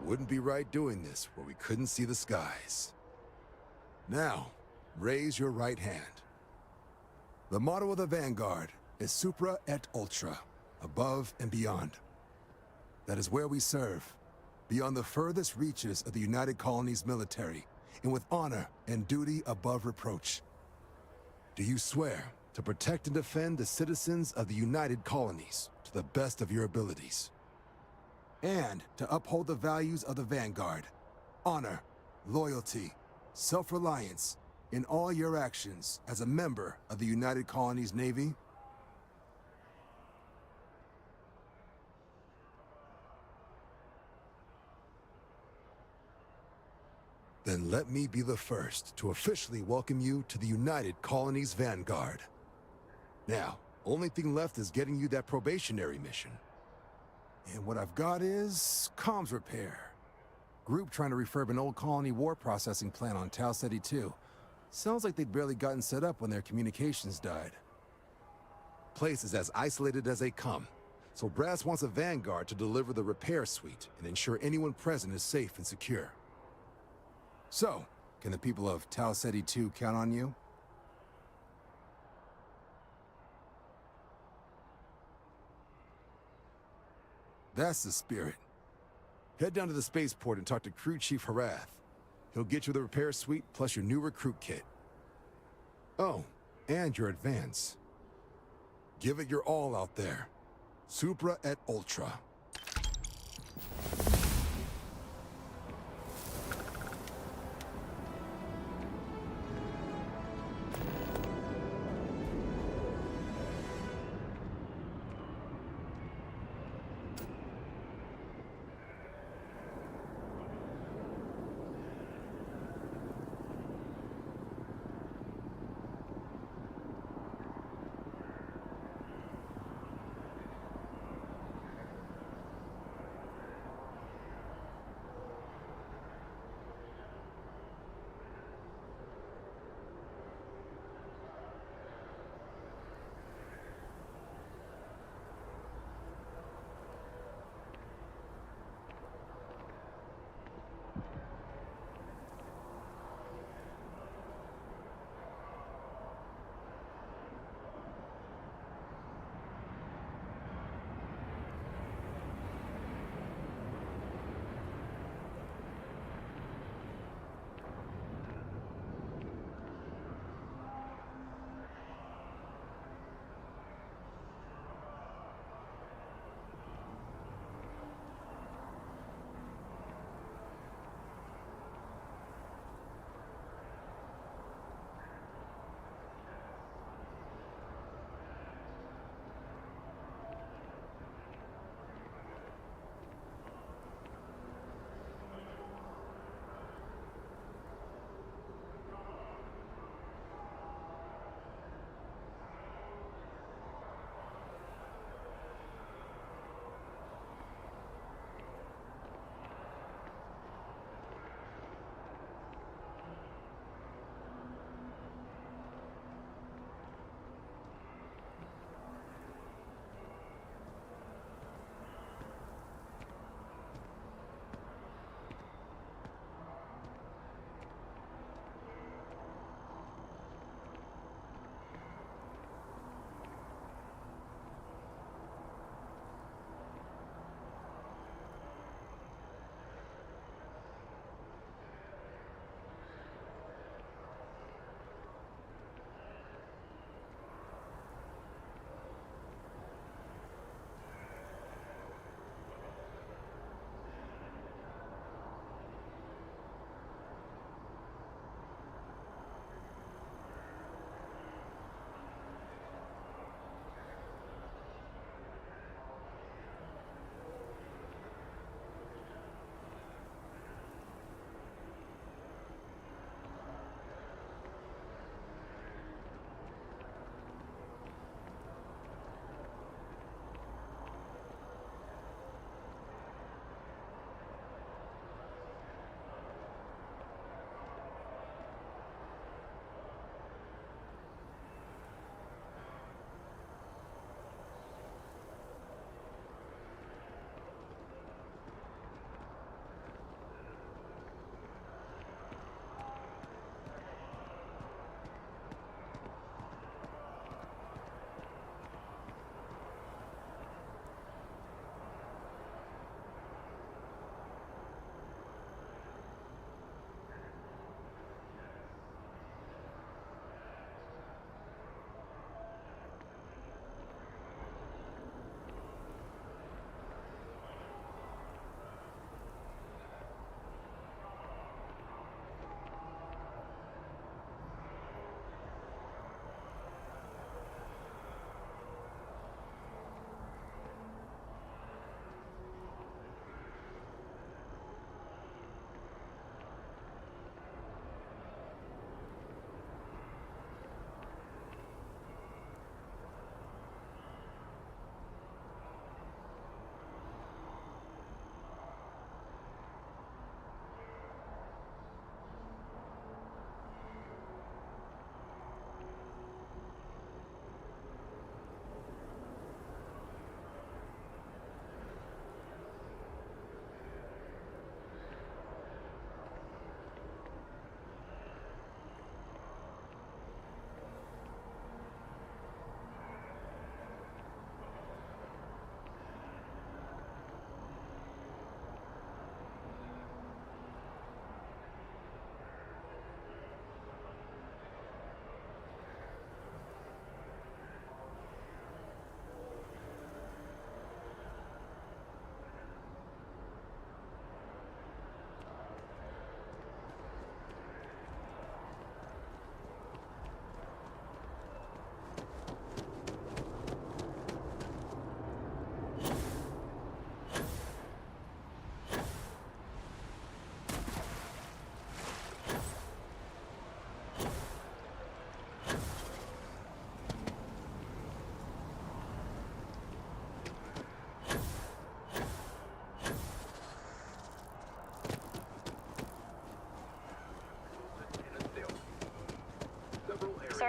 Wouldn't be right doing this where we couldn't see the skies. Now, raise your right hand. The motto of the Vanguard is Supra et Ultra, above and beyond. That is where we serve, beyond the furthest reaches of the United Colonies military, and with honor and duty above reproach. Do you swear to protect and defend the citizens of the United Colonies to the best of your abilities? And to uphold the values of the Vanguard, honor, loyalty, self-reliance, in all your actions as a member of the United Colonies Navy? Then let me be the first to officially welcome you to the United Colonies Vanguard. Now, only thing left is getting you that probationary mission. And what I've got is comms repair. Group trying to refurb an old colony war processing plant on Tau Ceti 2. Sounds like they'd barely gotten set up when their communications died. Place is as isolated as they come, so Brass wants a Vanguard to deliver the repair suite and ensure anyone present is safe and secure. So, can the people of Tau Ceti 2 count on you? That's the spirit. Head down to the spaceport and talk to Crew Chief Harath. He'll get you the repair suite plus your new recruit kit. Oh, and your advance. Give it your all out there. Supra et Ultra.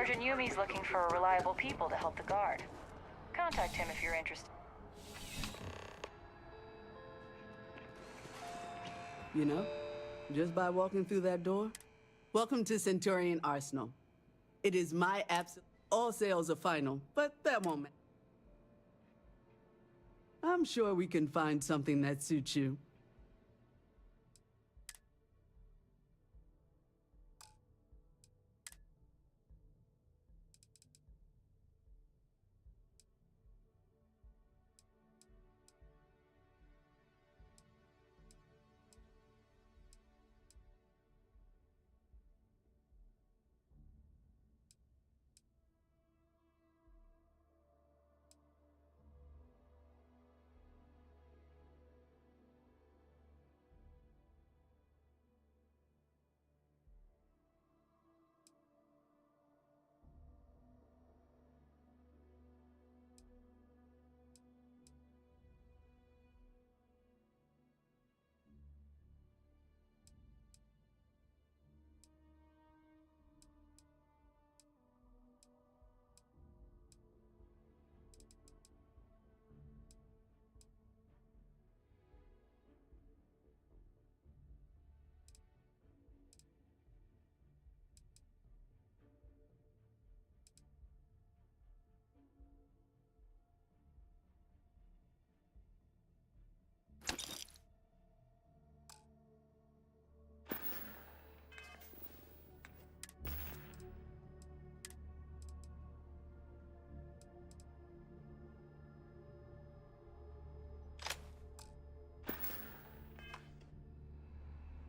Sergeant Yumi's looking for reliable people to help the Guard. Contact him if you're interested. You know, just by walking through that door. Welcome to Centurion Arsenal. It is my absolute... All sales are final, but that won't matter. I'm sure we can find something that suits you.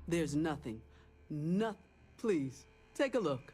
There's nothing. Nothing. Please, take a look.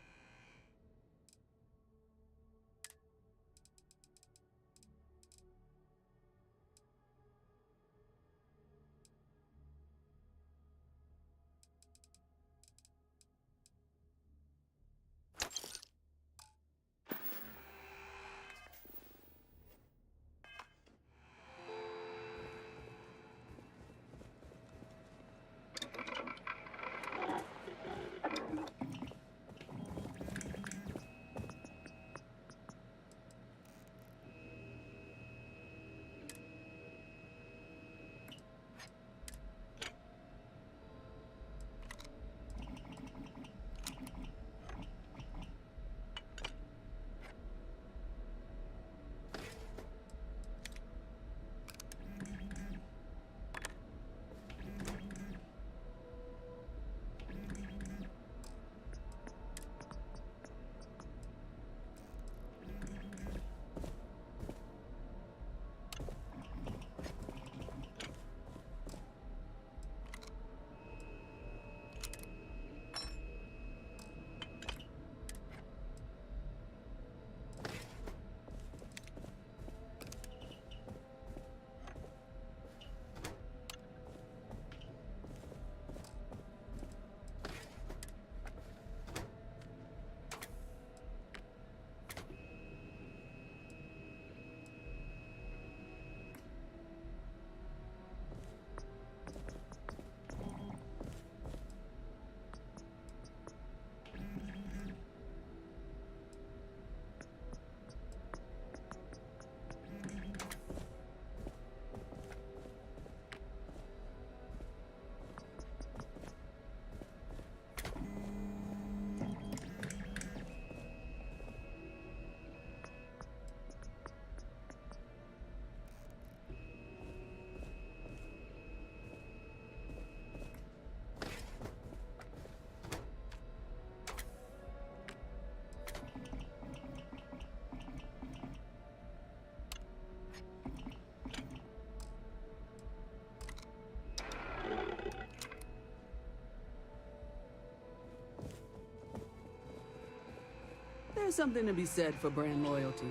There's something to be said for brand loyalty.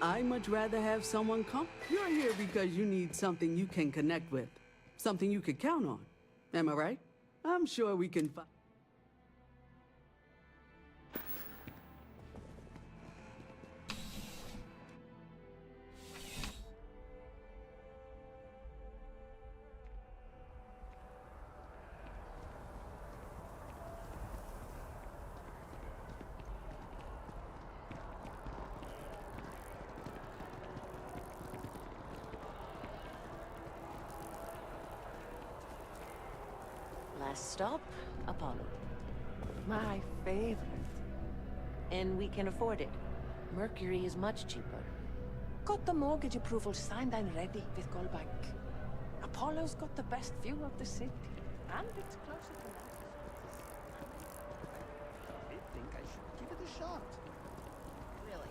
I'd much rather have someone come. You're here because you need something you can connect with. Something you could count on. Am I right? I'm sure we can find... Last stop, Apollo. My favorite. And we can afford it. Mercury is much cheaper. Got the mortgage approval signed and ready with Goldbank. Apollo's got the best view of the city. And it's closer to I think I should give it a shot. Really?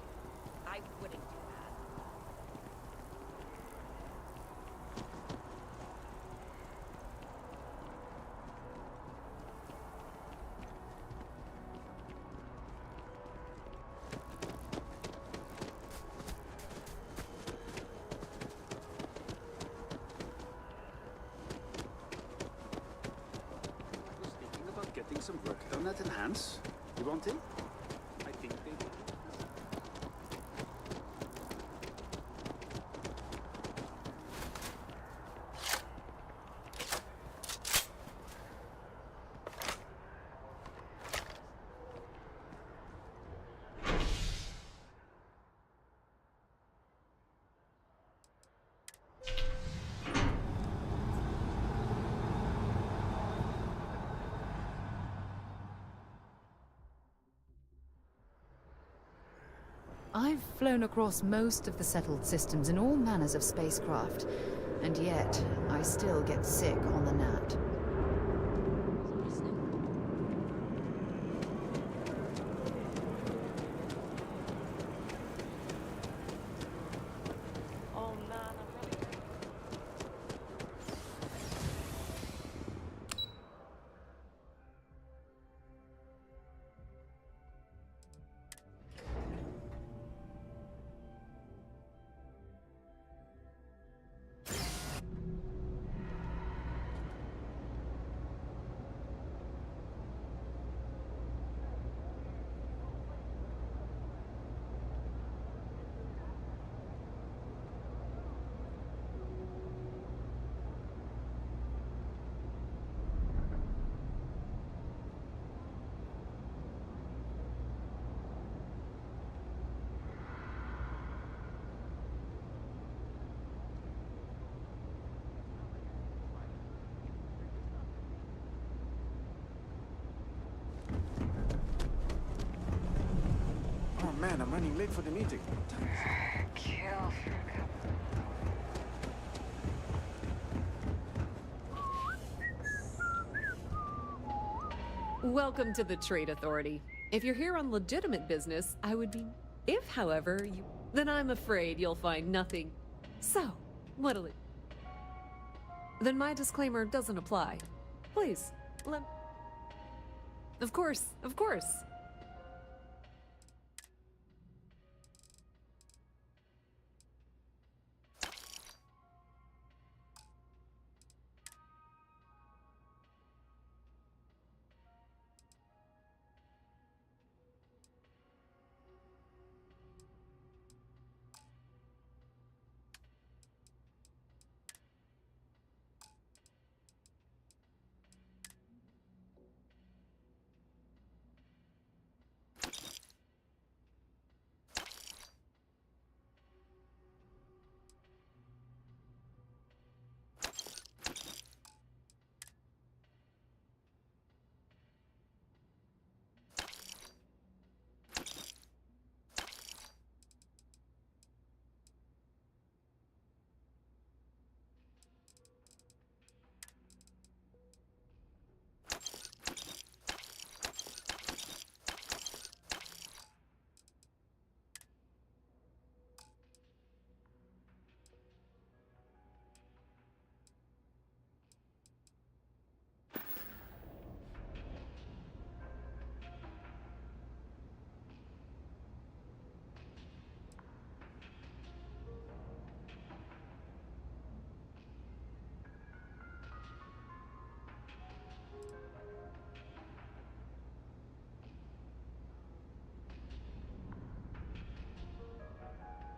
I wouldn't do that. I was thinking about getting some work done at Enhance. You want in? I think they will. I've flown across most of the settled systems in all manners of spacecraft, and yet I still get sick on the gnat. Oh man, I'm really... Oh man, I'm running late for the meeting. Kill for a cup. Welcome to the Trade Authority. If you're here on legitimate business, I would be... If, however, you... Then I'm afraid you'll find nothing. So, what'll it... Then my disclaimer doesn't apply. Please, let... Of course, of course.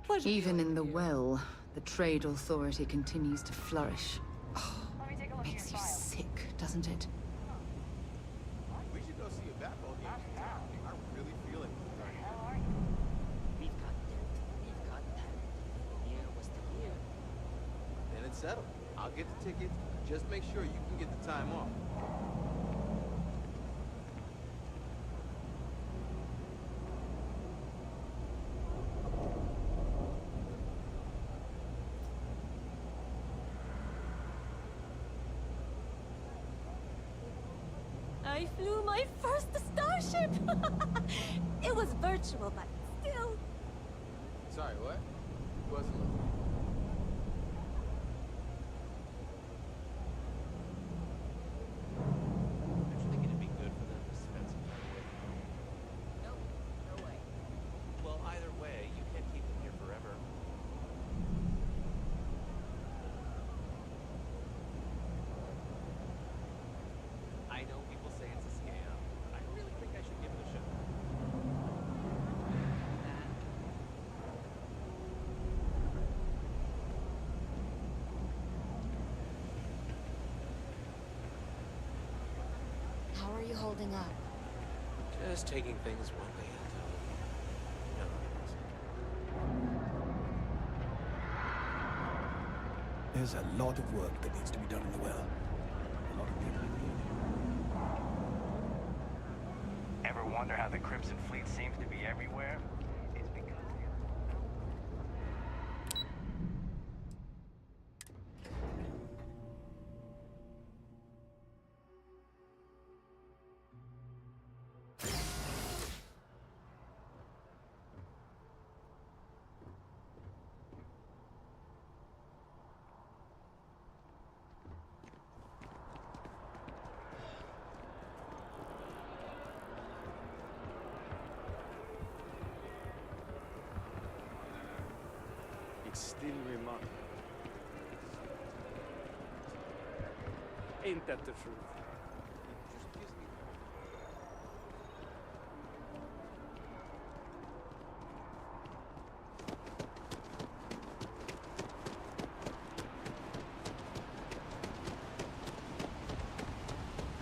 Pleasure. Even in the well, the Trade Authority continues to flourish. Let me take a look at your Makes you file. sick, doesn't it? We should go see a basketball game in town. I really feel it. How are you? We've got that. We've got that. Here was the year. Then it's settled. I'll get the tickets. Just make sure you can get the time off. I flew my first starship! It was virtual, but still. Sorry, what? Wasn't listening. Don't you think it'd be good for them to spend some time away from home? Nope, no way. Well, either way, you can't keep them here forever. I know people say it's a scam, but I really think I should give it a shot. How are you holding up? Just taking things one day at a time. You know how it is. There's a lot of work that needs to be done in the well. A lot of people in need. Ever wonder how the Crimson Fleet seems to be everywhere? It's because... It's still remarkable. Ain't that the truth? It just gives me...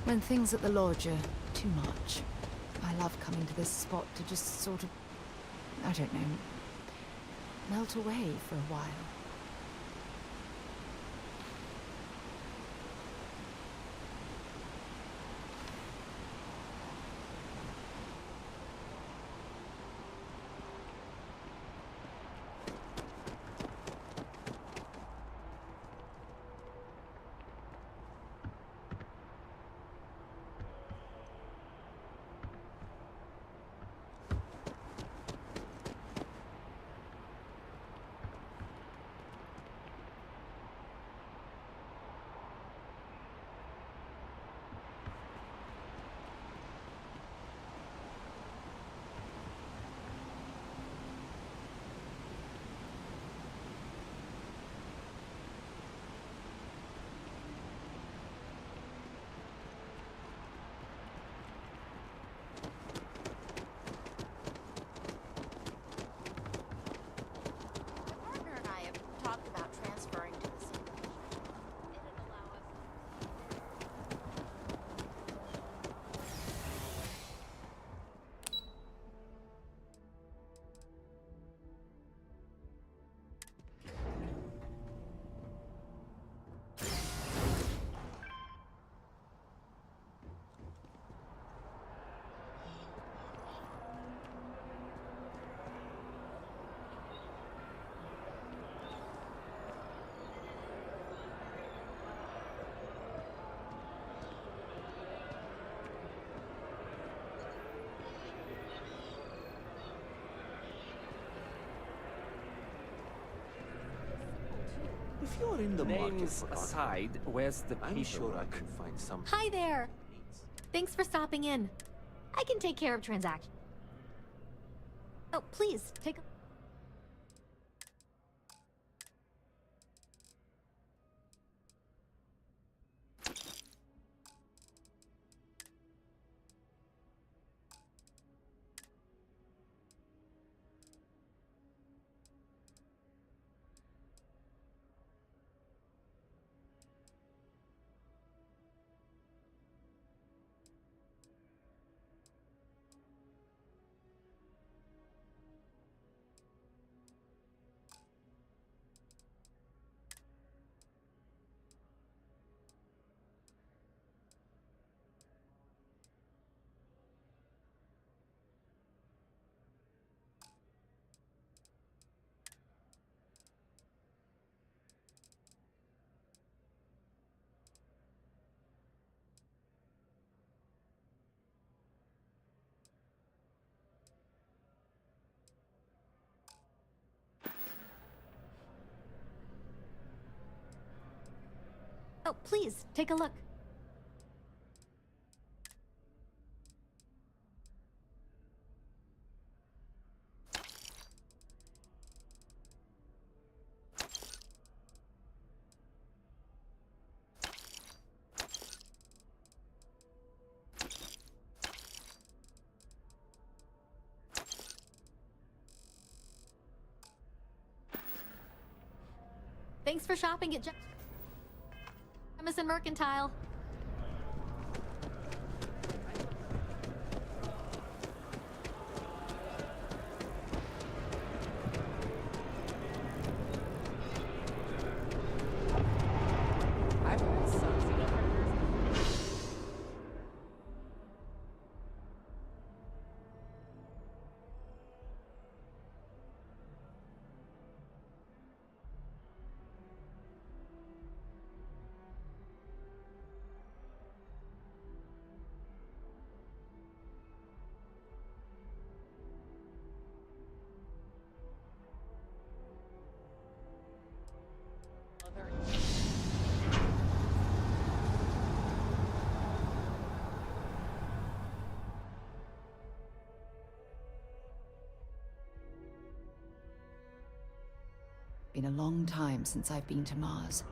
When things at the lodge are too much, I love coming to this spot to just sort of, I don't know, melt away for a while. My partner and I have talked about transferring to the single. It'd allow us. If you're in the market Names for aside, where's the I'm sure I paperwork? can find some... Hi there! Thanks for stopping in. I can take care of transactions. Oh, please, take a... Oh, please, take a look. Thanks for shopping at Jamison Mercantile. I've heard some. Been a long time since I've been to Mars.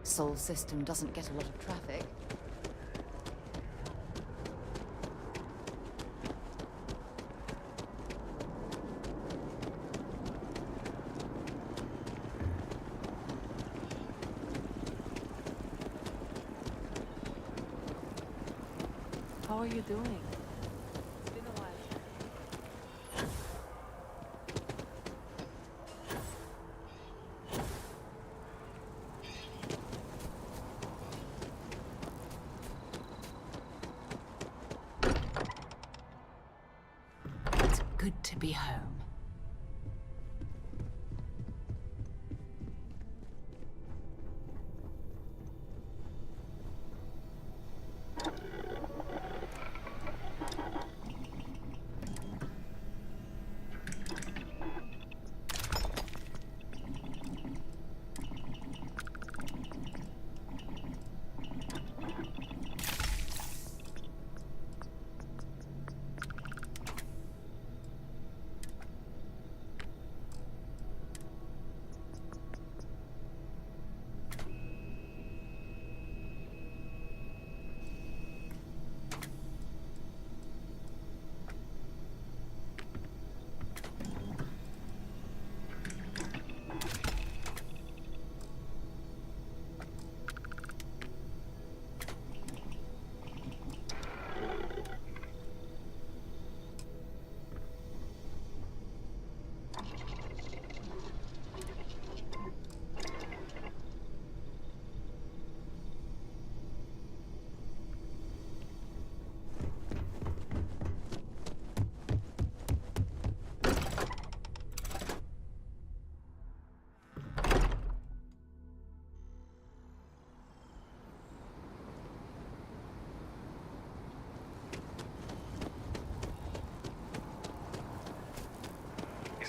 Sol system doesn't get a lot of traffic. How are you doing? It's been a while. It's good to be home.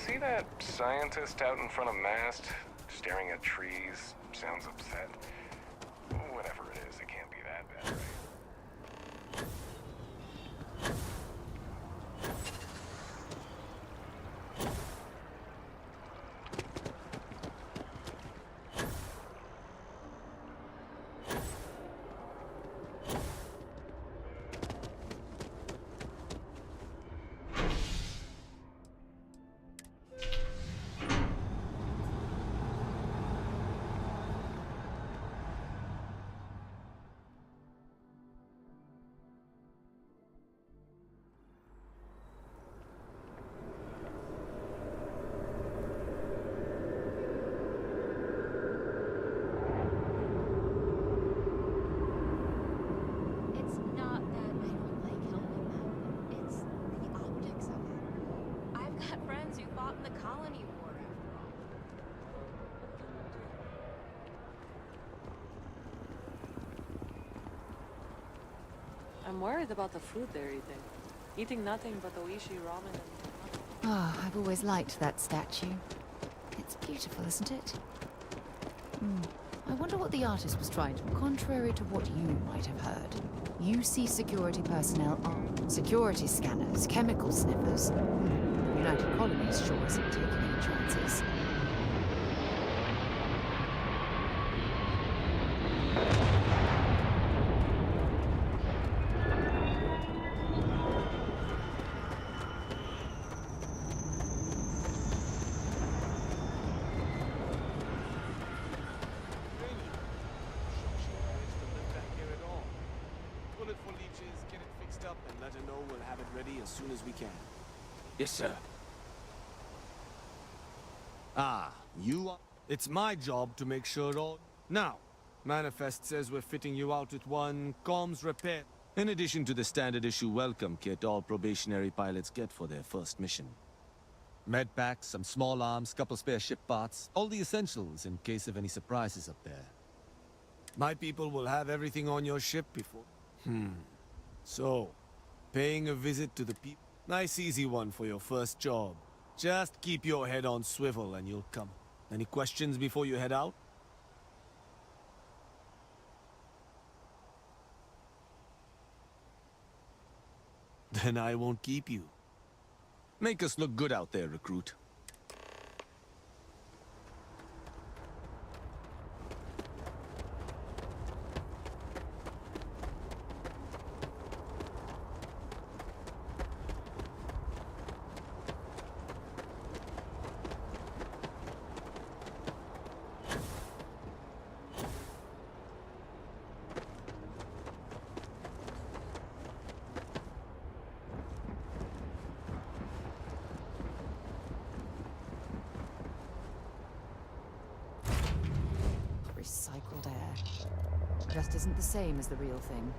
See that scientist out in front of mast, staring at trees, sounds upset? Whatever it is, it can't be that bad, right? It's not that I don't like helping them. It's the optics of it. I've got friends who fought in the colony war after all. I'm worried about the food they're eating. Eating nothing but Oishi ramen and... Ah, I've always liked that statue. It's beautiful, isn't it? I wonder what the artist was trying to... Contrary to what you might have heard, you see security personnel armed. Security scanners, chemical sniffers. The United Colonies sure isn't taking any chances. Let her know we'll have it ready as soon as we can. Yes, sir. Ah, you are... It's my job to make sure all... Now, Manifest says we're fitting you out with one comms repair. In addition to the standard issue welcome kit all probationary pilots get for their first mission. Med packs, some small arms, couple spare ship parts, all the essentials in case of any surprises up there. My people will have everything on your ship before... So, paying a visit to the people. Nice easy one for your first job. Just keep your head on swivel and you'll come. Any questions before you head out? Then I won't keep you. Make us look good out there, recruit. Recycled air. Just isn't the same as the real thing.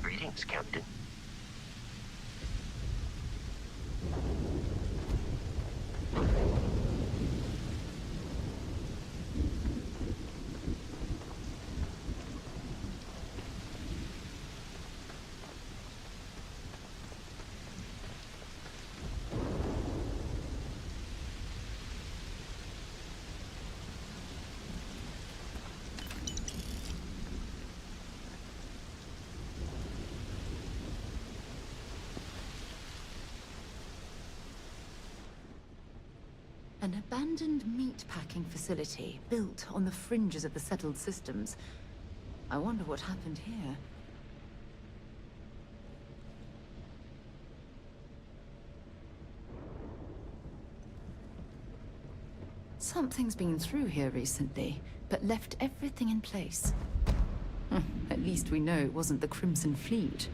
Greetings, Captain. An abandoned meat-packing facility built on the fringes of the settled systems. I wonder what happened here. Something's been through here recently, but left everything in place. At least we know it wasn't the Crimson Fleet.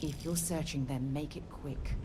If you're searching them, make it quick.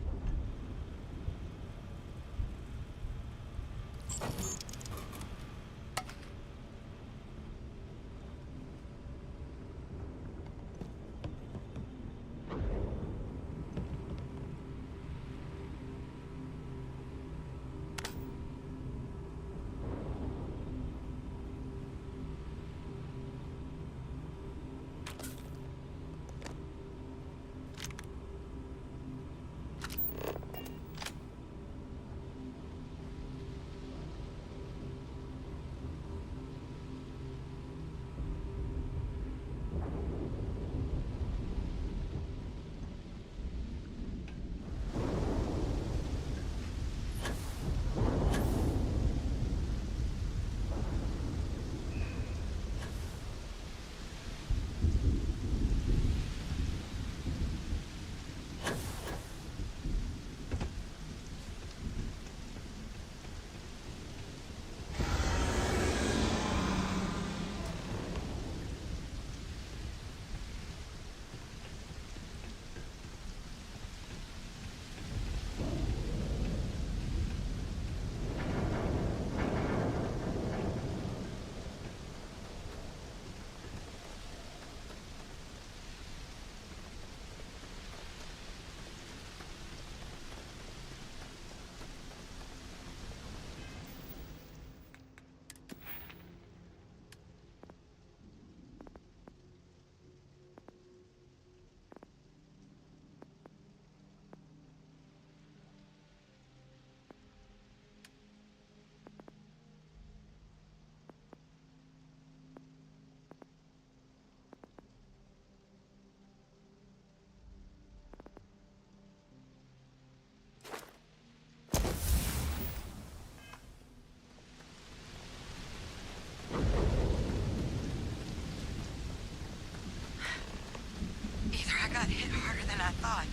got hit harder than I thought.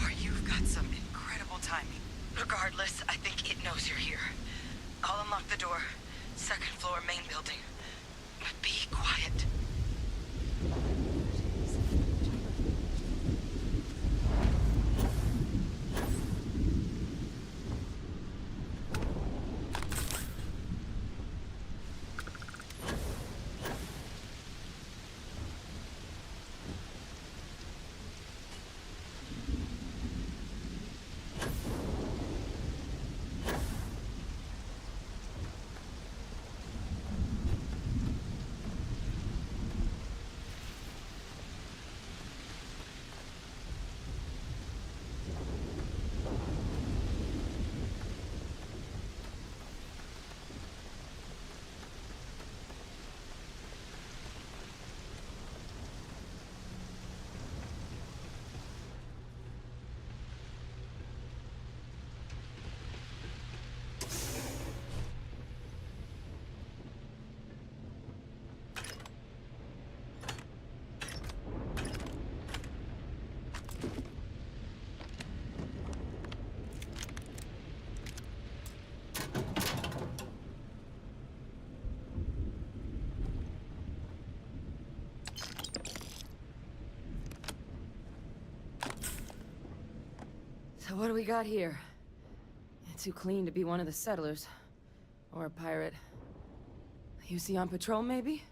Or you've got some incredible timing. Regardless, I think it knows you're here. I'll unlock the door. Second floor, main building. But be quiet. So what do we got here? Too clean to be one of the settlers. Or a pirate. UC on patrol, maybe?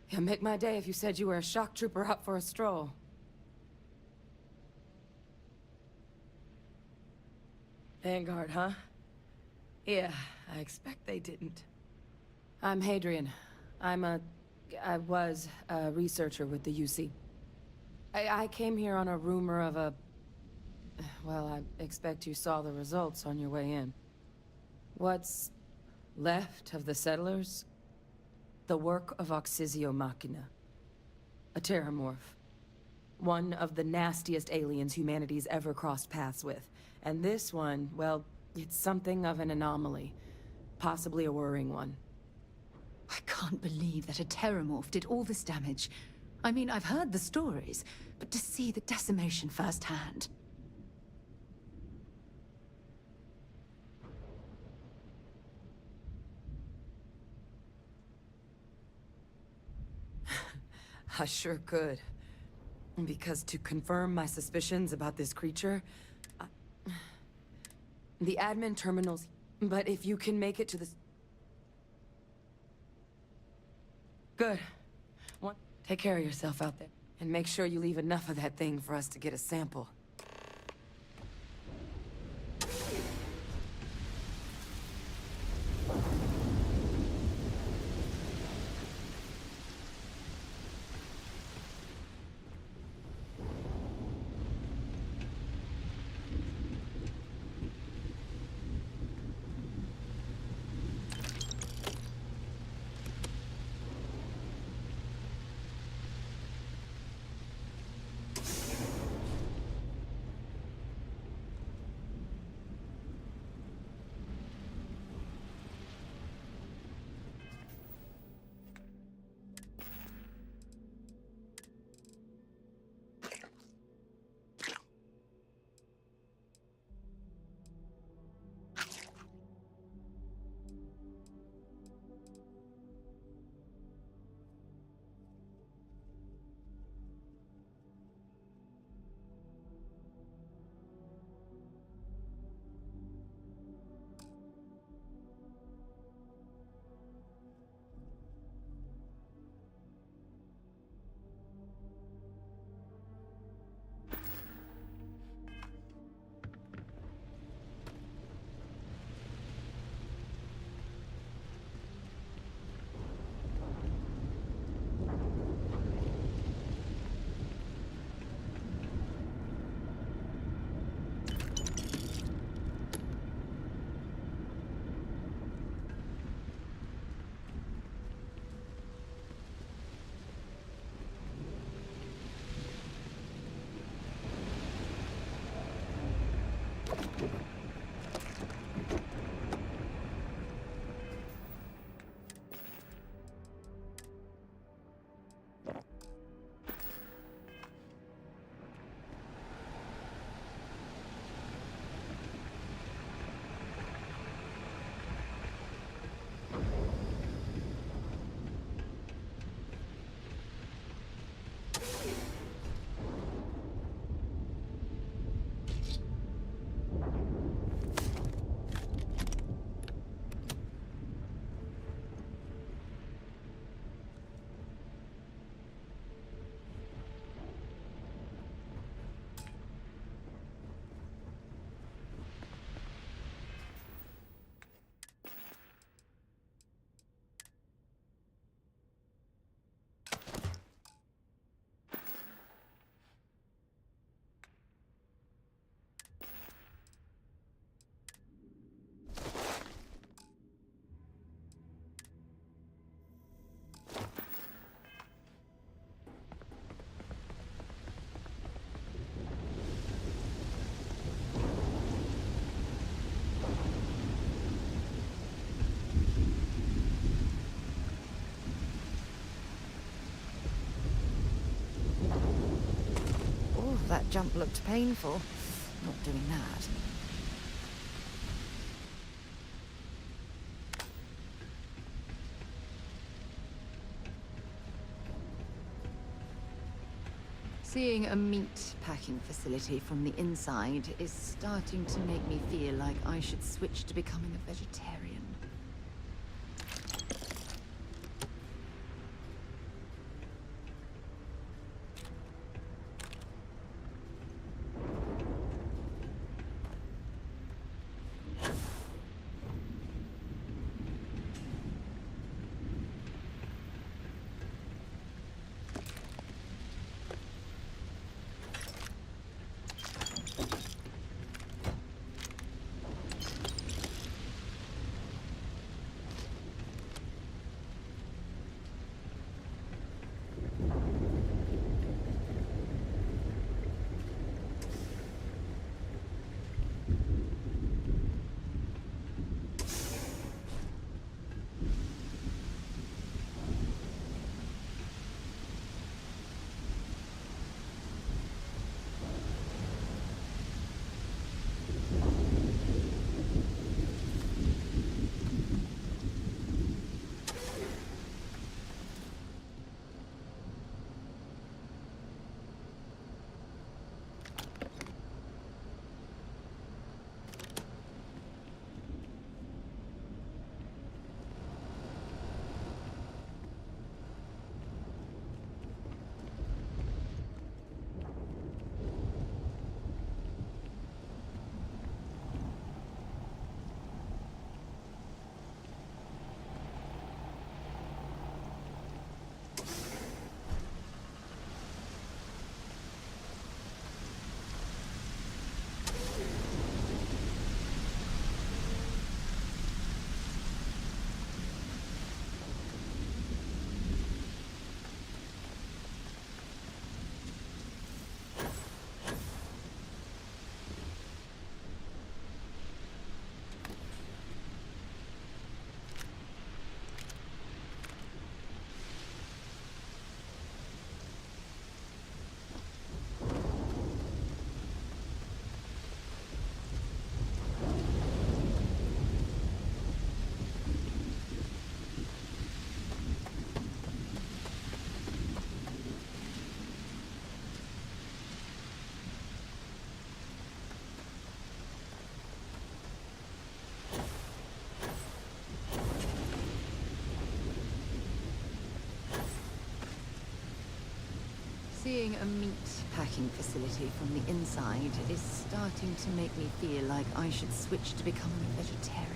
It'd make my day if you said you were a shock trooper out for a stroll. Vanguard, huh? Yeah, I expect they didn't. I'm Hadrian. I was a researcher with the UC. I came here on a rumor of a... Well, I expect you saw the results on your way in. What's left of the settlers? The work of Oxysio Machina. A terramorph. One of the nastiest aliens humanity's ever crossed paths with. And this one, well, it's something of an anomaly. Possibly a worrying one. I can't believe that a terramorph did all this damage. I mean, I've heard the stories, but to see the decimation firsthand... I sure could. Because to confirm my suspicions about this creature... The admin terminal's... But if you can make it to the... Good. Take care of yourself out there. And make sure you leave enough of that thing for us to get a sample. That jump looked painful. Not doing that. Seeing a meat packing facility from the inside is starting to make me feel like I should switch to becoming a vegetarian. Seeing a meat packing facility from the inside is starting to make me feel like I should switch to becoming a vegetarian.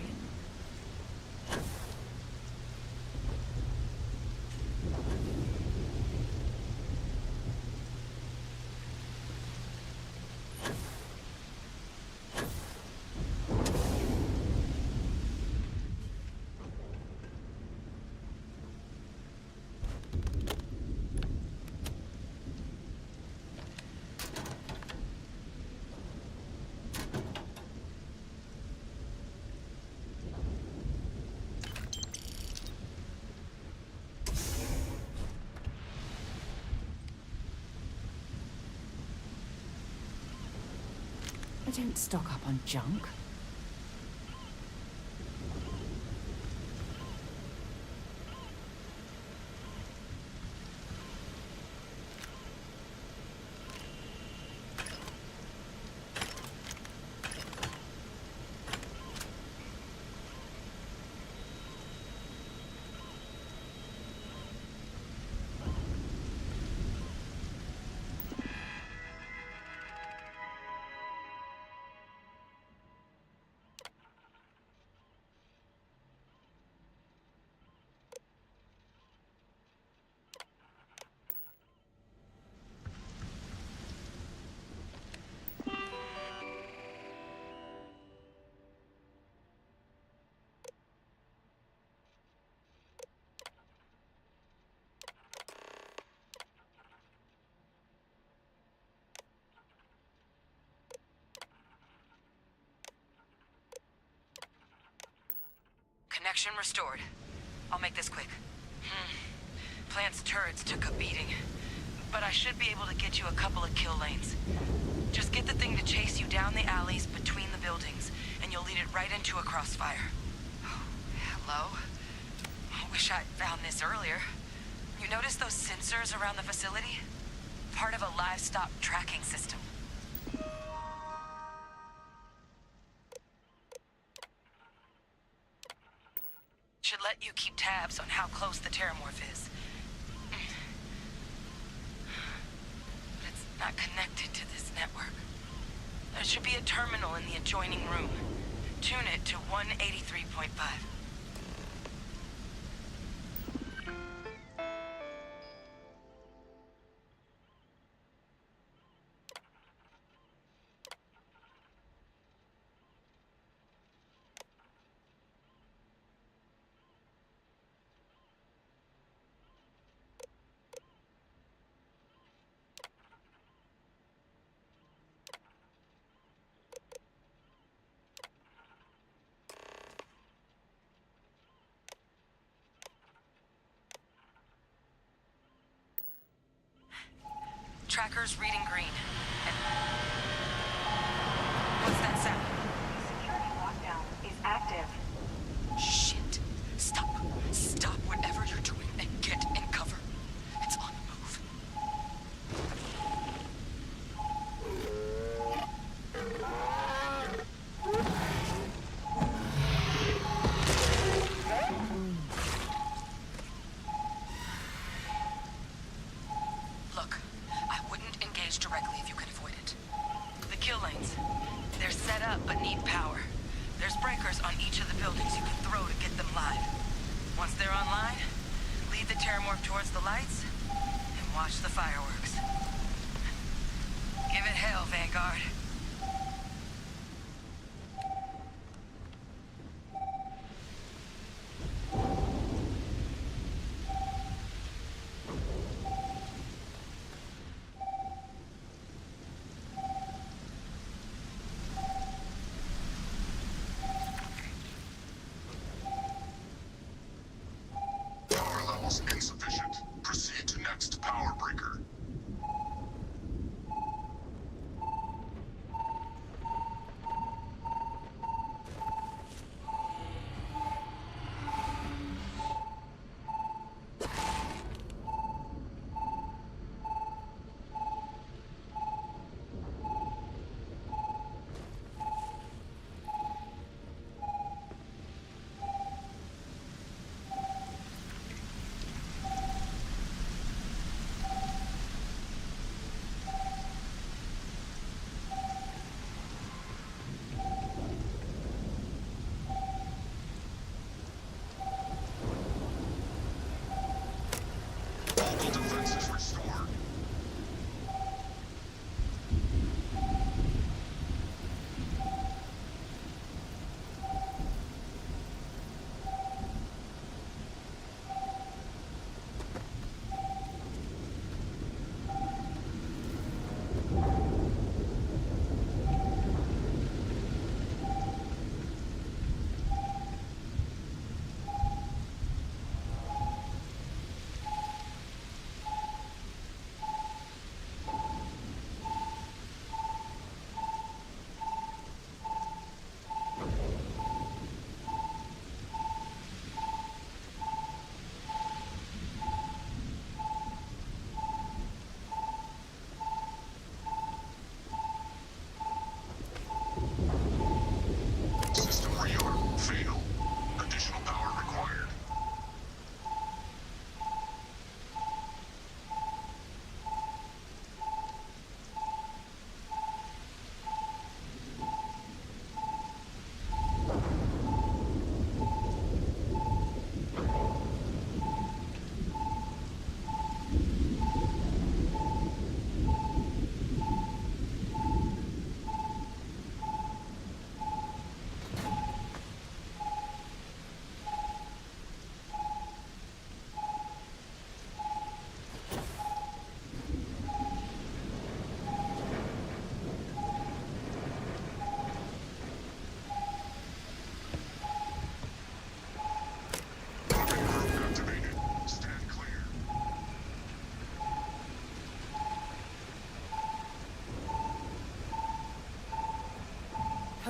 I don't stock up on junk. Connection restored. I'll make this quick. Plant's turrets took a beating, but I should be able to get you a couple of kill lanes. Just get the thing to chase you down the alleys between the buildings, and you'll lead it right into a crossfire. Oh, hello? I wish I'd found this earlier. You notice those sensors around the facility? Part of a livestock tracking system. Should let you keep tabs on how close the terramorph is. But it's not connected to this network. There should be a terminal in the adjoining room. Tune it to 183.5. Tracker's reading green. And what's that sound? Security lockdown is active. Shit. Stop. Stop whatever you're doing and get in cover. It's on the move. Look, I wouldn't engage directly if you can avoid it. The kill lanes, they're set up but need power. There's breakers on each of the buildings you can throw to get them live. Once they're online, lead the terramorph towards the lights and watch the fireworks. Give it hell, Vanguard. Insufficient. Proceed to next power breaker.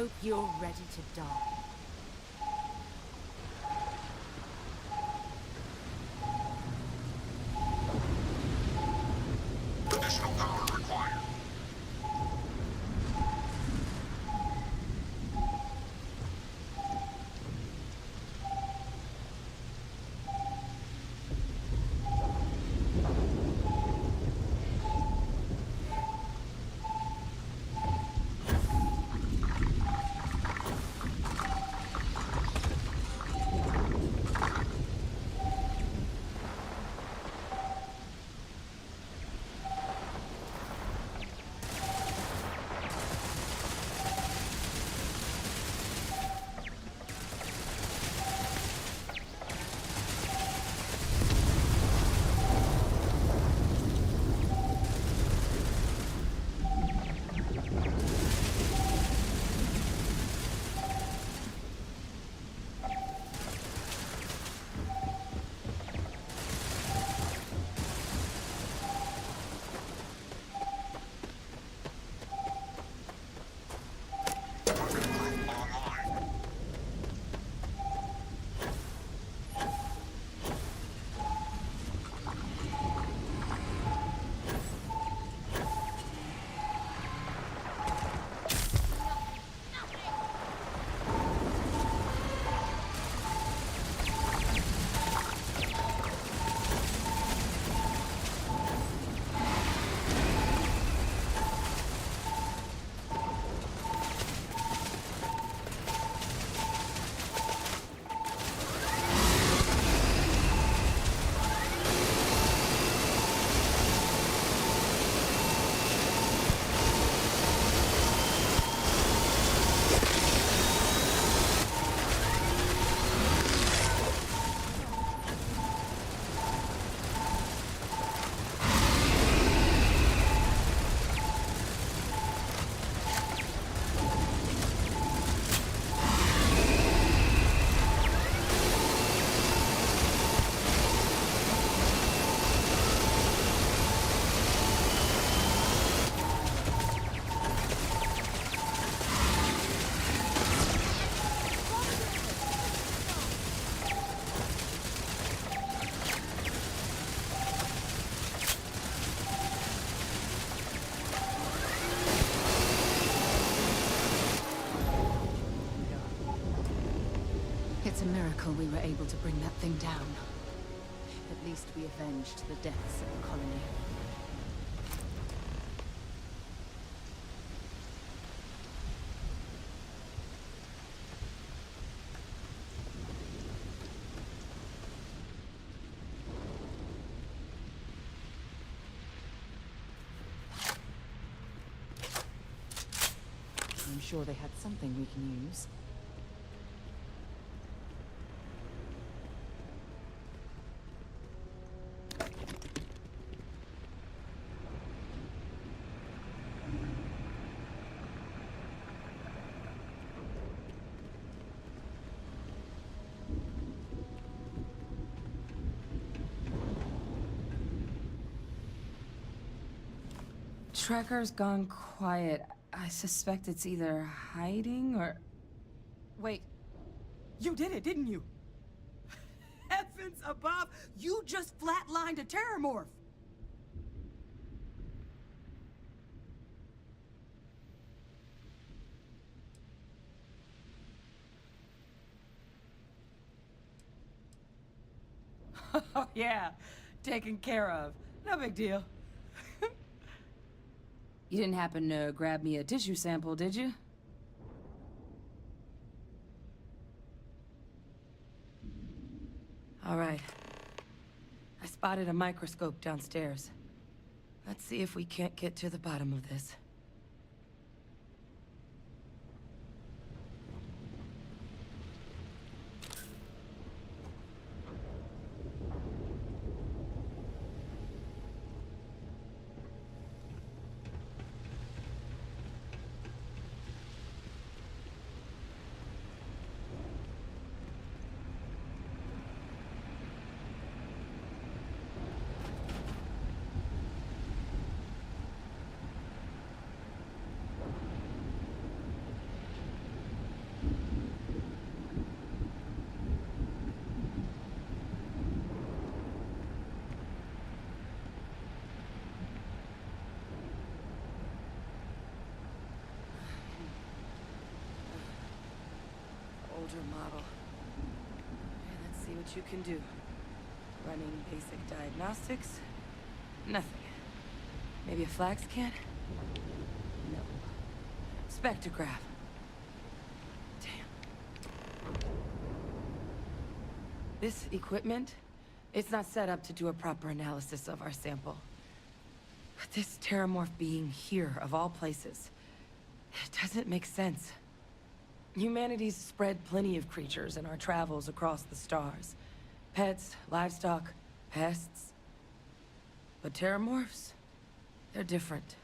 hope you're ready to die. Additional power required. It's a miracle we were able to bring that thing down. At least we avenged the deaths of the colony. I'm sure they had something we can use. Trekker's gone quiet. I suspect it's either hiding or... Wait. You did it, didn't you? Heavens above! You just flatlined a terrormorph! Oh yeah, taken care of. No big deal. You didn't happen to grab me a tissue sample, did you? All right. I spotted a microscope downstairs. Let's see if we can't get to the bottom of this. older model. Okay, let's see what you can do. Running basic diagnostics? Nothing. Maybe a flag scan? No. Spectrograph. Damn. This equipment, it's not set up to do a proper analysis of our sample. But this terramorph being here, of all places, it doesn't make sense. Humanity's spread plenty of creatures in our travels across the stars. Pets, livestock, pests. But terramorphs? They're different.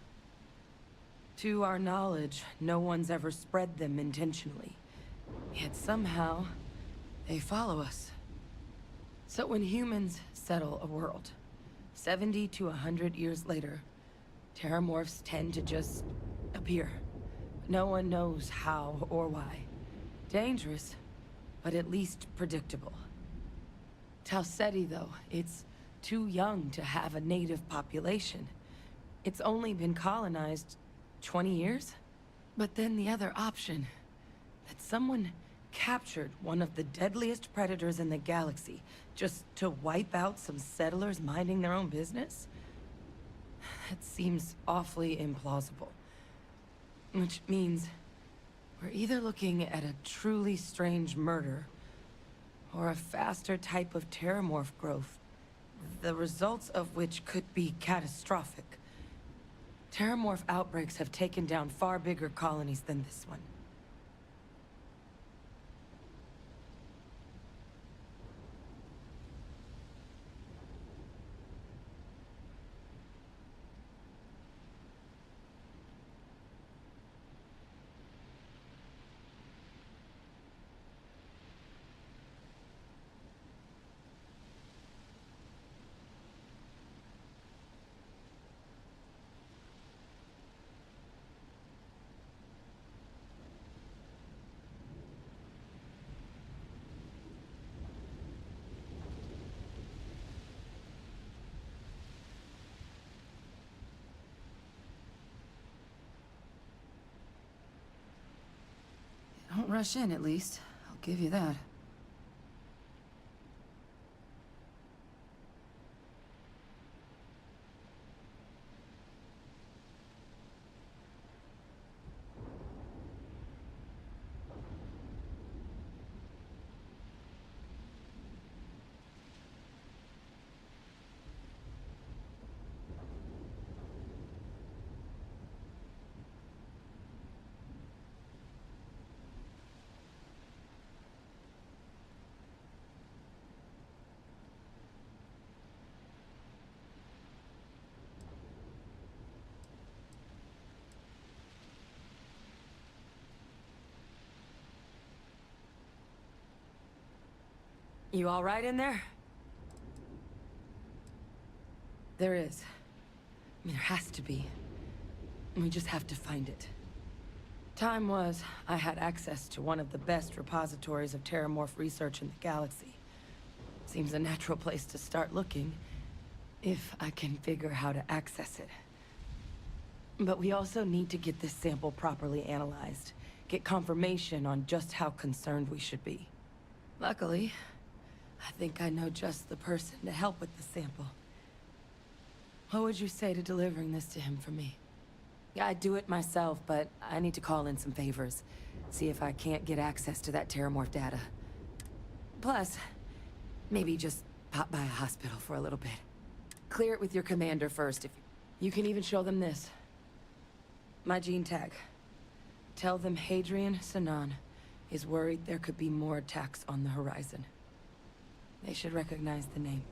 To our knowledge, no one's ever spread them intentionally. Yet somehow, they follow us. So when humans settle a world, 70 to 100 years later, terramorphs tend to just appear. No one knows how or why. Dangerous, but at least predictable. Talseti, though, it's too young to have a native population. It's only been colonized 20 years? But then the other option, that someone captured one of the deadliest predators in the galaxy just to wipe out some settlers minding their own business? That seems awfully implausible. Which means we're either looking at a truly strange murder or a faster type of terramorph growth, the results of which could be catastrophic. Terramorph outbreaks have taken down far bigger colonies than this one. Don't rush in, at least. I'll give you that. You all right in there? There is. I mean, there has to be. We just have to find it. Time was, I had access to one of the best repositories of terramorph research in the galaxy. Seems a natural place to start looking, if I can figure how to access it. But we also need to get this sample properly analyzed, get confirmation on just how concerned we should be. Luckily, I think I know just the person to help with the sample. What would you say to delivering this to him for me? Yeah, I'd do it myself, but I need to call in some favors. See if I can't get access to that terramorph data. Plus, maybe just pop by a hospital for a little bit. Clear it with your commander first, if you can even show them this. My gene tag. Tell them Hadrian Sanan is worried there could be more attacks on the horizon. They should recognize the name.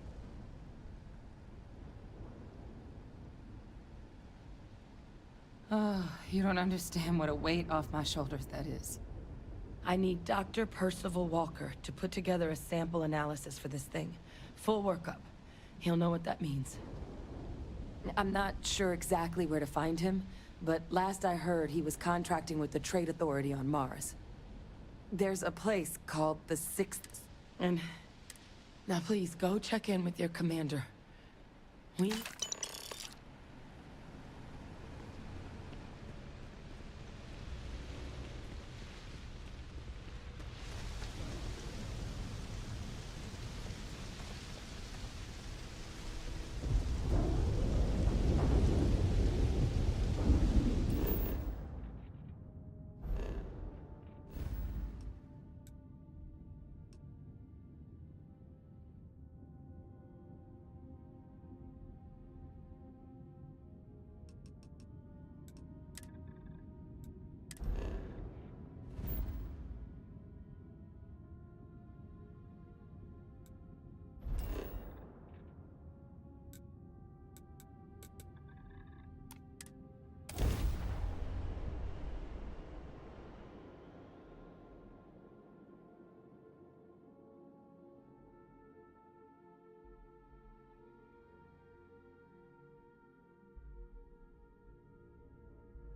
Oh, you don't understand what a weight off my shoulders that is. I need Dr. Percival Walker to put together a sample analysis for this thing. Full workup. He'll know what that means. I'm not sure exactly where to find him, but last I heard he was contracting with the Trade Authority on Mars. There's a place called the Sixth, and... Now please, go check in with your commander. We...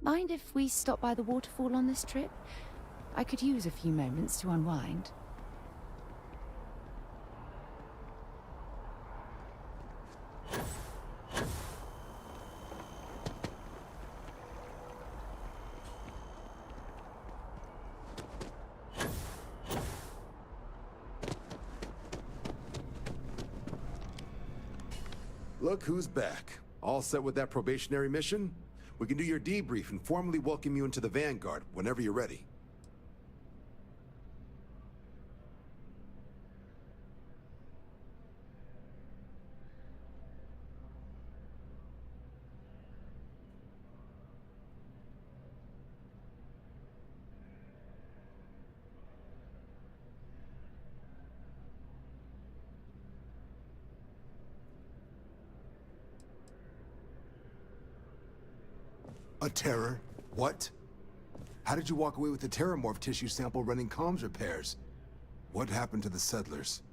Mind if we stop by the waterfall on this trip? I could use a few moments to unwind. Look who's back. All set with that probationary mission? We can do your debrief and formally welcome you into the Vanguard whenever you're ready. A terror? What? How did you walk away with the terramorph tissue sample running comms repairs? What happened to the settlers?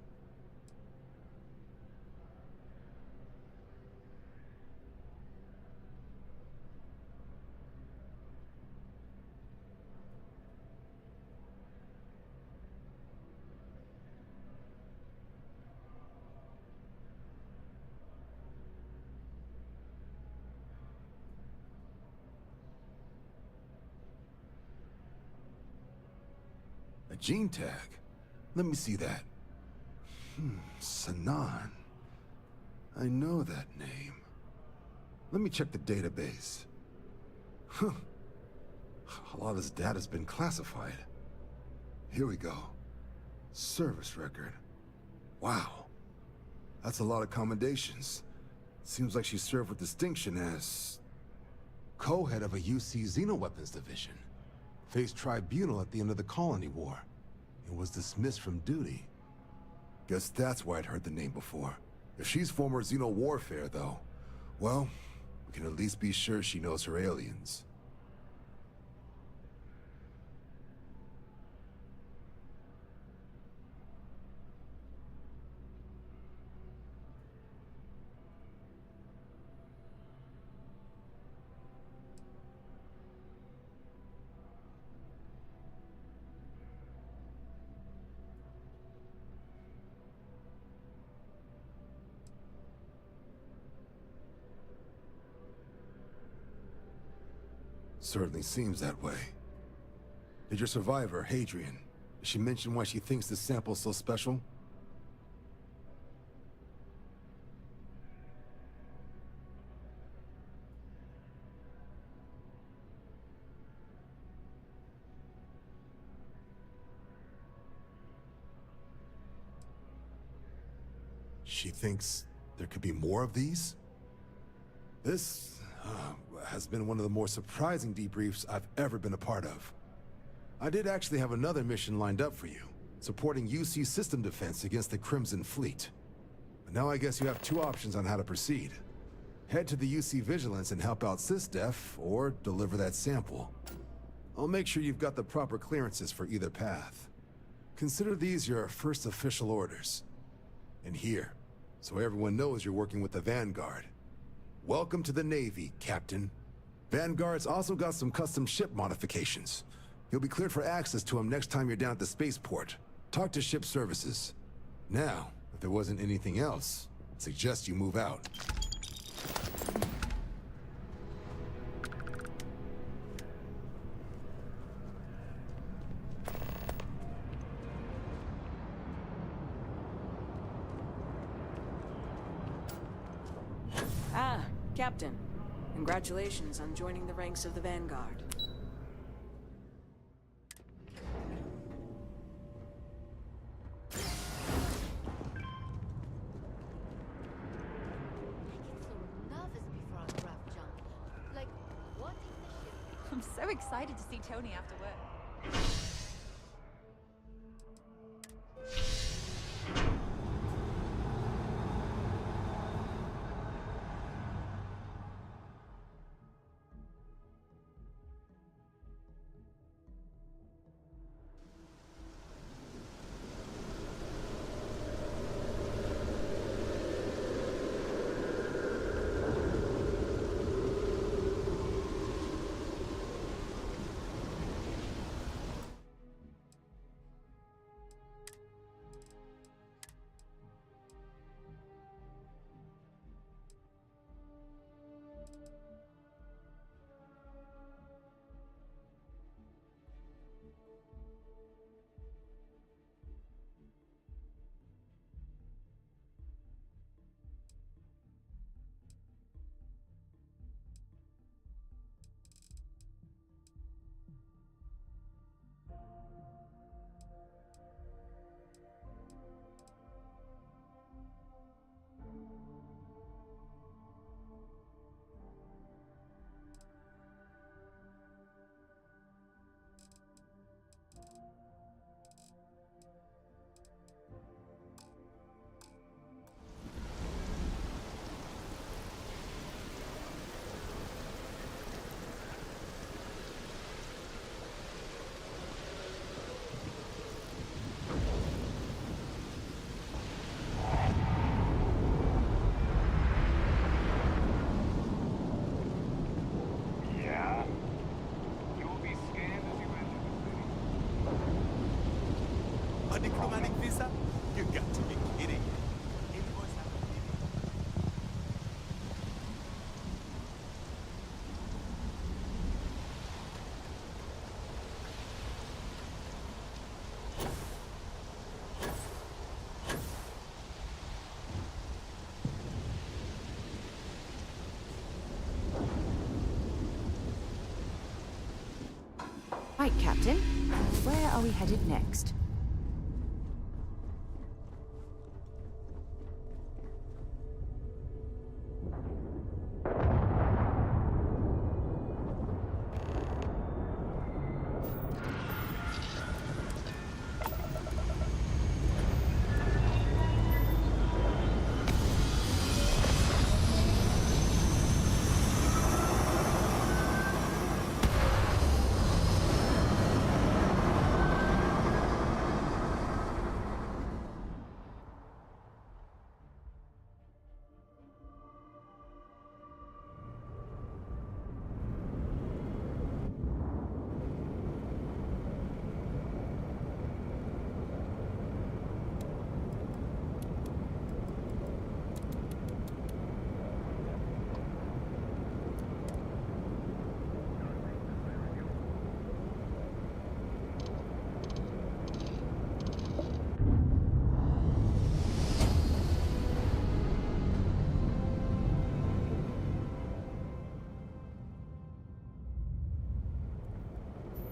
A gene tag? Let me see that. Sanan. I know that name. Let me check the database. Huh. A lot of this data's been classified. Here we go. Service record. Wow. That's a lot of commendations. Seems like she served with distinction as co-head of a UC Xenoweapons division. Faced tribunal at the end of the Colony War, and was dismissed from duty. Guess that's why I'd heard the name before. If she's former Xeno warfare, though, well, we can at least be sure she knows her aliens. Certainly seems that way. Did your survivor, Hadrian, did she mention why she thinks this sample's so special? She thinks there could be more of these? This has been one of the more surprising debriefs I've ever been a part of. I did actually have another mission lined up for you, supporting UC system defense against the Crimson Fleet. But now I guess you have two options on how to proceed. Head to the UC Vigilance and help out SysDef, or deliver that sample. I'll make sure you've got the proper clearances for either path. Consider these your first official orders. And here, so everyone knows you're working with the Vanguard. Welcome to the Navy, Captain. Vanguard's also got some custom ship modifications. You'll be cleared for access to them next time you're down at the spaceport. Talk to ship services. Now, if there wasn't anything else, I'd suggest you move out. Ah, Captain. Congratulations on joining the ranks of the Vanguard. I'm so excited to see Tony after work. Diplomatic visa? You got to be kidding. Invoice Right, Captain. Where are we headed next?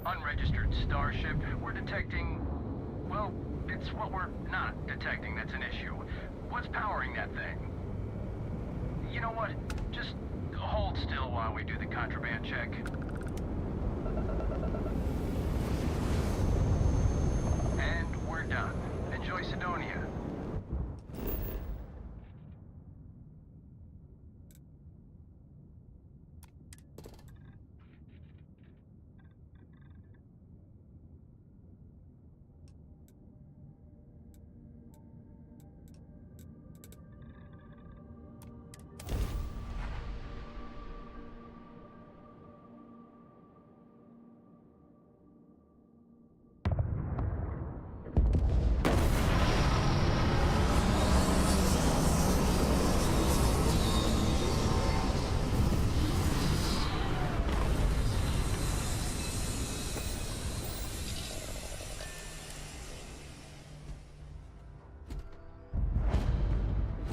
Unregistered starship. We're detecting... well, it's what we're not detecting that's an issue. What's powering that thing? You know what? Just hold still while we do the contraband check. And we're done. Enjoy Sidonia.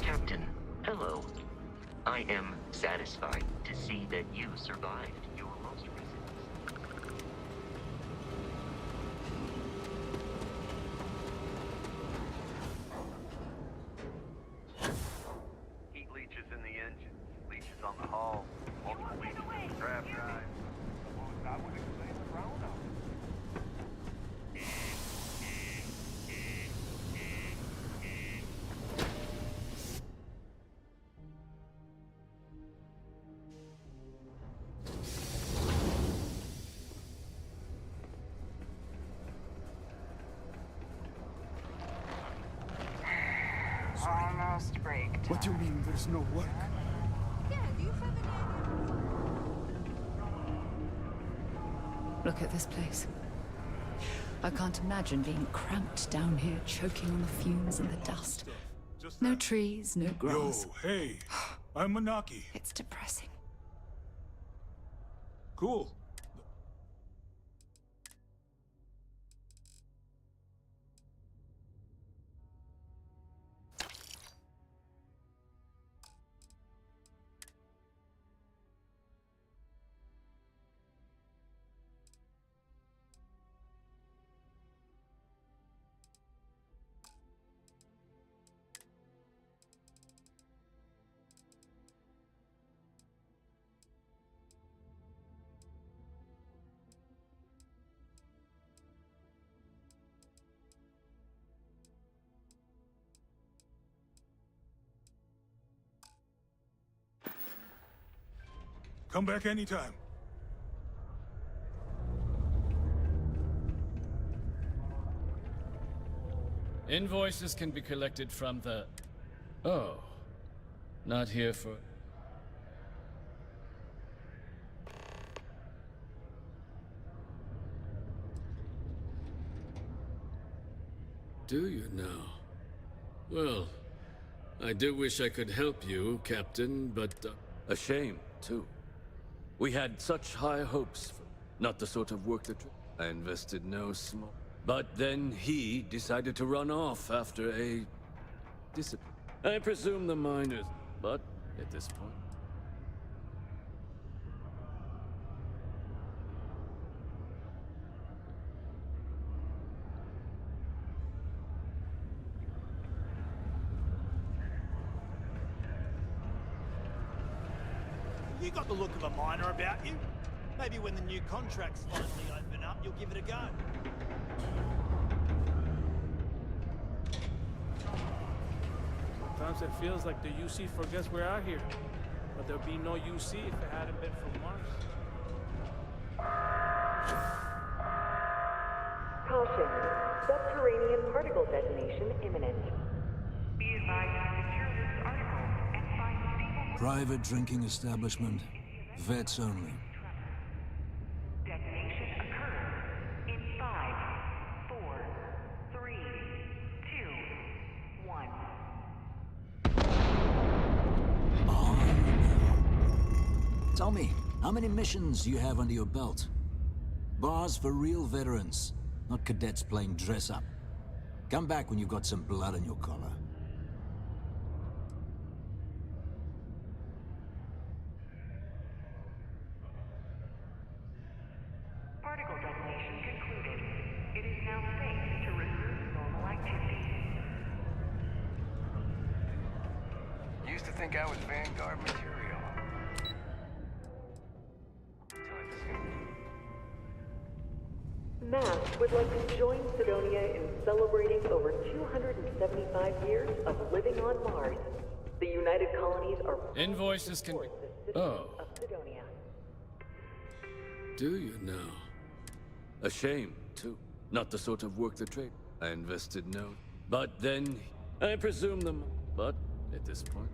Captain, hello. I am satisfied to see that you survived your most recent... Heat leeches in the engine, leeches on the hull, multiple leeches in the draft drive. I would explain the ground up. Almost break time. What do you mean there's no work? Yeah, do you have any idea? Look at this place. I can't imagine being cramped down here, choking on the fumes and the dust. No trees, no grass. Yo, hey, I'm Manaki. It's depressing. Cool. Come back anytime. Invoices can be collected from the... Oh. Not here for... Do you now? Well, I do wish I could help you, Captain, but... A shame, too. We had such high hopes for not the sort of work that I invested no small. But then he decided to run off after a discipline. I presume the miners, but at this point. You got the look of a miner about you. Maybe when the new contracts finally open up, you'll give it a go. Sometimes it feels like the UC forgets we're out here. But there'd be no UC if it hadn't been for Mars. Caution. Subterranean particle detonation imminent. Be advised to secure this article and find stable... Private drinking establishment. Vets only. Detonation occurs in 5, 4, 3, 2, 1. Tell me, how many missions do you have under your belt? Bars for real veterans, not cadets playing dress-up. Come back when you've got some blood on your collar. Particle detonation concluded. It is now safe to resume normal activity. Used to think I was Vanguard material. MAST would like to join Sidonia in celebrating over 275 years of living on Mars. The United Colonies are... Invoices can be... Oh. ...of Sidonia. Do you now? A shame, too. Not the sort of work that trade I invested no. But then, I presume them. But at this point.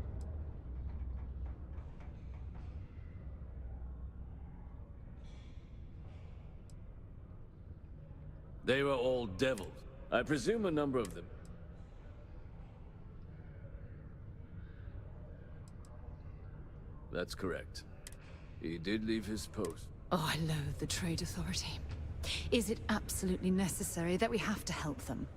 They were all devils. I presume a number of them. That's correct. He did leave his post. Oh, I loathe the Trade Authority. Is it absolutely necessary that we have to help them?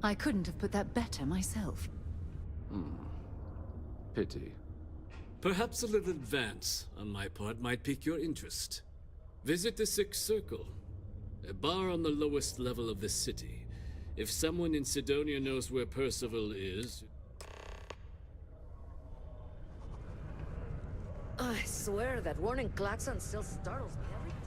I couldn't have put that better myself. Pity. Perhaps a little advance on my part might pique your interest. Visit the Sixth Circle, a bar on the lowest level of the city. If someone in Sidonia knows where Percival is... I swear that warning klaxon still startles me every time.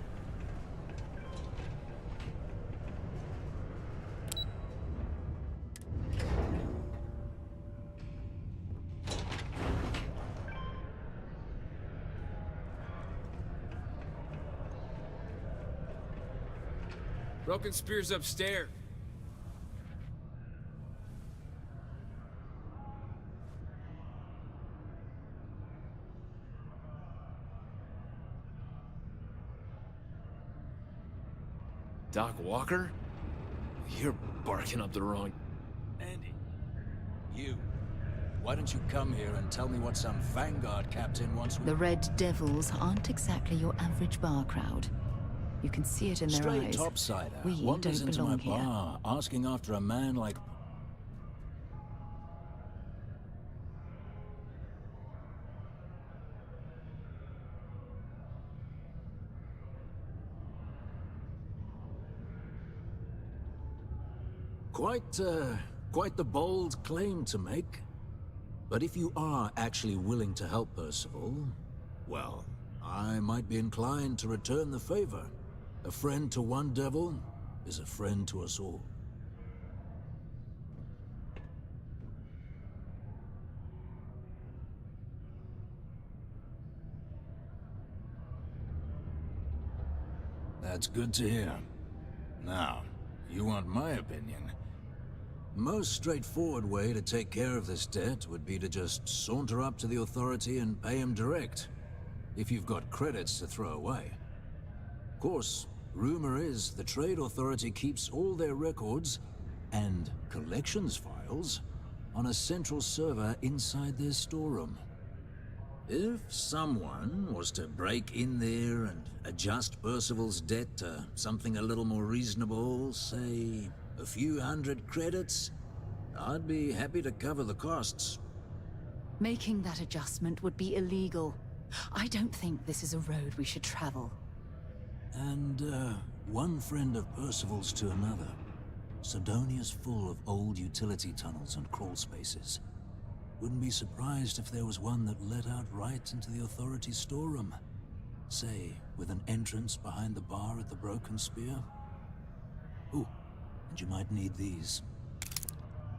Broken spears upstairs. Doc Walker? You're barking up the wrong... Andy, you. Why don't you come here and tell me what some Vanguard captain wants with... The Red Devils aren't exactly your average bar crowd. You can see it in their Straight eyes. topsider. We Wanders don't into my belong here. bar, asking after a man like... Quite the bold claim to make. But if you are actually willing to help Percival, well, I might be inclined to return the favor. A friend to one devil is a friend to us all. That's good to hear. Now, You want my opinion? Most straightforward way to take care of this debt would be to just saunter up to the authority and pay him direct, if you've got credits to throw away. Of course, rumor is the Trade Authority keeps all their records and collections files on a central server inside their storeroom. If someone was to break in there and adjust Percival's debt to something a little more reasonable, say a few hundred credits, I'd be happy to cover the costs. Making that adjustment would be illegal. I don't think this is a road we should travel. And, one friend of Percival's to another. Sidonia's full of old utility tunnels and crawl spaces. Wouldn't be surprised if there was one that led out right into the authority's storeroom. Say, with an entrance behind the bar at the Broken Spear. Ooh, and you might need these.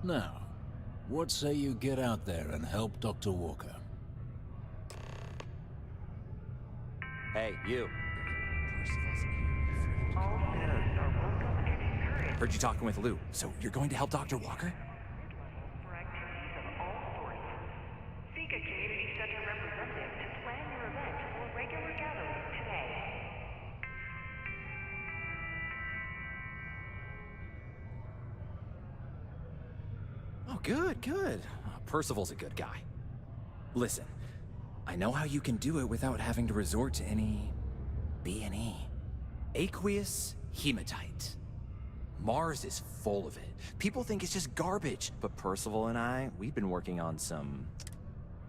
Now, what say you get out there and help Dr. Walker? Hey, you. Heard you talking with Lou, so you're going to help Dr. Walker? Seek a community center representative to plan your event or regular gathering today. Oh, good. Percival's a good guy. Listen, I know how you can do it without having to resort to any B&E. Aqueous hematite. Mars is full of it. People think it's just garbage, but Percival and I, we've been working on some,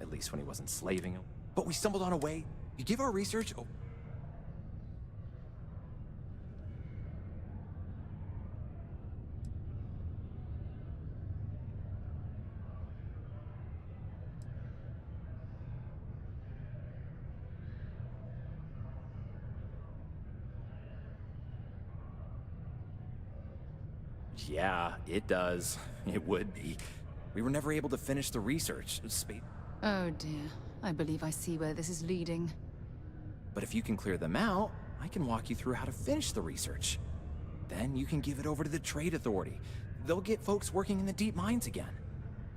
at least when he wasn't slaving. But we stumbled on a way. You give our research. Oh. Yeah, it does. It would be. We were never able to finish the research. Oh dear. I believe I see where this is leading. But if you can clear them out, I can walk you through how to finish the research. Then you can give it over to the Trade Authority. They'll get folks working in the deep mines again.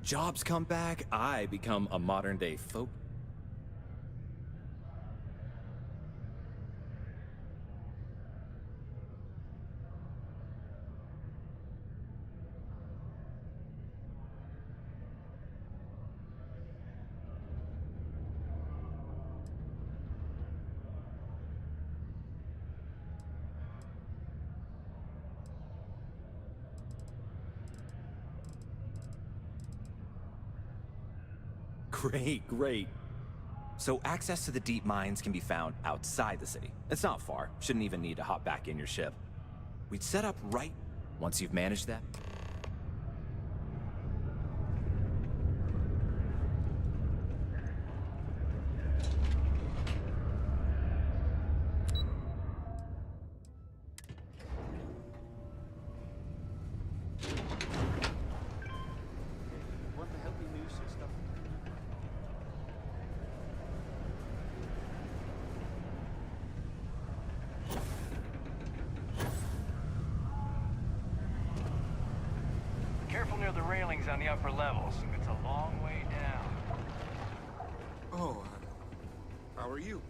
Jobs come back, I become a modern-day folk. Great. So access to the deep mines can be found outside the city. It's not far. Shouldn't even need to hop back in your ship. We'd set up right once you've managed that. Want to help me move some stuff? Careful near the railings on the upper levels. It's a long way down. Oh, how are you?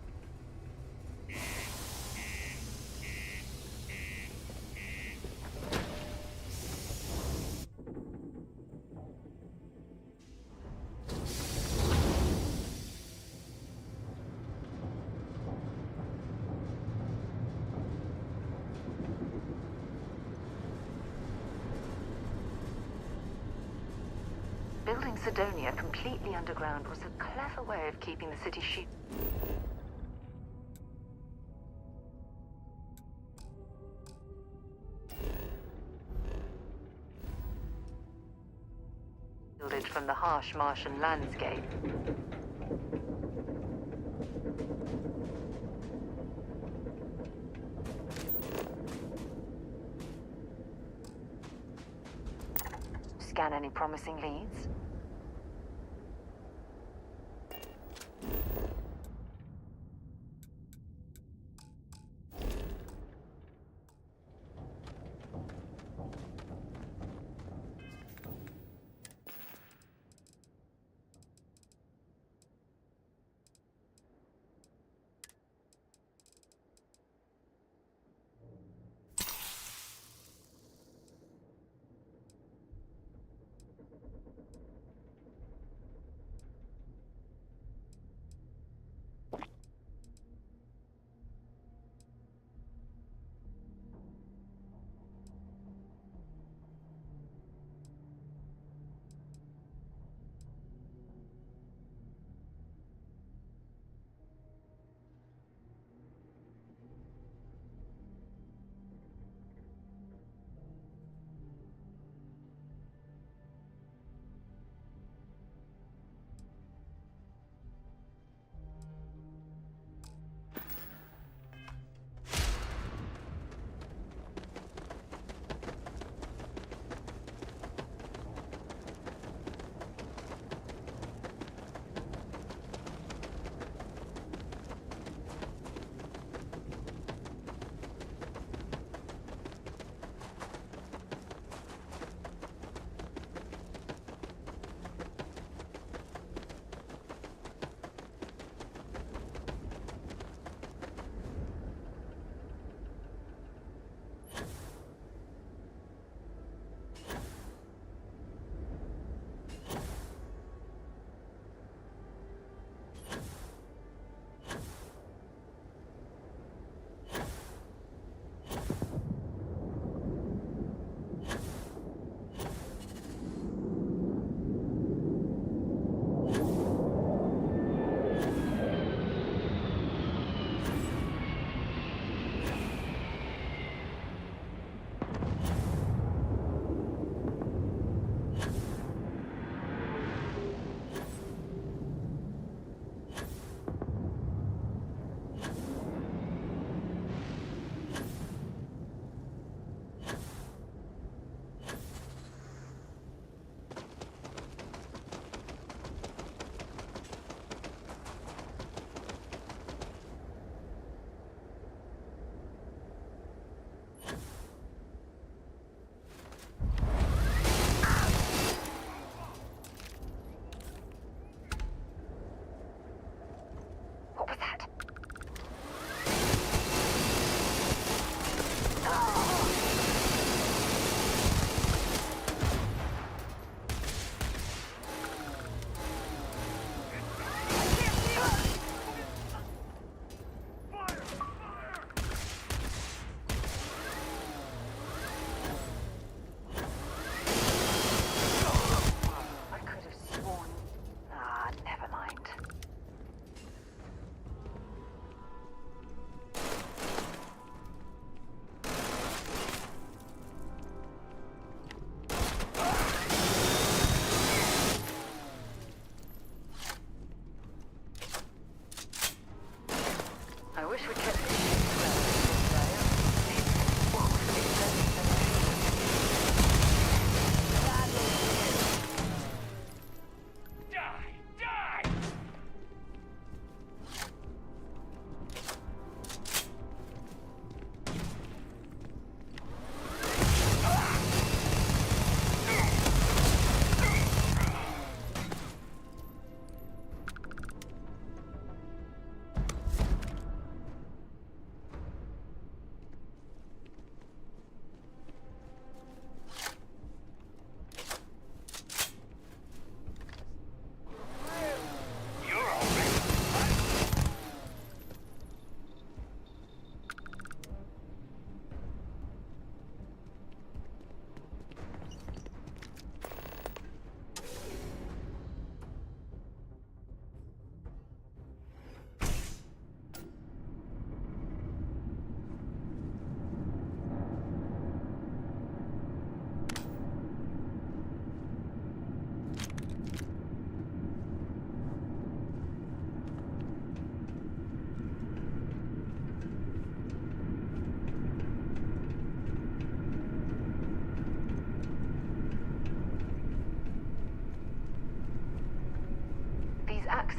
Building Sidonia completely underground was a clever way of keeping the city shielded. From the harsh Martian landscape. Scan any promising leads?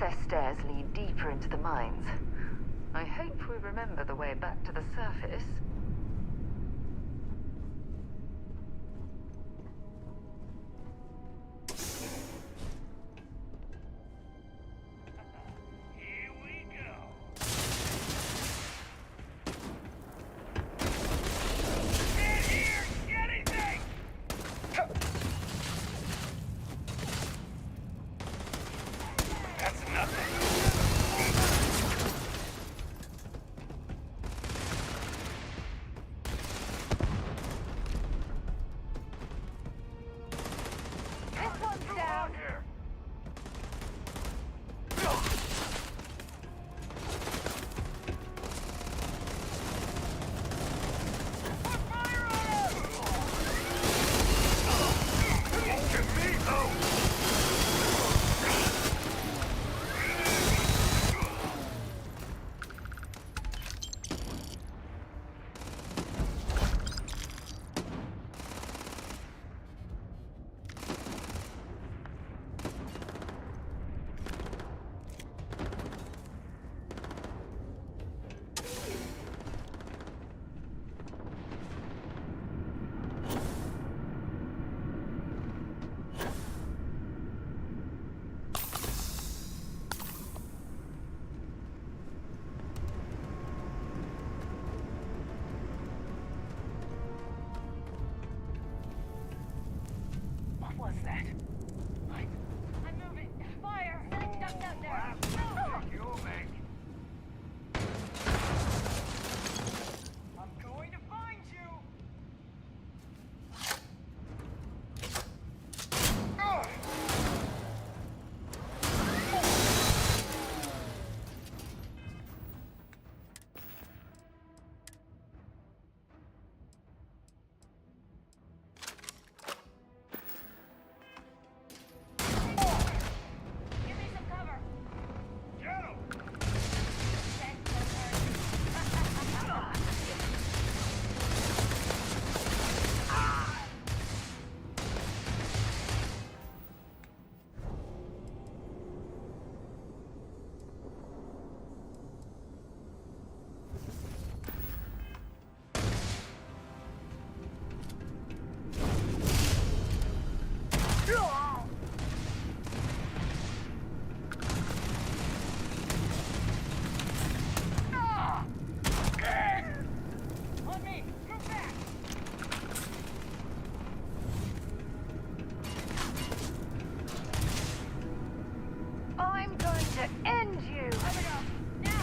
access stairs lead deeper into the mines. I hope we remember the way back to the surface. What was that? I'm moving. Fire! Setting ducks out there. You'll make. I'm going to find you. I'm going to end you! Now!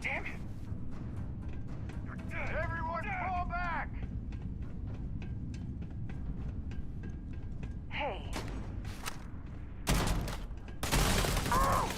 Damn it! You're dead! Everyone fall back! Hey. Oh!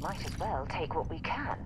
Might as well take what we can.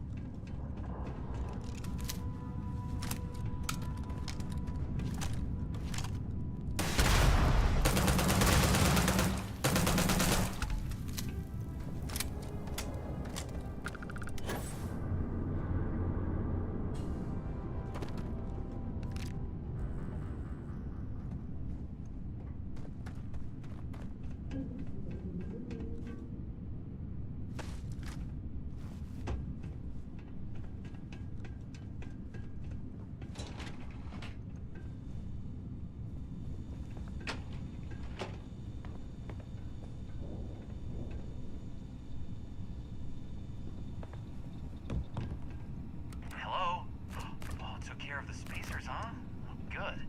Hello? Oh, took care of the spacers, huh? Good.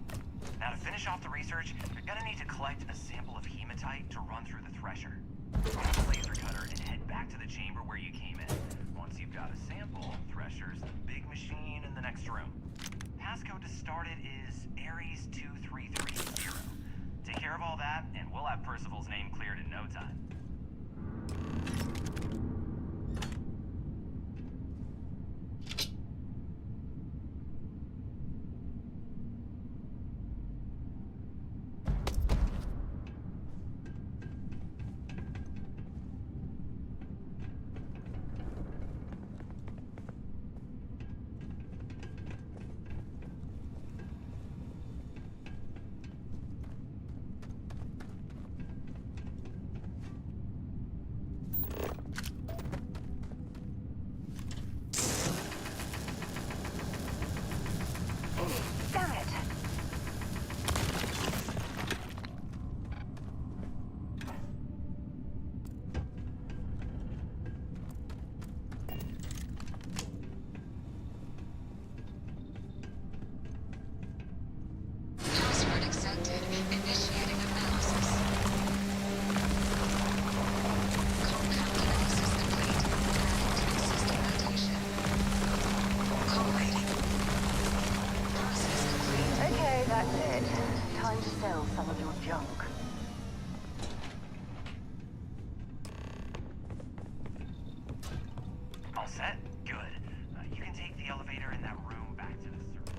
Now to finish off the research, you're gonna need to collect a sample of hematite to run through the thresher. Grab the laser cutter and head back to the chamber where you came in. Once you've got a sample, thresher's the big machine in the next room. Passcode to start it is Ares 2330. Take care of all that, and we'll have Percival's name cleared in no time. Damn it! Password accepted. Initiating analysis. Compound analysis complete. Adding to system rotation. Collating. Process complete. Okay, that's it. Time to sell some of your junk. All set? Good. You can take the elevator in that room back to the surface.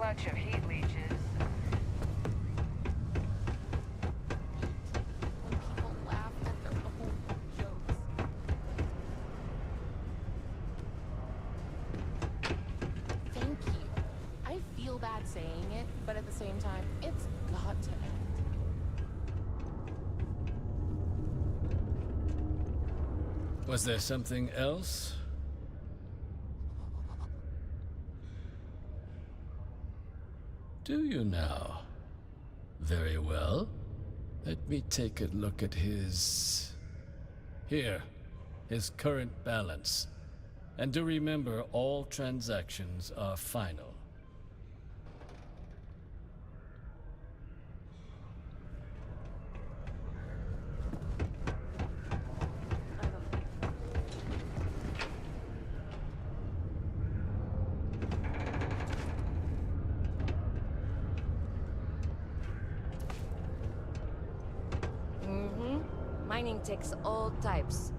bunch of heat leeches. People laughed at their own jokes. Thank you. I feel bad saying it, but at the same time, it's got to end. Was there something else? Do you now? Very well. Let me take a look at his... Here, his current balance. And do remember, all transactions are final. Mining takes all types.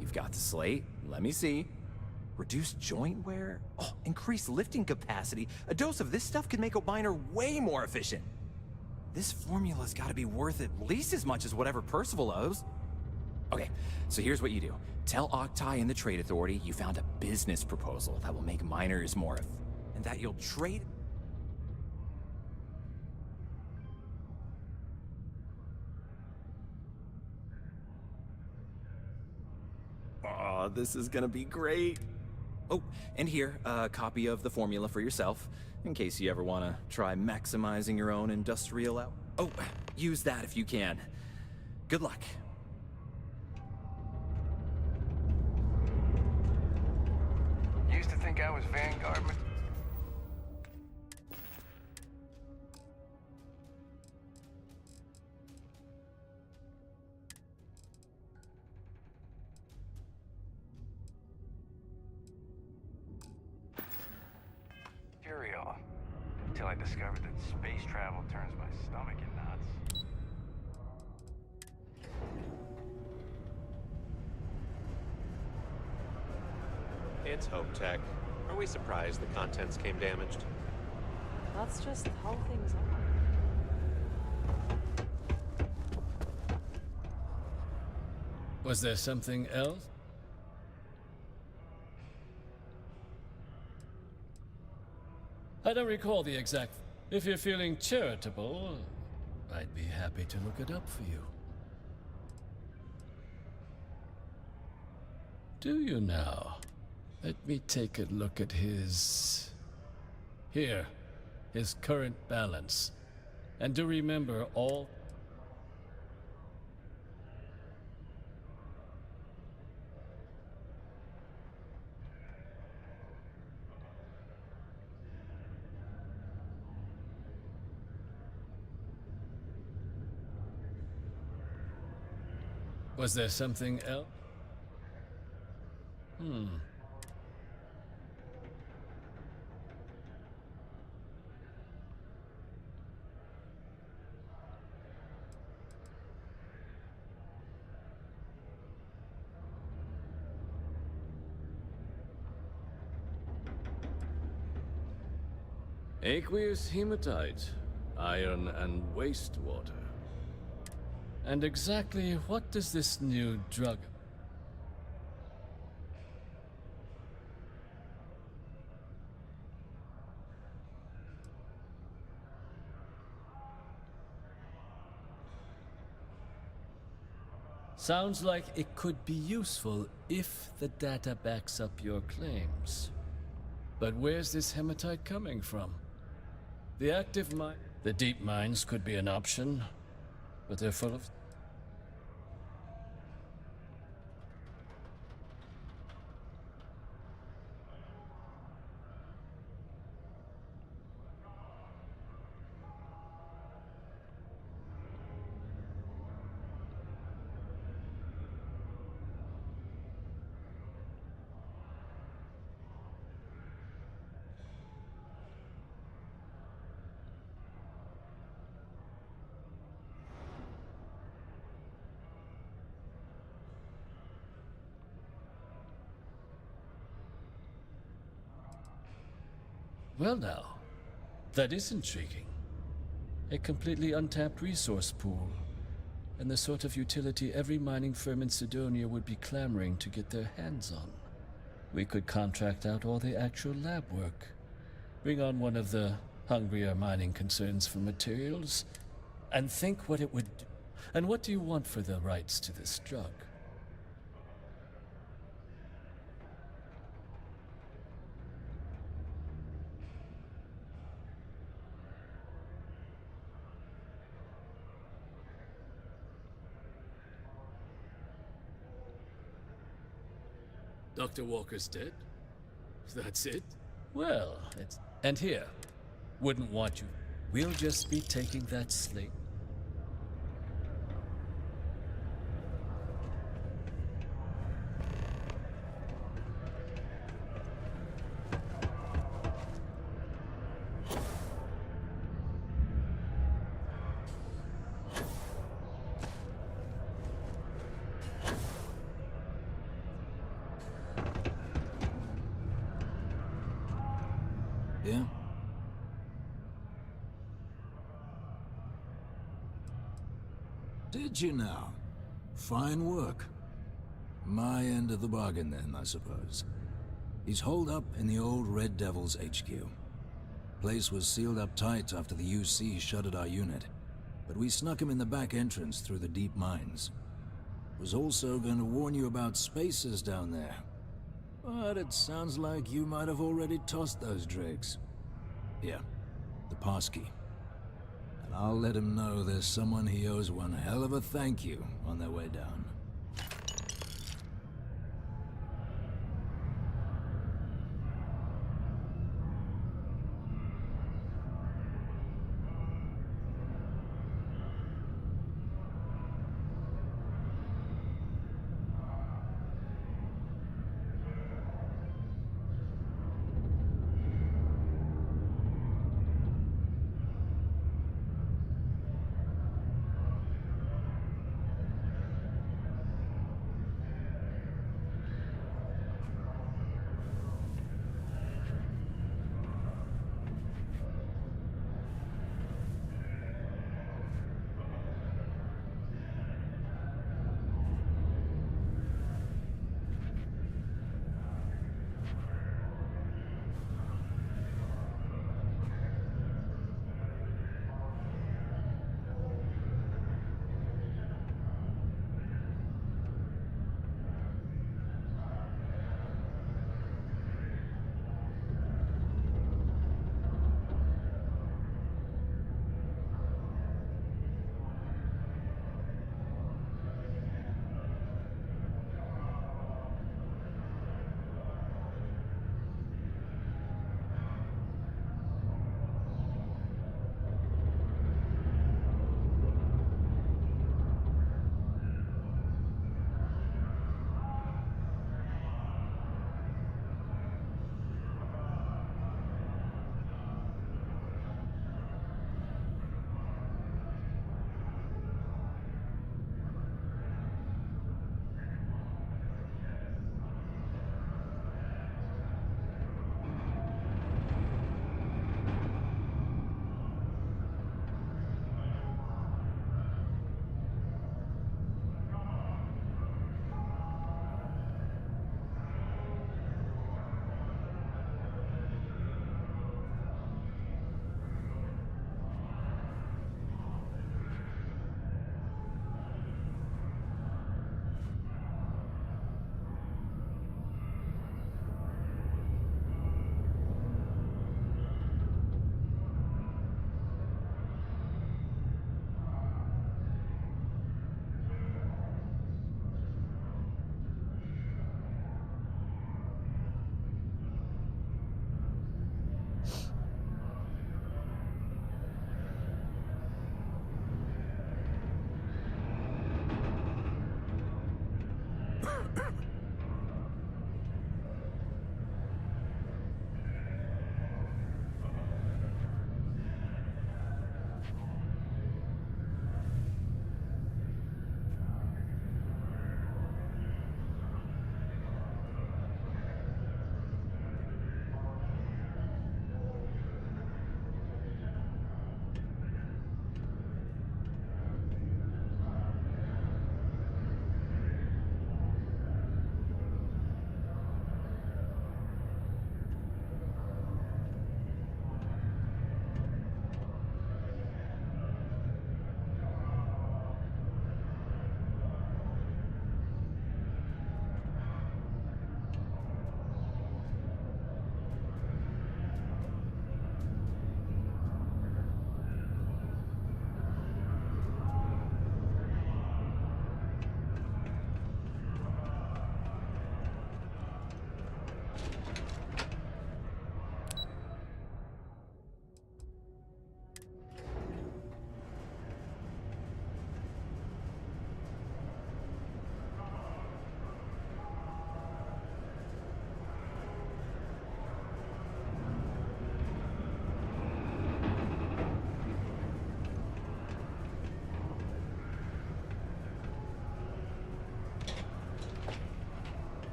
You've got the slate. Let me see. Reduced joint wear? Oh, increased lifting capacity. A dose of this stuff could make a miner way more efficient. This formula's gotta be worth at least as much as whatever Percival owes. Okay, so here's what you do. Tell Octai and the Trade Authority you found a business proposal that will make miners more and that you'll trade... Oh, this is gonna be great. Oh, and here, a copy of the formula for yourself, in case you ever want to try maximizing your own industrial out. Oh, use that if you can. Good luck. Used to think I was Vanguard. Material. Until I discovered that space travel turns my stomach in knots. It's Hope Tech. Are we surprised the contents came damaged? That's just how things are. Was there something else? I don't recall the exact... If you're feeling charitable, I'd be happy to look it up for you. Do you now? Let me take a look at his... Here, his current balance. And do remember all... Was there something else? Aqueous hematite, iron and wastewater. And exactly what does this new drug... Sounds like it could be useful if the data backs up your claims. But where's this hematite coming from? The active mine... The deep mines could be an option, but they're full of... Well now, that is intriguing. A completely untapped resource pool, and the sort of utility every mining firm in Sidonia would be clamoring to get their hands on. We could contract out all the actual lab work, bring on one of the hungrier mining concerns for materials, and think what it would do. And what do you want for the rights to this drug? Dr. Walker's dead? That's it? Well, it's... And here, wouldn't want you. We'll just be taking that slate. Yeah? Did you now? Fine work. My end of the bargain then, I suppose. He's holed up in the old Red Devil's HQ. Place was sealed up tight after the UC shuttered our unit, but we snuck him in the back entrance through the deep mines. Was also going to warn you about spacers down there. But it sounds like you might have already tossed those dregs. Yeah, the passkey. And I'll let him know there's someone he owes one hell of a thank you on their way down.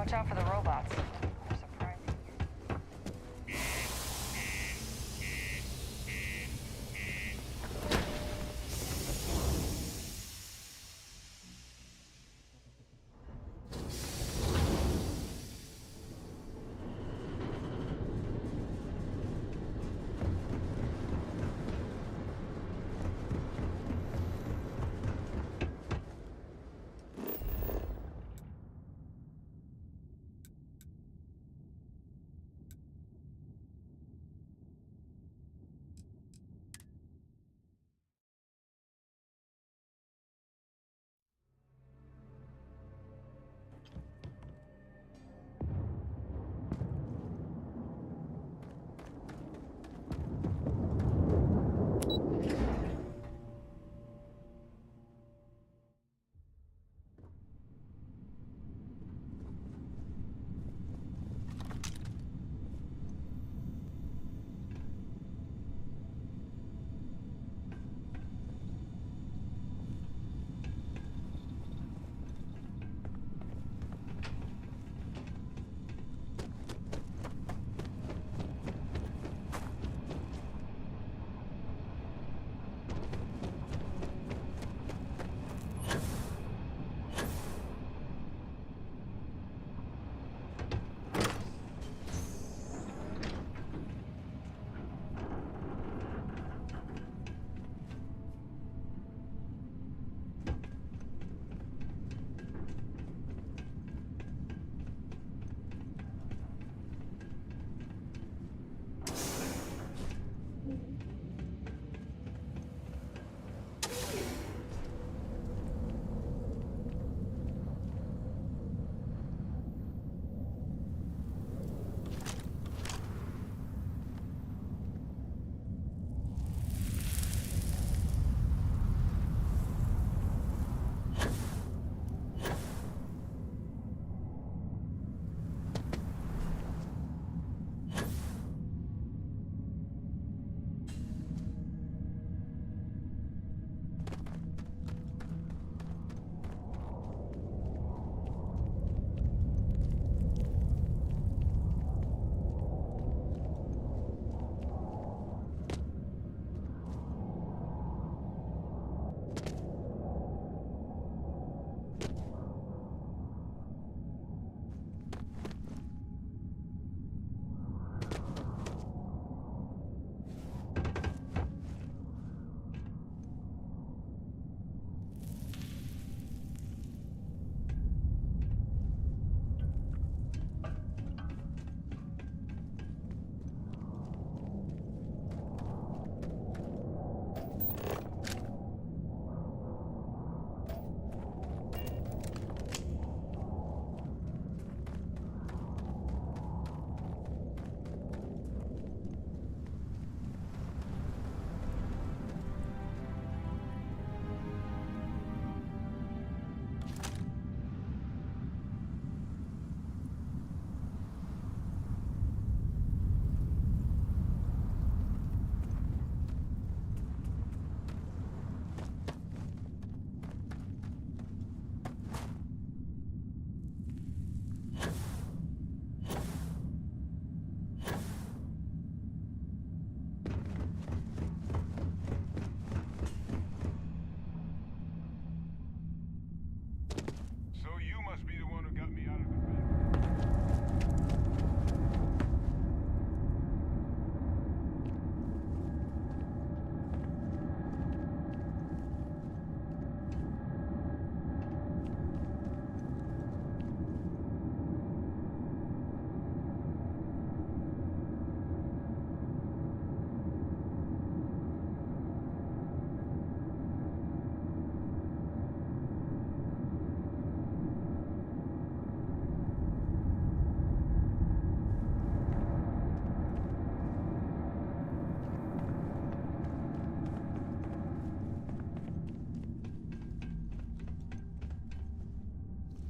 Watch out for the robots. They're surprising.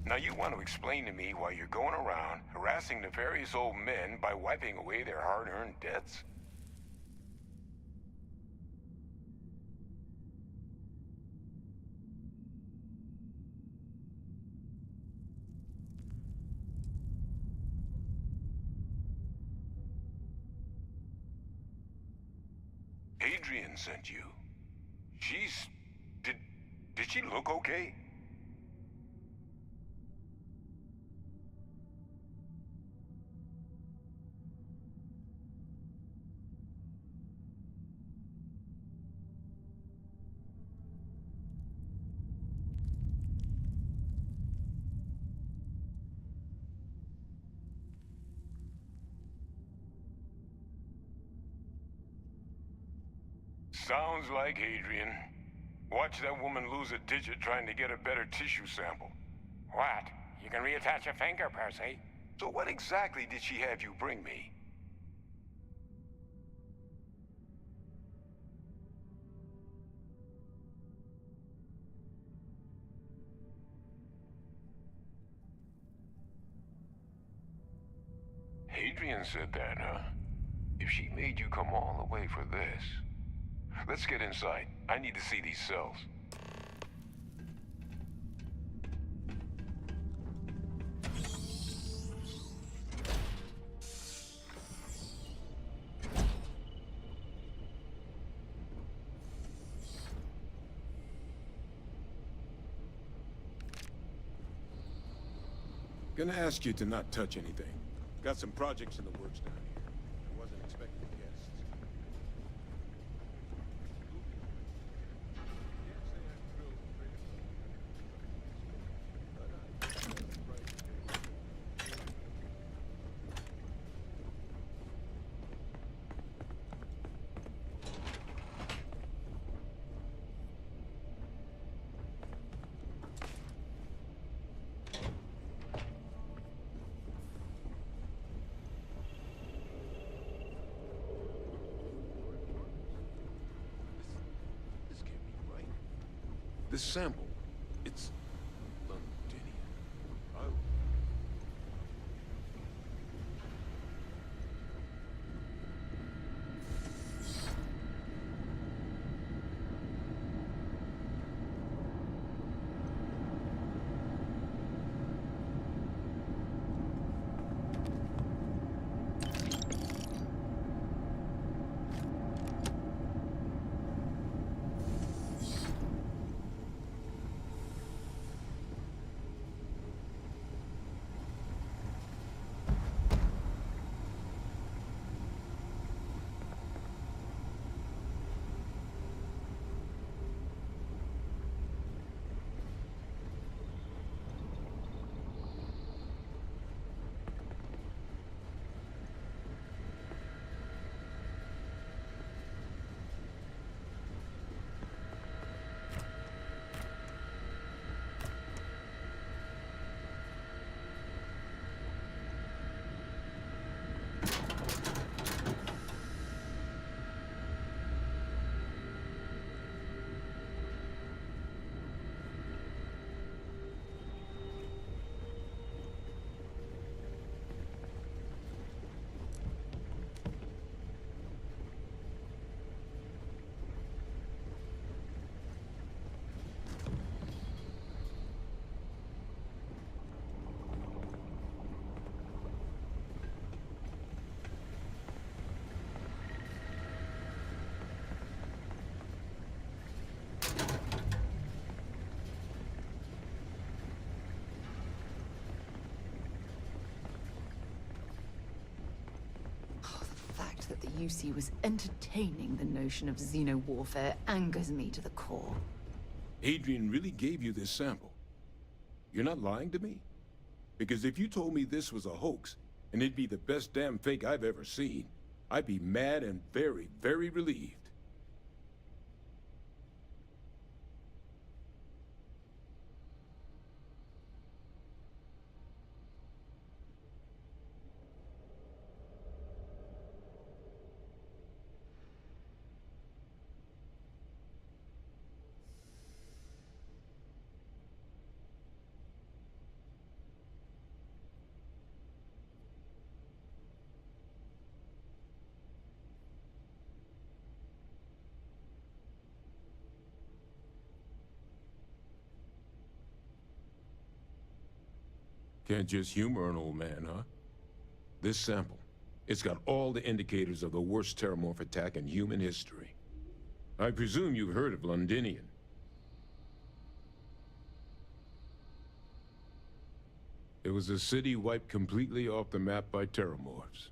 Now you want to explain to me why you're going around harassing nefarious old men by wiping away their hard-earned debts? Adrian sent you. She's... Did she look okay? Sounds like Adrian. Watch that woman lose a digit trying to get a better tissue sample. What? You can reattach a finger, Percy. So what exactly did she have you bring me? Adrian said that, huh? If she made you come all the way for this... Let's get inside. I need to see these cells. Gonna ask you to not touch anything. Got some projects in the works down here. I wasn't expecting guests. This sample, it's Londinian. Oh. That the UC was entertaining the notion of xeno-warfare angers me to the core. Adrian really gave you this sample. You're not lying to me? Because if you told me this was a hoax, and it'd be the best damn fake I've ever seen, I'd be mad and very, very relieved. Can't just humor an old man, huh? This sample, it's got all the indicators of the worst terramorph attack in human history. I presume you've heard of Londinian. It was a city wiped completely off the map by terramorphs.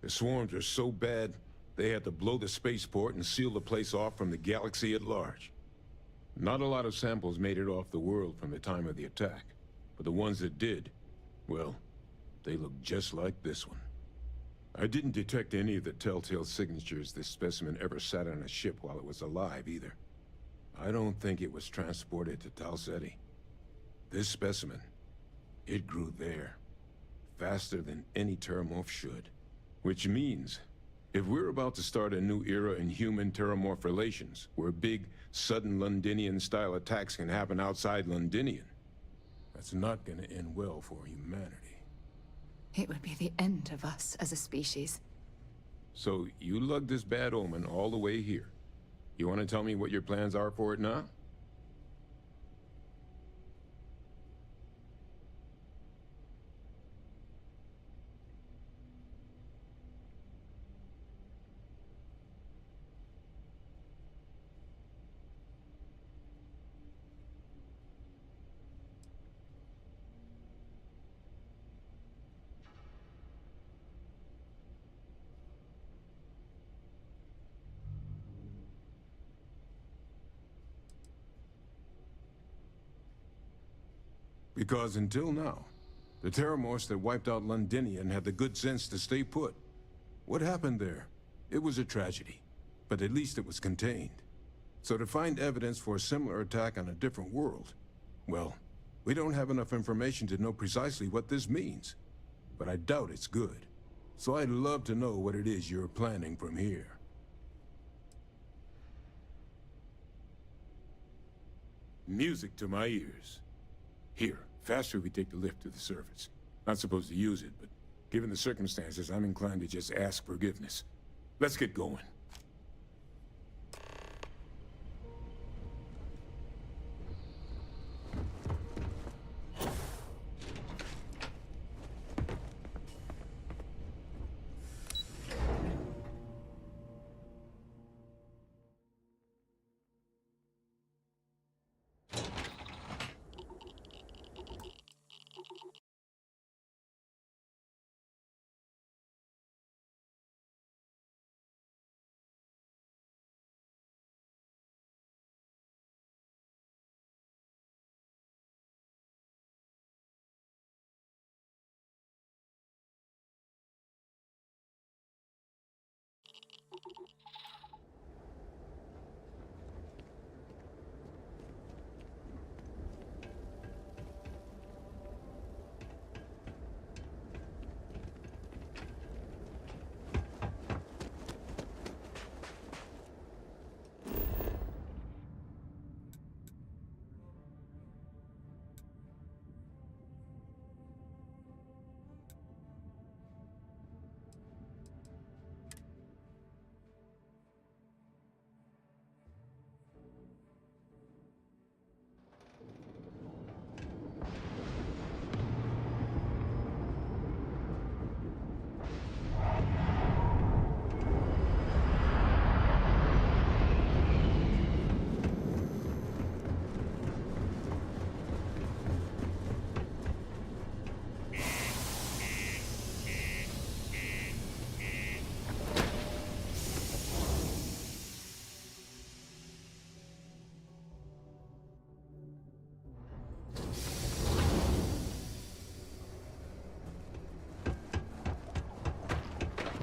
The swarms are so bad, they had to blow the spaceport and seal the place off from the galaxy at large. Not a lot of samples made it off the world from the time of the attack, but the ones that did, well, they look just like this one. I didn't detect any of the telltale signatures this specimen ever sat on a ship while it was alive, either. I don't think it was transported to Tal Ceti. This specimen, it grew there, faster than any terramorph should. Which means, if we're about to start a new era in human-terramorph relations, where big, sudden Londinian-style attacks can happen outside Londinian, that's not gonna end well for humanity. It would be the end of us as a species. So, you lugged this bad omen all the way here. You want to tell me what your plans are for it now? Because until now, the terramorphs that wiped out Londinian had the good sense to stay put. What happened there? It was a tragedy, but at least it was contained. So to find evidence for a similar attack on a different world, well, we don't have enough information to know precisely what this means. But I doubt it's good. So I'd love to know what it is you're planning from here. Music to my ears. Here, faster we take the lift to the surface. Not supposed to use it, but given the circumstances, I'm inclined to just ask forgiveness. Let's get going.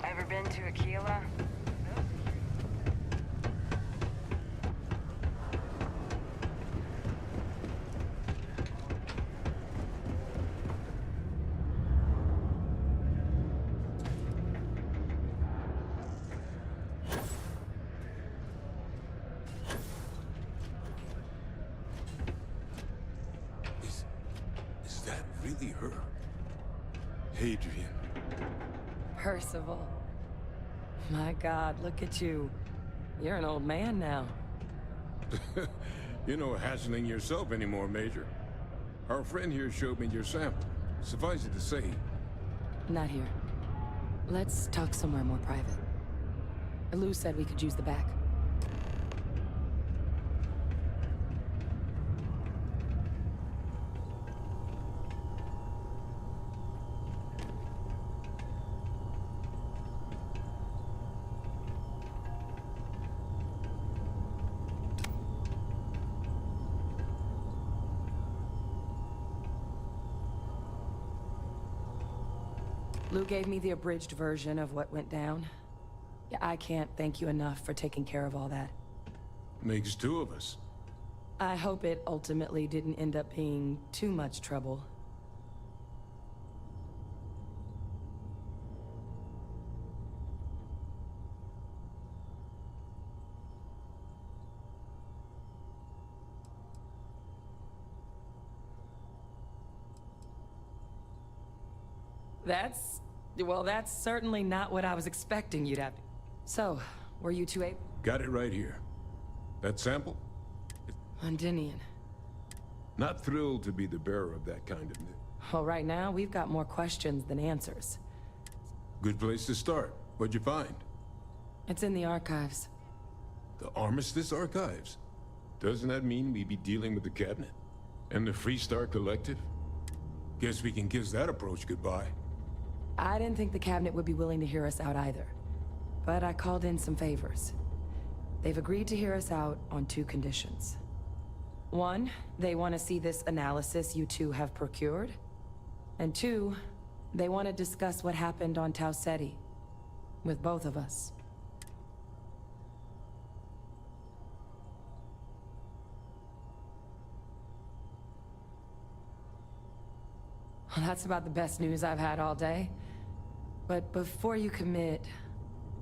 Ever been to Aquila? Is that really her? Hadrian. Percival. My God, look at you. You're an old man now. You're no hatchling yourself anymore, Major. Our friend here showed me your sample. Suffice it to say... Not here. Let's talk somewhere more private. Lou said we could use the back. Lou gave me the abridged version of what went down. Yeah, I can't thank you enough for taking care of all that. Makes two of us. I hope it ultimately didn't end up being too much trouble. That's certainly not what I was expecting you'd have. So, were you two able? Got it right here. That sample? Londinian. Not thrilled to be the bearer of that kind of news. Well, right now, we've got more questions than answers. Good place to start. What'd you find? It's in the archives. The Armistice Archives? Doesn't that mean we'd be dealing with the cabinet? And the Freestar Collective? Guess we can kiss that approach goodbye. I didn't think the cabinet would be willing to hear us out either. But I called in some favors. They've agreed to hear us out on two conditions. One, they want to see this analysis you two have procured. And two, they want to discuss what happened on Tau Ceti. With both of us. Well, that's about the best news I've had all day. But before you commit,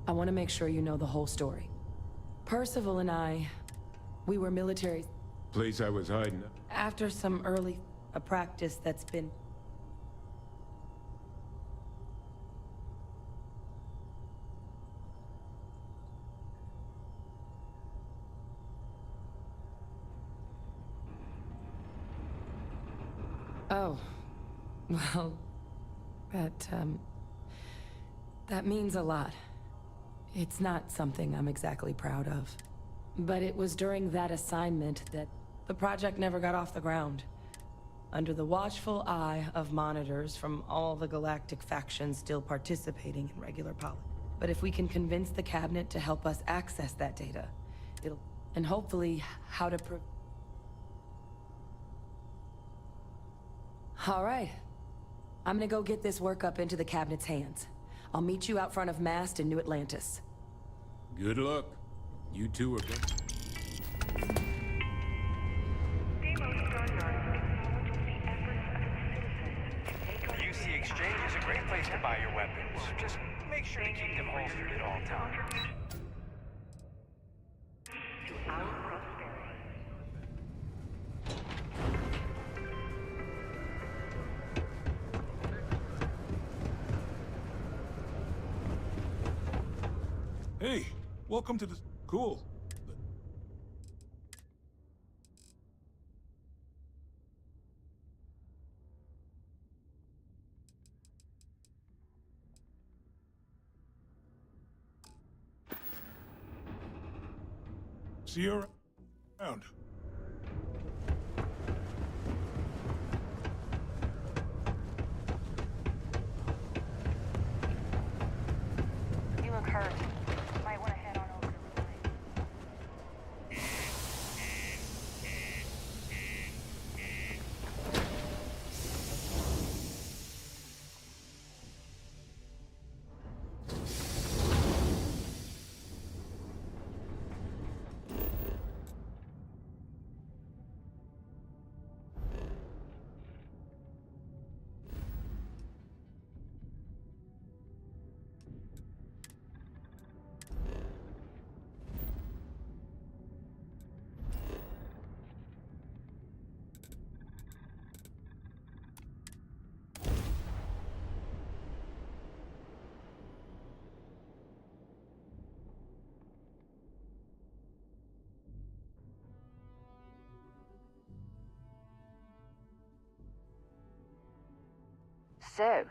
I want to make sure you know the whole story. Percival and I, we were military. Place I was hiding. After some early practice that's been... Oh. Well, that means a lot. It's not something I'm exactly proud of. But it was during that assignment that the project never got off the ground. Under the watchful eye of monitors from all the galactic factions still participating in regular politics. But if we can convince the cabinet to help us access that data, it'll... And hopefully, how to All right. I'm gonna go get this work up into the cabinet's hands. I'll meet you out front of Mast in New Atlantis. Good luck. You two are good. UC Exchange is a great place to buy your weapons. Just make sure to keep them holstered at all times. Hey, welcome to the... Cool. See you around. You look hurt. Might want to head on over to So,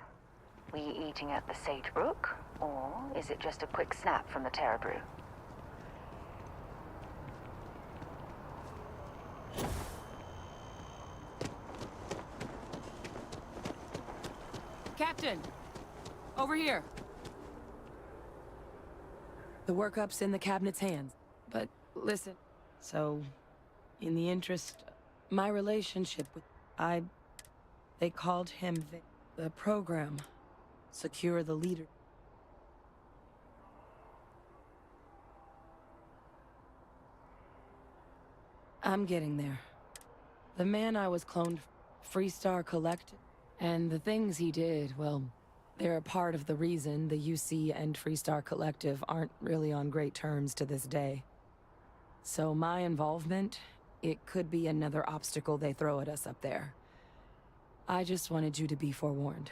were you eating at the Sage Brook, or is it just a quick snap from the Terra Brew? Captain! Over here! The workup's in the cabinet's hands. But listen, so, in the interest, my relationship with... They called him the program. secure the leader. I'm getting there. The man I was cloned, Freestar Collective, and the things he did, well, they're a part of the reason the UC and Freestar Collective aren't really on great terms to this day. So my involvement, it could be another obstacle they throw at us up there. I just wanted you to be forewarned.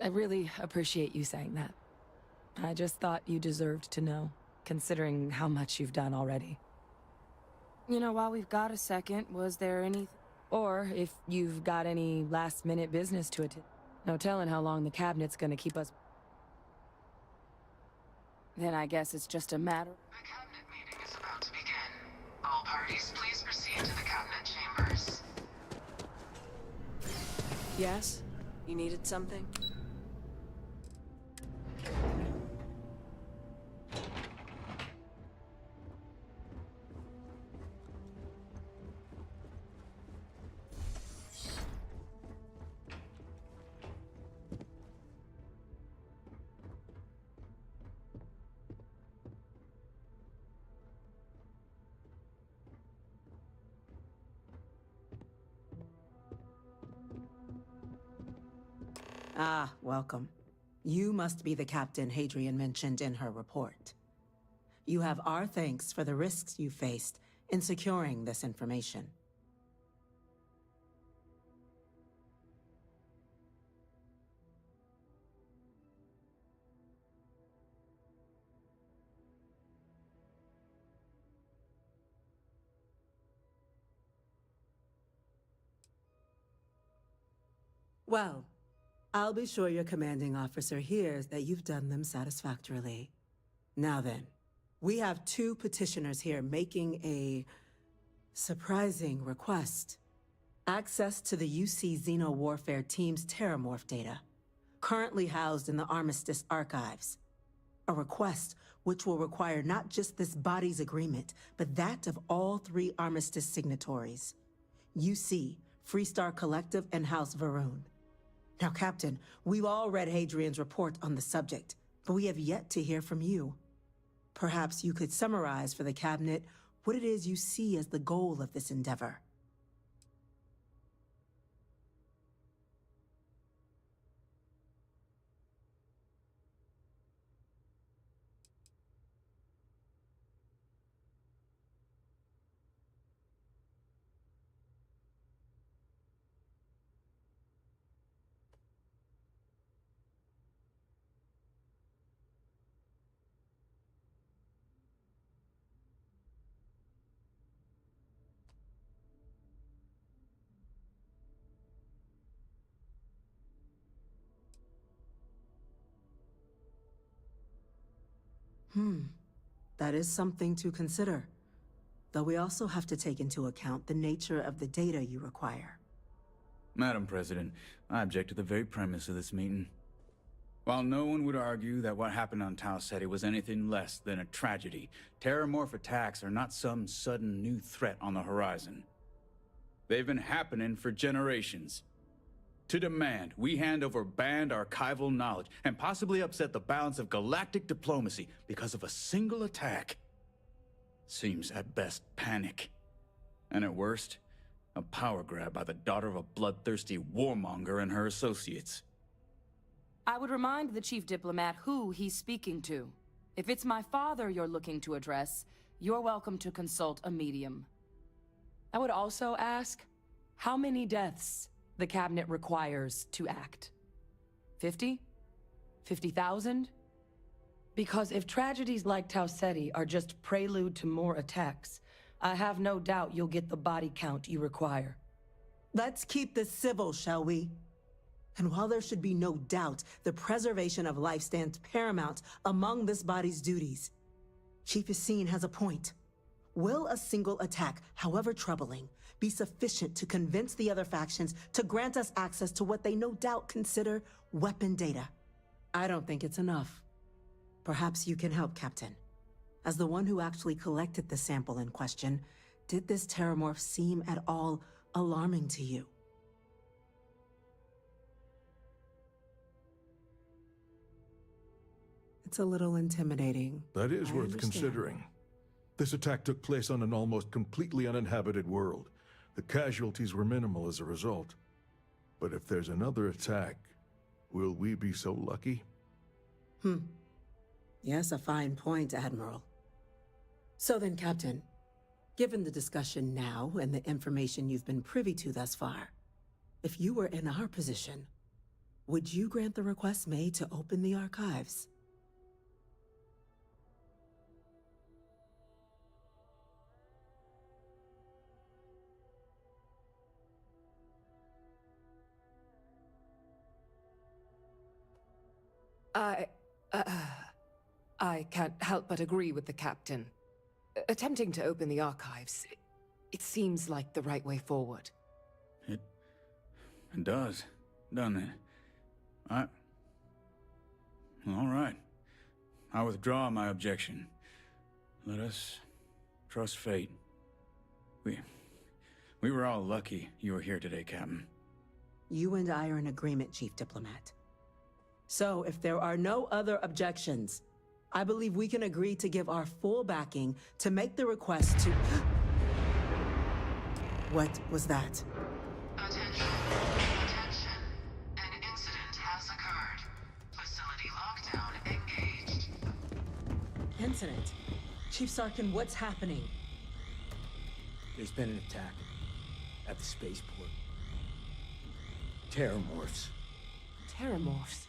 I really appreciate you saying that. I just thought you deserved to know, considering how much you've done already. You know, while we've got a second, was there any... Or if you've got any last-minute business to attend. No telling how long the cabinet's gonna keep us... Then I guess it's just a matter... The cabinet meeting is about to begin. All parties, please proceed to the cabinet chambers. Yes? You needed something? Ah, welcome. You must be the Captain Hadrian mentioned in her report. You have our thanks for the risks you faced in securing this information. Well, I'll be sure your commanding officer hears that you've done them satisfactorily. Now then, we have two petitioners here making a surprising request. Access to the UC Xeno Warfare Team's Terramorph data, currently housed in the Armistice archives. A request which will require not just this body's agreement, but that of all three Armistice signatories. UC, Freestar Collective, and House Varun. Now, Captain, we've all read Hadrian's report on the subject, but we have yet to hear from you. Perhaps you could summarize for the Cabinet what it is you see as the goal of this endeavor. That is something to consider. Though we also have to take into account the nature of the data you require. Madam President, I object to the very premise of this meeting. While no one would argue that what happened on Tau Ceti was anything less than a tragedy, Terramorph attacks are not some sudden new threat on the horizon. They've been happening for generations. To demand we hand over banned archival knowledge and possibly upset the balance of galactic diplomacy because of a single attack seems at best panic. And at worst, a power grab by the daughter of a bloodthirsty warmonger and her associates. I would remind the chief diplomat who he's speaking to. If it's my father you're looking to address, you're welcome to consult a medium. I would also ask, how many deaths the Cabinet requires to act? 50? 50,000? Because if tragedies like Tau Ceti are just prelude to more attacks, I have no doubt you'll get the body count you require. Let's keep this civil, shall we? And while there should be no doubt the preservation of life stands paramount among this body's duties, Chief Yassine has a point. Will a single attack, however troubling, be sufficient to convince the other factions to grant us access to what they no doubt consider weapon data? I don't think it's enough. Perhaps you can help, Captain. As the one who actually collected the sample in question, did this terramorph seem at all alarming to you? It's a little intimidating. That is I worth understand. considering. This attack took place on an almost completely uninhabited world. The casualties were minimal as a result. But if there's another attack, will we be so lucky? Yes, a fine point, Admiral. So then, Captain, given the discussion now and the information you've been privy to thus far, if you were in our position, would you grant the request made to open the archives? I can't help but agree with the captain. Attempting to open the archives, it seems like the right way forward. It does, doesn't it? All right. I withdraw my objection. Let us trust fate. We were all lucky you were here today, Captain. You and I are in agreement, Chief Diplomat. So, if there are no other objections, I believe we can agree to give our full backing to make the request to... What was that? Attention. Attention. An incident has occurred. Facility lockdown engaged. Incident? Chief Sarkin, what's happening? There's been an attack at the spaceport. Terramorphs. Terramorphs.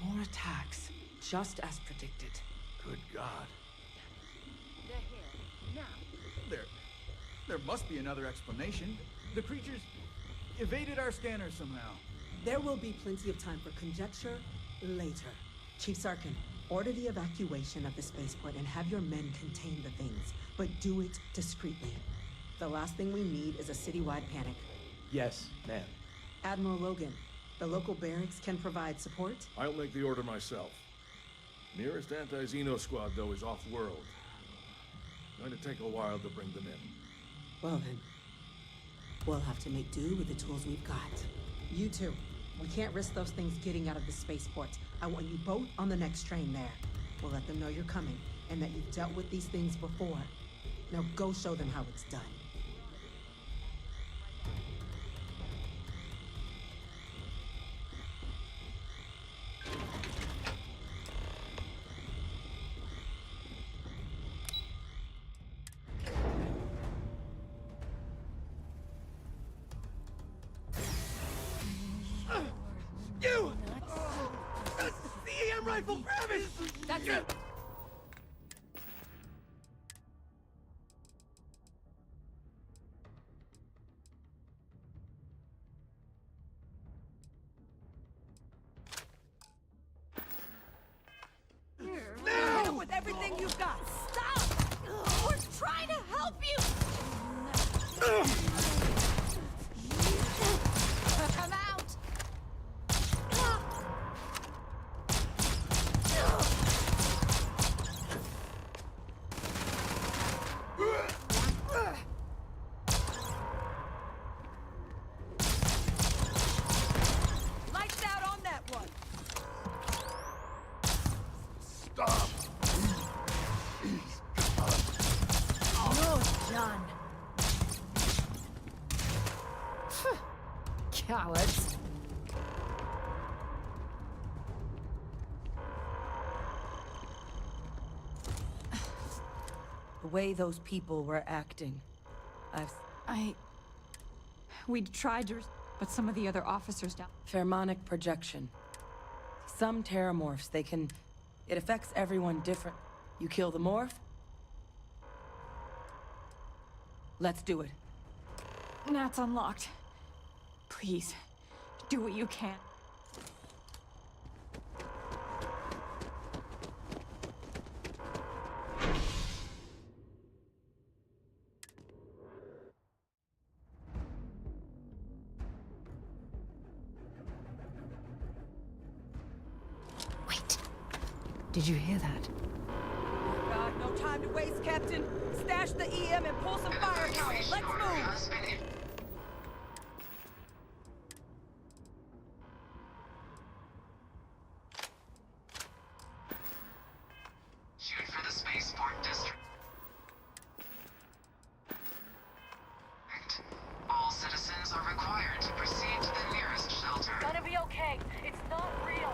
More attacks, just as predicted. Good God. They're here. Now. There must be another explanation. The creatures evaded our scanners somehow. There will be plenty of time for conjecture later. Chief Sarkin, order the evacuation of the spaceport and have your men contain the things, but do it discreetly. The last thing we need is a citywide panic. Yes, ma'am. Admiral Logan, the local barracks can provide support? I'll make the order myself. Nearest anti-Xeno squad, though, is off-world. Going to take a while to bring them in. Well then, we'll have to make do with the tools we've got. You two, we can't risk those things getting out of the spaceport. I want you both on the next train there. We'll let them know you're coming, and that you've dealt with these things before. Now go show them how it's done. You! That's the EM rifle, grab it! That's it! Hit him with everything you've got! Stop! We're trying to help you! Come out! Lights out on that one! Stop! You're done. Cowards. The way those people were acting, We'd tried to, but some of the other officers down. Pheromonic projection. Some terramorphs, it affects everyone different. You kill the morph? Let's do it. That's unlocked. Please, do what you can. Did you hear that? God, no time to waste, Captain. Stash the EM and pull some firepower. Let's move! Shoot for the spaceport district. All citizens are required to proceed to the nearest shelter. It's gonna be okay. It's not real.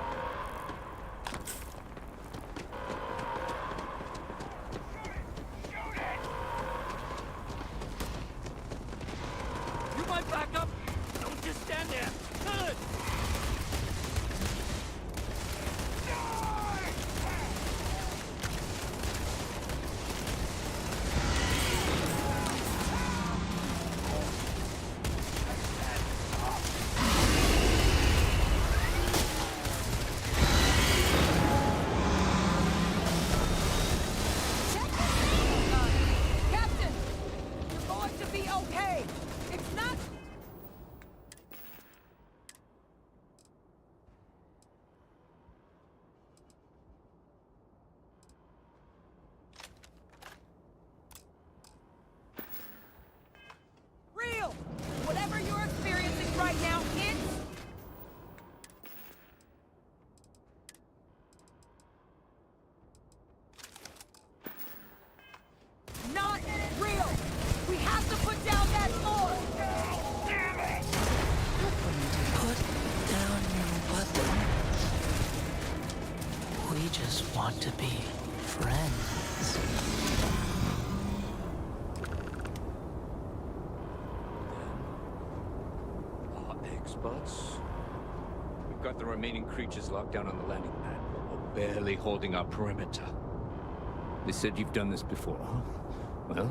You might back up. Don't just stand there. Good. Captain! You're going to be okay! It's not... real! Whatever you're experiencing right now, it's... not real! We have to put down that force! Put down your weapon. We just want to be friends. Our experts? We've got the remaining creatures locked down on the landing pad, but we're barely holding our perimeter. They said you've done this before, huh? Well,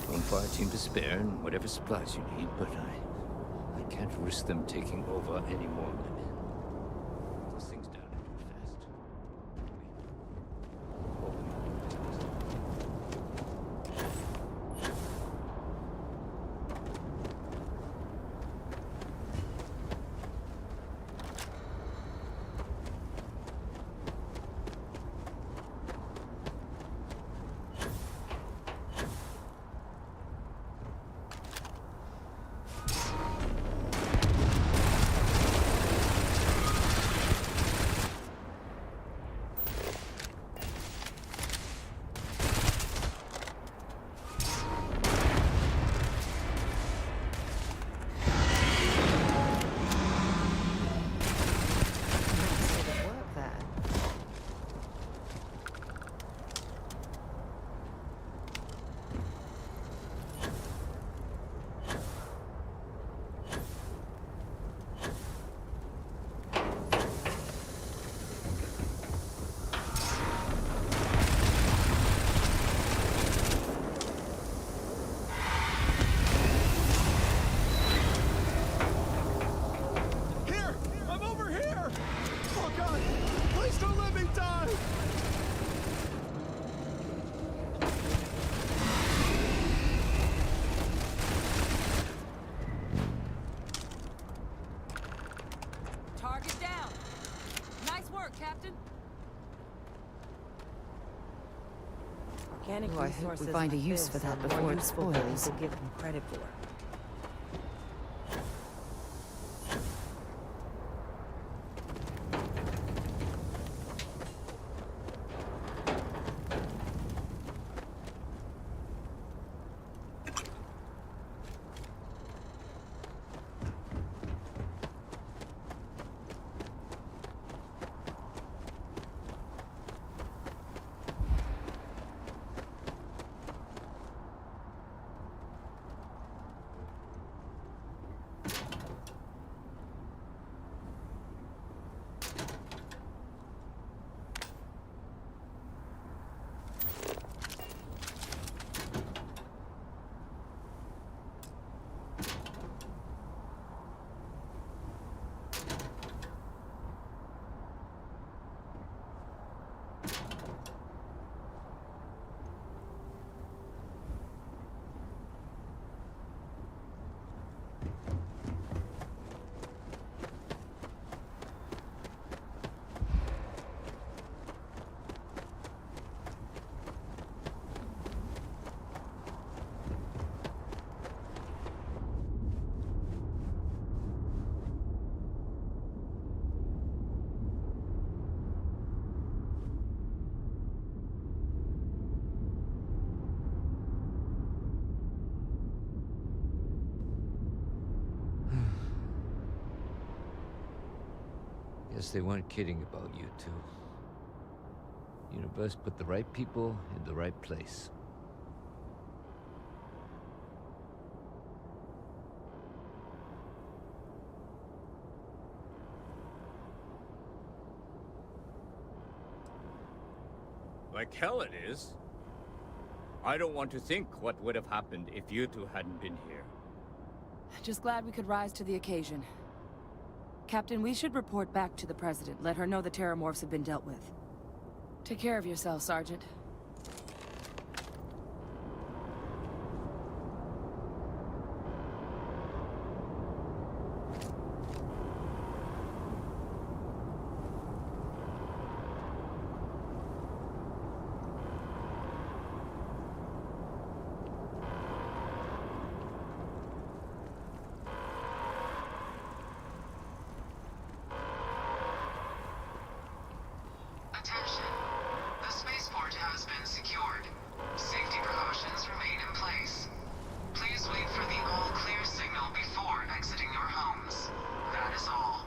one fire team to spare and whatever supplies you need, but I can't risk them taking over any more women. Those things down too fast. Target down. Nice work, Captain. Organic Oh, I hope we resources find a like use this for that are more before it useful than spoils. people give them credit for. Guess they weren't kidding about you two. Universe put the right people in the right place. Like hell it is. I don't want to think what would have happened if you two hadn't been here. Just glad we could rise to the occasion. Captain, we should report back to the President. Let her know the Terramorphs have been dealt with. Take care of yourself, Sergeant. Attention. The spaceport has been secured. Safety precautions remain in place. Please wait for the all-clear signal before exiting your homes. That is all.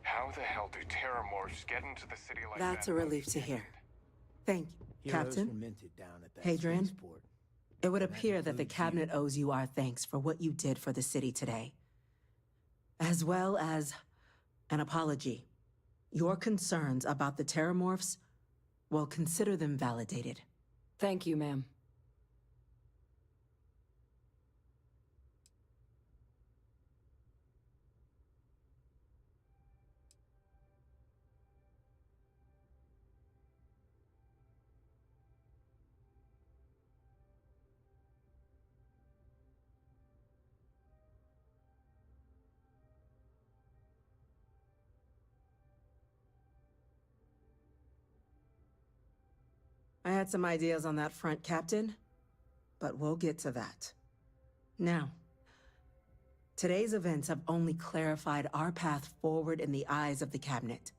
How the hell do Terramorphs get into the city like that? That's a relief to hear. Thank you, Heroes were Captain. minted down at that Hadrian, spaceport. it would appear that the Cabinet owes you our thanks for what you did for the city today, as well as an apology. Your concerns about the Terramorphs, well, consider them validated. Thank you, ma'am. I had some ideas on that front, Captain, but we'll get to that. Now, today's events have only clarified our path forward in the eyes of the Cabinet.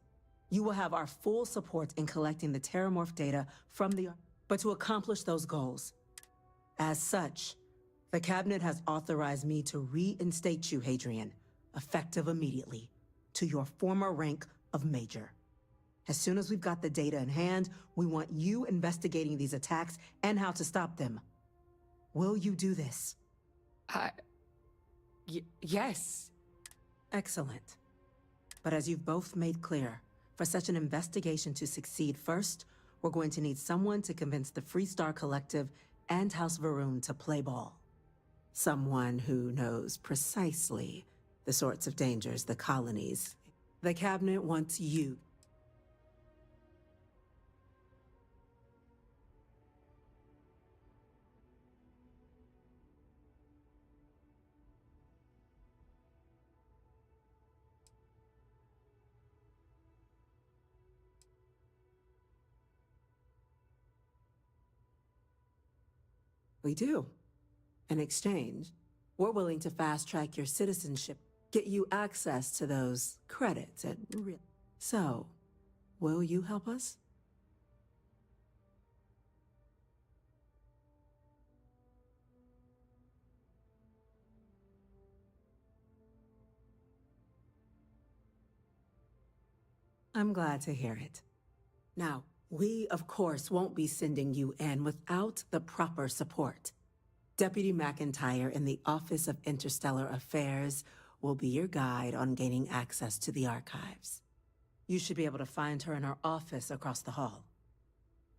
You will have our full support in collecting the Terramorph data from the... But to accomplish those goals, as such, the Cabinet has authorized me to reinstate you, Hadrian, effective immediately, to your former rank of Major. As soon as we've got the data in hand, we want you investigating these attacks and how to stop them. Will you do this? Yes. Excellent. But as you've both made clear, for such an investigation to succeed first, we're going to need someone to convince the Freestar Collective and House Varun to play ball. Someone who knows precisely the sorts of dangers the colonies. The Cabinet wants you. We do. In exchange, we're willing to fast-track your citizenship, get you access to those credits at real. So, will you help us? I'm glad to hear it. Now, we, of course, won't be sending you in without the proper support. Deputy McIntyre in the Office of Interstellar Affairs will be your guide on gaining access to the archives. You should be able to find her in her office across the hall.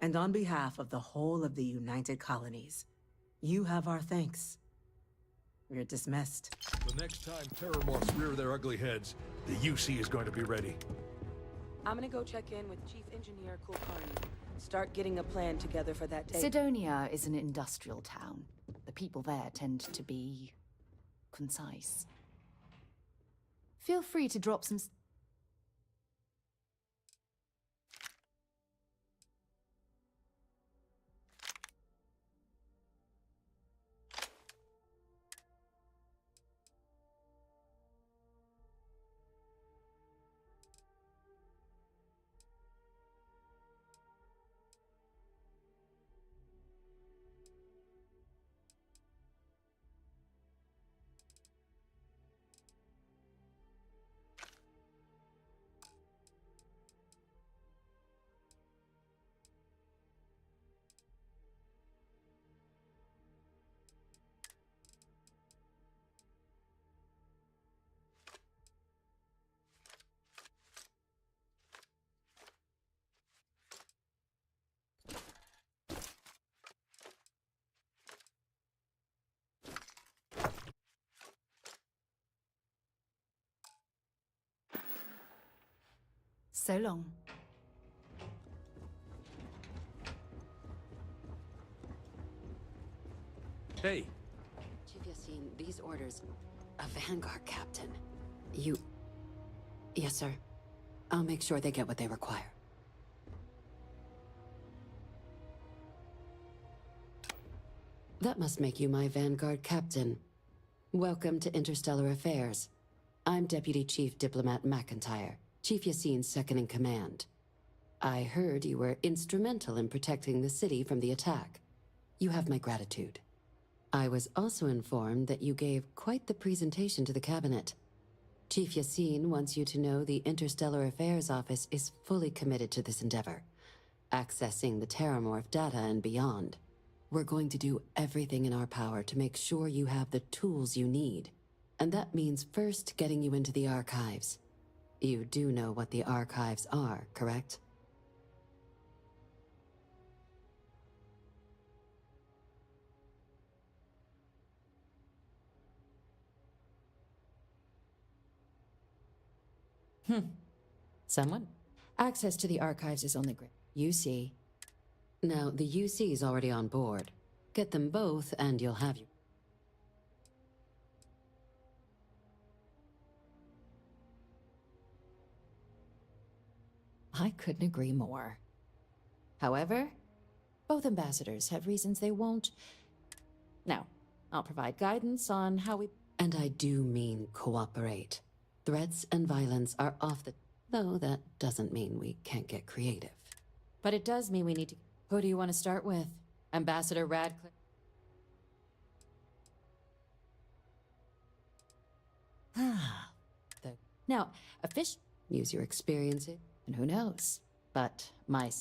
And on behalf of the whole of the United Colonies, you have our thanks. You're dismissed. The next time Terramorphs rear their ugly heads, the UC is going to be ready. I'm gonna go check in with Chief Engineer Kulkarni. Start getting a plan together for that day. Sidonia is an industrial town. The people there tend to be concise. Feel free to drop some... So long. Hey. Chief Yassine, these orders... A Vanguard captain. You... Yes, sir. I'll make sure they get what they require. That must make you my Vanguard captain. Welcome to Interstellar Affairs. I'm Deputy Chief Diplomat McIntyre, Chief Yassine's second-in-command. I heard you were instrumental in protecting the city from the attack. You have my gratitude. I was also informed that you gave quite the presentation to the cabinet. Chief Yassine wants you to know the Interstellar Affairs Office is fully committed to this endeavor, accessing the Terramorph data and beyond. We're going to do everything in our power to make sure you have the tools you need. And that means first getting you into the archives. You do know what the archives are, correct? Someone? Access to the archives is on the grid. UC. Now, the UC is already on board. Get them both, and you'll have you. I couldn't agree more. However, both ambassadors have reasons they won't. Now, I'll provide guidance on how we... And I do mean cooperate. Threats and violence are off the... Though that doesn't mean we can't get creative. But it does mean we need to... Who do you want to start with? Ambassador Radcliffe? Now, a fish... Use your experience, and who knows? But my...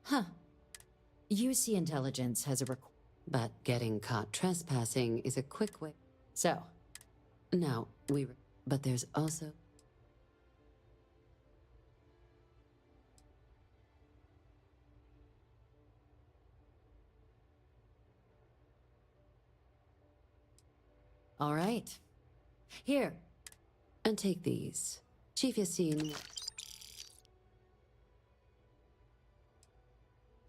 Huh. UC intelligence has a but getting caught trespassing is a quick way. So, now, but there's also... All right. Here. And take these. Chief Yassine...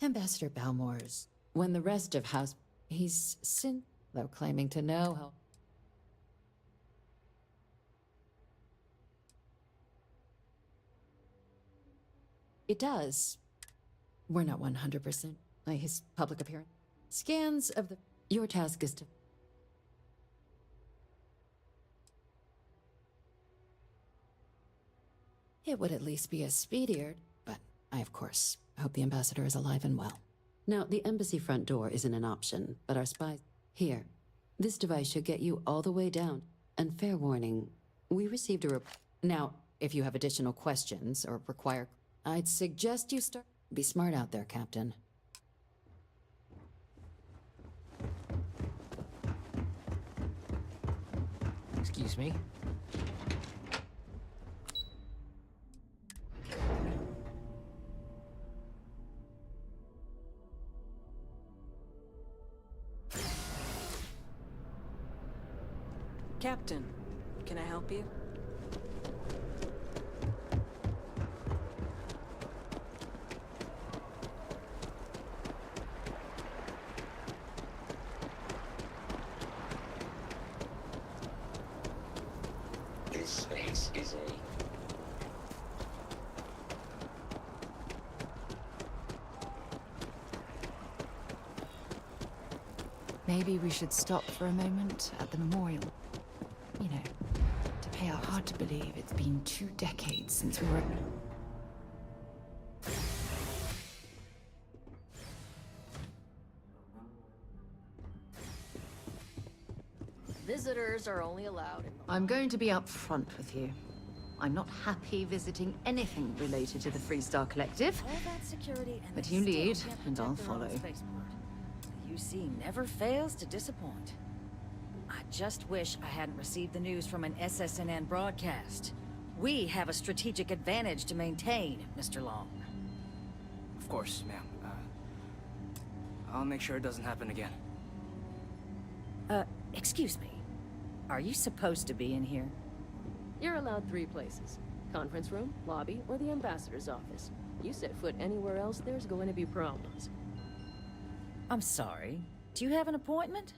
Ambassador Balmore's. When the rest of House... He's though claiming to know how... It does. We're not 100% by his public appearance. Scans of the... Your task is to... It would at least be a speedier, but I, of course, hope the ambassador is alive and well. Now, the embassy front door isn't an option, but our spies... Here, this device should get you all the way down. And fair warning, we received a Now, if you have additional questions or require... I'd suggest you start... Be smart out there, Captain. Excuse me? Captain, can I help you? This space is a... Maybe we should stop for a moment at the memorial. You know, to pay our hard to believe it's been 2 decades since we were... Visitors are only allowed in the... I'm going to be upfront with you. I'm not happy visiting anything related to the Freestar Collective. All that security and But they you still lead, can't and I'll protect their own follow. spaceport. The UC never fails to disappoint. I just wish I hadn't received the news from an SSNN broadcast. We have a strategic advantage to maintain, Mr. Long. Of course, ma'am. I'll make sure it doesn't happen again. Excuse me. Are you supposed to be in here? You're allowed 3 places. Conference room, lobby, or the ambassador's office. You set foot anywhere else, there's going to be problems. I'm sorry. Do you have an appointment?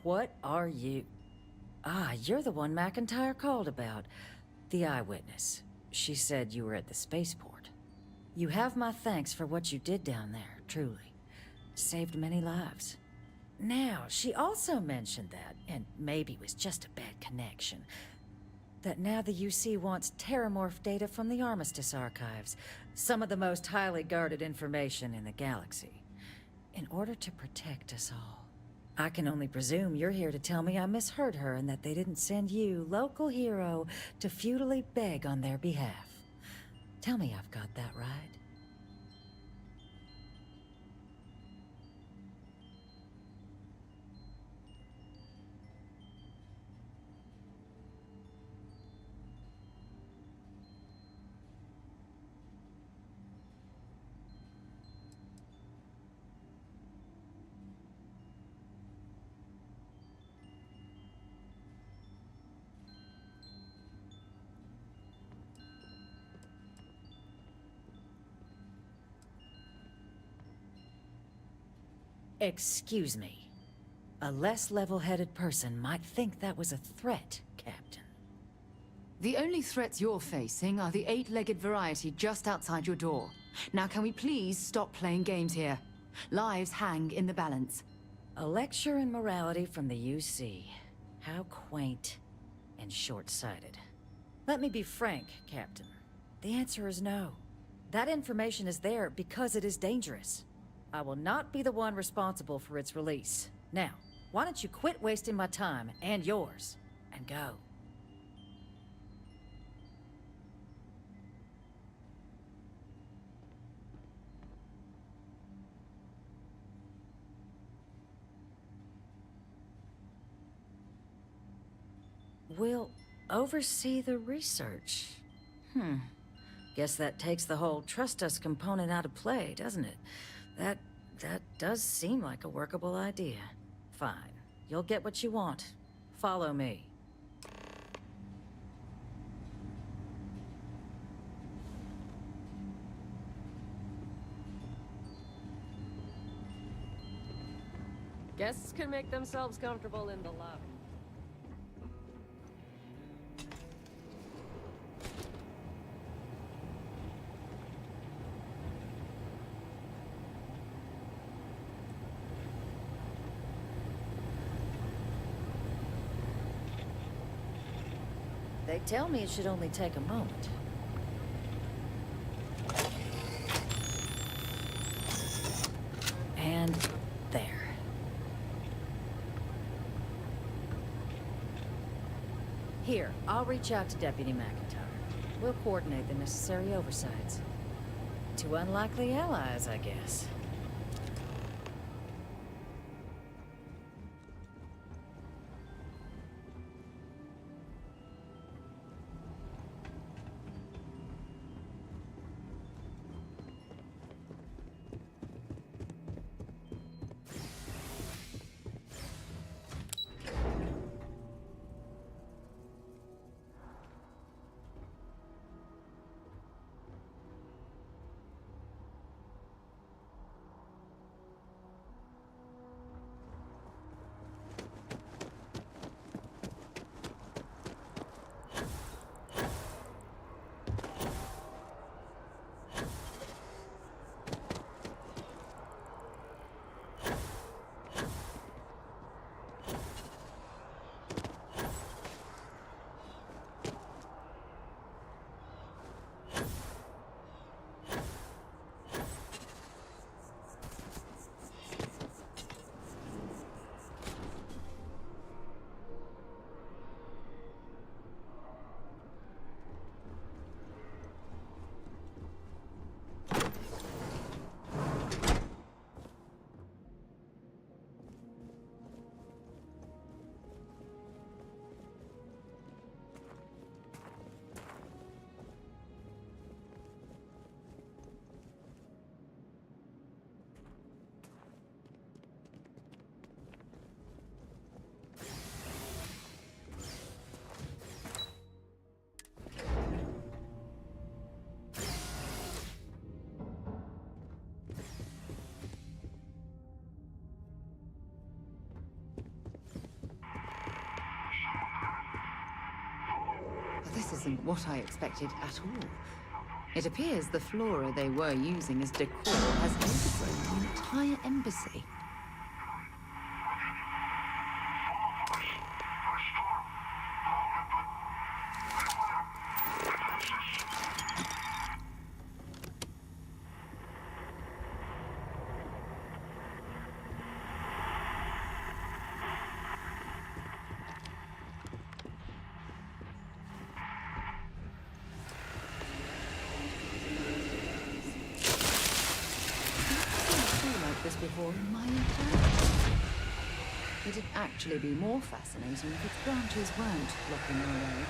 What are you? Ah, you're the one McIntyre called about. The eyewitness. She said you were at the spaceport. You have my thanks for what you did down there, truly. Saved many lives. Now, she also mentioned that, and maybe it was just a bad connection, that now the UC wants terramorph data from the Armistice archives, some of the most highly guarded information in the galaxy, in order to protect us all. I can only presume you're here to tell me I misheard her and that they didn't send you, local hero, to futilely beg on their behalf. Tell me I've got that right. Excuse me. A less level-headed person might think that was a threat, Captain. The only threats you're facing are the 8-legged variety just outside your door. Now can we please stop playing games here? Lives hang in the balance. A lecture in morality from the UC. How quaint and short-sighted. Let me be frank, Captain. The answer is no. That information is there because it is dangerous. I will not be the one responsible for its release. Now, why don't you quit wasting my time and yours, and go? We'll oversee the research. Guess that takes the whole trust us component out of play, doesn't it? That does seem like a workable idea. Fine. You'll get what you want. Follow me. Guests can make themselves comfortable in the lobby. They tell me it should only take a moment. And there. Here, I'll reach out to Deputy McIntyre. We'll coordinate the necessary oversights. 2 unlikely allies, I guess. This isn't what I expected at all. It appears the flora they were using as decor has overgrown the entire embassy. This before in my entire life. It'd actually be more fascinating if its branches weren't blocking our way.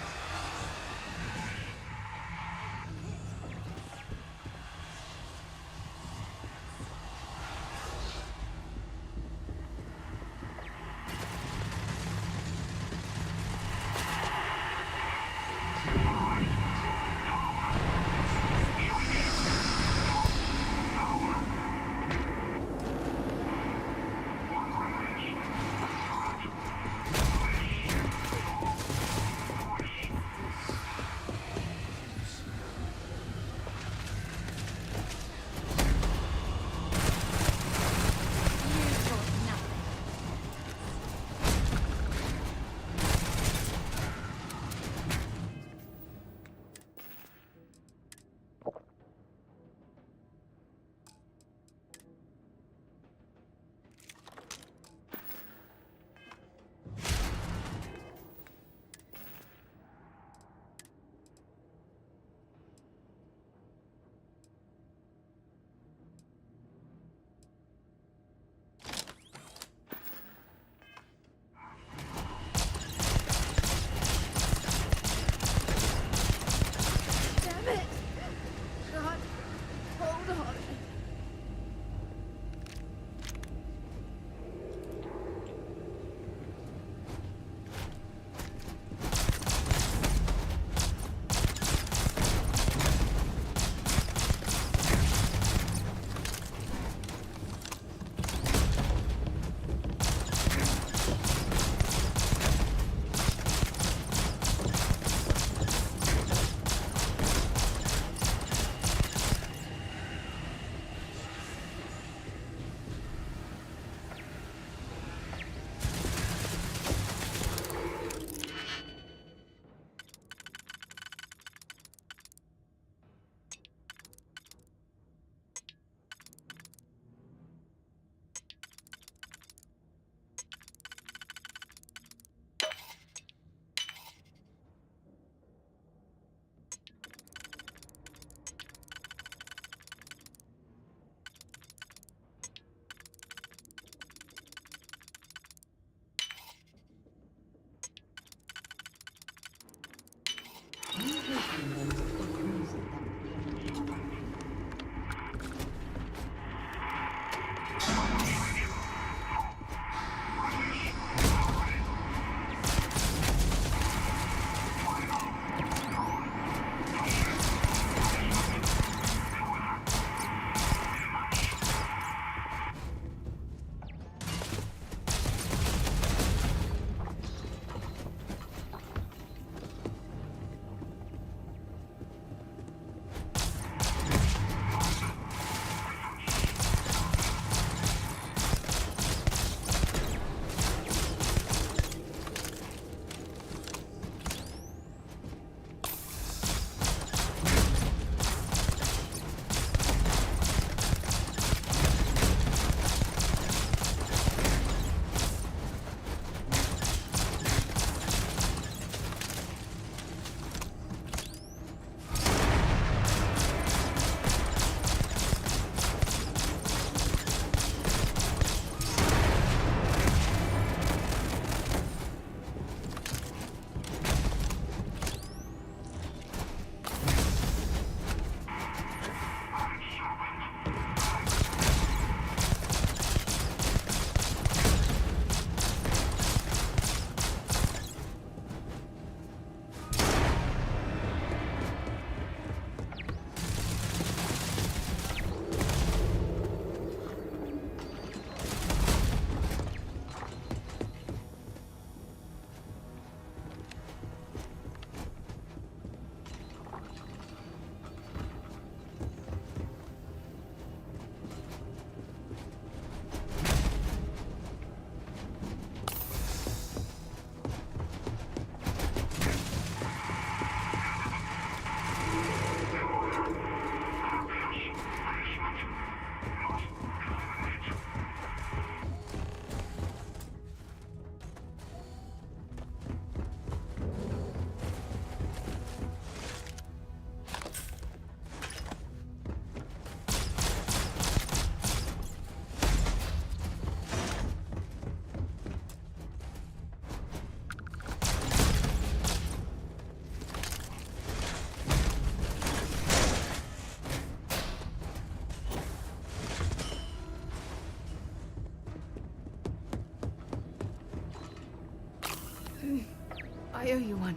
I owe you one.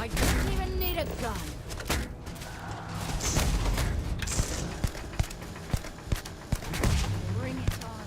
I don't even need a gun. Bring it on.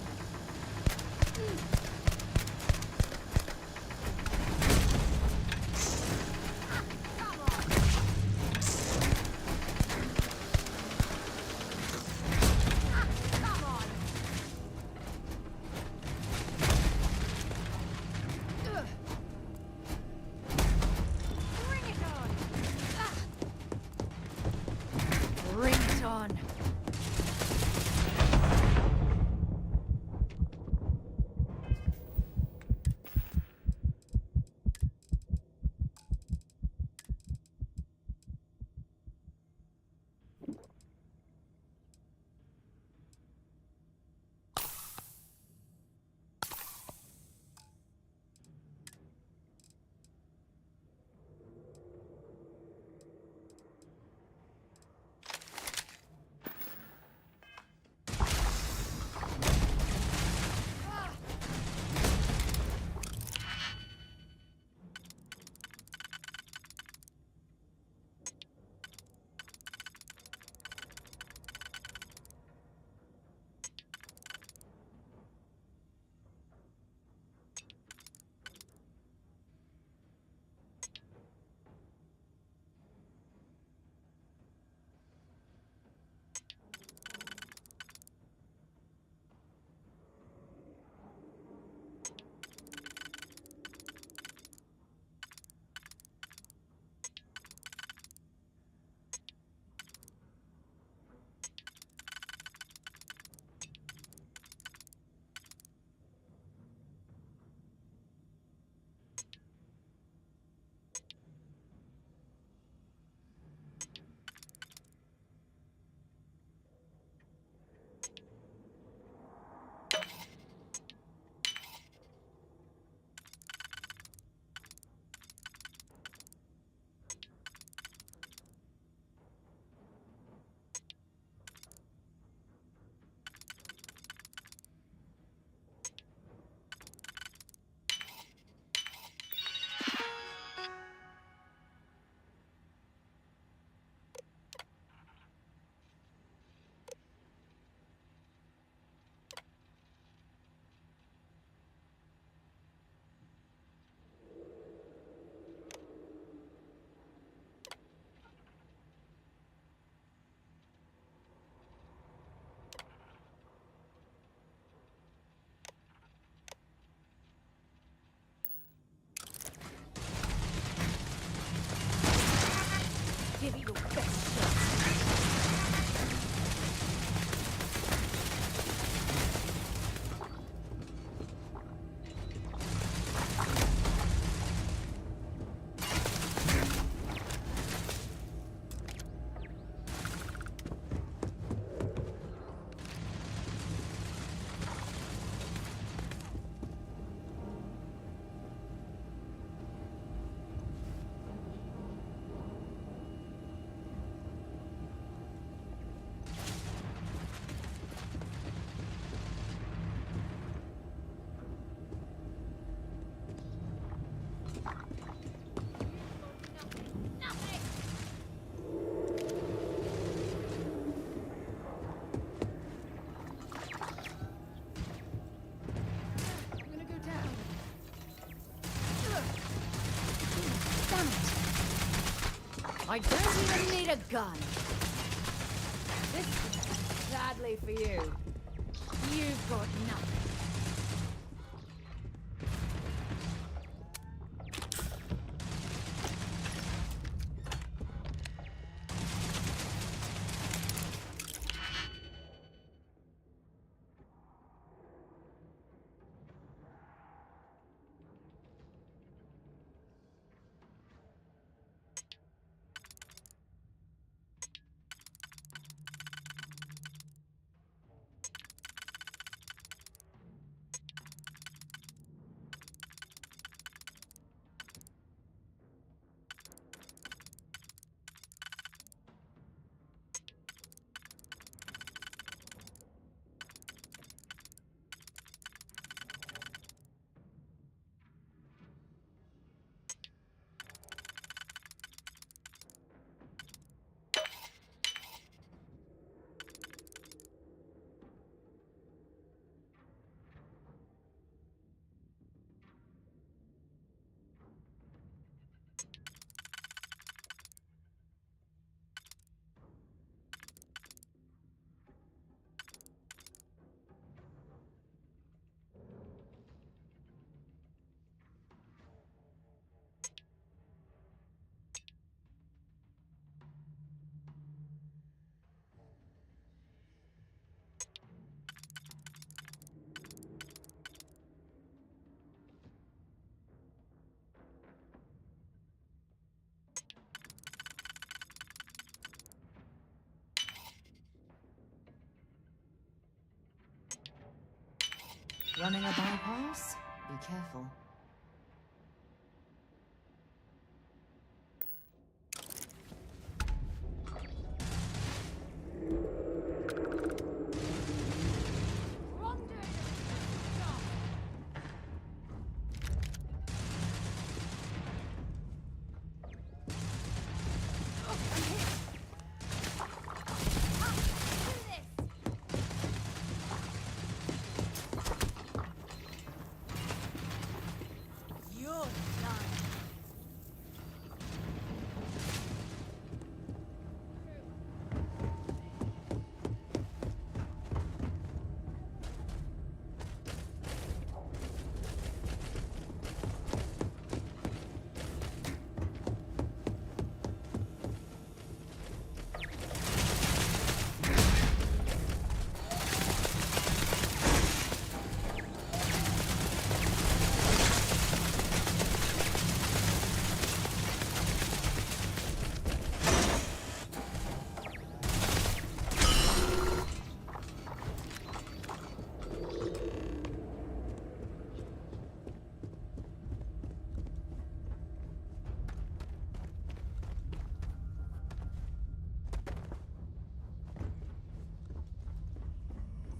Bring it on. Give me your best shot. I don't even need a gun. This is sadly for you. You've got nothing. Running a bypass? Be careful.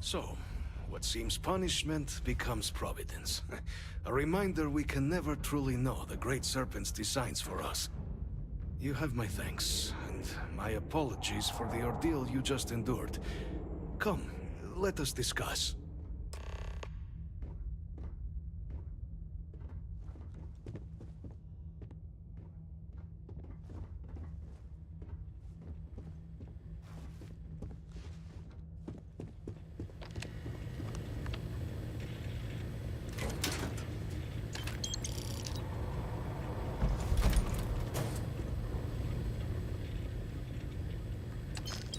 So, what seems punishment becomes providence. A reminder we can never truly know the Great Serpent's designs for us. You have my thanks, and my apologies for the ordeal you just endured. Come, let us discuss.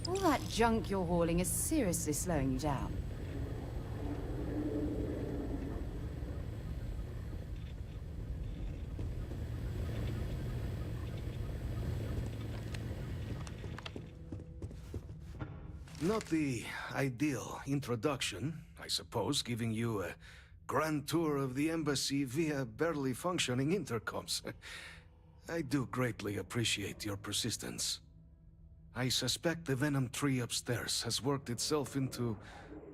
All that junk you're hauling is seriously slowing you down. Not the ideal introduction, I suppose, giving you a grand tour of the embassy via barely functioning intercoms. I do greatly appreciate your persistence. I suspect the Venom tree upstairs has worked itself into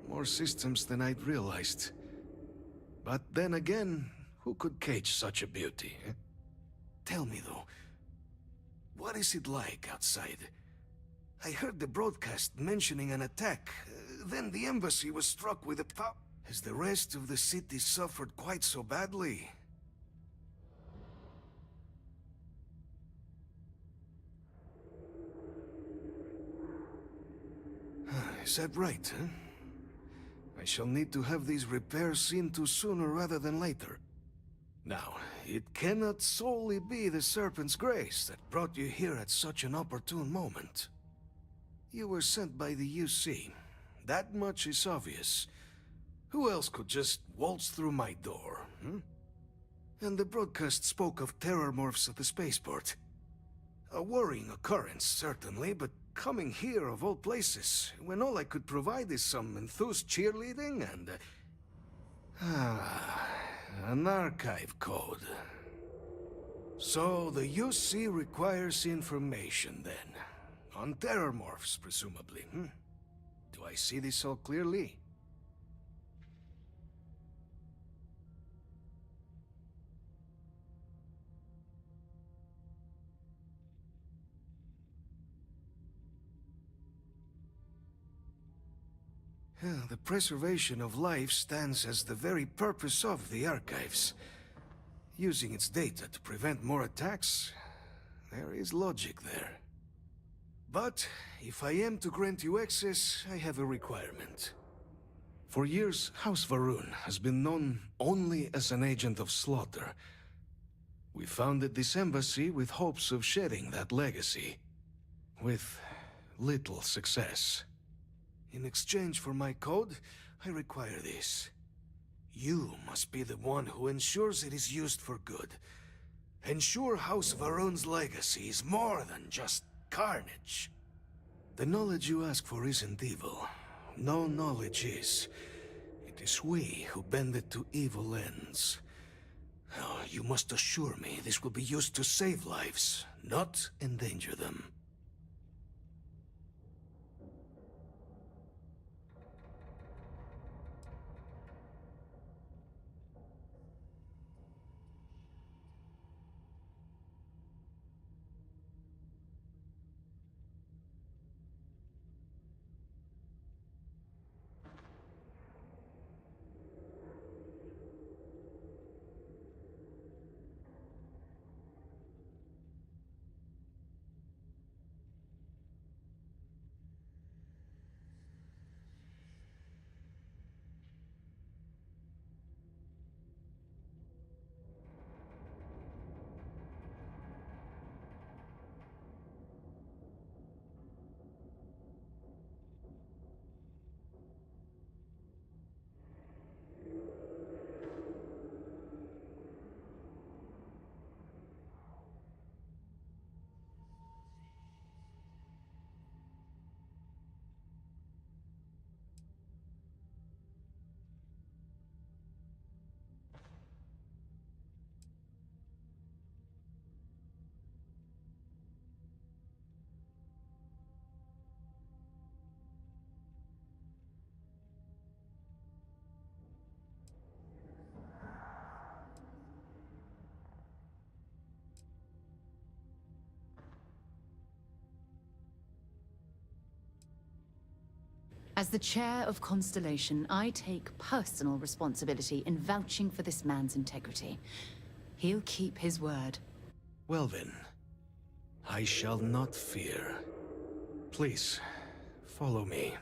more systems than I'd realized. But then again, who could cage such a beauty? Tell me though, what is it like outside? I heard the broadcast mentioning an attack, then the embassy was struck with a pow. Has the rest of the city suffered quite so badly? Is that right, huh? I shall need to have these repairs seen to sooner rather than later. Now, it cannot solely be the Serpent's grace that brought you here at such an opportune moment. You were sent by the UC. That much is obvious. Who else could just waltz through my door, hmm? And the broadcast spoke of terror morphs at the spaceport. A worrying occurrence, certainly, but coming here of all places, when all I could provide is some enthused cheerleading and... an archive code. So the UC requires information, then. On terror morphs, presumably, hmm? Do I see this all clearly? The preservation of life stands as the very purpose of the archives. Using its data to prevent more attacks, there is logic there. But if I am to grant you access, I have a requirement. For years, House Varun has been known only as an agent of slaughter. We founded this embassy with hopes of shedding that legacy, with little success. In exchange for my code, I require this. You must be the one who ensures it is used for good. Ensure House Varun's legacy is more than just carnage. The knowledge you ask for isn't evil. No knowledge is. It 'Tis we who bend it to evil ends. Oh, you must assure me this will be used to save lives, not endanger them. As the chair of Constellation, I take personal responsibility in vouching for this man's integrity. He'll keep his word. Well then, I shall not fear. Please, follow me.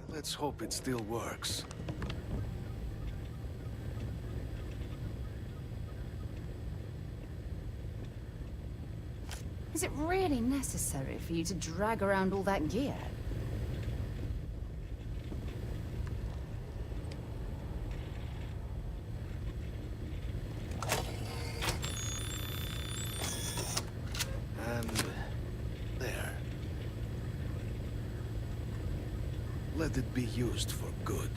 Let's hope it still works. Is it really necessary for you to drag around all that gear? And there. Let it be used for good.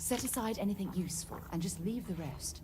Set aside anything useful and just leave the rest.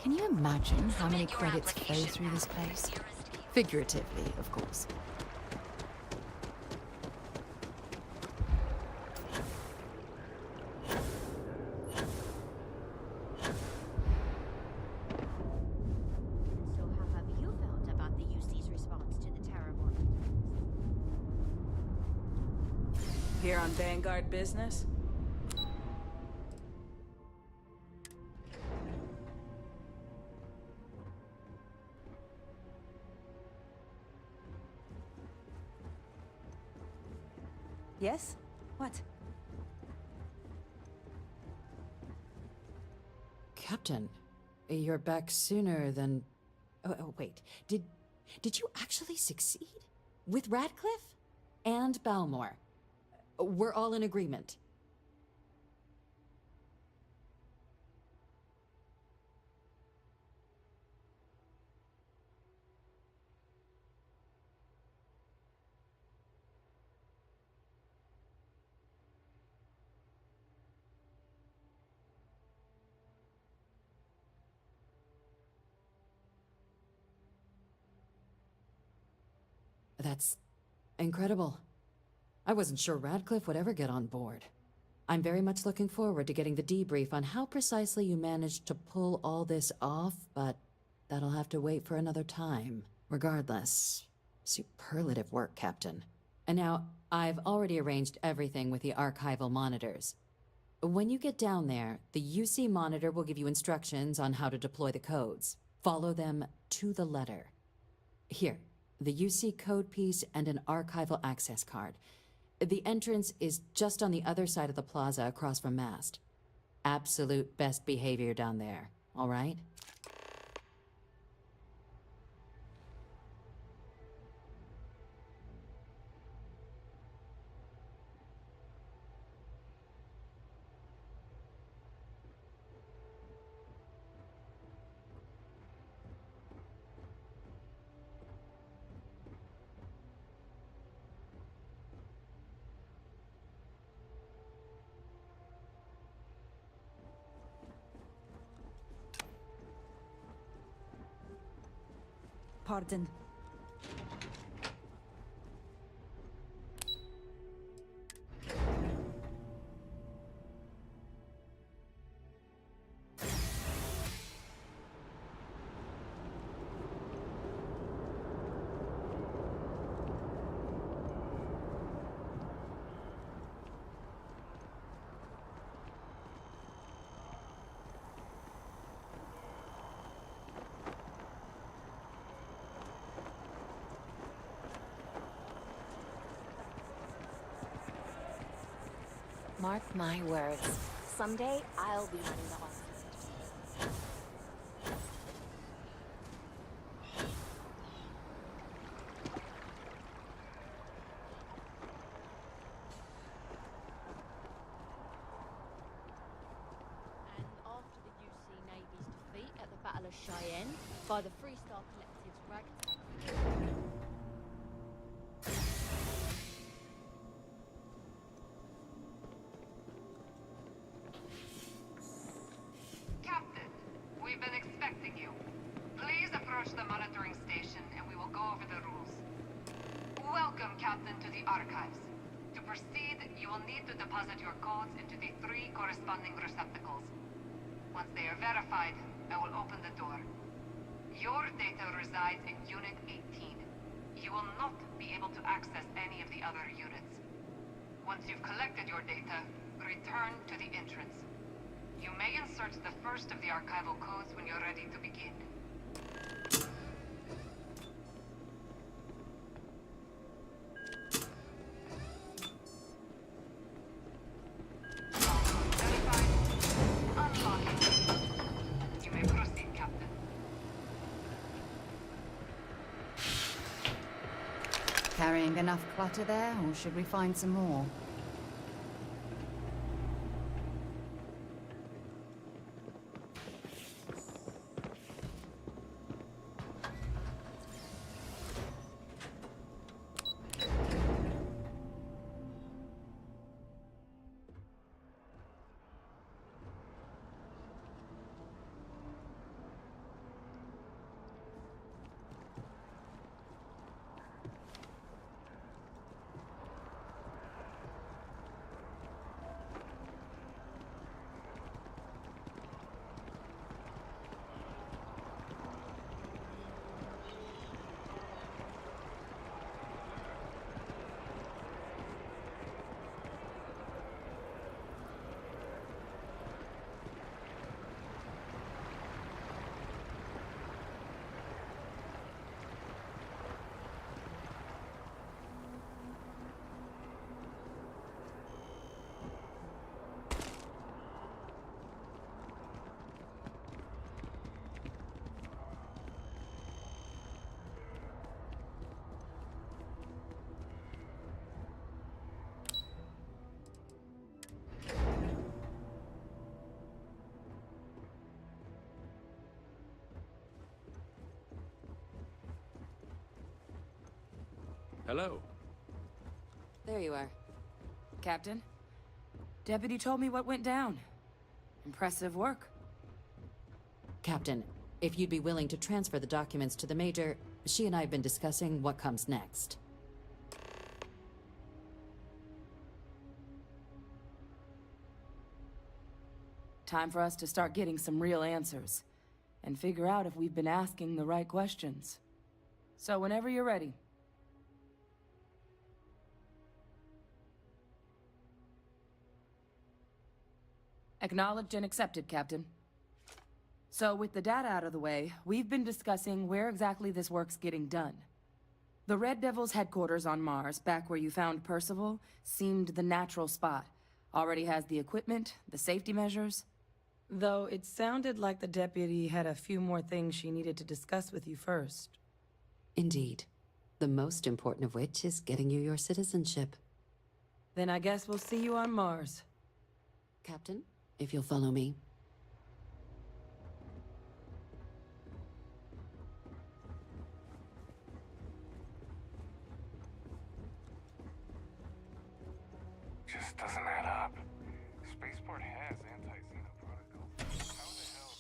Can you imagine how many credits flow through this place? Figuratively, of course. So how have you felt about the UC's response to the terror Here on Vanguard business? Yes? What? Captain, you're back sooner than... Oh, wait. Did you actually succeed? With Radcliffe? And Balmore? We're all in agreement. That's incredible. I wasn't sure Radcliffe would ever get on board. I'm very much looking forward to getting the debrief on how precisely you managed to pull all this off, but that'll have to wait for another time. Regardless, superlative work, Captain. And now, I've already arranged everything with the archival monitors. When you get down there, the UC monitor will give you instructions on how to deploy the codes. Follow them to the letter. Here, the UC code piece and an archival access card. The entrance is just on the other side of the plaza across from Mast. Absolute best behavior down there, all right? Pardon. Mark my words. Someday, I'll be running the office. And after the UC Navy's defeat at the Battle of Cheyenne by the Freestar Collective's ragtag... Captain, we've been expecting you. Please approach the monitoring station and we will go over the rules. Welcome, Captain, to the archives. To proceed, you will need to deposit your codes into the 3 corresponding receptacles. Once they are verified, I will open the door. Your data resides in Unit 18. You will not be able to access any of the other units. Once you've collected your data, return to the entrance. You may insert the first of the archival codes when you're ready to begin. You may proceed, Captain. Carrying enough clutter there, or should we find some more? Hello. There you are. Captain, Deputy told me what went down. Impressive work. Captain, if you'd be willing to transfer the documents to the Major, she and I have been discussing what comes next. Time for us to start getting some real answers, and figure out if we've been asking the right questions. So whenever you're ready. Acknowledged and accepted, Captain. So with the data out of the way, we've been discussing where exactly this work's getting done. The Red Devil's headquarters on Mars, back where you found Percival, seemed the natural spot. Already has the equipment, the safety measures. Though it sounded like the deputy had a few more things she needed to discuss with you first. Indeed. The most important of which is getting you your citizenship. Then I guess we'll see you on Mars. Captain, if you'll follow me. Just doesn't add up. Spaceport has anti-Xeno protocols. How the hell?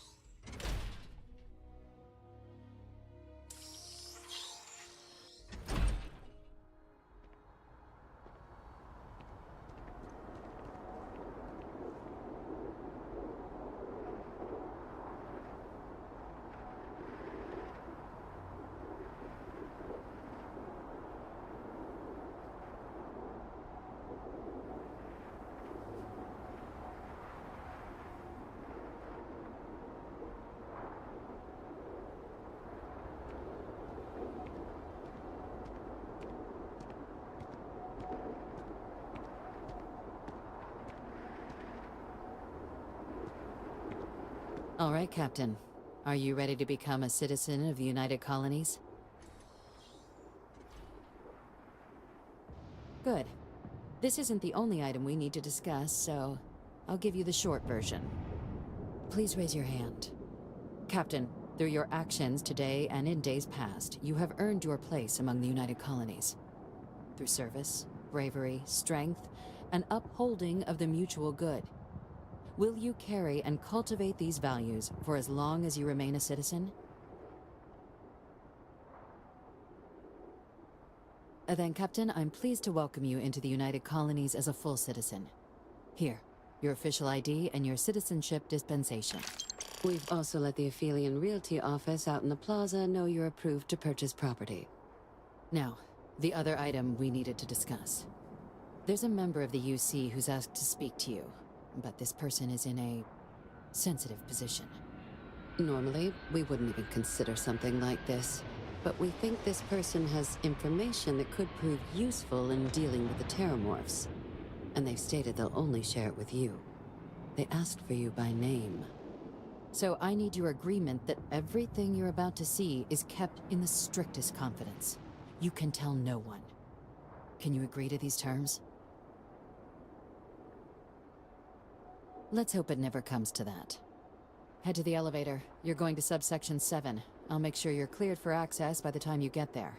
All right, Captain. Are you ready to become a citizen of the United Colonies? Good. This isn't the only item we need to discuss, so I'll give you the short version. Please raise your hand. Captain, through your actions today and in days past, you have earned your place among the United Colonies. Through service, bravery, strength, and upholding of the mutual good. Will you carry and cultivate these values for as long as you remain a citizen? Then, Captain, I'm pleased to welcome you into the United Colonies as a full citizen. Here, your official ID and your citizenship dispensation. We've also let the Aphelion Realty office out in the plaza know you're approved to purchase property. Now, the other item we needed to discuss. There's a member of the UC who's asked to speak to you, but this person is in a sensitive position. Normally, we wouldn't even consider something like this, but we think this person has information that could prove useful in dealing with the Terramorphs. And they've stated they'll only share it with you. They asked for you by name. So I need your agreement that everything you're about to see is kept in the strictest confidence. You can tell no one. Can you agree to these terms? Let's hope it never comes to that. Head to the elevator. You're going to subsection 7. I'll make sure you're cleared for access by the time you get there.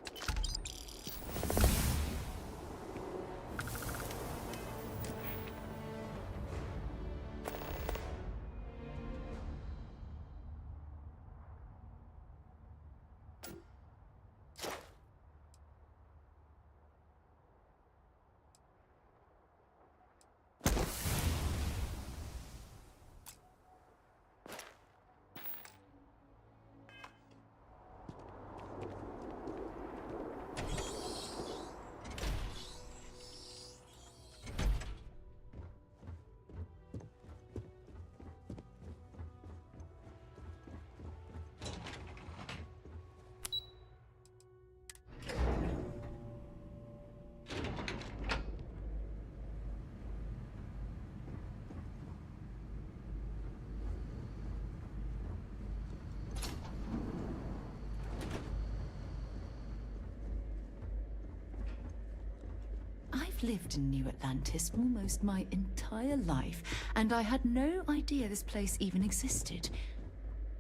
I've lived in New Atlantis almost my entire life, and I had no idea this place even existed.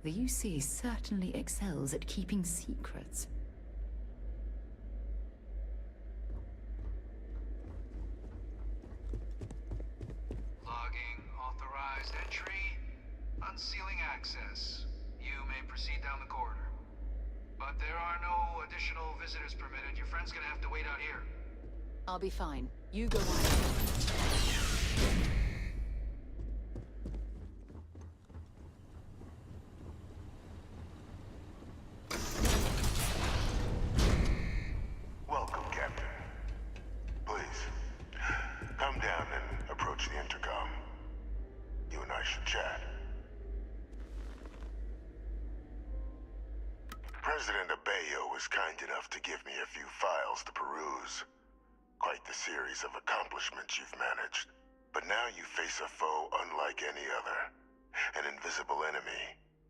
The UC certainly excels at keeping secrets. Logging authorized entry. Unsealing access. You may proceed down the corridor. But there are no additional visitors permitted. Your friend's gonna have to wait out here. I'll be fine. You go on. Welcome, Captain. Please, come down and approach the intercom. You and I should chat. President Abeyo was kind enough to give me a few files to peruse. Quite the series of accomplishments you've managed. But now you face a foe unlike any other. An invisible enemy,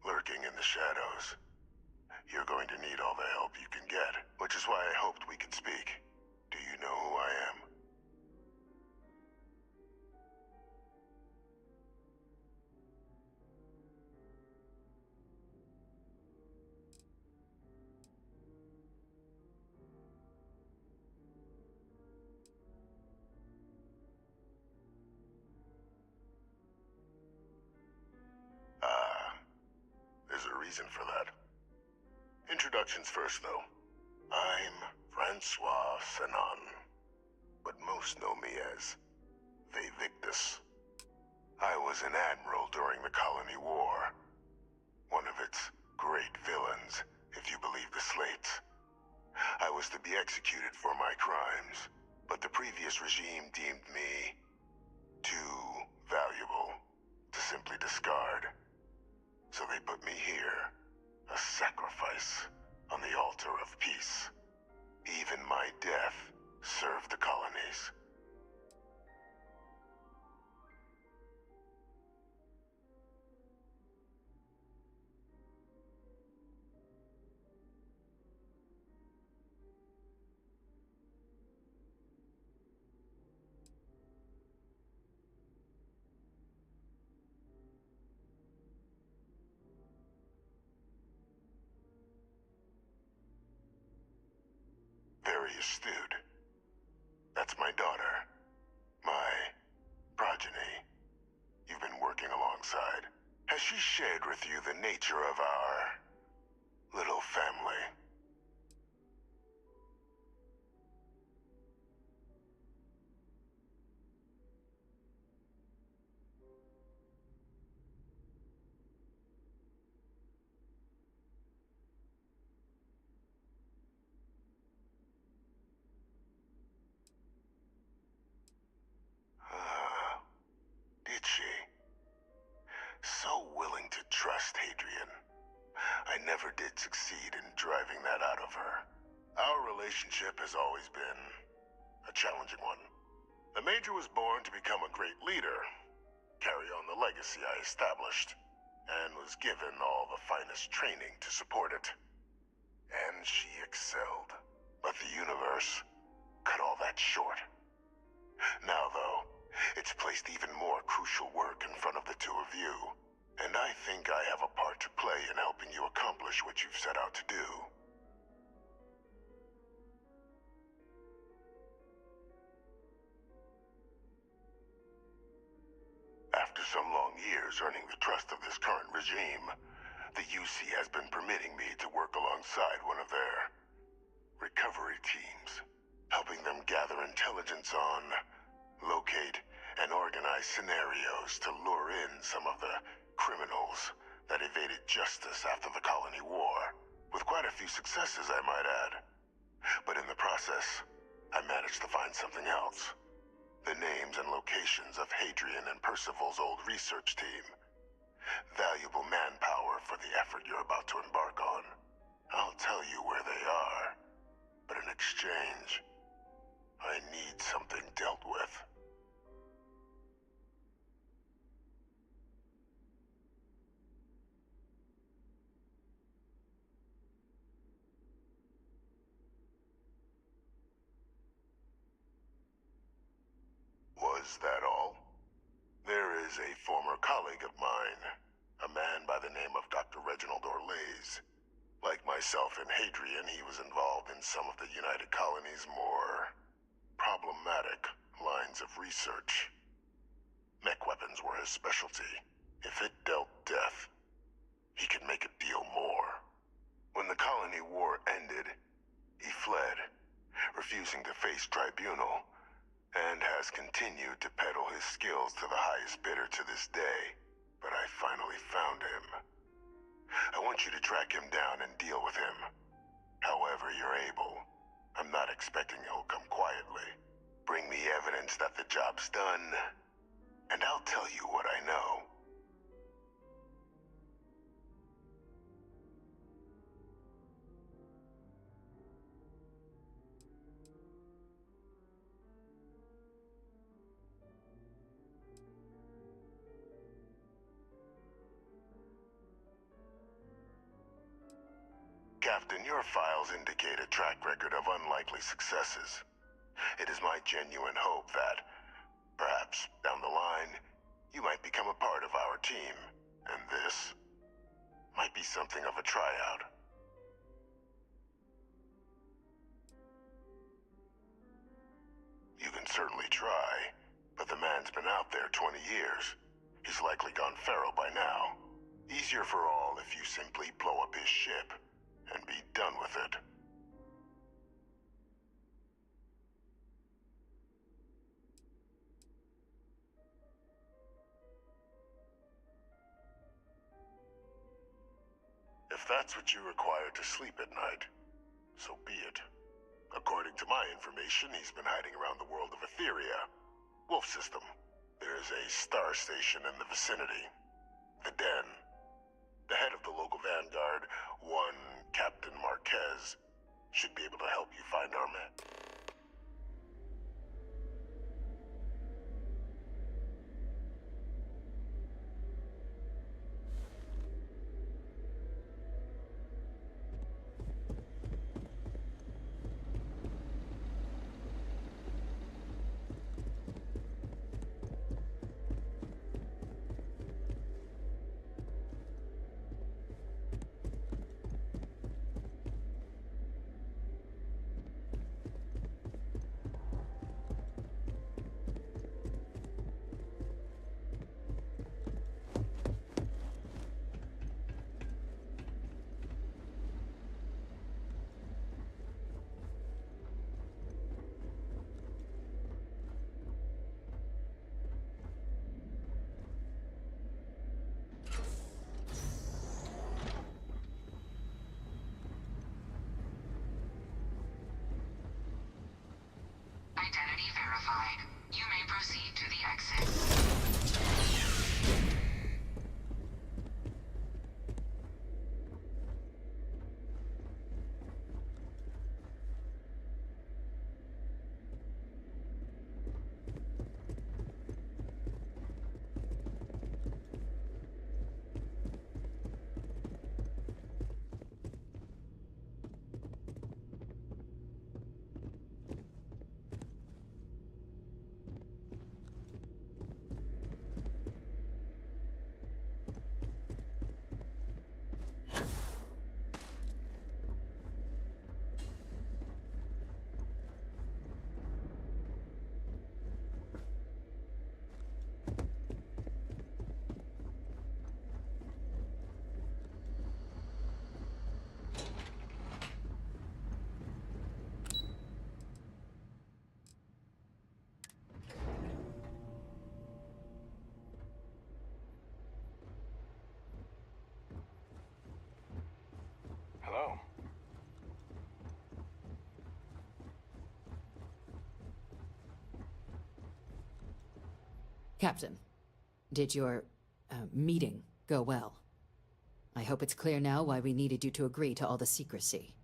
lurking in the shadows. You're going to need all the help you can get, which is why I hoped we could speak. Do you know who I am? There's a reason for that. Introductions first, though. I'm Francois Sanon, but most know me as Vivictus. I was an admiral during the Colony War. One of its great villains, if you believe the slates. I was to be executed for my crimes, but the previous regime deemed me too valuable to simply discard. So they put me here, a sacrifice on the altar of peace. Even my death served the colonies. Very astute. That's my daughter. My progeny. You've been working alongside. Has she shared with you the nature of our little family? Hadrian. I never did succeed in driving that out of her. Our relationship has always been a challenging one. The Major was born to become a great leader, carry on the legacy I established, and was given all the finest training to support it. And she excelled. But the universe cut all that short. Now, though, it's placed even more crucial work in front of the two of you, and I think I have a part to play in helping you accomplish what you've set out to do. After some long years earning the trust of this current regime, the UC has been permitting me to work alongside one of their recovery teams, helping them gather intelligence on, locate, and organize scenarios to lure in some of the criminals that evaded justice after the Colony War, with quite a few successes, I might add. But in the process, I managed to find something else. The names and locations of Hadrian and Percival's old research team. Valuable manpower for the effort you're about to embark on. I'll tell you where they are, but in exchange, I need something dealt with. Was that all? There is a former colleague of mine, a man by the name of Dr. Reginald Orlaise. Like myself and Hadrian, he was involved in some of the United Colony's more problematic lines of research. Mech weapons were his specialty. If it dealt death, he could make a deal more. When the Colony War ended, he fled, refusing to face tribunal, and has continued to peddle his skills to the highest bidder to this day. But I finally found him. I want you to track him down and deal with him. However you're able. I'm not expecting he'll come quietly. Bring me evidence that the job's done, and I'll tell you what I know. Captain, your files indicate a track record of unlikely successes. It is my genuine hope that, perhaps down the line, you might become a part of our team, and this might be something of a tryout. You can certainly try, but the man's been out there 20 years. He's likely gone feral by now. Easier for all if you simply blow up his ship and be done with it. If that's what you require to sleep at night, so be it. According to my information, he's been hiding around the world of Etheria. Wolf system. There's a star station in the vicinity. The Den. The head of the local vanguard, one Captain Marquez, should be able to help you find our men. Captain, did your meeting go well? I hope it's clear now why we needed you to agree to all the secrecy.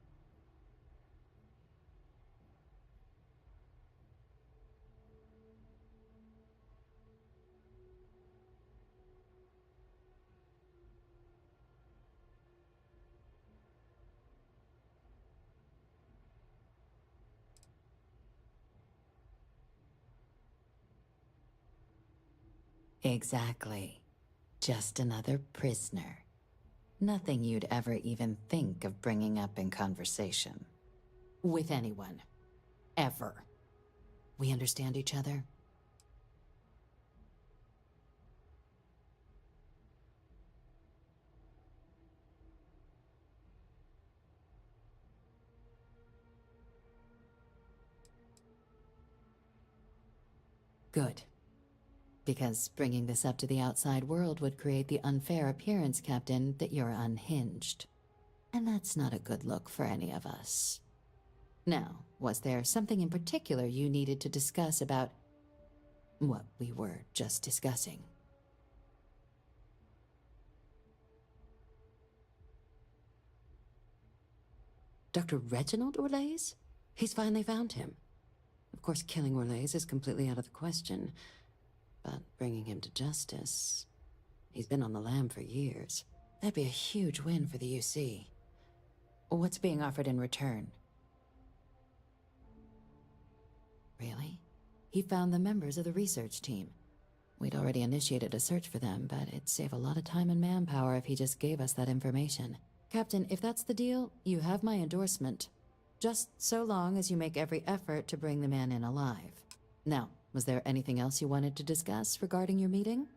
Exactly. Just another prisoner. Nothing you'd ever even think of bringing up in conversation. With anyone. Ever. We understand each other? Good. Because bringing this up to the outside world would create the unfair appearance, Captain, that you're unhinged. And that's not a good look for any of us. Now, was there something in particular you needed to discuss about what we were just discussing? Dr. Reginald Orlaise? He's finally found him. Of course, killing Orlaise is completely out of the question. But bringing him to justice... He's been on the lam for years. That'd be a huge win for the UC. What's being offered in return? Really? He found the members of the research team. We'd already initiated a search for them, but it'd save a lot of time and manpower if he just gave us that information. Captain, if that's the deal, you have my endorsement. Just so long as you make every effort to bring the man in alive. Now, was there anything else you wanted to discuss regarding your meeting?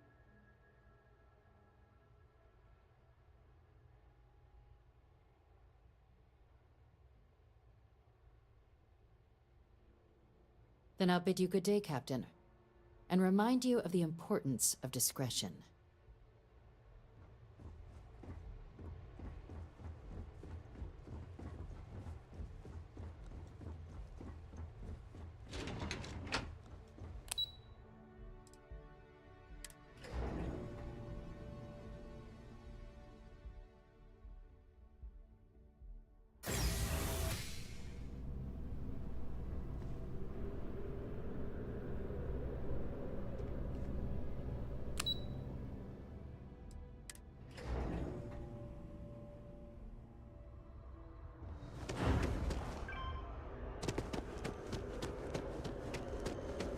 Then I'll bid you good day, Captain, and remind you of the importance of discretion.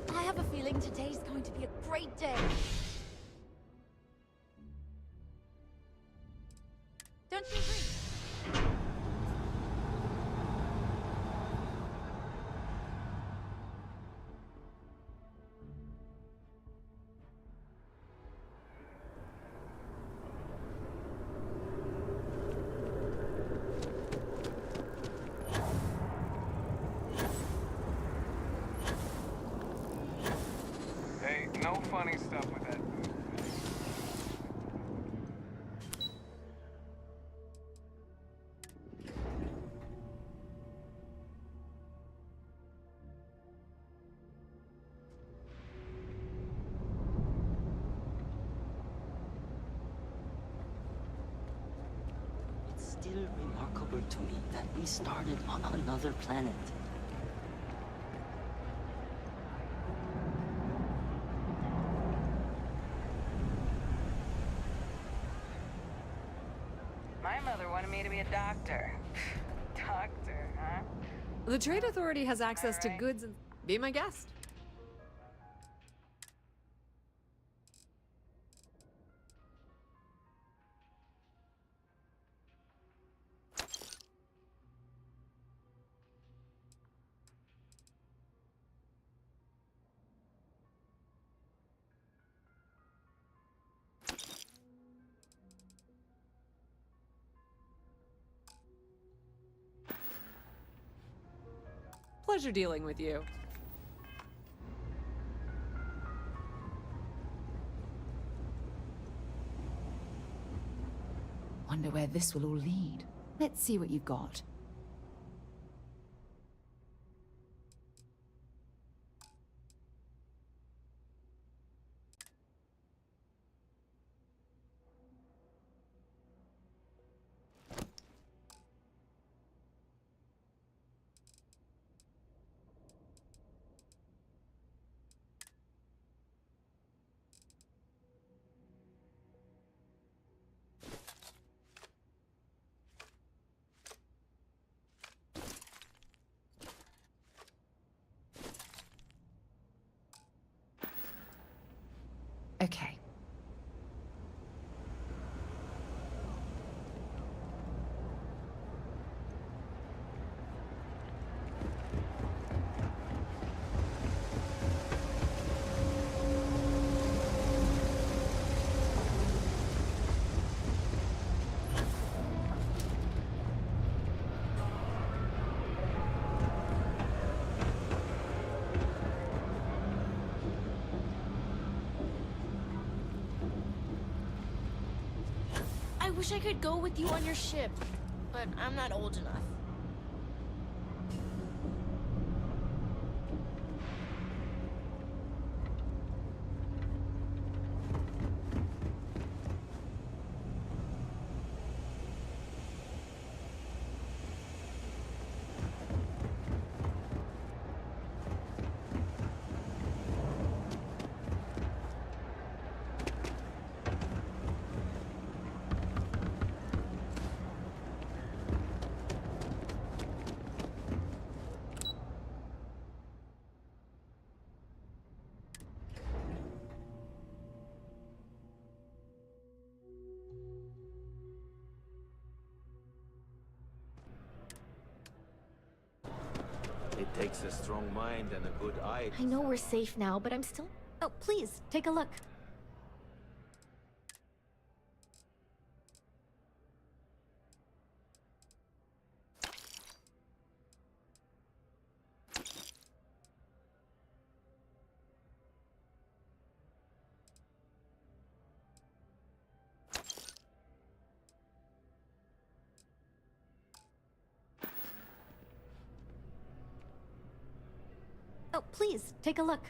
I have a feeling today's going to be a great day. Don't you agree? Hey, no funny stuff with that. It's still remarkable to me that we started on another planet. My mother wanted me to be a doctor. Doctor, huh? The Trade Authority has access to goods and... Be my guest. Pleasure dealing with you. Wonder where this will all lead. Let's see what you've got. Okay. I wish I could go with you on your ship, but I'm not old enough. It takes a strong mind and a good eye. I know we're safe now, but I'm still... Oh, please, take a look. Oh, please, take a look.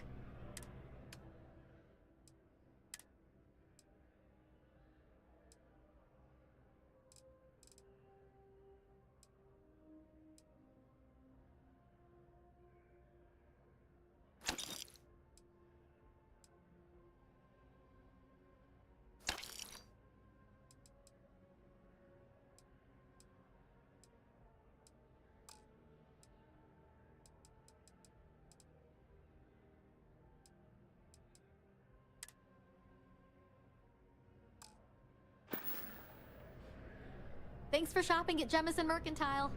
Thanks for shopping at Jemison Mercantile.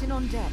Captain on deck.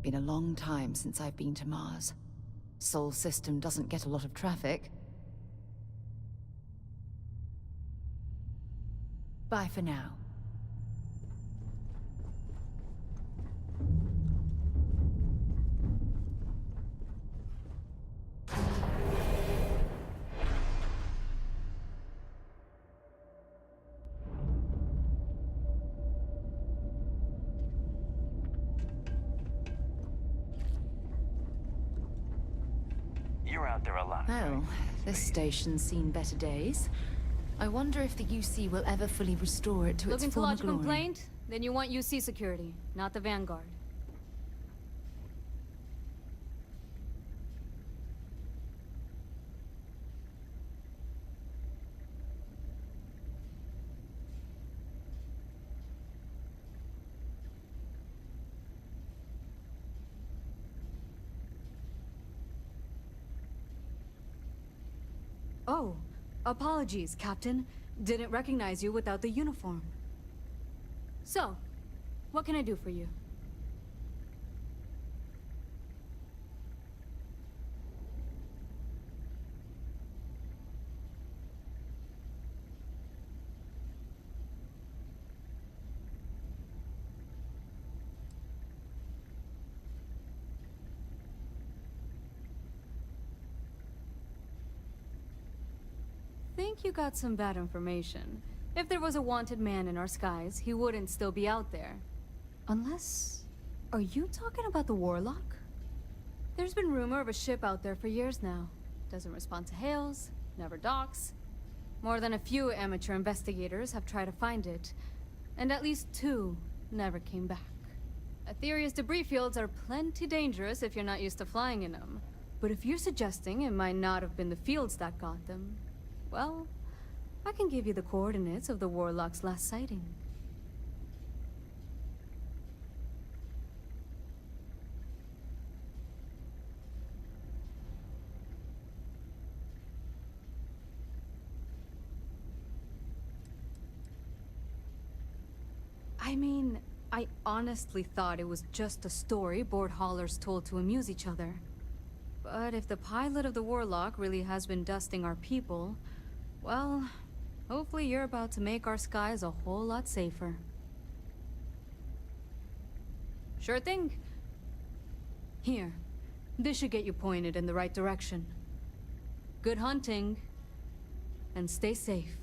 been a long time since I've been to Mars. Sol system doesn't get a lot of traffic. Bye for now. You're out there a lot. Well, this station's seen better days. I wonder if the UC will ever fully restore it to Looking its to former lodge a glory. complaint? Then you want UC security, not the Vanguard. Oh, apologies, Captain. Didn't recognize you without the uniform. So, what can I do for you? Think you got some bad information. If there was a wanted man in our skies, he wouldn't still be out there. Unless... Are you talking about the Warlock? There's been rumor of a ship out there for years now. Doesn't respond to hails, never docks. More than a few amateur investigators have tried to find it, and at least 2 never came back. Aetherius debris fields are plenty dangerous if you're not used to flying in them. But if you're suggesting it might not have been the fields that got them, well, I can give you the coordinates of the Warlock's last sighting. I mean, I honestly thought it was just a story board haulers told to amuse each other. But if the pilot of the Warlock really has been dusting our people, well, hopefully you're about to make our skies a whole lot safer. Sure thing. Here, this should get you pointed in the right direction. Good hunting, and stay safe.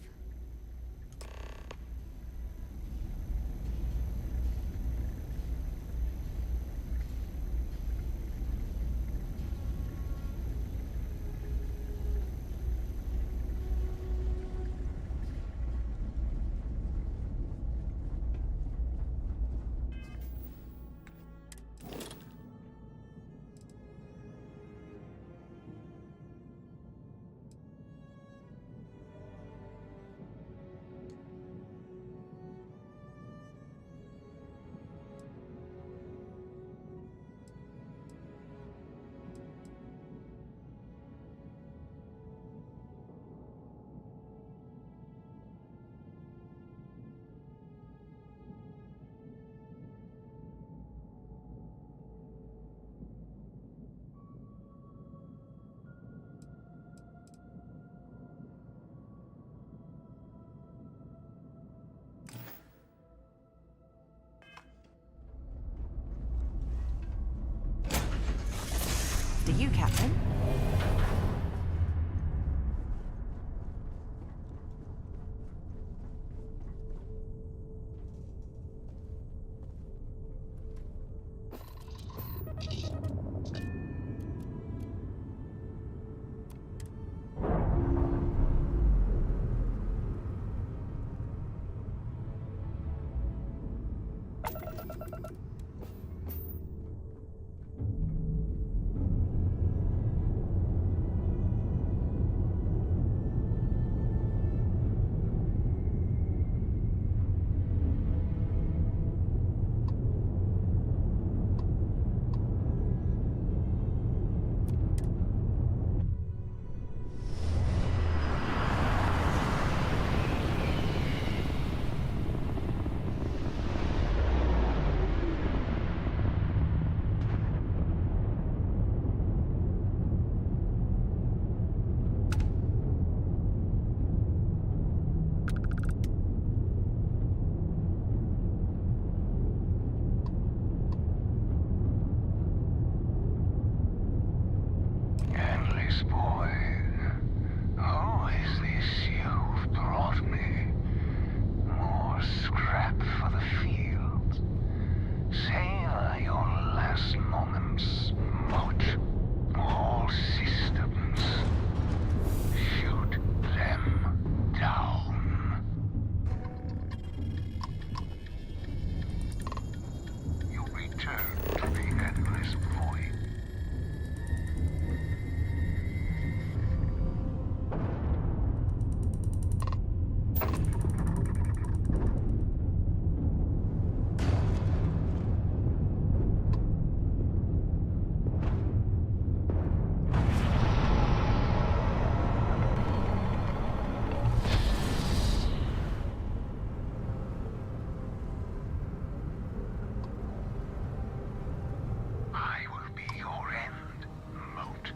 To you, Captain. Greetings, boy. Who is this you've brought me? More scrap for the field. Savor your last moments, Moat. All systems. Shoot them down. You return to the endless void. I will be your end, Moat.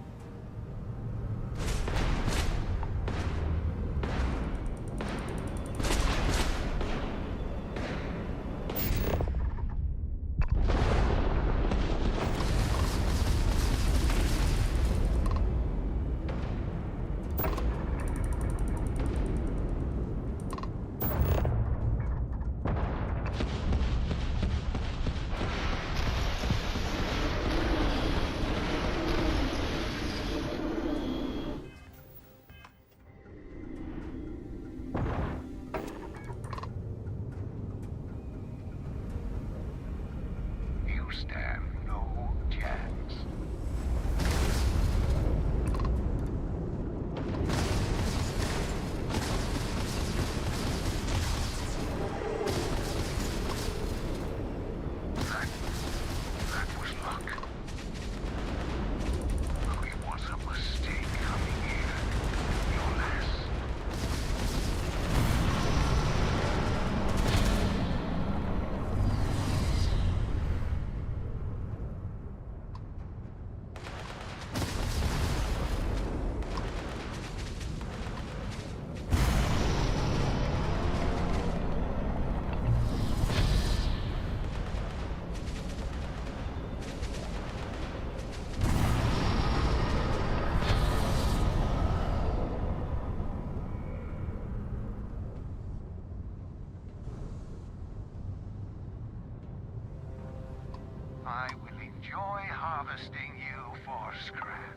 You stand no chance. That was luck. It was a mistake coming here. Your last. I will enjoy harvesting you for scrap.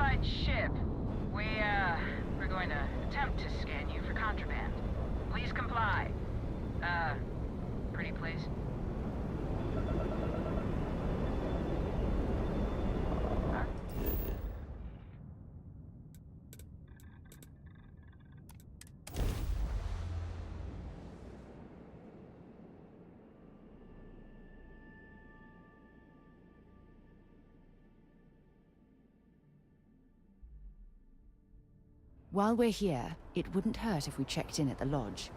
classified ship. We're going to attempt to scan you for contraband. Please comply. Pretty please. While we're here, it wouldn't hurt if we checked in at the lodge.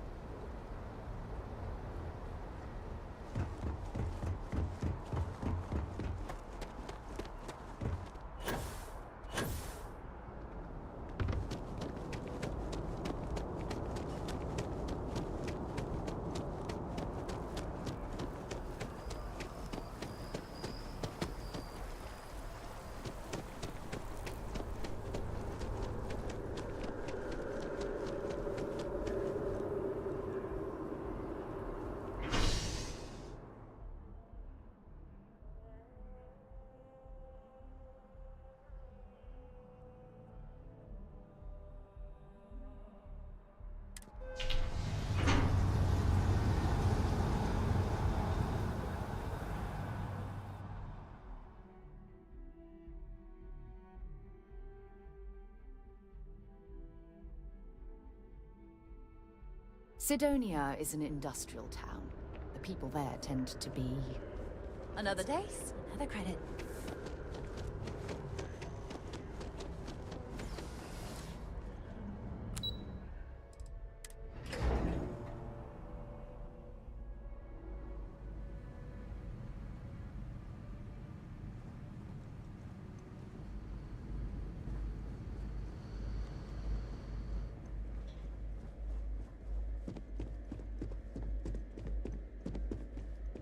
Sidonia is an industrial town. The people there tend to be... Another dace, another credit.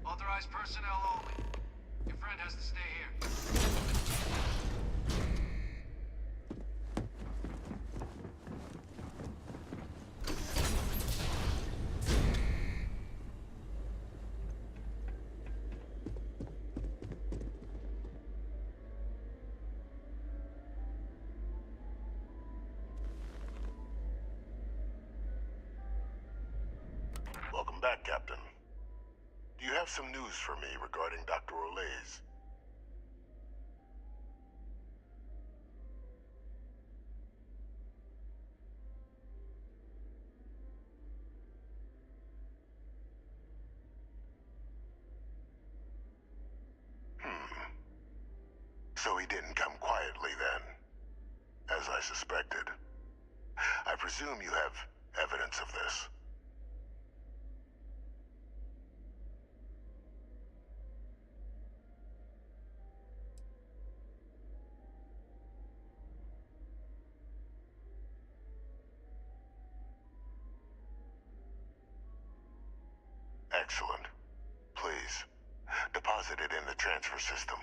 Authorized personnel only. Your friend has to stay here. Welcome back, Captain. Do you have some news for me regarding Dr. Olays? So he didn't come quietly then, as I suspected. I presume you have evidence of this. Excellent. Please, deposit it in the transfer system.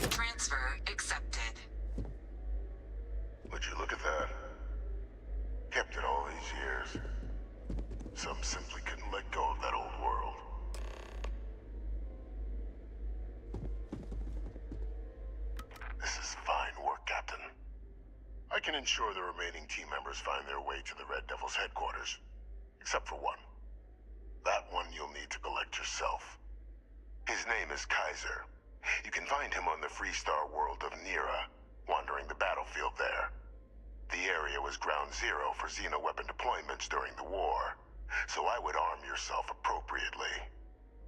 Transfer accepted. Would you look at that? Kept it all these years. Some simply couldn't let go of that old world. This is fine work, Captain. I can ensure the remaining team members find their way to the Red Devil's headquarters. Except for one. That one you'll need to collect yourself. His name is Kaiser. You can find him on the Freestar world of Nira, wandering the battlefield there. The area was ground zero for xeno-weapon deployments during the war, so I would arm yourself appropriately.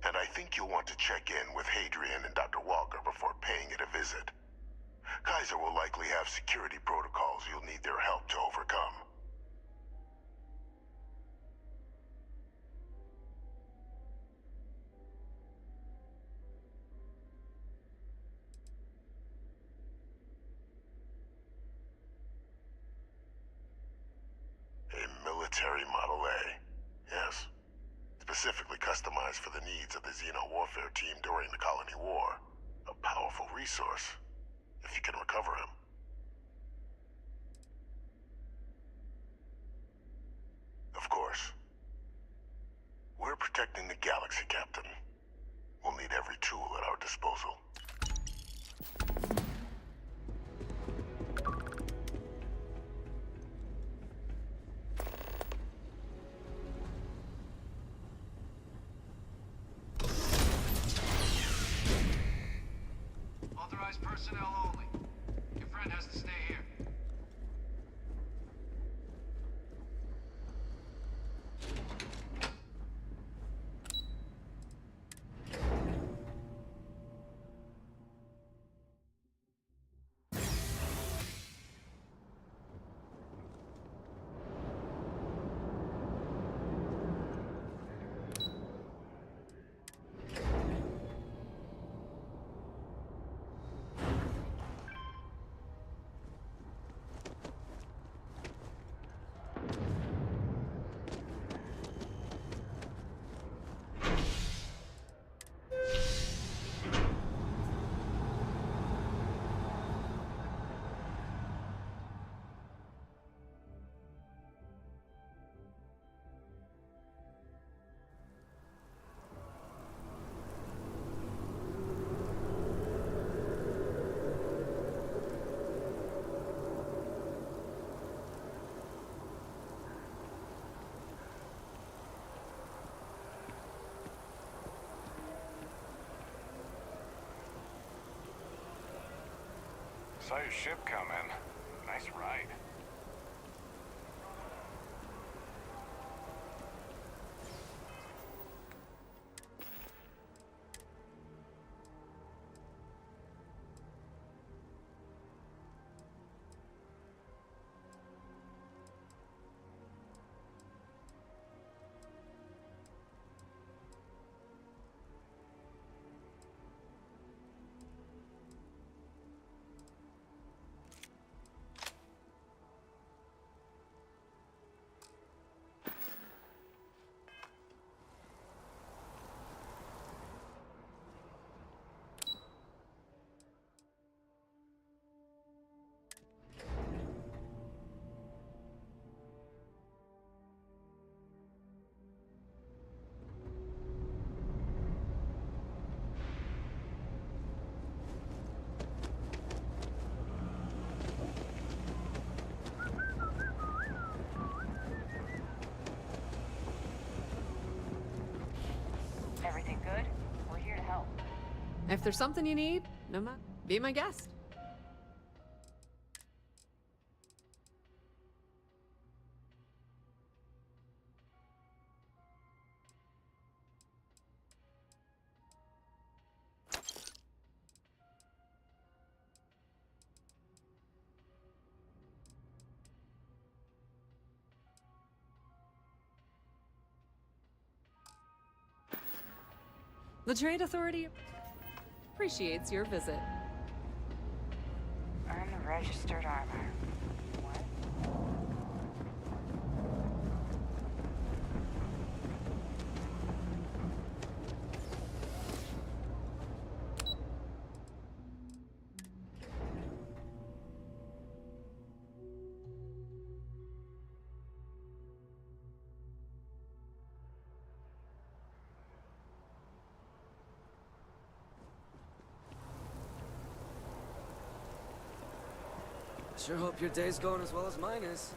And I think you'll want to check in with Hadrian and Dr. Walker before paying it a visit. Kaiser will likely have security protocols you'll need their help to overcome. A military Model A, yes. Specifically customized for the needs of the Xeno warfare team during the Colony War. A powerful resource, if you can recover him. Of course, protecting the galaxy, Captain. We'll need every tool at our disposal. Authorized personnel only. Your friend has to stay here. Saw your ship come in. Nice ride. Everything good? We're here to help. If there's something you need, be my guest. The Trade Authority appreciates your visit. Earn the registered armor. What? Sure hope your day's going as well as mine is.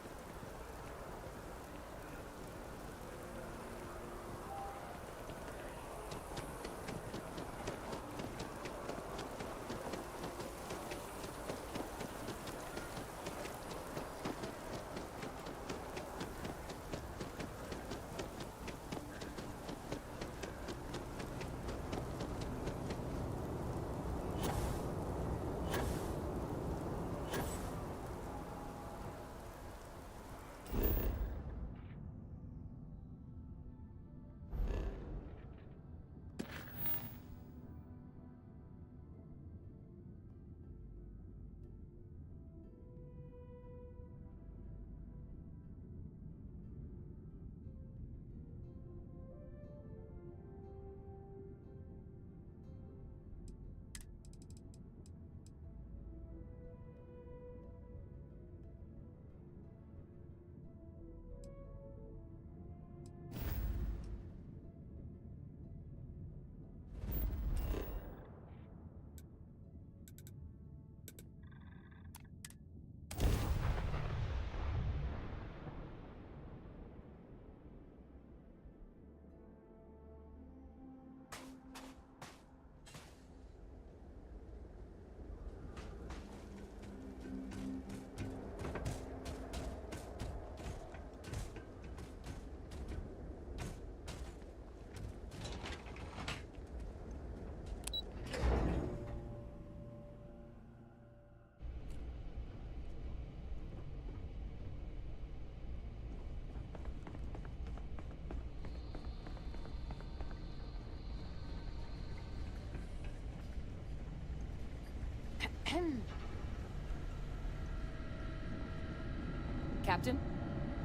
Captain,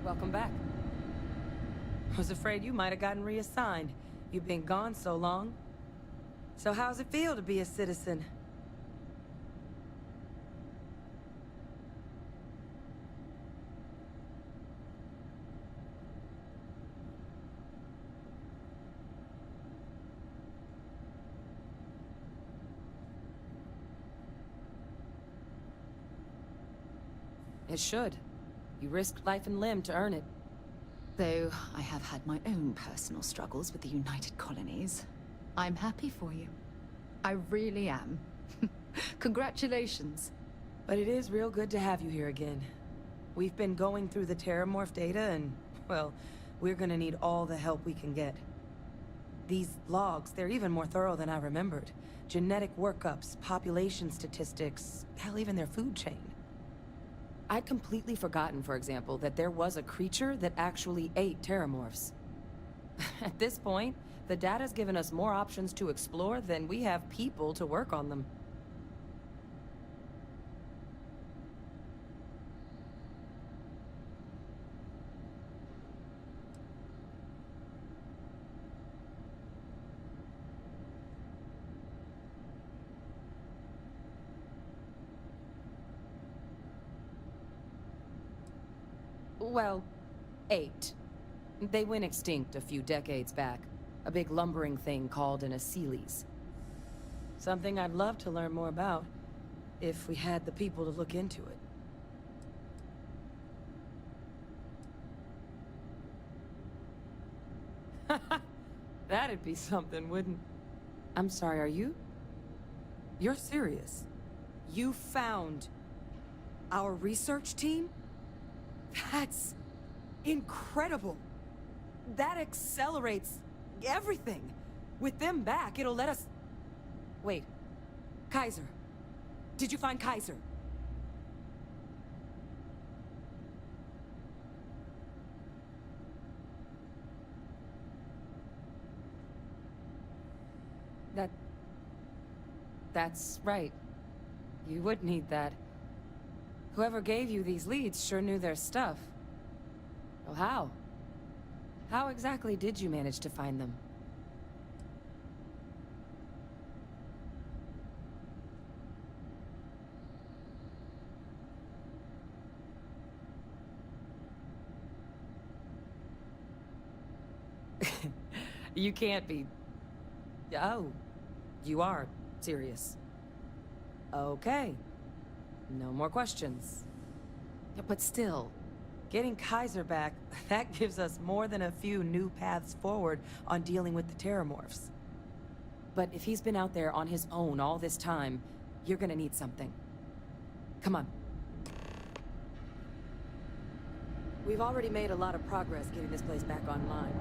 welcome back. Was afraid you might have gotten reassigned. You've been gone so long. So how's it feel to be a citizen? It should. You risked life and limb to earn it. Though I have had my own personal struggles with the United Colonies, I'm happy for you. I really am. Congratulations. But it is real good to have you here again. We've been going through the Terramorph data and, well, we're gonna need all the help we can get. These logs, they're even more thorough than I remembered. Genetic workups, population statistics, hell, even their food chain. I'd completely forgotten, for example, that there was a creature that actually ate Terramorphs. At this point, the data's given us more options to explore than we have people to work on them. Well, 8. They went extinct a few decades back. A big lumbering thing called an Aceles. Something I'd love to learn more about, if we had the people to look into it. That'd be something, wouldn't... I'm sorry, are you? You're serious? You found our research team? That's incredible. That accelerates everything. With them back, it'll let us... Wait. Kaiser. Did you find Kaiser? That's right. You would need that. Whoever gave you these leads sure knew their stuff. Well, how? How exactly did you manage to find them? You can't be... Oh, you are serious. Okay. No more questions. But still, getting Kaiser back, that gives us more than a few new paths forward on dealing with the Terramorphs. But if he's been out there on his own all this time, you're gonna need something. Come on. We've already made a lot of progress getting this place back online.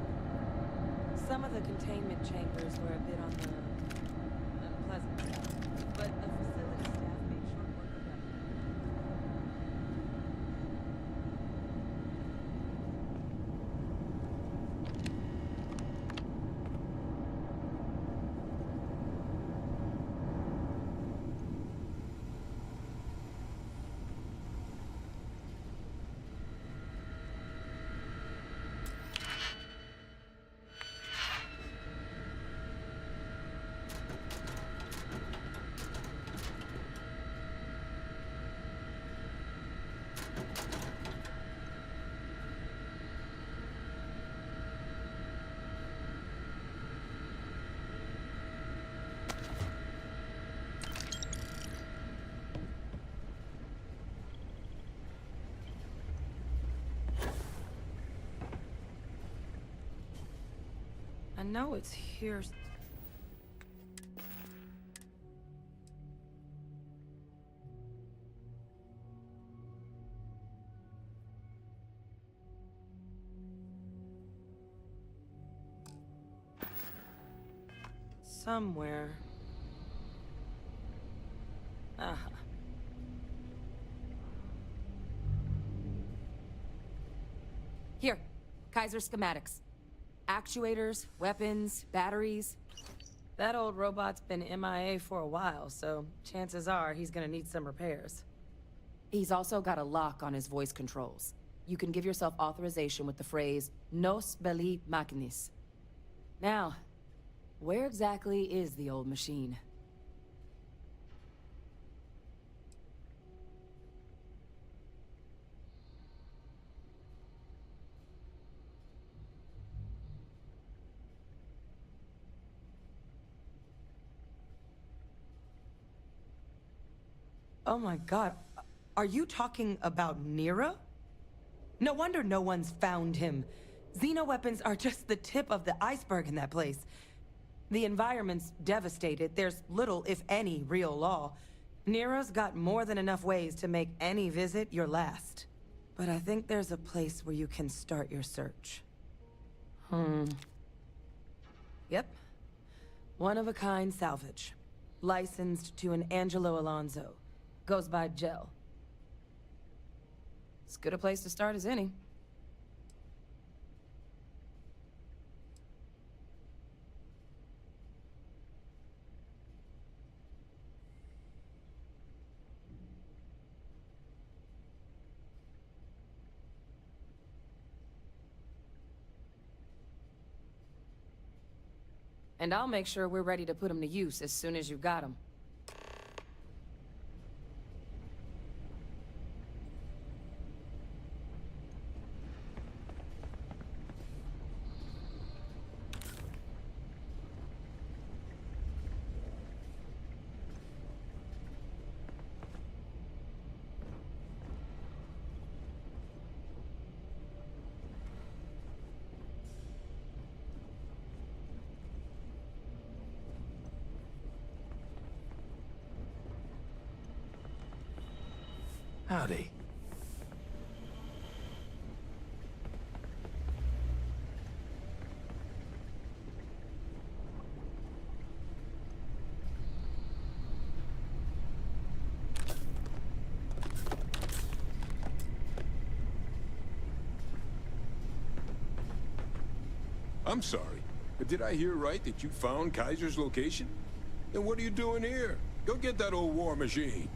Some of the containment chambers were a bit on the unpleasant side, but the facility staff made short work of them. I know it's here. Somewhere. Ah. Here, Kaiser schematics. Actuators, weapons, batteries. That old robot's been MIA for a while, so chances are he's gonna need some repairs. He's also got a lock on his voice controls. you can give yourself authorization with the phrase, Nos belli machinis. Now, where exactly is the old machine? Oh my god, are you talking about Nero? No wonder no one's found him. Xenoweapons are just the tip of the iceberg in that place. The environment's devastated. There's little, if any, real law. Nero's got more than enough ways to make any visit your last. But I think there's a place where you can start your search. Yep. One-of-a-kind salvage. Licensed to an Angelo Alonso. Goes by Gel. As good a place to start as any. And I'll make sure we're ready to put them to use as soon as you got them. Howdy. I'm sorry, but did I hear right that you found Kaiser's location? Then what are you doing here? Go get that old war machine.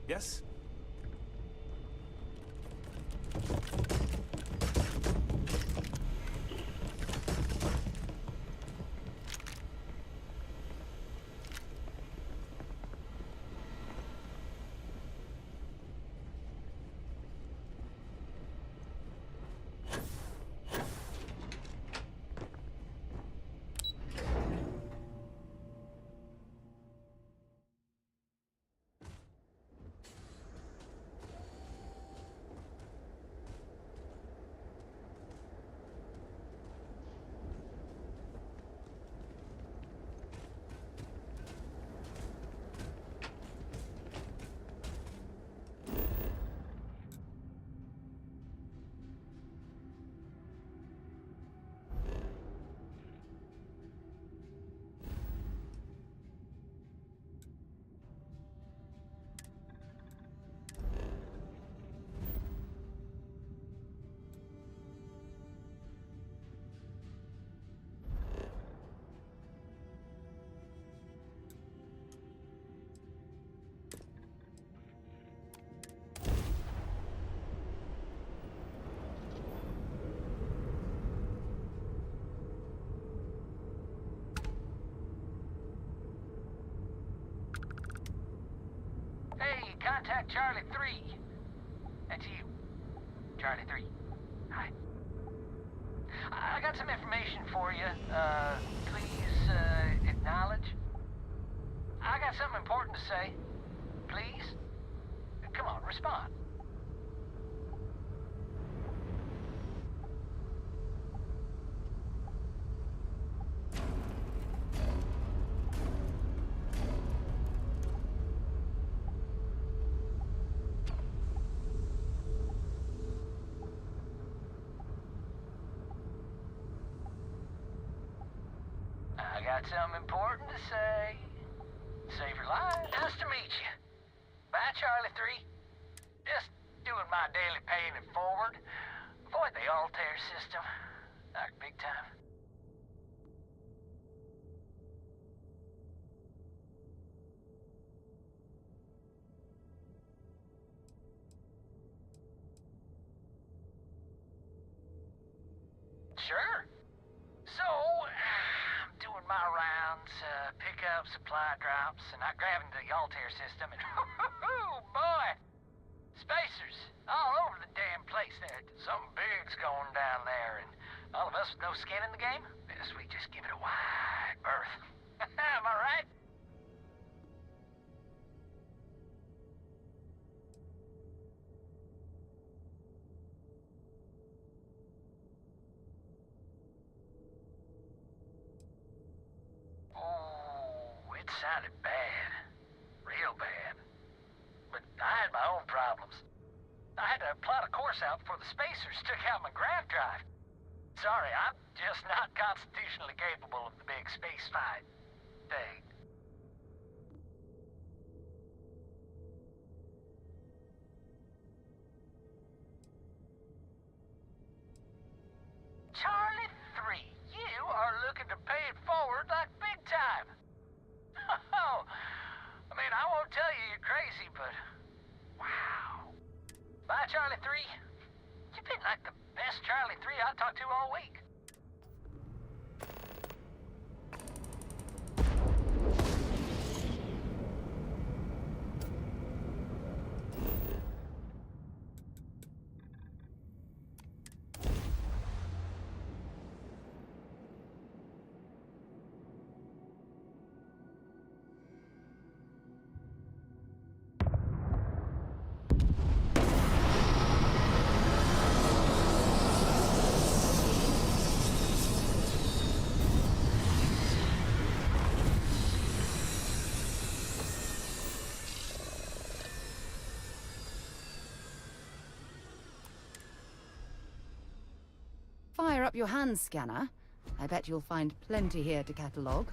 Yes? contact Charlie 3. That's you. Charlie 3. Hi. I got some information for you. Please, acknowledge. I got something important to say. Please? Come on, respond. I got something important to say. Save your life. Nice to meet you. Bye, Charlie 3. Just doing my daily paying it forward. Avoid the Altair system. Like big time. Sure. So, I'm doing my rounds, pick up supply drops, and I grab into the Altair system, and boy, spacers all over the damn place there. Something big's going down there, and all of us with no skin in the game, best we just give it a wide berth. Am I right? Oh, it sounded bad. Real bad. But I had my own problems. I had to plot a course out before the spacers took out my grav drive. Sorry, I'm just not constitutionally capable of the big space fight thing. Charlie 3, you are looking to pay it forward like big time. Oh, I mean, I won't tell you you're crazy, but wow. Bye, Charlie 3. You've been like the best Charlie 3 I talked to all week. Fire up your hand scanner. I bet you'll find plenty here to catalogue.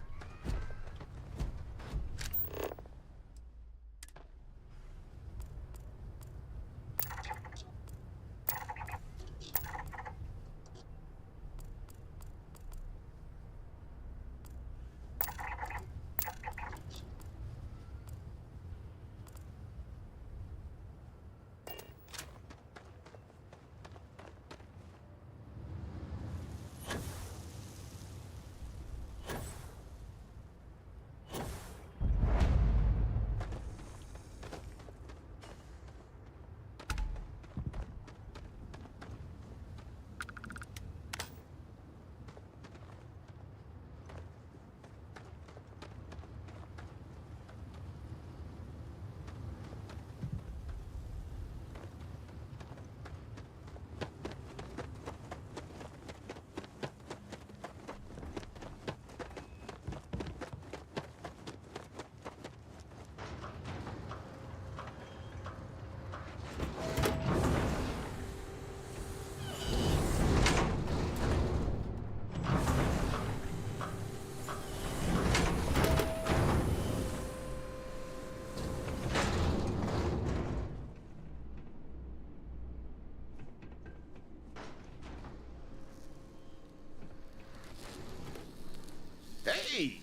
Hey!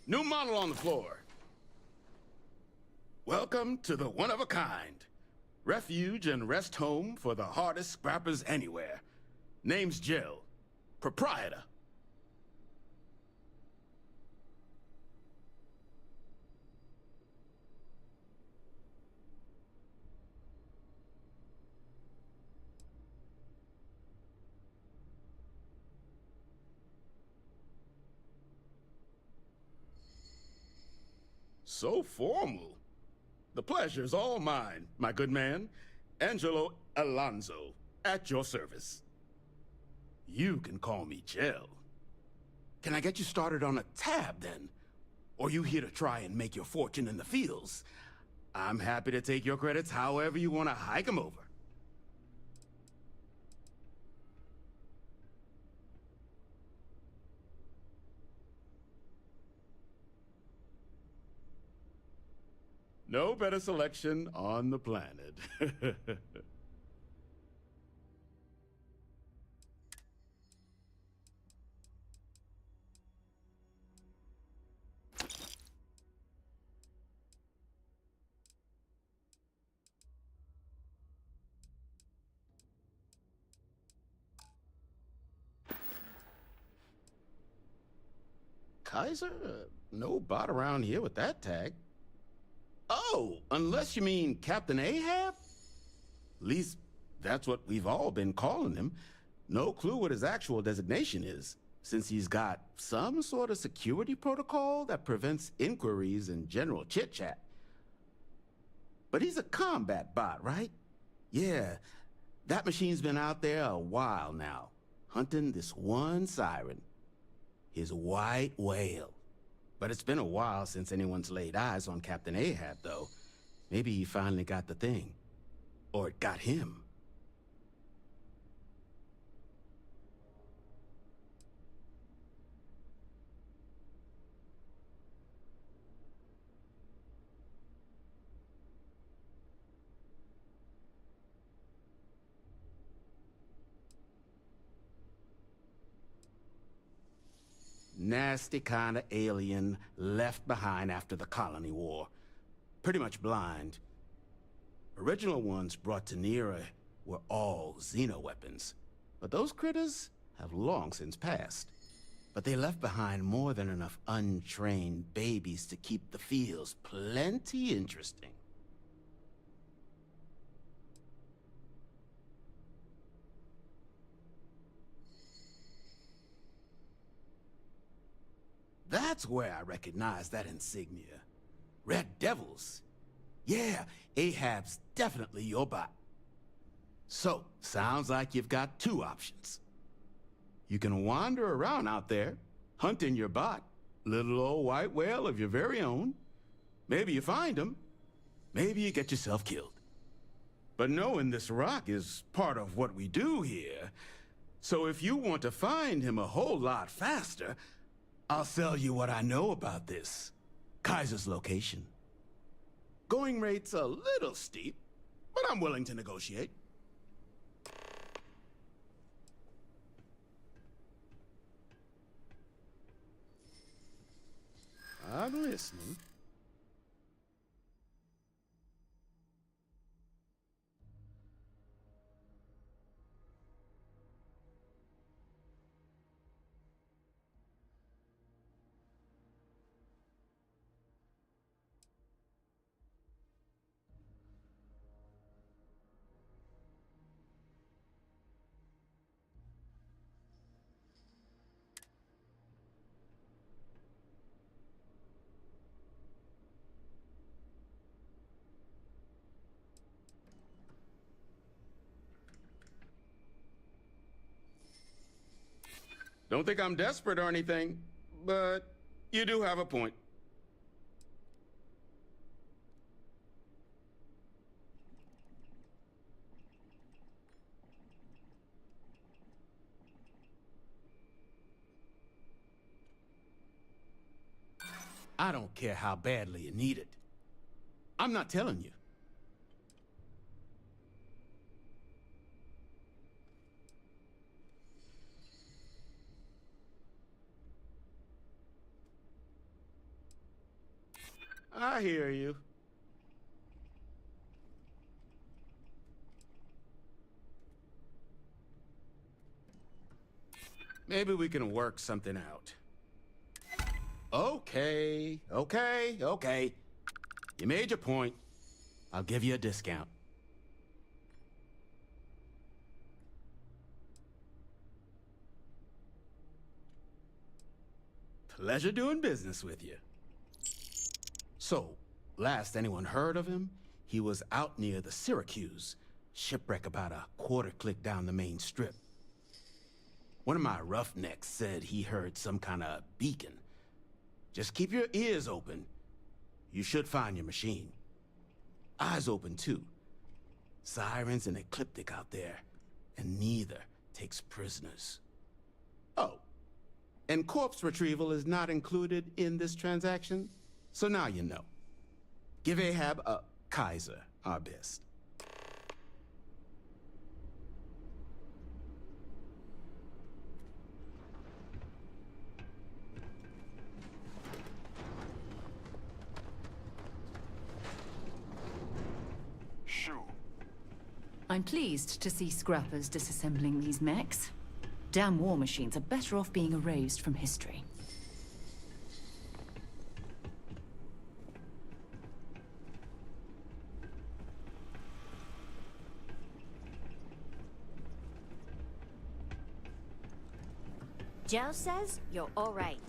New model on the floor. Welcome to the one-of-a-kind. Refuge and rest home for the hardest scrappers anywhere. Name's Jill. Proprietor. So formal. The pleasure's all mine, my good man. Angelo Alonso, at your service. You can call me Jell. Can I get you started on a tab, then? Or you here to try and make your fortune in the fields? I'm happy to take your credits however you want to hike them over. No better selection on the planet. Kaiser? No bot around here with that tag. Oh, unless you mean Captain Ahab? At least, that's what we've all been calling him. No clue what his actual designation is, since he's got some sort of security protocol that prevents inquiries and general chit-chat. But he's a combat bot, right? Yeah, that machine's been out there a while now, hunting this one siren. His white whale. But it's been a while since anyone's laid eyes on Captain Ahab, though. Maybe he finally got the thing. Or it got him. Nasty kind of alien left behind after the Colony War. Pretty much blind. Original ones brought to Nera were all xeno-weapons. But those critters have long since passed. But they left behind more than enough untrained babies to keep the fields plenty interesting. That's where I recognize that insignia. Red Devils. Yeah, Ahab's definitely your bot. So, sounds like you've got two options. You can wander around out there, hunting your bot, little old white whale of your very own. Maybe you find him. Maybe you get yourself killed. But knowing this rock is part of what we do here. So if you want to find him a whole lot faster, I'll sell you what I know about this. Kaiser's location. Going rate's a little steep, but I'm willing to negotiate. I'm listening. Don't think I'm desperate or anything, but you do have a point. I don't care how badly you need it. I'm not telling you. I hear you. Maybe we can work something out. Okay. You made your point. I'll give you a discount. Pleasure doing business with you. So, last anyone heard of him, he was out near the Syracuse, shipwreck about a quarter click down the main strip. One of my roughnecks said he heard some kind of beacon. Just keep your ears open. You should find your machine. Eyes open, too. Sirens and Ecliptic out there, and neither takes prisoners. Oh, and corpse retrieval is not included in this transaction, so now you know. Give Ahab a Kaiser our best. I'm pleased to see scrappers disassembling these mechs. Damn war machines are better off being erased from history. Joe says you're all right.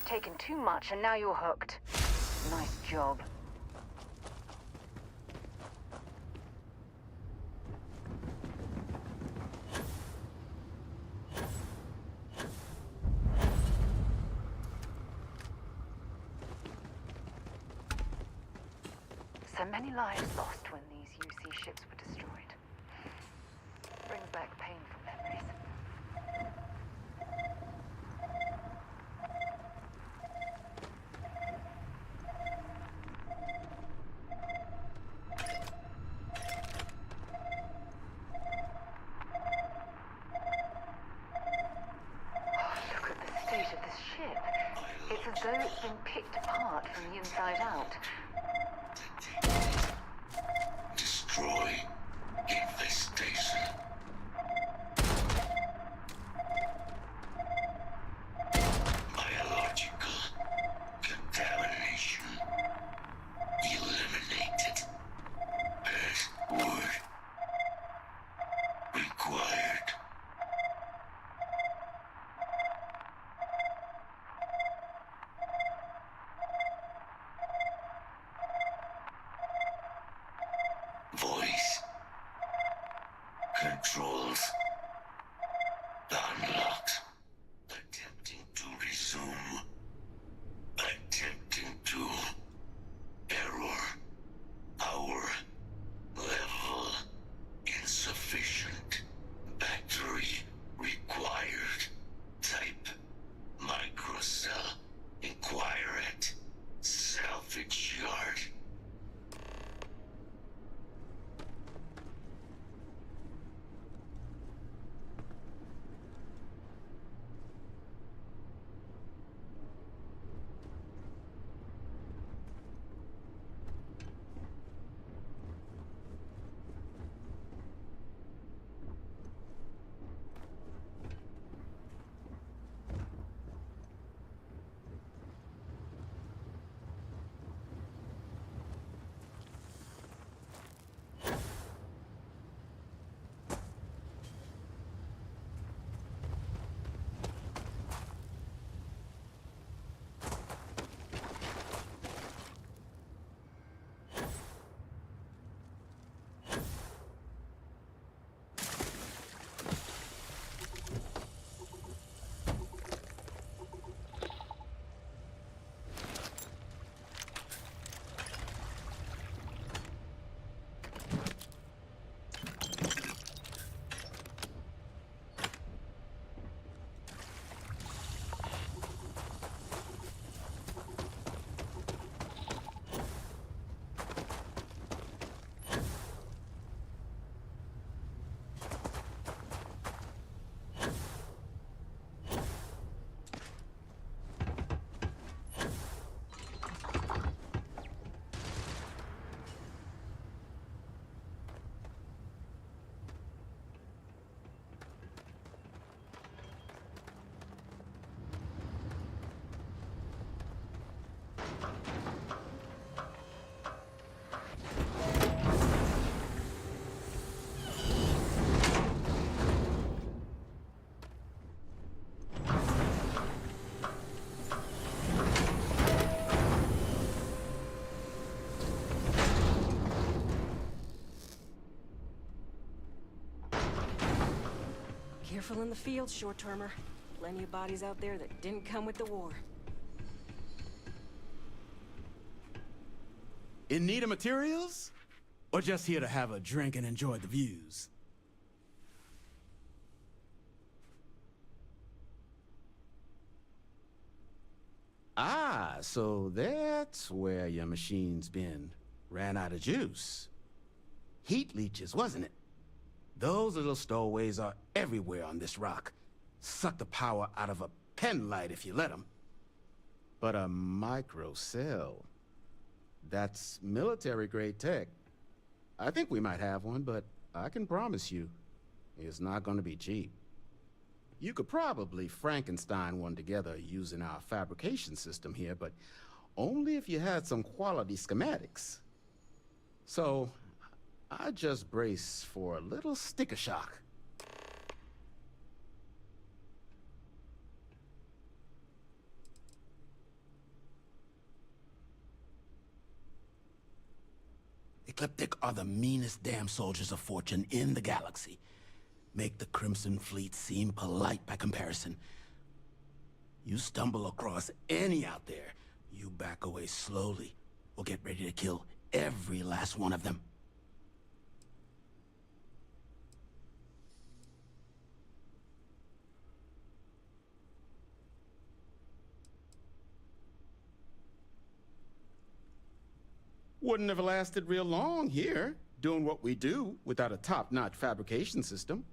taken too much and now you're hooked. Nice job. So many lives lost when these UC ships were destroyed. Brings back painful memories. Look at the state of this ship. It's as though it's been picked apart from the inside out. Destroy infestation. Biological contamination. Eliminated. Password required. Voice controls unlocked. Attempting to resume. Attempting to error. Power level insufficient. Battery required. Type microcell. Inquire at salvage yard. Careful in the field, short-termer. Plenty of bodies out there that didn't come with the war. In need of materials? Or just here to have a drink and enjoy the views? Ah, so that's where your machine's been. Ran out of juice. Heat leeches, wasn't it? Those little stowaways are everywhere on this rock. Suck the power out of a pen light if you let them. But a microcell, that's military-grade tech. I think we might have one, but I can promise you, it's not going to be cheap. You could probably Frankenstein one together using our fabrication system here, but only if you had some quality schematics. So, I just brace for a little sticker shock. Ecliptic are the meanest damn soldiers of fortune in the galaxy. Make the Crimson Fleet seem polite by comparison. You stumble across any out there, you back away slowly, or get ready to kill every last one of them. Wouldn't have lasted real long here, doing what we do without a top-notch fabrication system.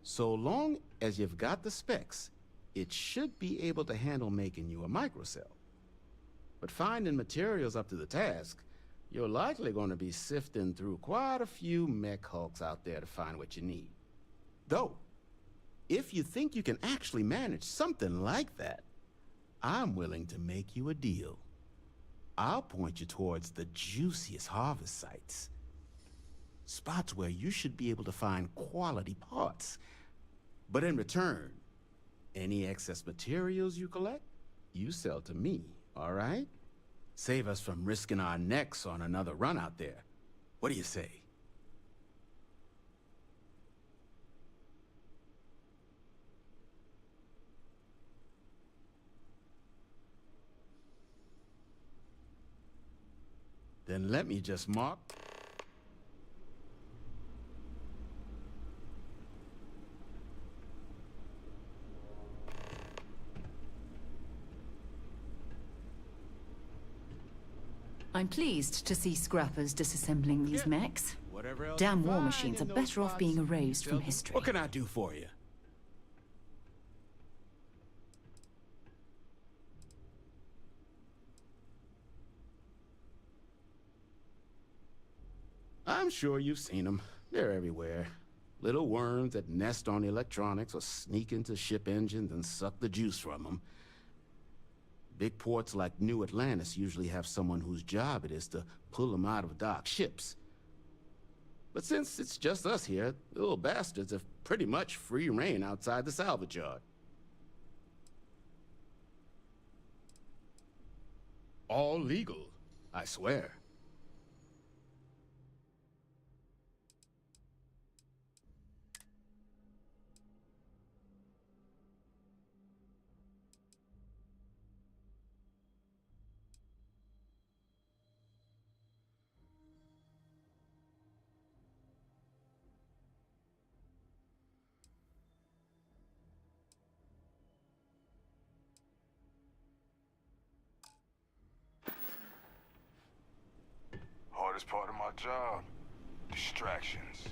So long as you've got the specs, it should be able to handle making you a microcell. But finding materials up to the task, you're likely going to be sifting through quite a few mech hulks out there to find what you need. Though, if you think you can actually manage something like that, I'm willing to make you a deal. I'll point you towards the juiciest harvest sites. Spots where you should be able to find quality parts. But in return, any excess materials you collect, you sell to me, all right? Save us from risking our necks on another run out there. What do you say? Then let me just mark. I'm pleased to see scrappers disassembling these mechs. Whatever else Damn you war find machines are in those better off spots, being erased tell from me, history. What can I do for you? I'm sure you've seen them. They're everywhere. Little worms that nest on electronics or sneak into ship engines and suck the juice from them. Big ports like New Atlantis usually have someone whose job it is to pull them out of docked ships. But since it's just us here, the little bastards have pretty much free reign outside the salvage yard. All legal, I swear. Hardest part of my job, distractions.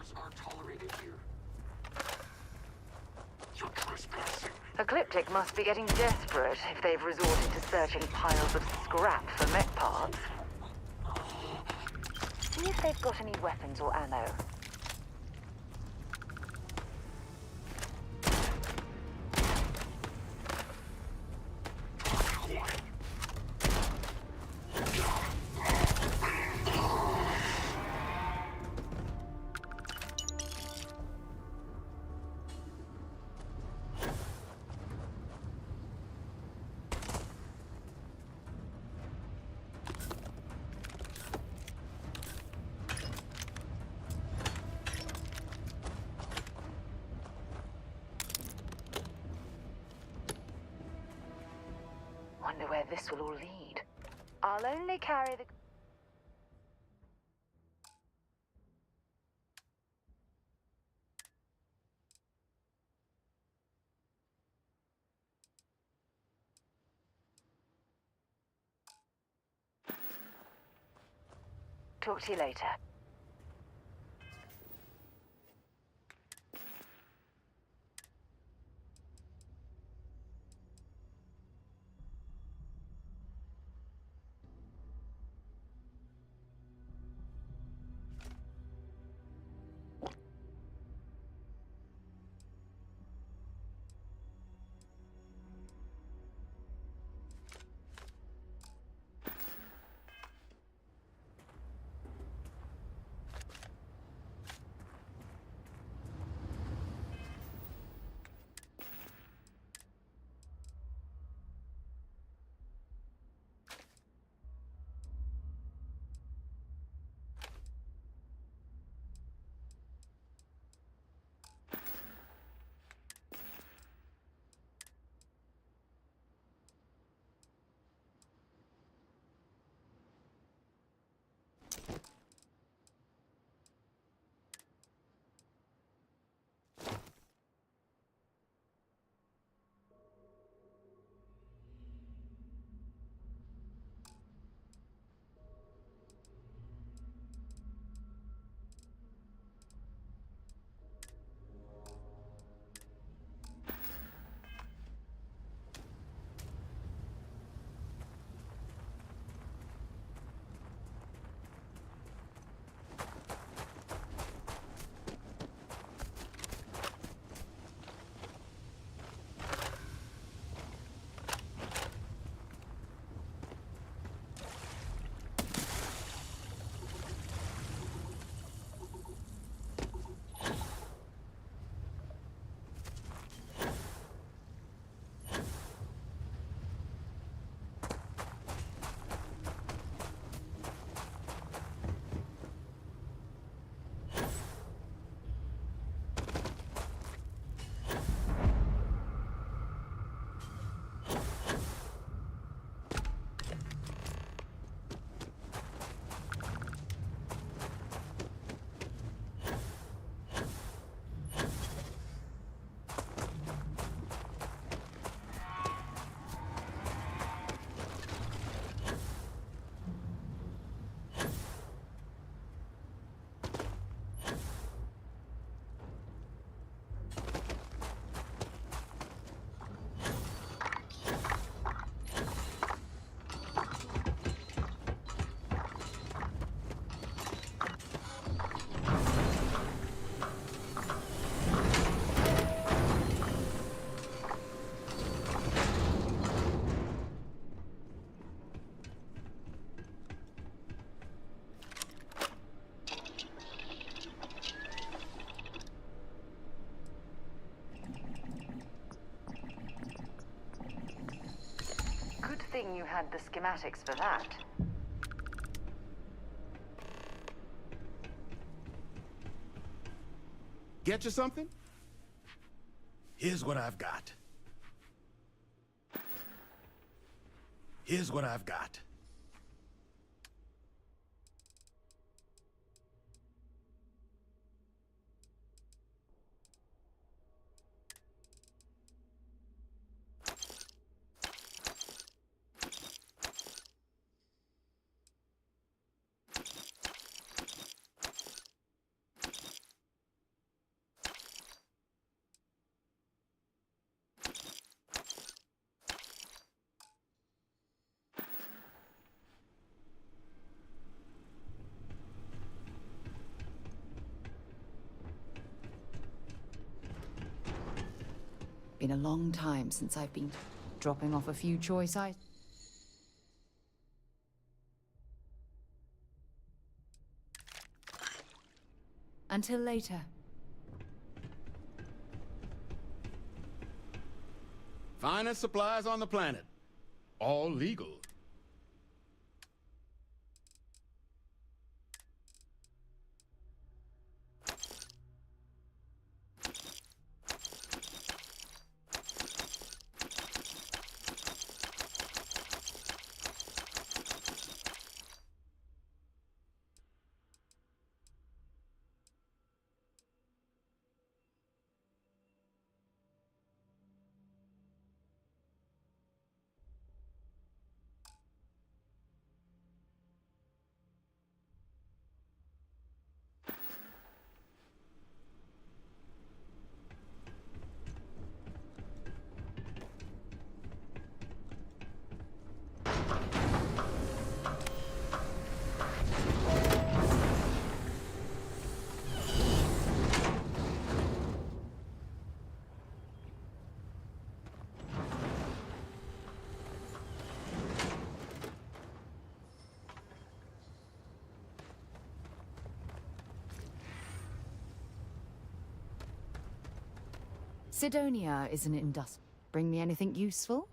Visitors are tolerated here. You're trespassing. Ecliptic must be getting desperate if they've resorted to searching piles of scrap for mech parts. See if they've got any weapons or ammo. Wonder where this will all lead. I'll only carry the... Talk to you later. Thing you had the schematics for that. Get you something? Here's what I've got. Here's what I've got. Been a long time since I've been dropping off a few choice items. Until later. Finest supplies on the planet. All legal. Sidonia is an industry. Bring me anything useful?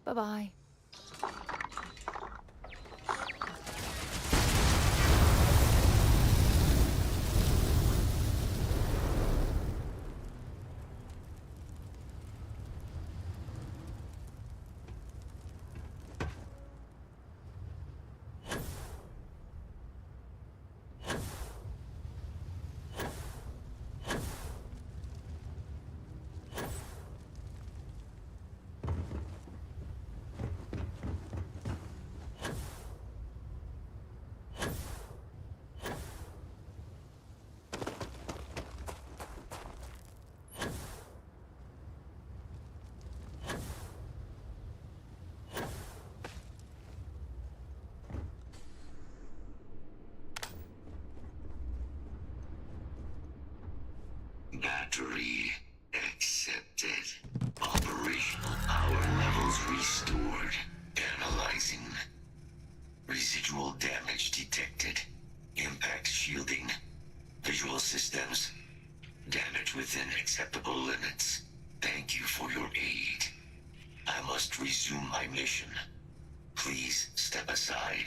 Bye-bye. Battery accepted. Operational power levels restored. Analyzing. Residual damage detected. Impact shielding. Visual systems. Damage within acceptable limits. Thank you for your aid. I must resume my mission. Please step aside.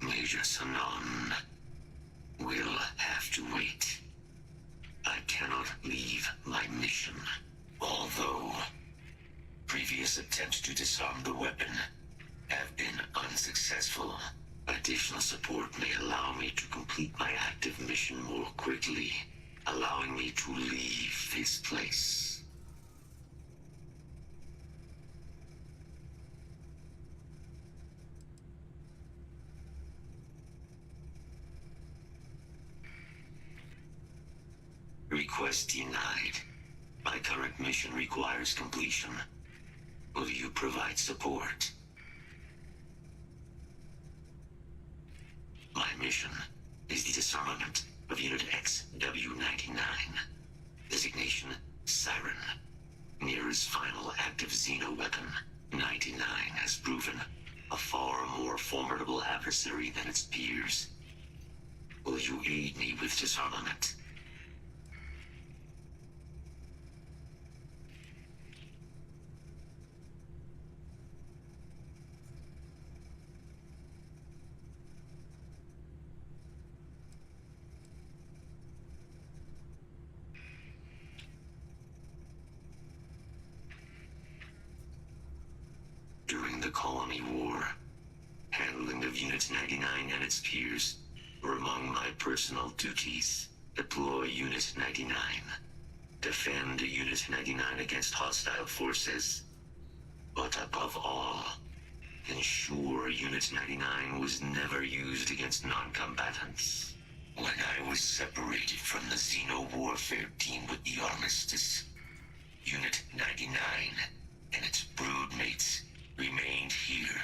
Major Sanon will have to wait. I cannot leave my mission. Although previous attempts to disarm the weapon have been unsuccessful, additional support may allow me to complete my active mission more quickly, allowing me to leave this place. Request denied. My current mission requires completion. Will you provide support? mission is the disarmament of Unit XW-99. Designation, Siren. Nearest final active Xeno weapon, 99 has proven a far more formidable adversary than its peers. Will you aid me with disarmament? During the Colony War, handling of Unit 99 and its peers were among my personal duties. Deploy Unit 99. Defend Unit 99 against hostile forces. But above all, ensure Unit 99 was never used against non-combatants. When I was separated from the Xeno warfare team with the Armistice, Unit 99 and its broodmates remained here,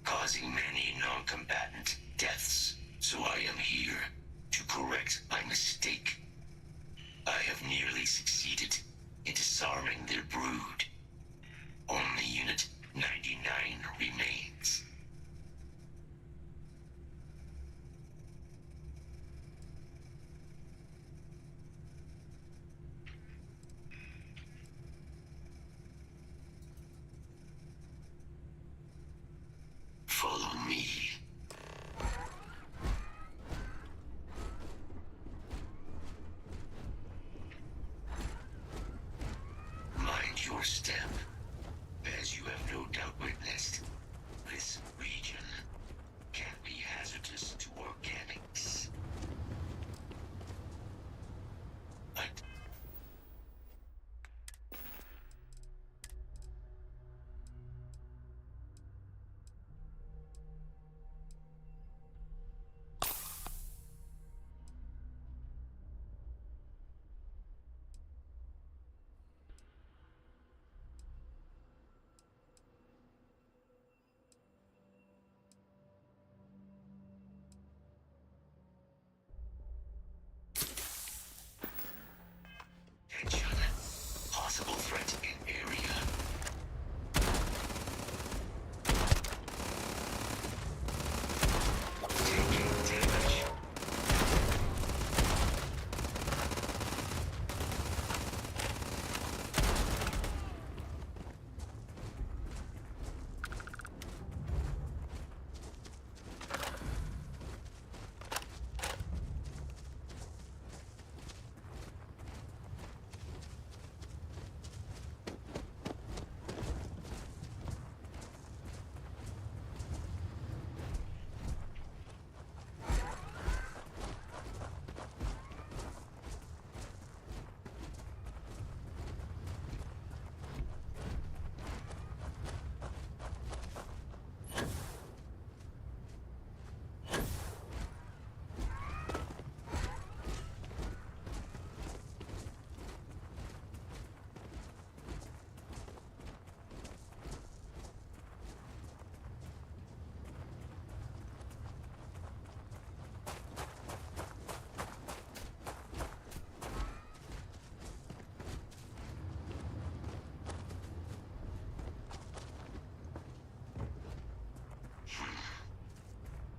causing many non-combatant deaths. So I am here to correct my mistake. I have nearly succeeded in disarming their brood. Only Unit 99 remains. Follow me. Mind your step. As you have no doubt witnessed, this region can be hazardous to organics. Attention. Possible threat in area. Taking damage.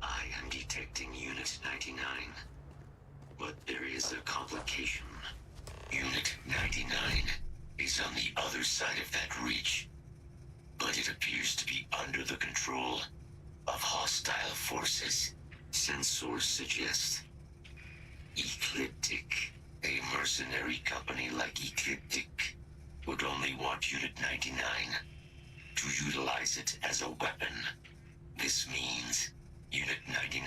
I am detecting Unit 99. But there is a complication. Unit 99 is on the other side of that reach. But it appears to be under the control of hostile forces. Sensors suggest Ecliptic, a mercenary company like Ecliptic, would only want Unit 99 to utilize it as a weapon. This means Unit 99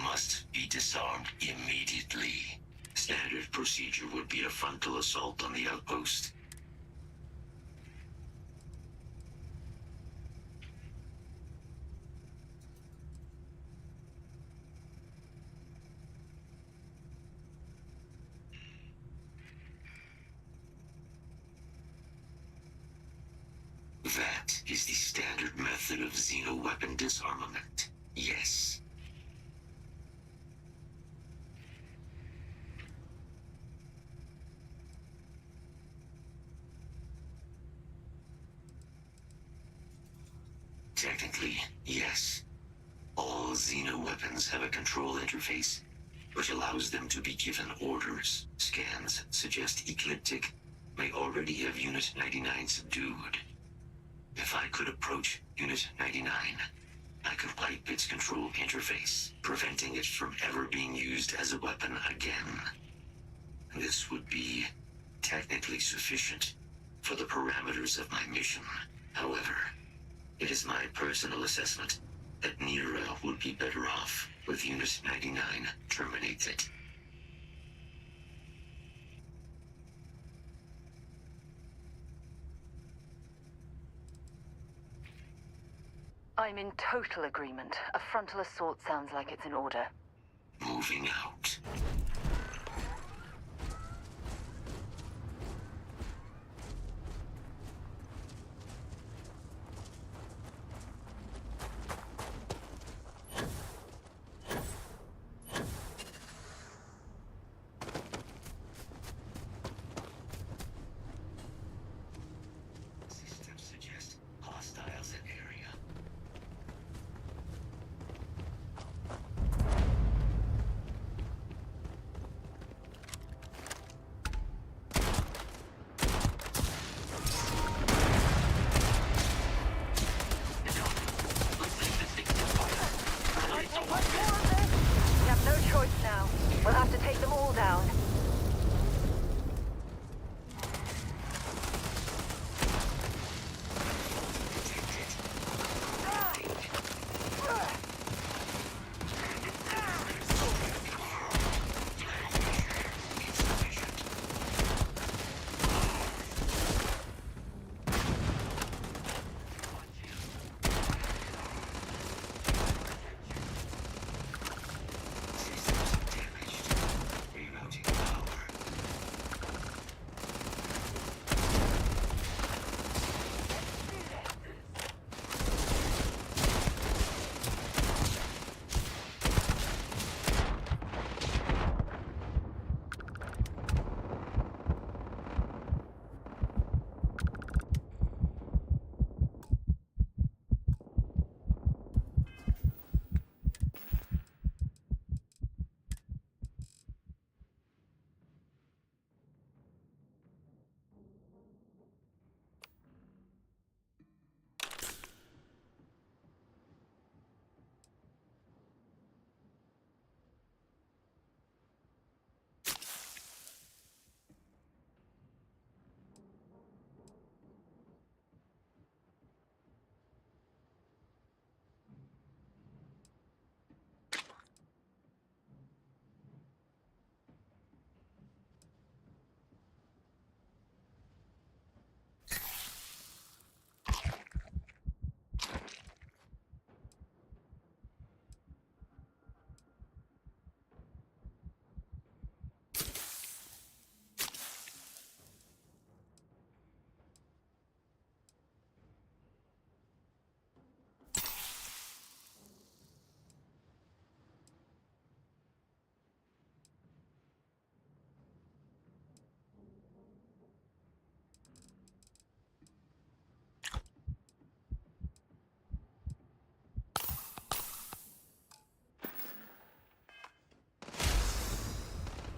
must be disarmed immediately. Standard procedure would be a frontal assault on the outpost. That is the standard method of Xeno weapon disarmament. Yes. Technically, yes. All Xeno weapons have a control interface, which allows them to be given orders. Scans suggest Ecliptic may already have Unit 99 subdued. If I could approach Unit 99, I could wipe its control interface, preventing it from ever being used as a weapon again. This would be technically sufficient for the parameters of my mission. However, it is my personal assessment that Nira would be better off with Unit 99 terminated. I'm in total agreement. A frontal assault sounds like it's in order. Moving out. Systems suggest hostiles in area. We have no choice now. We'll have to take them all down.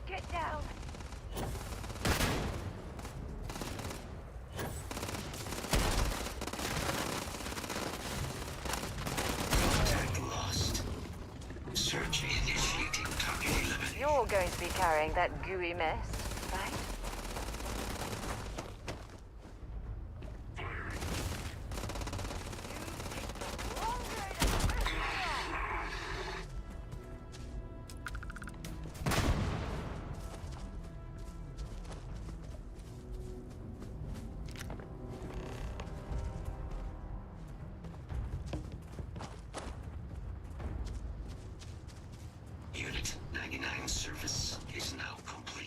Get down! Tag lost. Search initiating target eliminated. You're going to be carrying that gooey mess, right? Unit 99 service is now complete.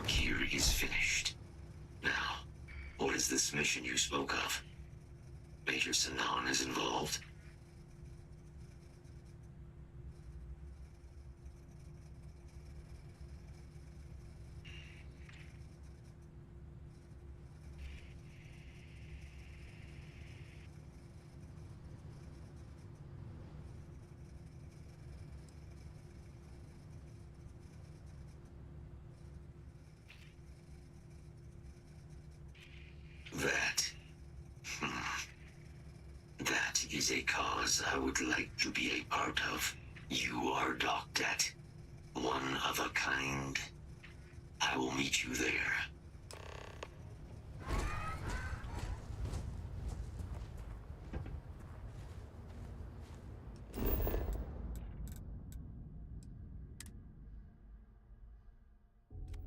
work here is finished. Now, what is this mission you spoke of? Major Sanan is involved? That. That is a cause I would like to be a part of. You are docked at one of a kind. I will meet you there.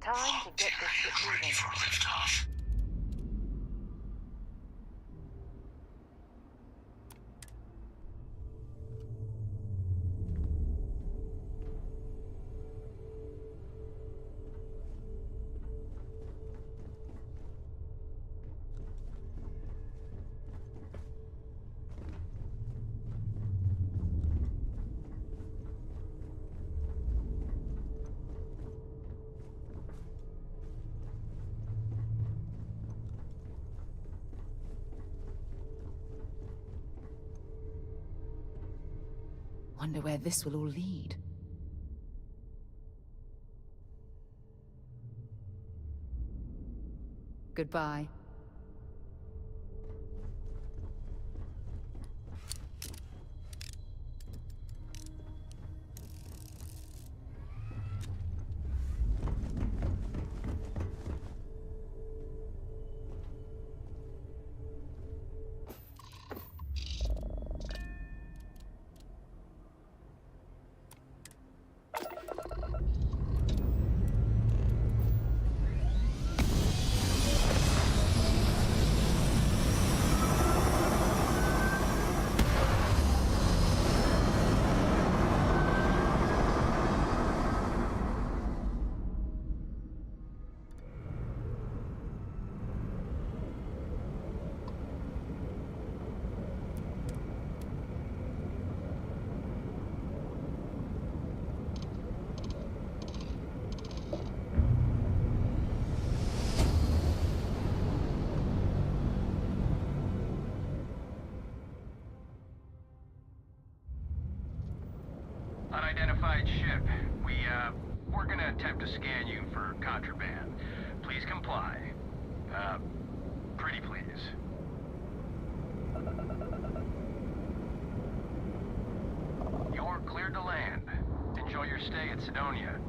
Time to get this ship moving. Ready for liftoff. Wonder where this will all lead. Goodbye. Unidentified ship. We're gonna attempt to scan you for contraband. Please comply. Pretty please. You're cleared to land. Enjoy your stay at Sidonia.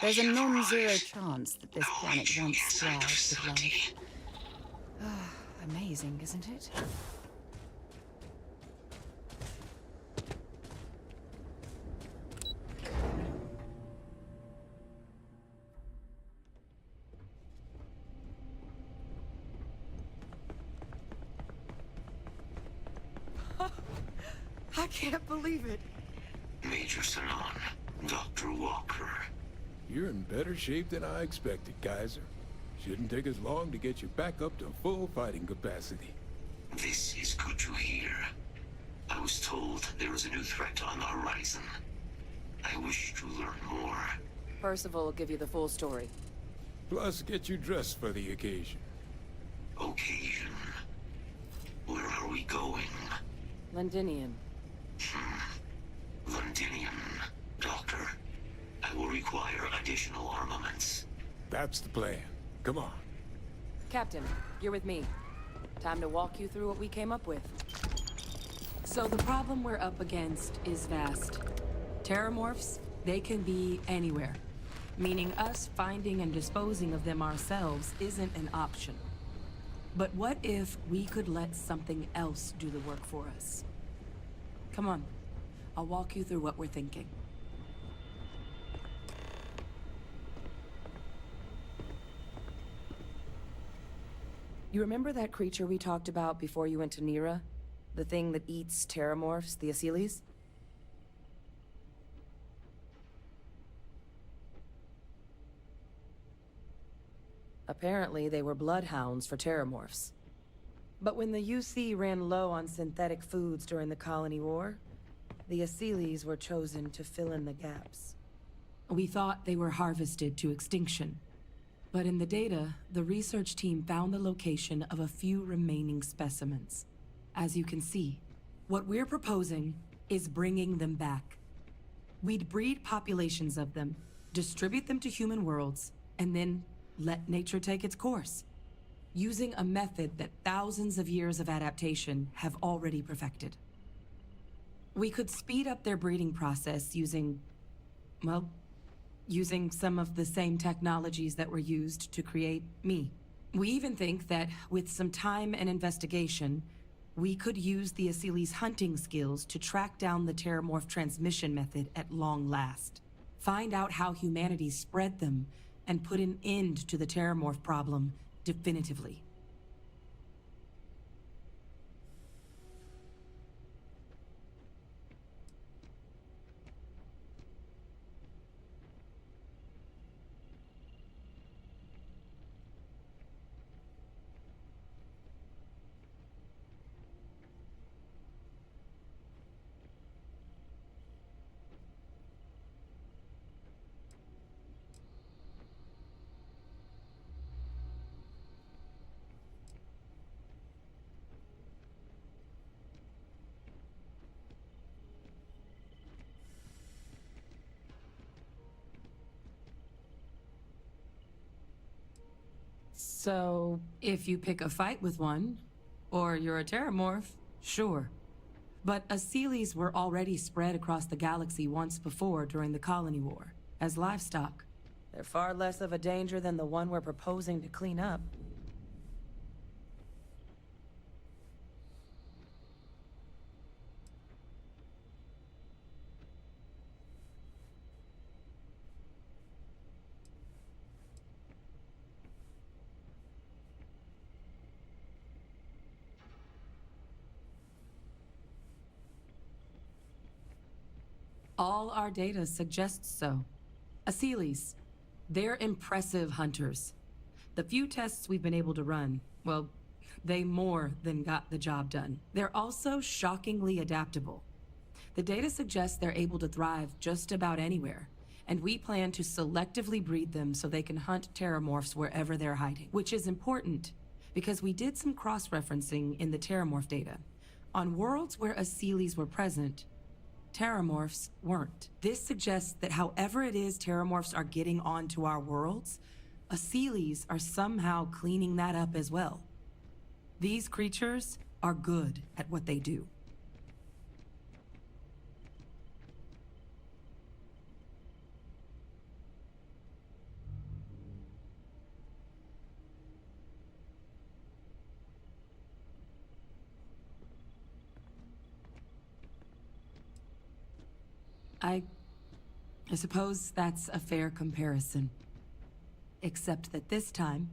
There's a non-zero chance that this planet once thrived with life. Amazing, isn't it? I can't believe it. Major Sanan, Dr. Walker. You're in better shape than I expected, Kaiser. Shouldn't take us long to get you back up to full fighting capacity. This is good to hear. I was told there is a new threat on the horizon. I wish to learn more. Percival will give you the full story. Plus, get you dressed for the occasion. Occasion? Where are we going? Londinium. Londinium. Doctor, I will require additional armaments. That's the plan. Come on. Captain, you're with me. Time to walk you through what we came up with. So the problem we're up against is vast. Terramorphs, they can be anywhere. Meaning us finding and disposing of them ourselves isn't an option. But what if we could let something else do the work for us? Come on, I'll walk you through what we're thinking. You remember that creature we talked about before you went to Nira? The thing that eats terramorphs, the Asylees? Apparently, they were bloodhounds for terramorphs. But when the UC ran low on synthetic foods during the Colony War, the Asylees were chosen to fill in the gaps. We thought they were harvested to extinction. But in the data, the research team found the location of a few remaining specimens. As you can see, what we're proposing is bringing them back. We'd breed populations of them, distribute them to human worlds, and then let nature take its course, using a method that thousands of years of adaptation have already perfected. We could speed up their breeding process using, well, using some of the same technologies that were used to create me. We even think that with some time and investigation, we could use the Asylees' hunting skills to track down the terramorph transmission method at long last. Find out how humanity spread them and put an end to the terramorph problem definitively. So, if you pick a fight with one, or you're a terramorph, sure. But Asylees were already spread across the galaxy once before during the Colony War, as livestock. They're far less of a danger than the one we're proposing to clean up. All our data suggests so. Asylees, they're impressive hunters. The few tests we've been able to run, well, they more than got the job done. They're also shockingly adaptable. The data suggests they're able to thrive just about anywhere, and we plan to selectively breed them so they can hunt terramorphs wherever they're hiding. Which is important, because we did some cross-referencing in the terramorph data. On worlds where Asylees were present, terramorphs weren't. This suggests that however it is terramorphs are getting onto our worlds, Asylees are somehow cleaning that up as well. These creatures are good at what they do. I suppose that's a fair comparison. Except that this time,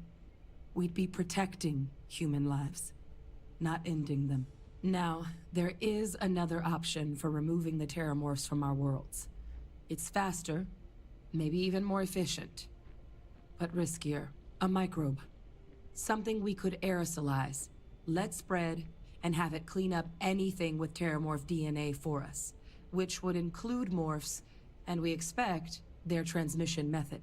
we'd be protecting human lives, not ending them. Now, there is another option for removing the terramorphs from our worlds. It's faster, maybe even more efficient, but riskier. A microbe. Something we could aerosolize, let spread, and have it clean up anything with terramorph DNA for us, which would include morphs, and we expect their transmission method.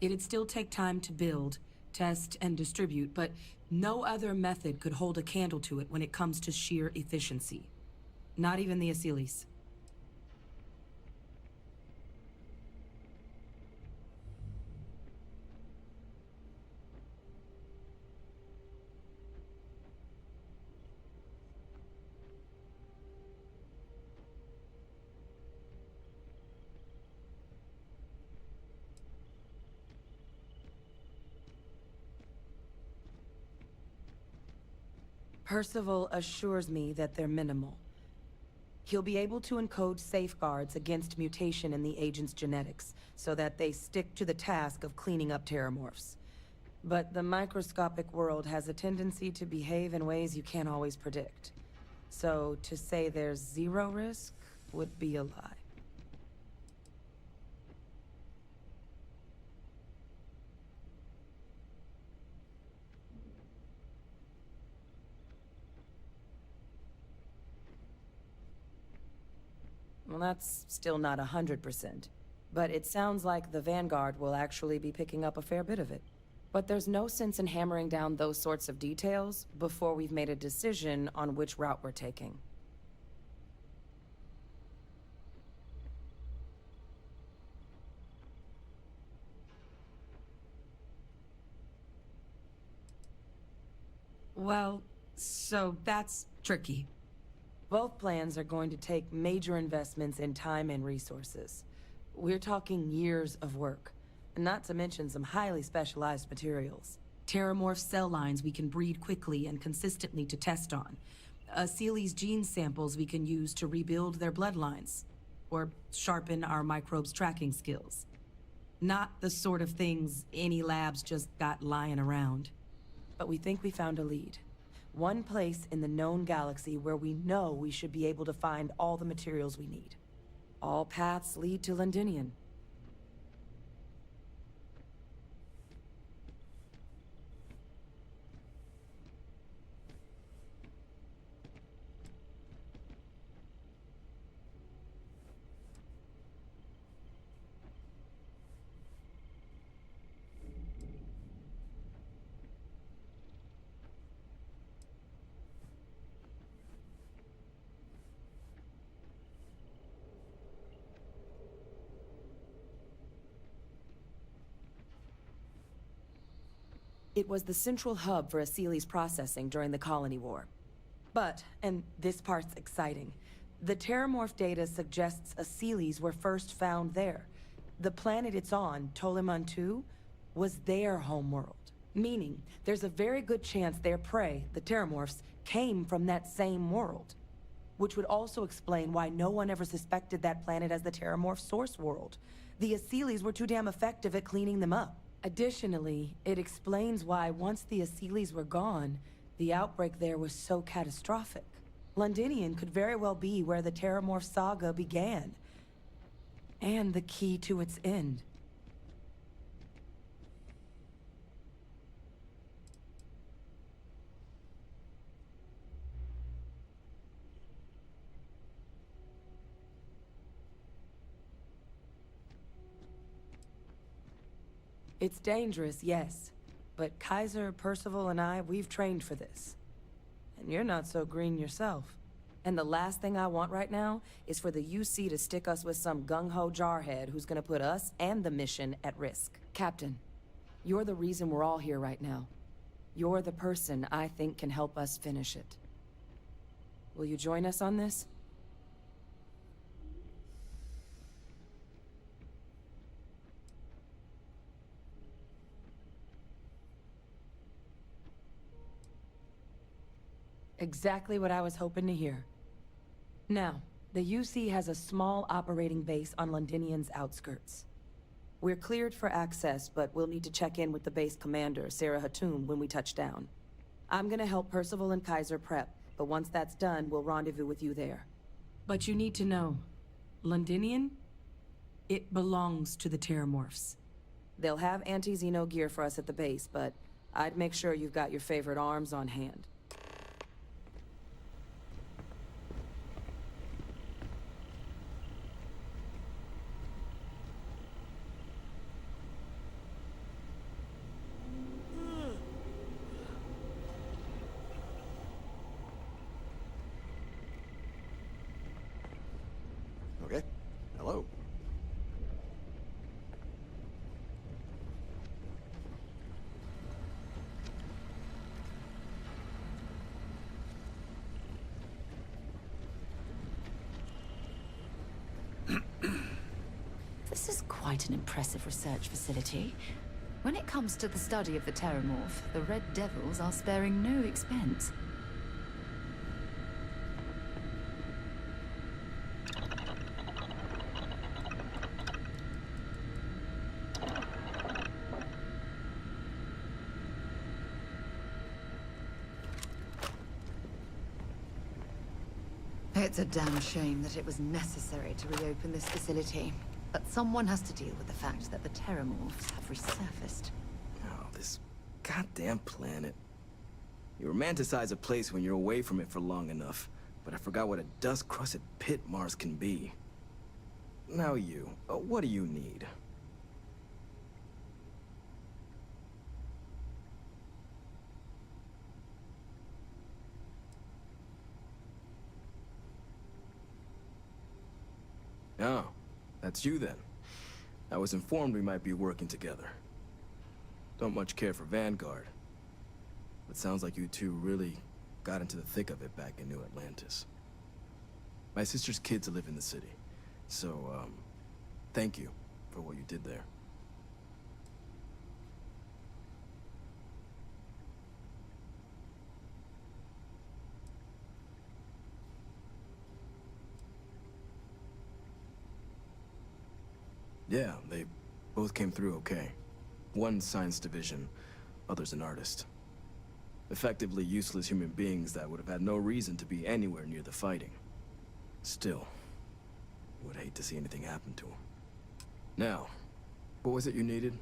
It'd still take time to build, test, and distribute, but no other method could hold a candle to it when it comes to sheer efficiency. Not even the Asylees. Percival assures me that they're minimal. He'll be able to encode safeguards against mutation in the agent's genetics, so that they stick to the task of cleaning up terramorphs. But the microscopic world has a tendency to behave in ways you can't always predict. So to say there's zero risk would be a lie. Well, that's still not 100%. But it sounds like the Vanguard will actually be picking up a fair bit of it. But there's no sense in hammering down those sorts of details before we've made a decision on which route we're taking. Well, so that's tricky. Both plans are going to take major investments in time and resources. We're talking years of work, not to mention some highly specialized materials. Terramorph cell lines we can breed quickly and consistently to test on. Seeley's gene samples we can use to rebuild their bloodlines, or sharpen our microbes' tracking skills. Not the sort of things any labs just got lying around. But we think we found a lead. One place in the known galaxy where we know we should be able to find all the materials we need. All paths lead to Londinion. It was the central hub for Seeley's processing during the Colony War. But, and this part's exciting, the Terramorph data suggests Seeley's were first found there. The planet it's on, Toliman 2, was their homeworld. Meaning, there's a very good chance their prey, the Terramorphs, came from that same world. Which would also explain why no one ever suspected that planet as the Terramorph source world. The Seeley's were too damn effective at cleaning them up. Additionally, it explains why once the Seeley's were gone, the outbreak there was so catastrophic. Londinion could very well be where the Terramorph saga began. And the key to its end. It's dangerous, yes. But Kaiser, Percival, and I, we've trained for this. And you're not so green yourself. And the last thing I want right now is for the UC to stick us with some gung-ho jarhead who's gonna put us and the mission at risk. Captain, you're the reason we're all here right now. You're the person I think can help us finish it. Will you join us on this? Exactly what I was hoping to hear. Now, the UC has a small operating base on Londinian's outskirts. We're cleared for access, but we'll need to check in with the base commander, Sarah Hatum, when we touch down. I'm gonna help Percival and Kaiser prep, but once that's done, we'll rendezvous with you there. But you need to know, Londinion? It belongs to the Terramorphs. They'll have anti-Xeno gear for us at the base, but I'd make sure you've got your favorite arms on hand. Okay. Hello. This is quite an impressive research facility. When it comes to the study of the Terramorph, the Red Devils are sparing no expense. It's a damn shame that it was necessary to reopen this facility. But someone has to deal with the fact that the Terramorphs have resurfaced. Oh, this goddamn planet. You romanticize a place when you're away from it for long enough, but I forgot what a dust-crusted pit Mars can be. Now you, what do you need? Oh, that's you then. I was informed we might be working together. Don't much care for Vanguard. But sounds like you two really got into the thick of it back in New Atlantis. My sister's kids live in the city, so, thank you for what you did there. Yeah, they both came through okay. One science division, other's an artist. Effectively useless human beings that would have had no reason to be anywhere near the fighting. Still, would hate to see anything happen to them. Now, what was it you needed?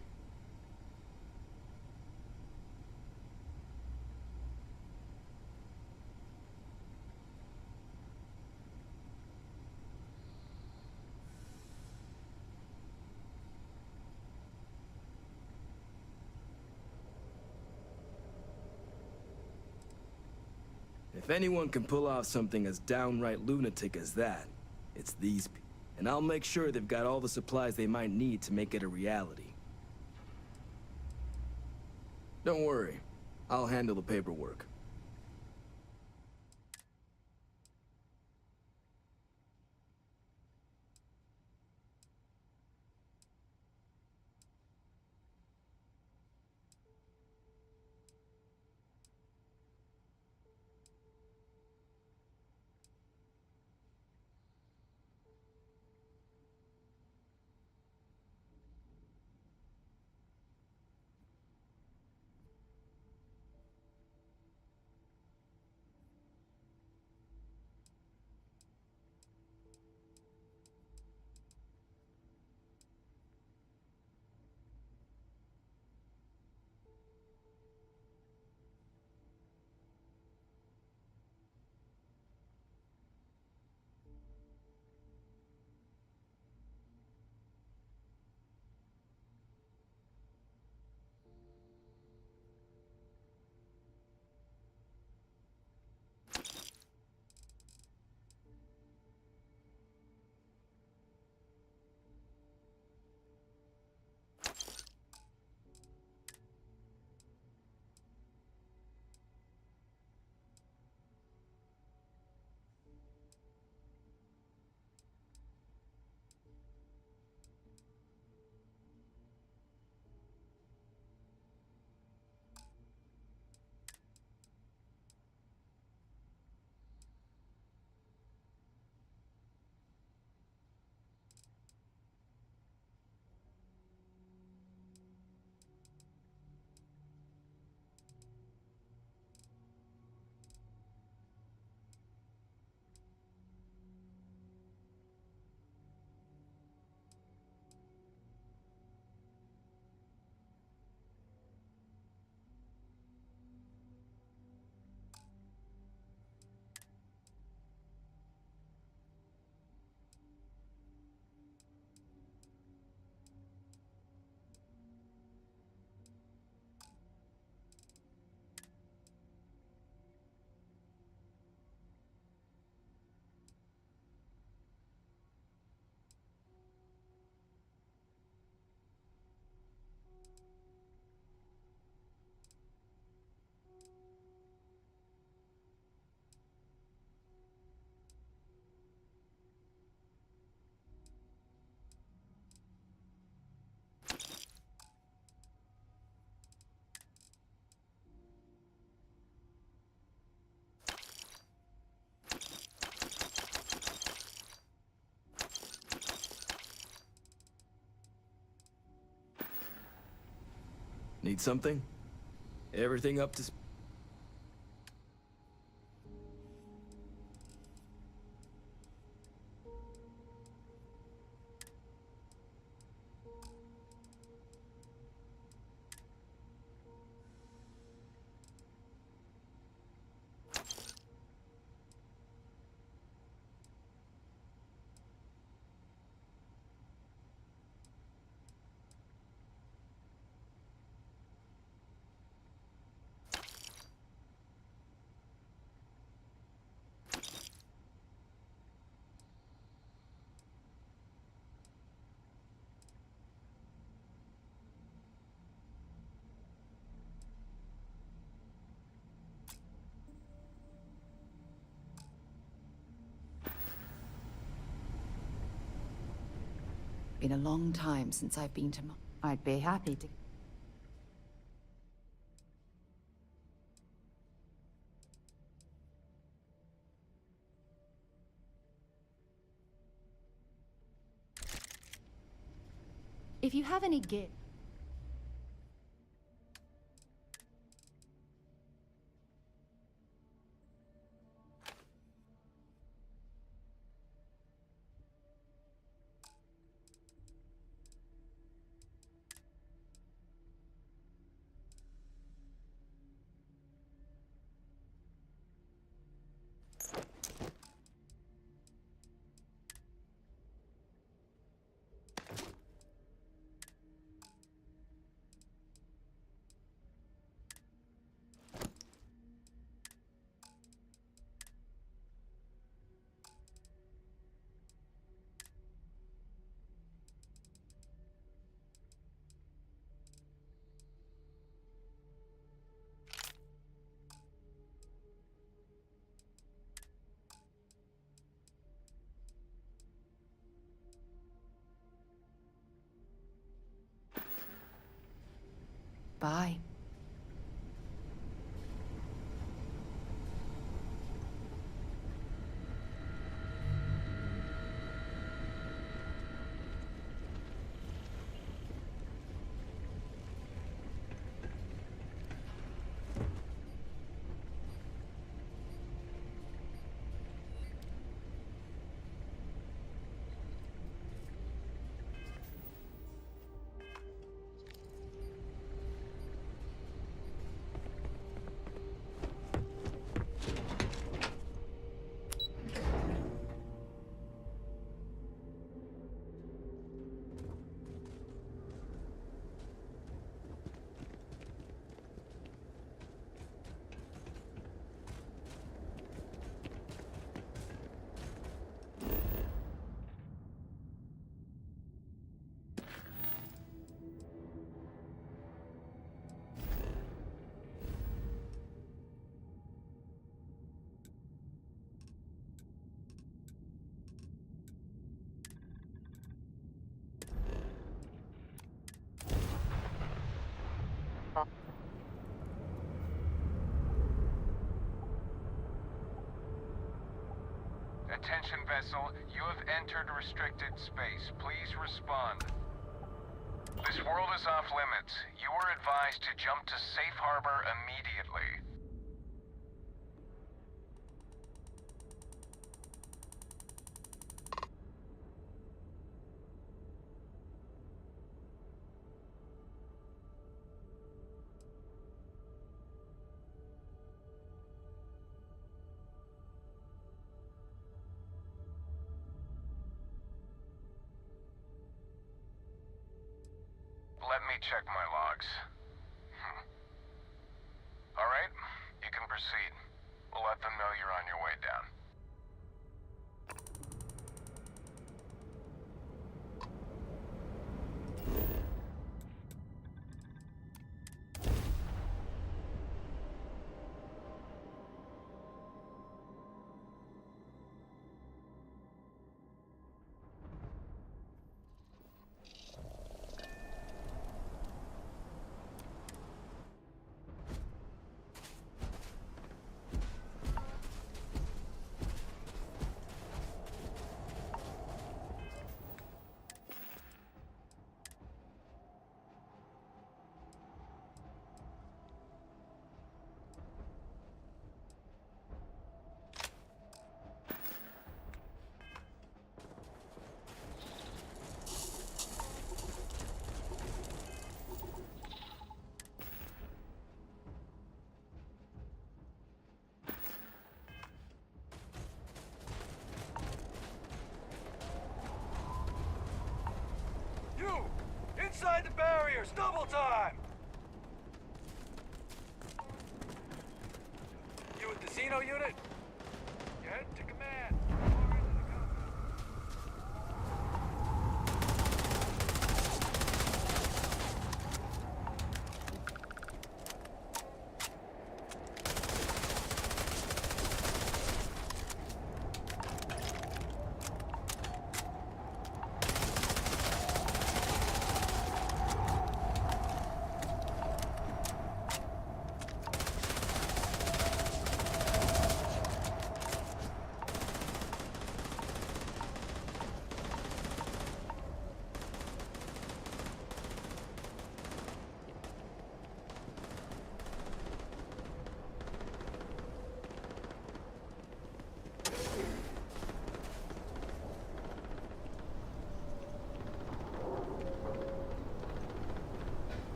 If anyone can pull off something as downright lunatic as that, it's these people. And I'll make sure they've got all the supplies they might need to make it a reality. Don't worry, I'll handle the paperwork. Need something? Everything up to... been a long time since I've been to I'd be happy to... If you have any gift... Bye. Attention vessel, you have entered restricted space. Please respond. This world is off limits. You are advised to jump to safe harbor immediately. Let me check my logs. All right, you can proceed. We'll let them know you're on your way down. You! Inside the barriers! Double time! You with the Xeno unit? You head to command.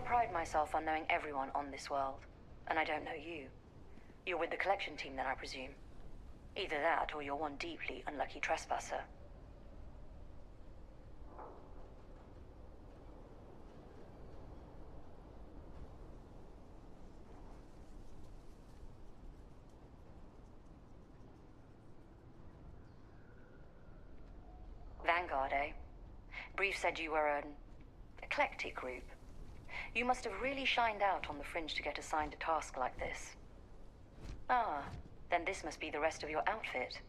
pride myself on knowing everyone on this world, and I don't know you. You're with the collection team then, I presume. Either that, or you're one deeply unlucky trespasser. Vanguard, eh? Brief said you were an eclectic group. You must have really shined out on the fringe to get assigned a task like this. Ah, then this must be the rest of your outfit.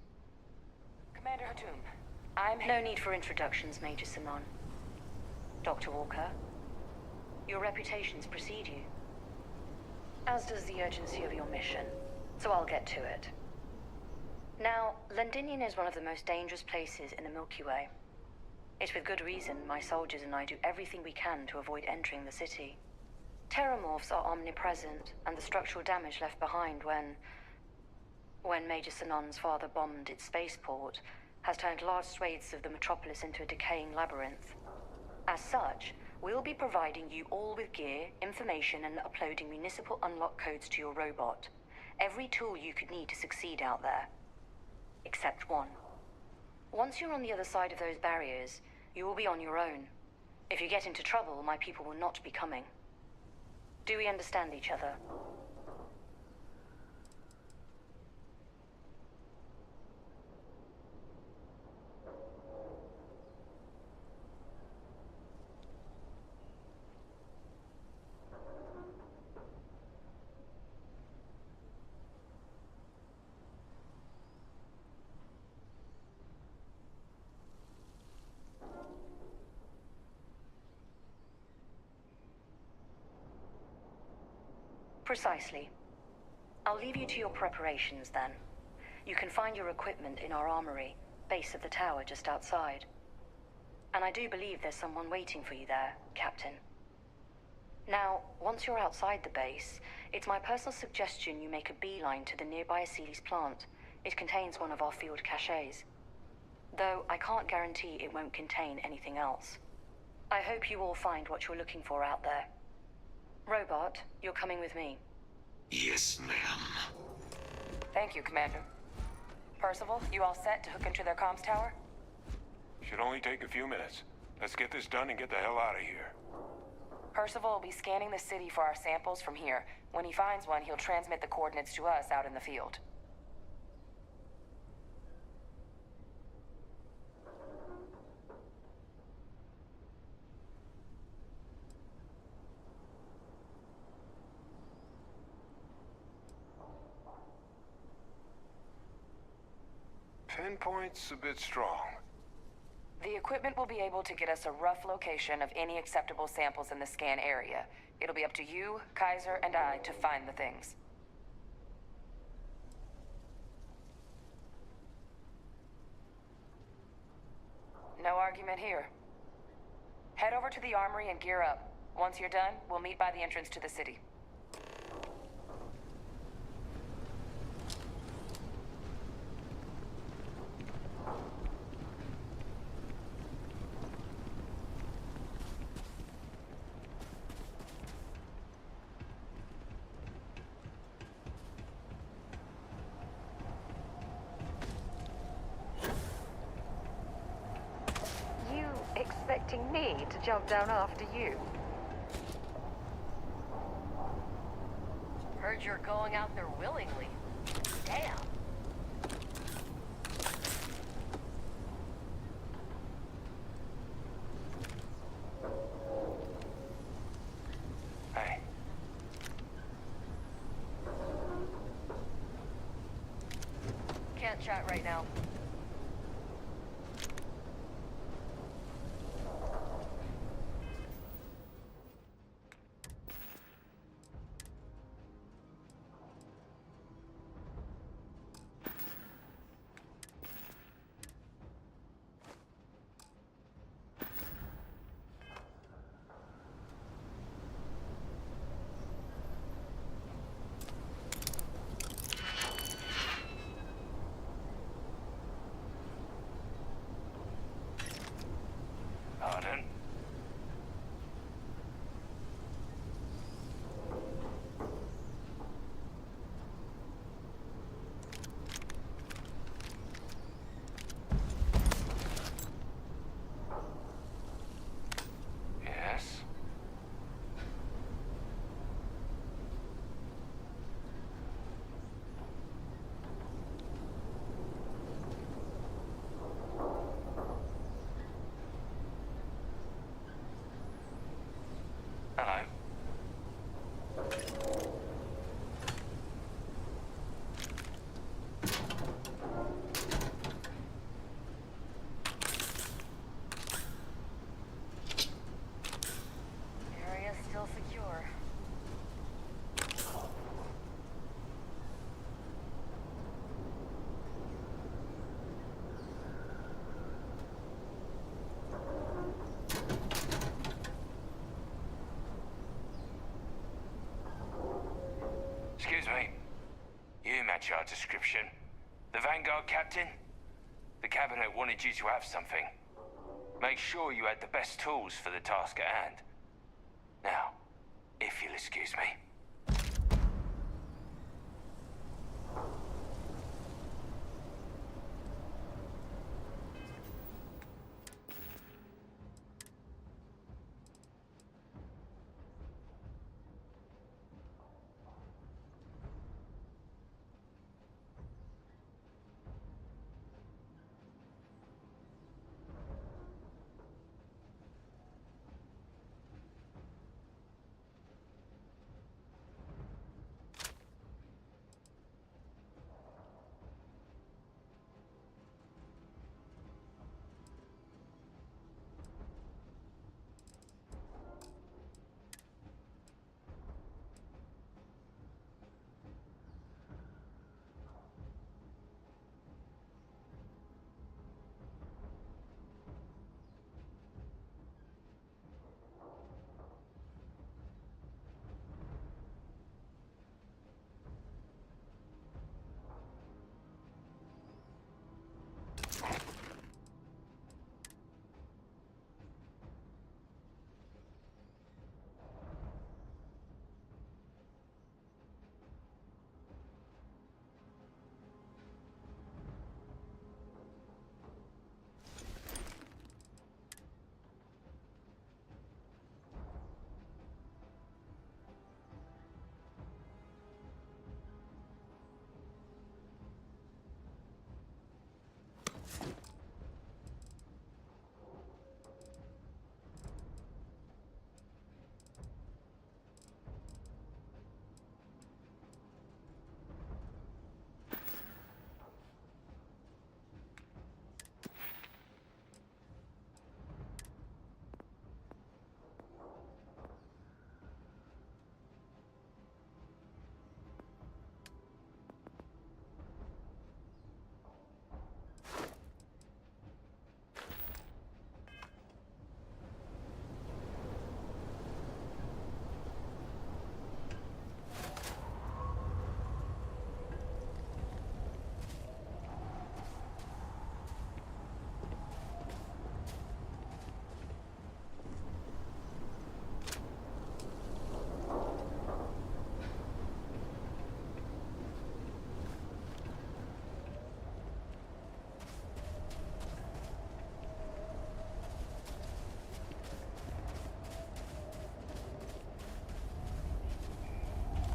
Commander Hatum, I'm... No need for introductions, Major Simon. Dr. Walker, your reputations precede you. As does the urgency of your mission, so I'll get to it. Now, Londinium is one of the most dangerous places in the Milky Way. It's with good reason my soldiers and I do everything we can to avoid entering the city. Terramorphs are omnipresent, and the structural damage left behind when Major Sinon's father bombed its spaceport has turned large swathes of the metropolis into a decaying labyrinth. As such, we'll be providing you all with gear, information, and uploading municipal unlock codes to your robot. Every tool you could need to succeed out there. Except one. Once you're on the other side of those barriers, you will be on your own. If you get into trouble, my people will not be coming. Do we understand each other? Precisely. I'll leave you to your preparations then. You can find your equipment in our armory, base of the tower just outside. And I do believe there's someone waiting for you there, Captain. Now, once you're outside the base, it's my personal suggestion you make a beeline to the nearby Aceles plant. It contains one of our field caches. Though I can't guarantee it won't contain anything else. I hope you all find what you're looking for out there. Robot, you're coming with me. Yes, ma'am. Thank you, Commander. Percival, you all set to hook into their comms tower? Should only take a few minutes. Let's get this done and get the hell out of here. Percival will be scanning the city for our samples from here. When he finds one, he'll transmit the coordinates to us out in the field. Pinpoint's a bit strong. The equipment will be able to get us a rough location of any acceptable samples in the scan area. It'll be up to you, Kaiser, and I to find the things. No argument here. Head over to the armory and gear up. Once you're done, we'll meet by the entrance to the city. Expecting me to jump down after you? Heard you're going out there willingly. Damn. Hey. Can't chat right now. match our description. The Vanguard captain? The Cabinet wanted you to have something. Make sure you had the best tools for the task at hand. Now, if you'll excuse me.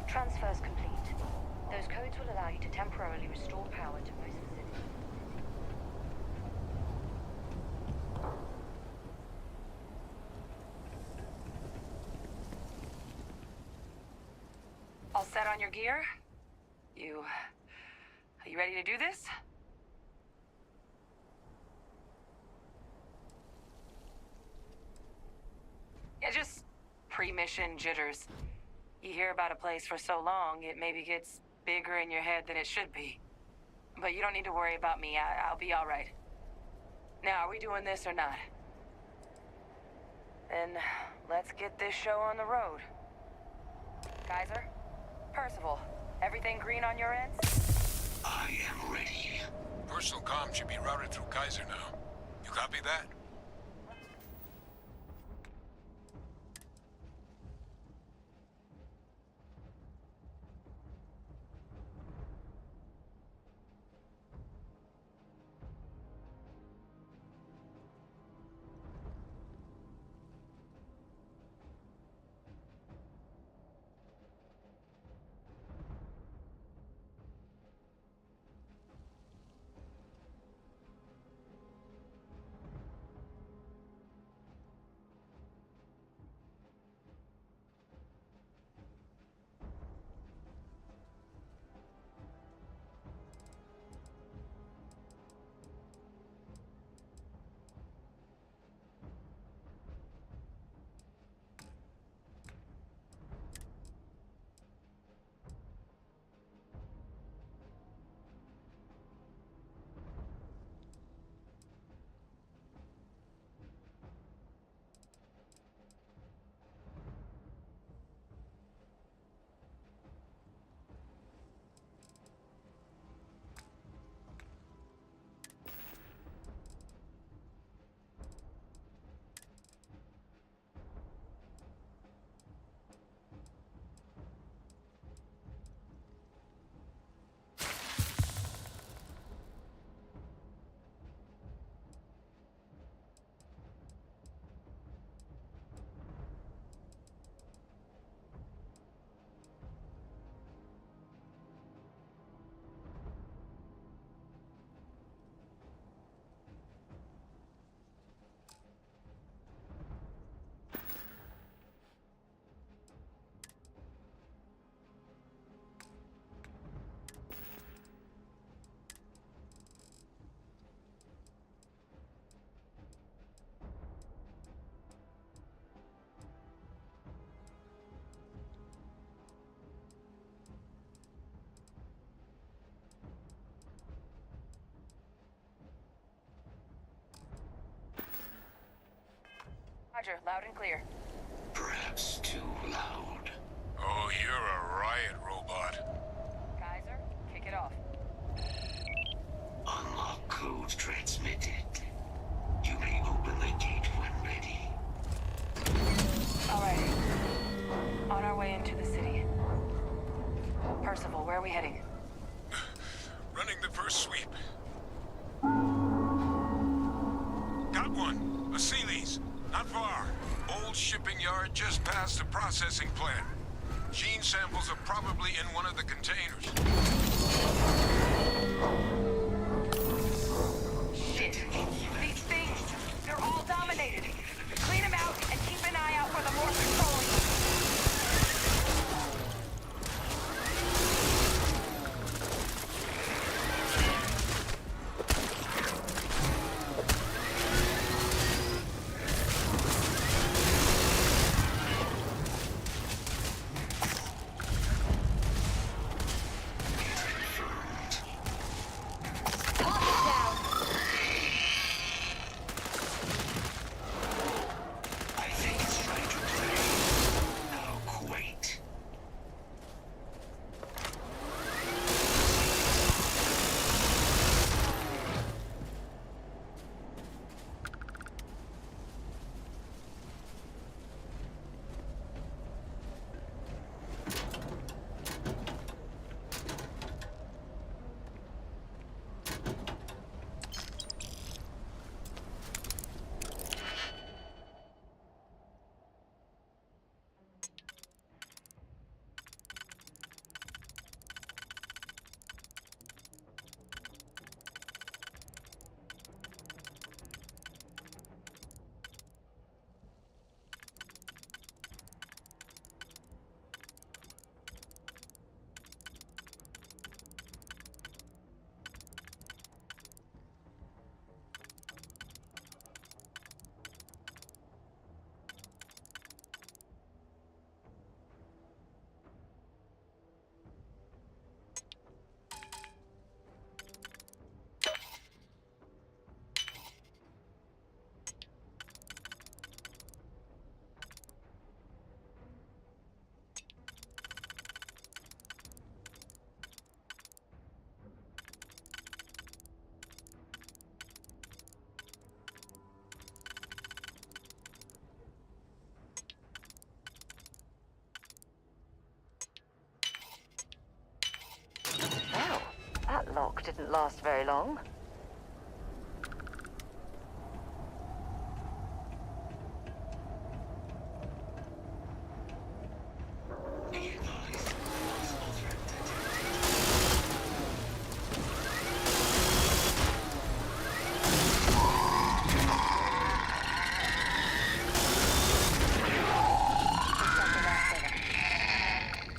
Transfers complete. Those codes will allow you to temporarily restore power to most facilities. All set on your gear? Are you ready to do this? Yeah, just pre-mission jitters. You hear about a place for so long, it maybe gets bigger in your head than it should be. But you don't need to worry about me. I'll be all right. Now, are we doing this or not? Then let's get this show on the road. Kaiser? Percival, everything green on your end? I am ready. Personal comm should be routed through Kaiser now. You copy that? Roger, loud and clear. Perhaps too loud. Oh, you're a riot robot. Kaiser, kick it off. Unlock code transmitted. You may open the gate when ready. Alright. On our way into the city. Percival, where are we heading? Running the first sweep. Got one. A Sealy's. Not far. Old shipping yard just past the processing plant. Gene samples are probably in one of the containers. Shit. These things, they're all dominated. Clean them out and keep an eye out for the more patrolling. That lock didn't last very long.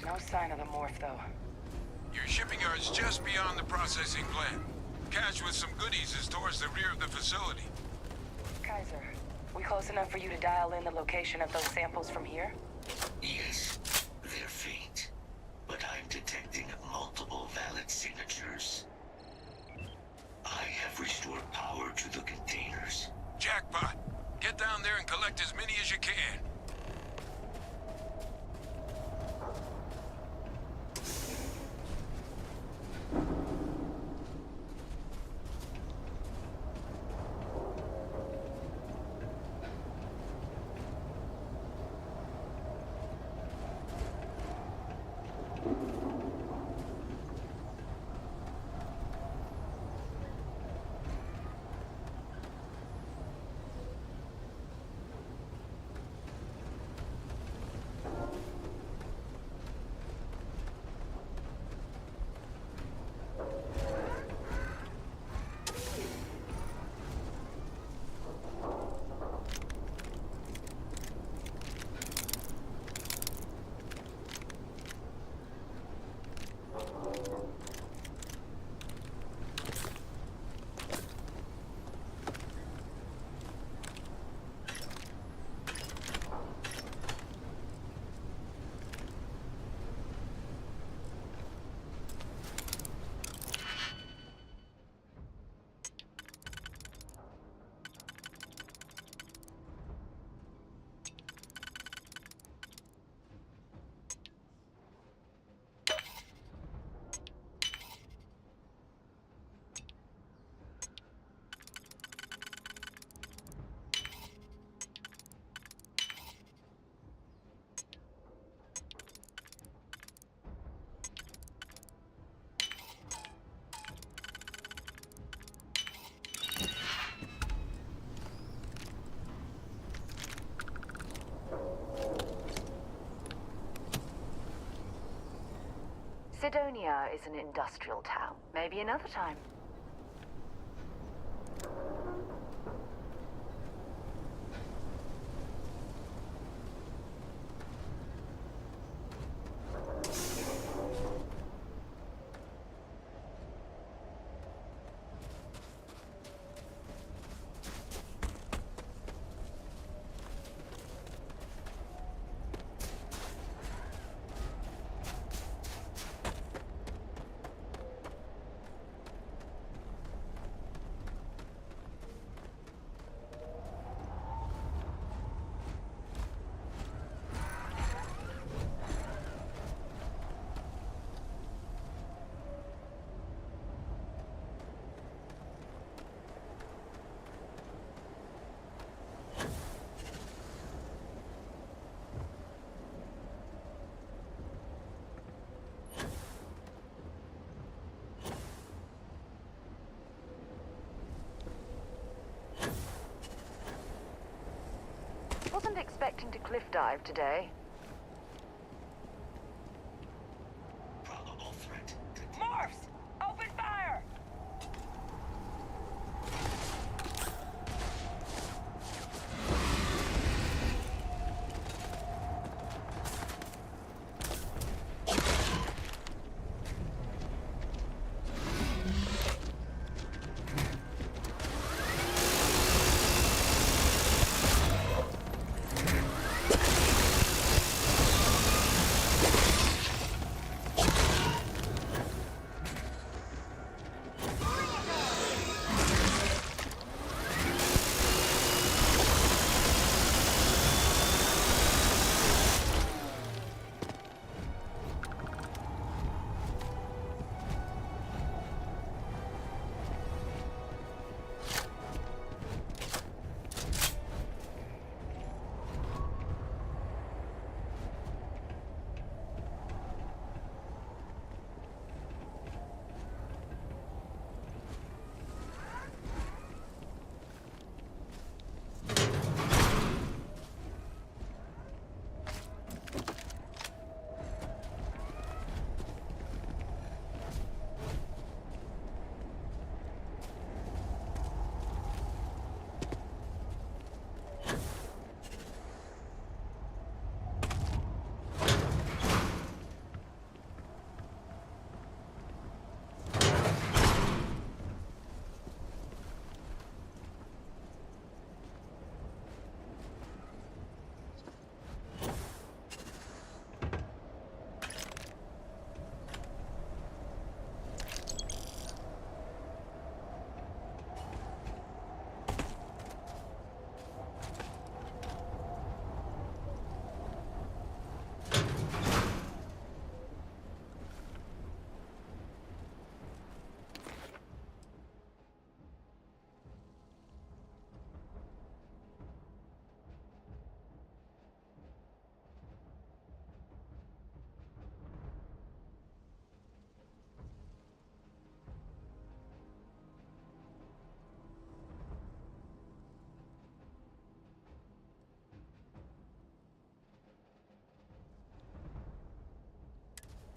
No sign of the morph, though. Your shipping yard's just beyond the processing plant. Cache with some goodies is towards the rear of the facility. Kaiser, we close enough for you to dial in the location of those samples from here? Yes, they're faint, but I'm detecting multiple valid signatures. I have restored power to the containers. Jackpot! Get down there and collect as many as you can. Cydonia is an industrial town. Maybe another time. Wasn't expecting to cliff dive today. Probable threat. Morphs! Open fire!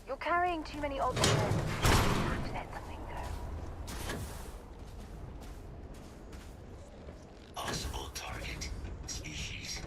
You're carrying too many objects. Let something go. Possible target. Species.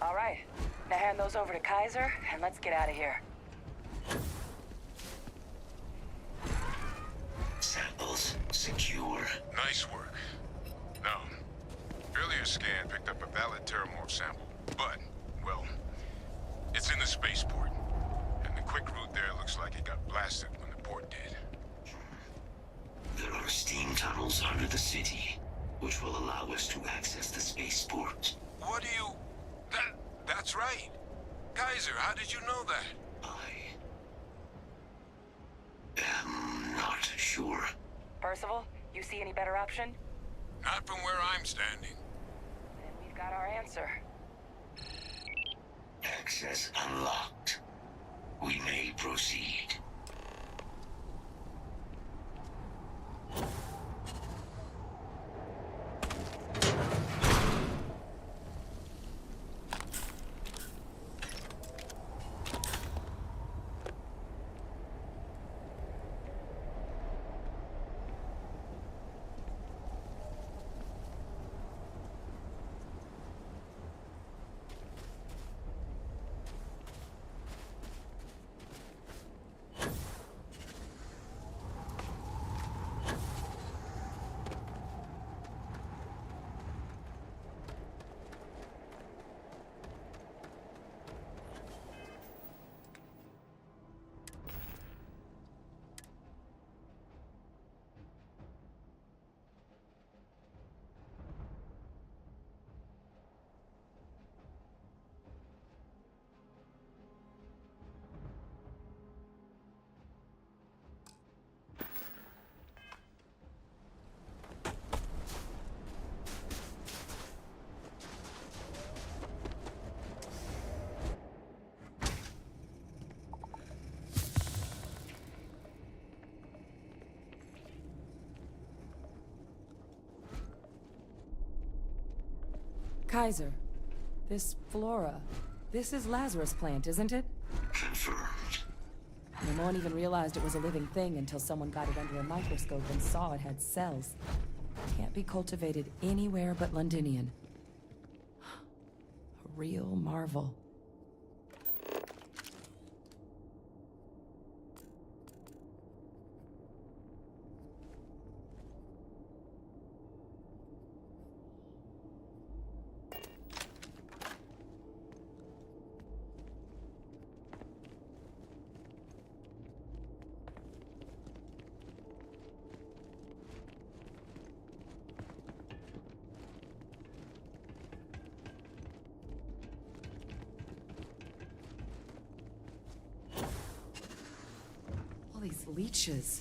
All right. Now hand those over to Kaiser, and let's get out of here. Samples secure. Nice work. Now, earlier scan picked up a valid Terramorph sample, but, well, it's in the spaceport. And the quick route there looks like it got blasted when the port did. There are steam tunnels under the city, which will allow us to access the spaceport. What do you... That's right. Kaiser, how did you know that? I'm not sure. Percival, you see any better option? Not from where I'm standing. Then we've got our answer. Access unlocked. We may proceed. Kaiser, this flora, this is Lazarus plant, isn't it? Confirmed. No one even realized it was a living thing until someone got it under a microscope and saw it had cells. Can't be cultivated anywhere but Londinian. A real marvel. these leeches.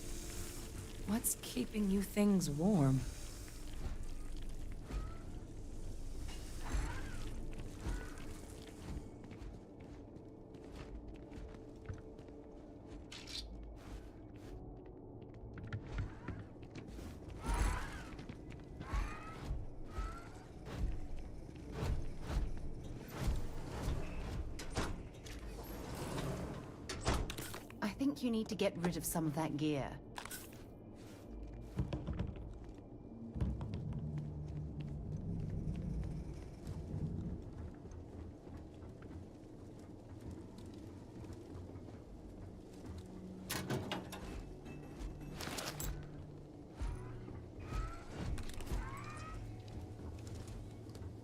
What's keeping you things warm? I think you need to get rid of some of that gear.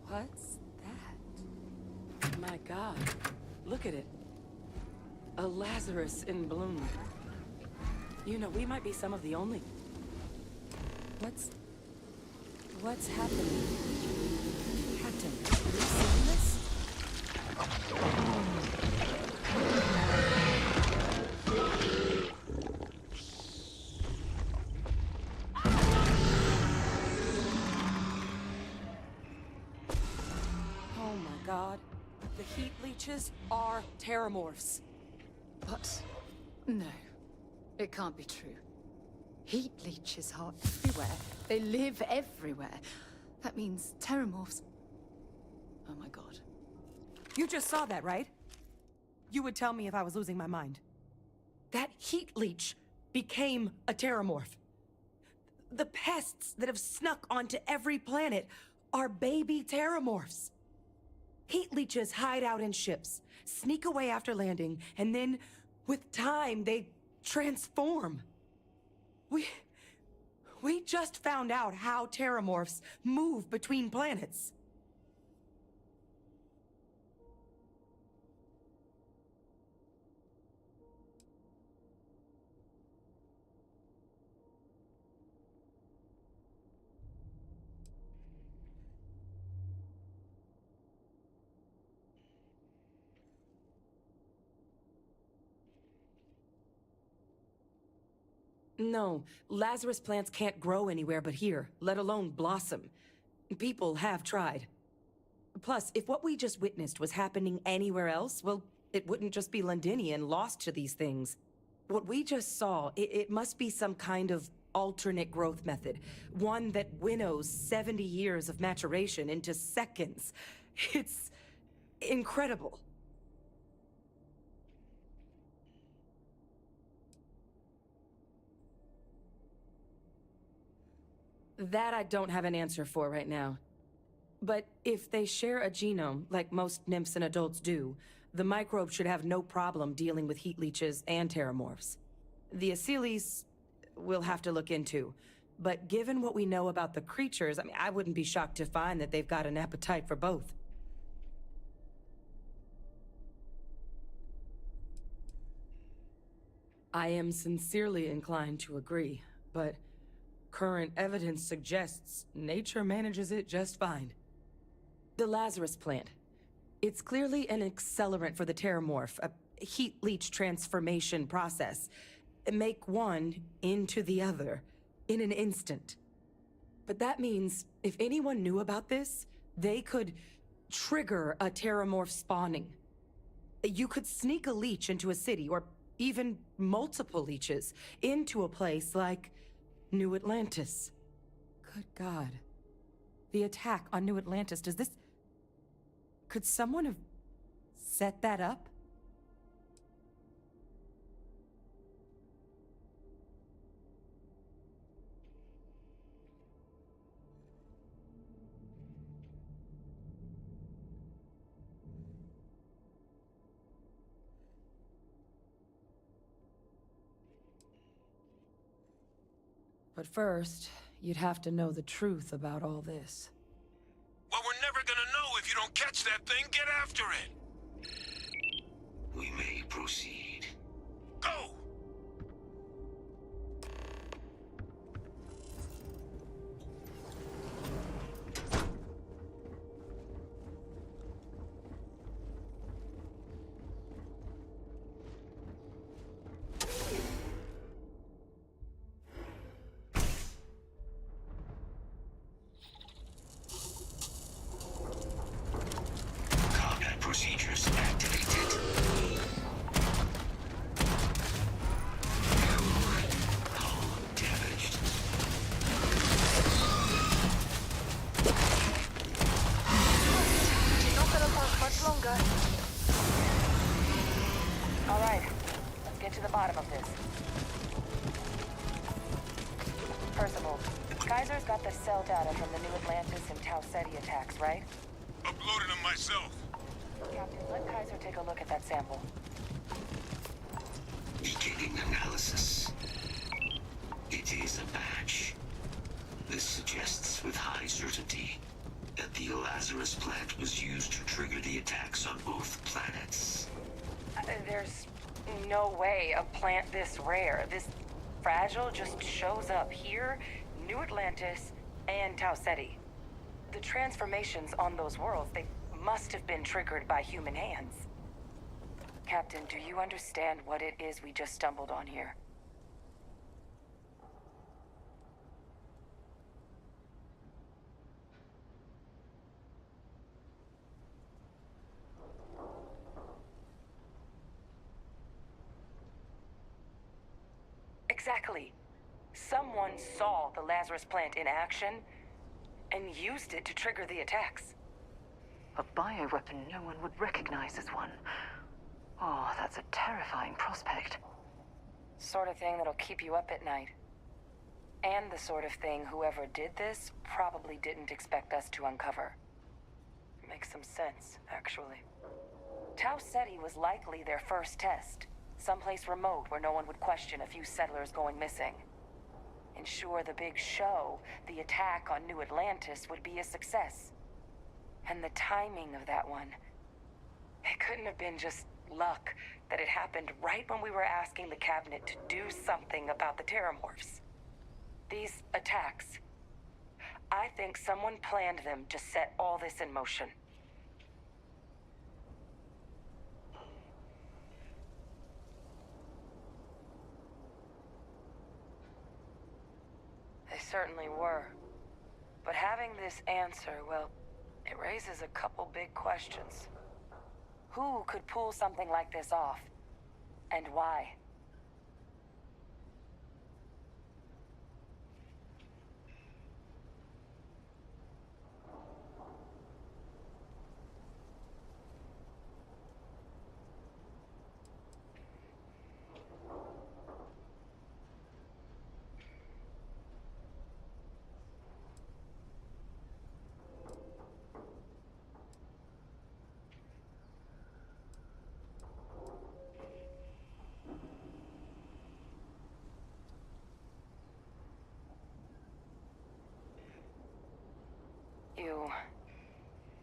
What's that? My God, look at it. A Lazarus in bloom. You know, we might be some of the only... What's happening? Captain, have you seen this? Oh my God. The heat leeches are terramorphs. What? No. It can't be true. Heat leeches are everywhere. They live everywhere. That means terramorphs... Oh my God. You just saw that, right? You would tell me if I was losing my mind. That heat leech became a terramorph. The pests that have snuck onto every planet are baby terramorphs. Heat leeches hide out in ships, sneak away after landing, and then, with time, they transform. We just found out how terramorphs move between planets. No, Lazarus plants can't grow anywhere but here, let alone blossom. People have tried. Plus, if what we just witnessed was happening anywhere else, well, it wouldn't just be Londinian lost to these things. What we just saw, it must be some kind of alternate growth method. One that winnows 70 years of maturation into seconds. It's incredible. That I don't have an answer for right now. But if they share a genome, like most nymphs and adults do, the microbe should have no problem dealing with heat leeches and terramorphs. The Aciles we'll have to look into. But given what we know about the creatures, I mean, I wouldn't be shocked to find that they've got an appetite for both. I am sincerely inclined to agree, but current evidence suggests nature manages it just fine. The Lazarus plant. It's clearly an accelerant for the terramorph, a heat leech transformation process. Make one into the other in an instant. But that means if anyone knew about this, they could trigger a terramorph spawning. You could sneak a leech into a city, or even multiple leeches, into a place like New Atlantis. Good God. The attack on New Atlantis, does this... Could someone have set that up? But first, you'd have to know the truth about all this. Well, we're never gonna know if you don't catch that thing. Get after it. We may proceed. Go! bottom of this. Percival, Kaiser's got the cell data from the New Atlantis and Tau Ceti attacks, right? Uploaded them myself. Captain, let Kaiser take a look at that sample. Beginning analysis. It is a match. This suggests with high certainty that the Lazarus plant was used to trigger the attacks on both planets. There's no way a plant this rare, this fragile, just shows up here, New Atlantis, and Tau Ceti. The transformations on those worlds, they must have been triggered by human hands. Captain, do you understand what it is we just stumbled on here? Exactly. Someone saw the Lazarus plant in action and used it to trigger the attacks. A bioweapon no one would recognize as one. Oh, that's a terrifying prospect. Sort of thing that'll keep you up at night. And the sort of thing whoever did this probably didn't expect us to uncover. Makes some sense, actually. Tau Ceti was likely their first test. Someplace remote where no one would question a few settlers going missing. Ensure the big show, the attack on New Atlantis, would be a success. And the timing of that one, it couldn't have been just luck that it happened right when we were asking the cabinet to do something about the Terramorphs. These attacks, I think someone planned them to set all this in motion. They certainly were. But having this answer, well, it raises a couple big questions. Who could pull something like this off? And why?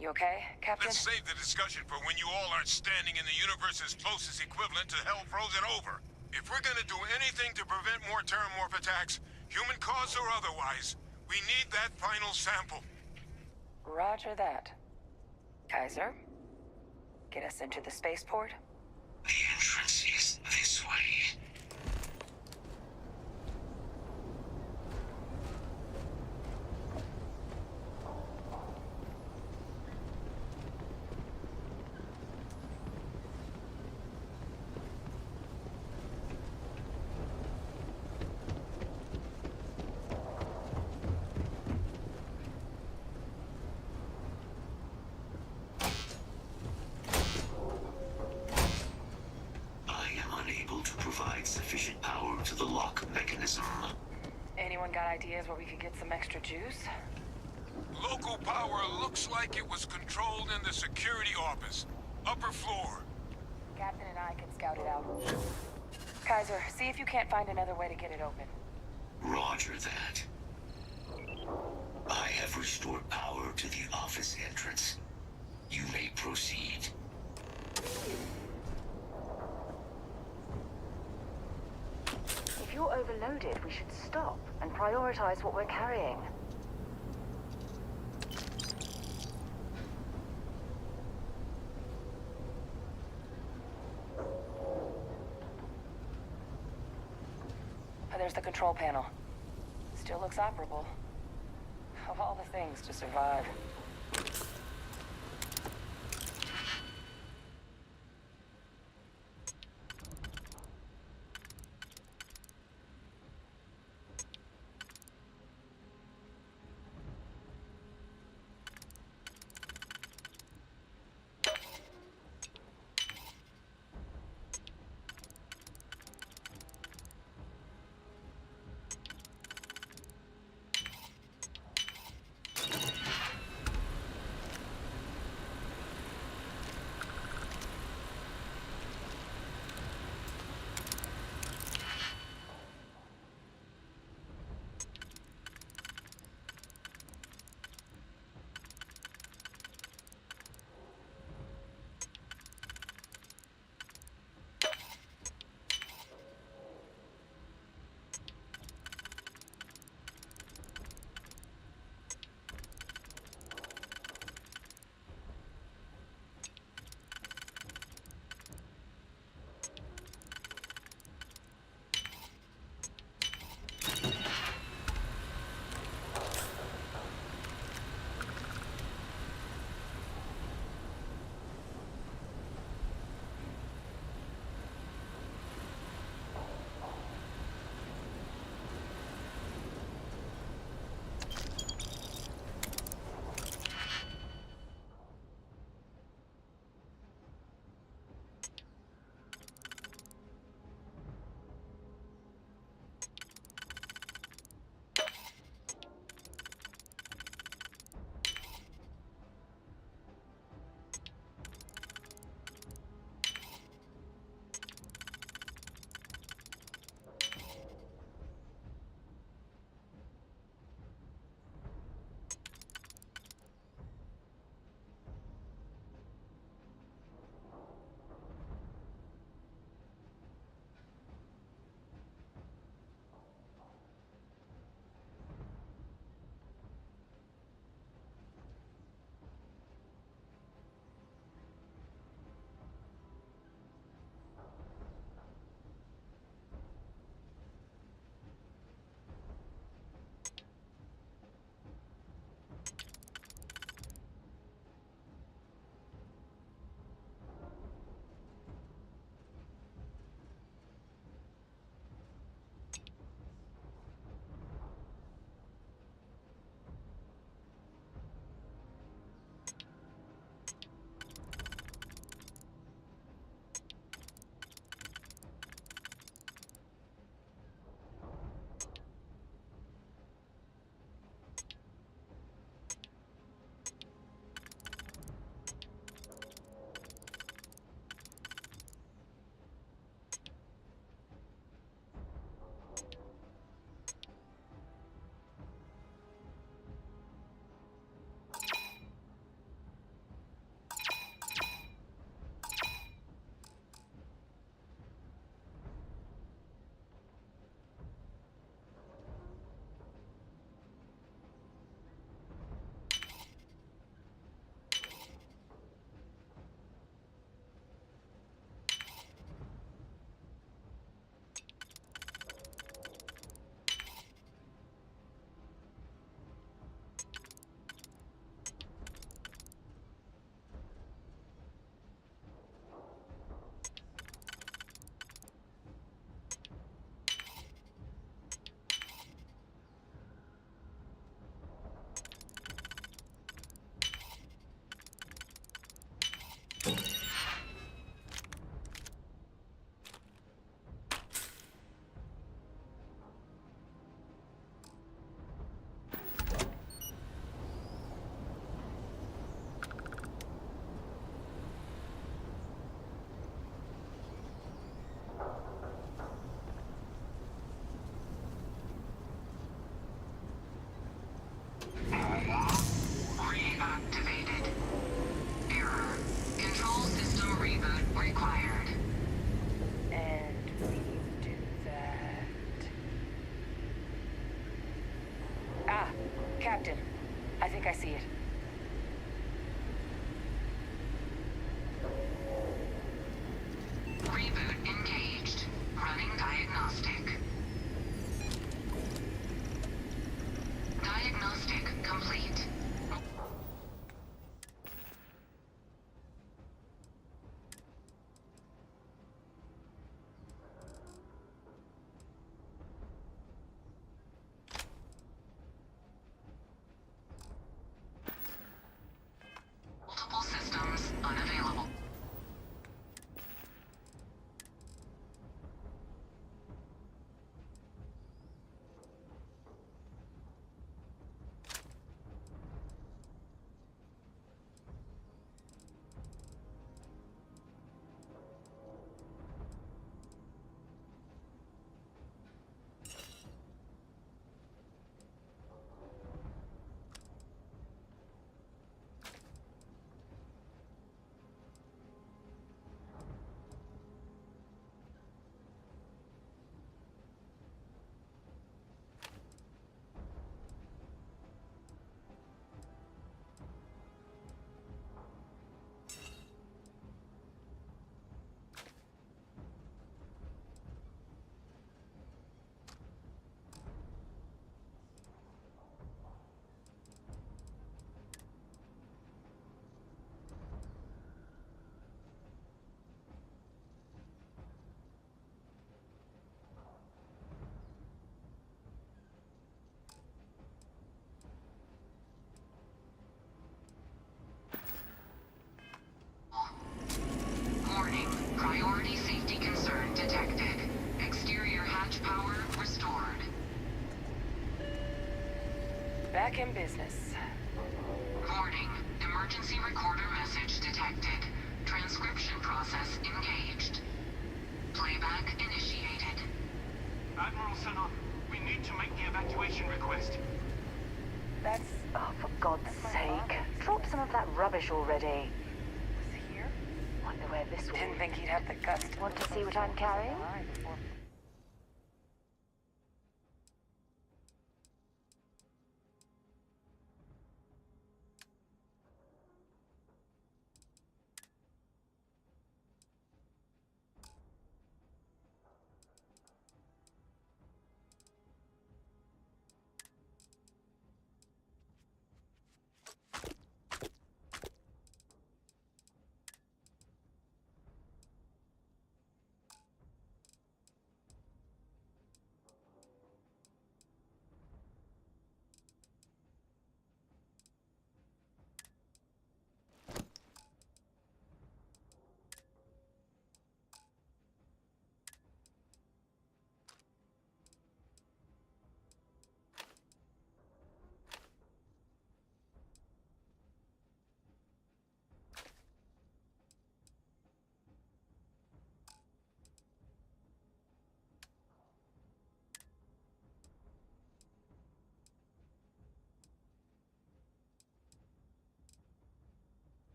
You okay, Captain? Let's save the discussion for when you all aren't standing in the universe's closest equivalent to hell frozen over. If we're gonna do anything to prevent more Terramorph attacks, human cause or otherwise, we need that final sample. Roger that. Kaiser, get us into the spaceport? The entrance is this way. Sufficient power to the lock mechanism. Anyone got ideas where we could get some extra juice? Local power looks like it was controlled in the security office. Upper floor. Captain and I can scout it out. Kaiser, see if you can't find another way to get it open. Roger that. I have restored power to the office entrance. You may proceed. If you're overloaded, we should stop and prioritize what we're carrying. There's the control panel. Still looks operable. Of all the things to survive. I think I see it. Reboot engaged. Running diagnostic. Diagnostic complete. Multiple systems unavailable. Warning. Priority safety concern detected. Exterior hatch power restored. Back in business. Warning. Emergency recorder message detected. Transcription process engaged. Playback initiated. Admiral Sanon, we need to make the evacuation request. That's... Oh, for God's sake. Drop some of that rubbish already. Here? Wonder where this will... Didn't think he'd have the guts to... Want to see what I'm carrying?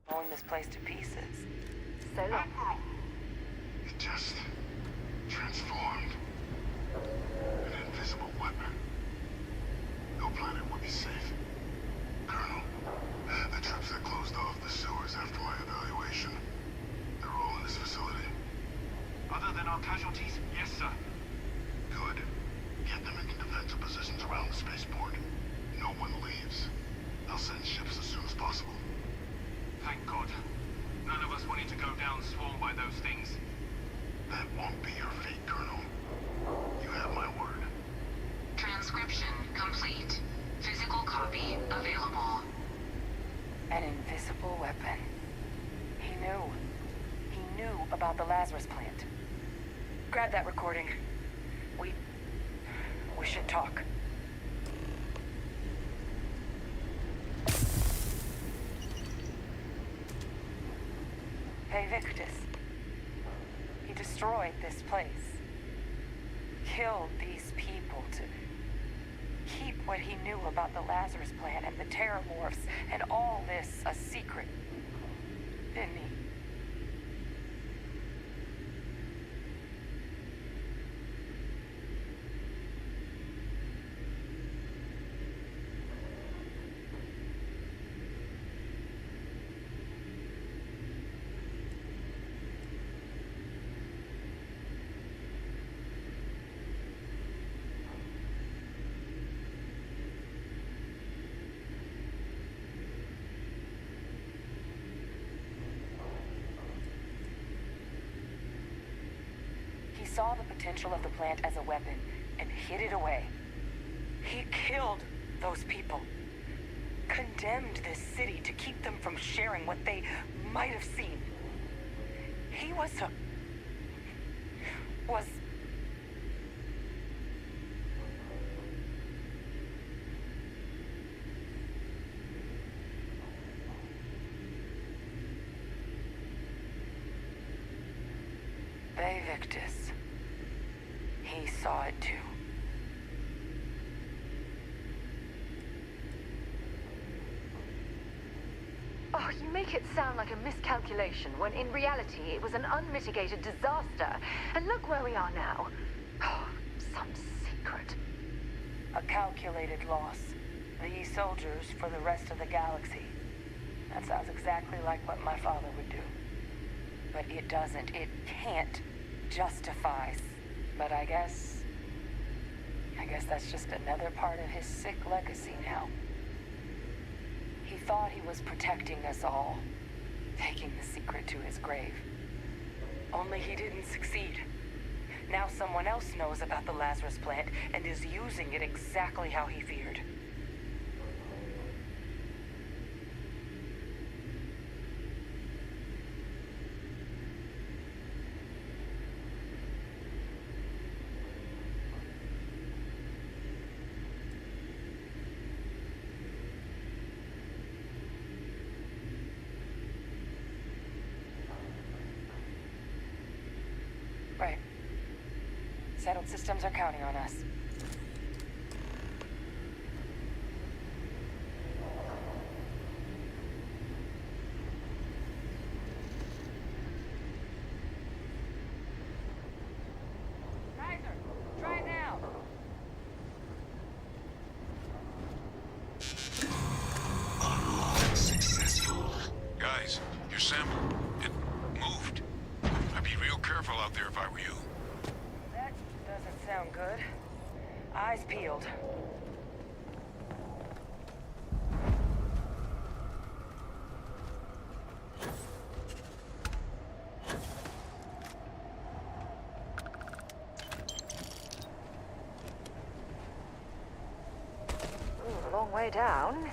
Blowing this place to pieces. So long. Admiral! It just transformed. An invisible weapon. No planet would be safe. Colonel, the troops that closed off the sewers after my evaluation, they're all in this facility. Other than our casualties, yes, sir. Good. Get them into defensive positions around the spaceport. No one leaves. I'll send ships as soon as possible. Thank God. None of us wanted to go down swarmed by those things. That won't be your fate, Colonel. You have my word. Transcription complete. Physical copy available. An invisible weapon. He knew. He knew about the Lazarus plant. Grab that recording. We should talk. Hey, Victus. He destroyed this place. Killed these people to... keep what he knew about the Lazarus plant and the Terramorphs and all this a secret, didn't he? He saw the potential of the plant as a weapon and hid it away. He killed those people. Condemned this city to keep them from sharing what they might have seen. He was Victus. He saw it too. Oh, you make it sound like a miscalculation, when in reality it was an unmitigated disaster. And look where we are now. Oh, some secret. A calculated loss. These soldiers for the rest of the galaxy. That sounds exactly like what my father would do. But it doesn't. It can't justify. But I guess that's just another part of his sick legacy now. He thought he was protecting us all, taking the secret to his grave. Only he didn't succeed. Now someone else knows about the Lazarus plant and is using it exactly how he feared. Right. Settled systems are counting on us. Kaiser, try it now. Unlock successful. Guys, your sample, it moved. I'd be real careful out there if I were you. That doesn't sound good. Eyes peeled. Ooh, a long way down.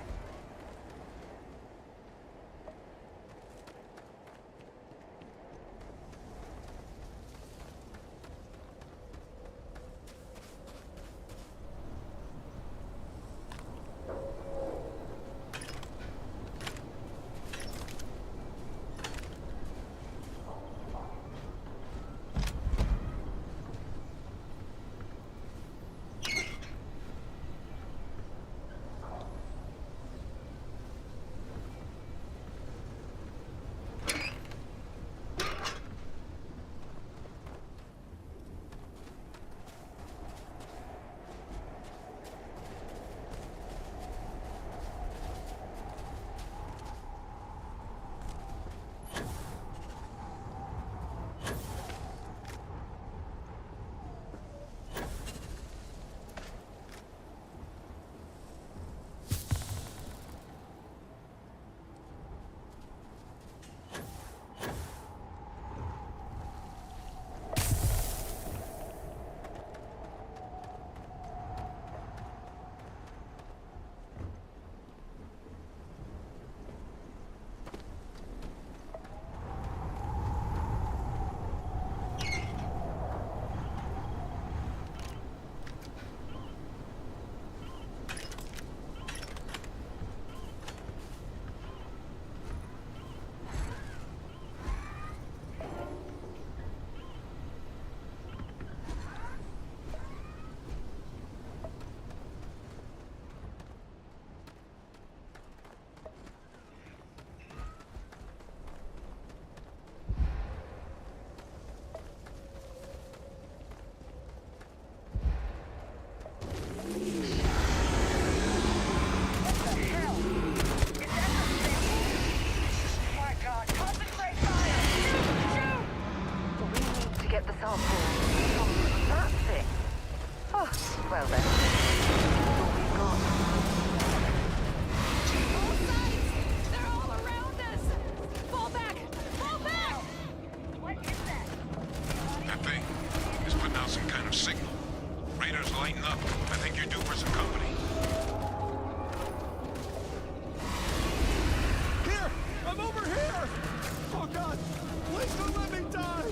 Don't let me die!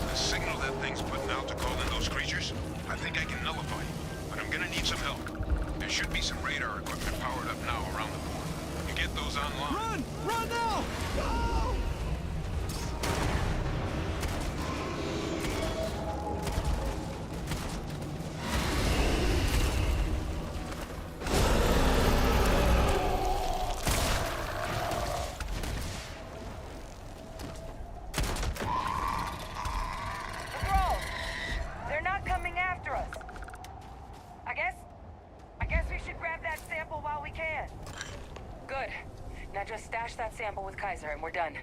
The signal that thing's putting out to call in those creatures, I think I can nullify it, but I'm gonna need some help. There should be some radar equipment powered up now around the port. You get those online. Run! Run now! Go! They're not coming after us. I guess we should grab that sample while we can. Good. Now just stash that sample with Kaiser and we're done.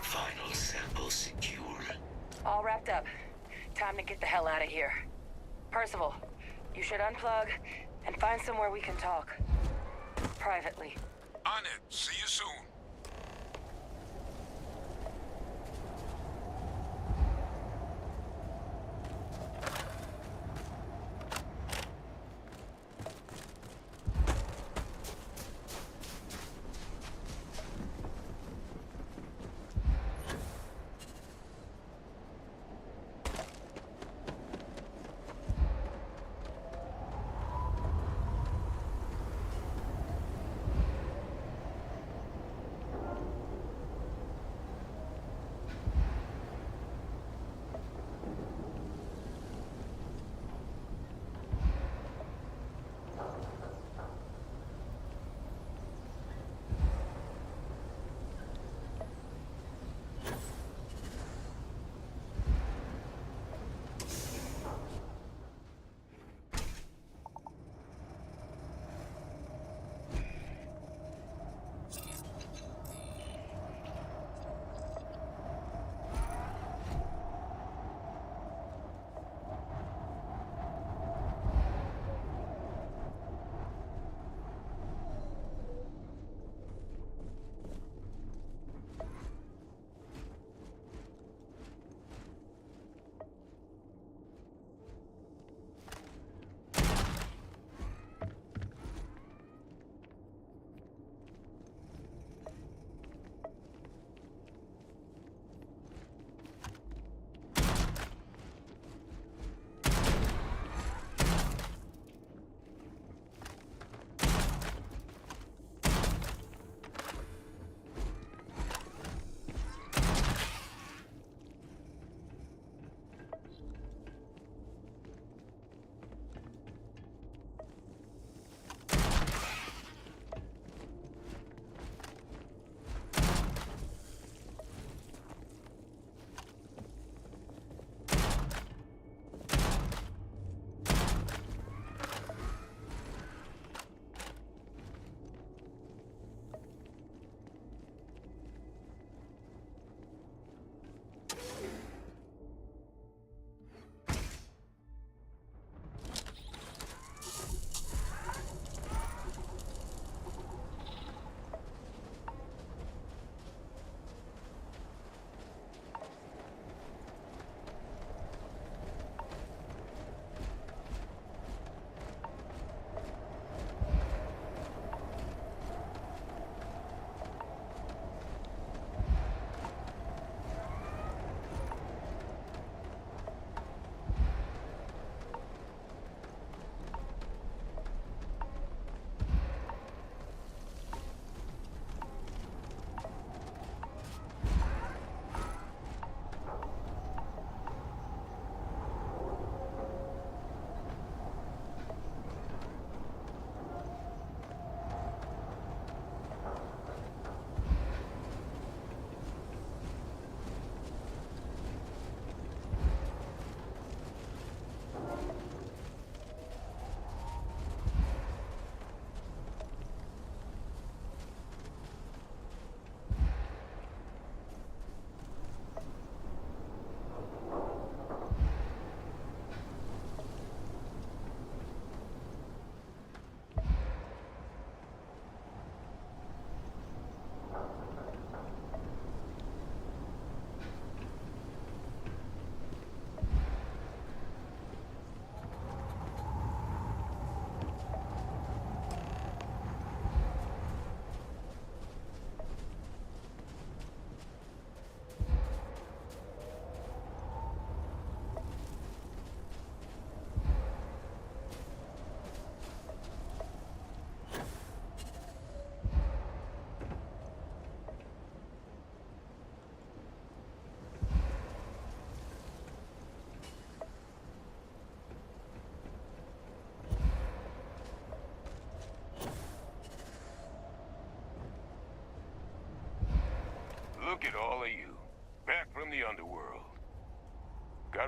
Final sample secure. All wrapped up. Time to get the hell out of here. Percival, you should unplug and find somewhere we can talk. Privately. On it. See you soon.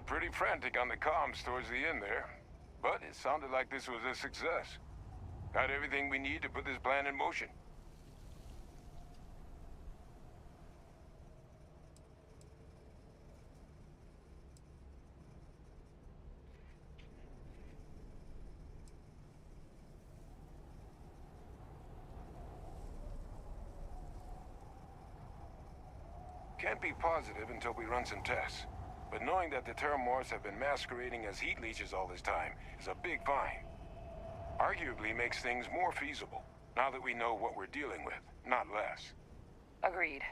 got pretty frantic on the comms towards the end there. But it sounded like this was a success. Got everything we need to put this plan in motion. Can't be positive until we run some tests. But knowing that the Terramorphs have been masquerading as heat leeches all this time is a big find. Arguably makes things more feasible, now that we know what we're dealing with, not less. Agreed.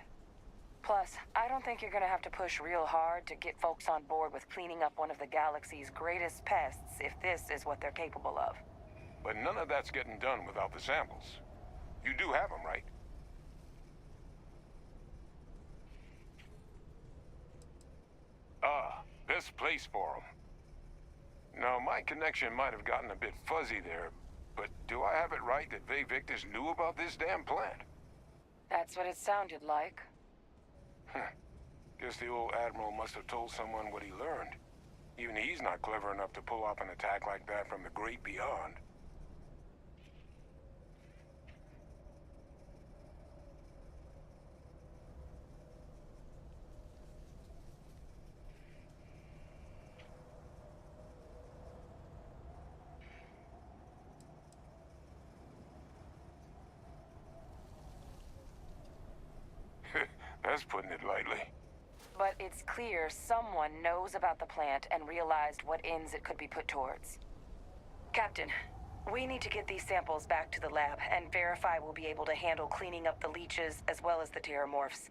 Plus, I don't think you're gonna have to push real hard to get folks on board with cleaning up one of the galaxy's greatest pests if this is what they're capable of. But none of that's getting done without the samples. You do have them, right? Ah, best place for them. Now, my connection might have gotten a bit fuzzy there, but do I have it right that Ve Victus knew about this damn plant? That's what it sounded like. Guess the old Admiral must have told someone what he learned. Even he's not clever enough to pull off an attack like that from the great beyond. That's putting it lightly. But it's clear someone knows about the plant and realized what ends it could be put towards. Captain, we need to get these samples back to the lab and verify we'll be able to handle cleaning up the leeches as well as the Terramorphs.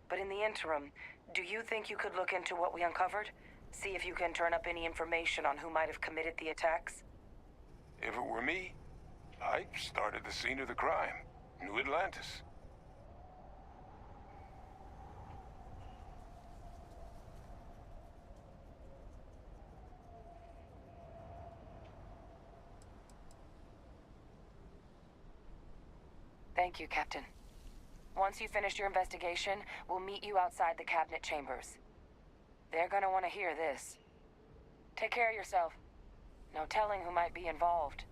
But in the interim, do you think you could look into what we uncovered? See if you can turn up any information on who might have committed the attacks? If it were me, I'd start at the scene of the crime. New Atlantis. Thank you, Captain. Once you finish your investigation, we'll meet you outside the cabinet chambers. They're gonna want to hear this. Take care of yourself. No telling who might be involved.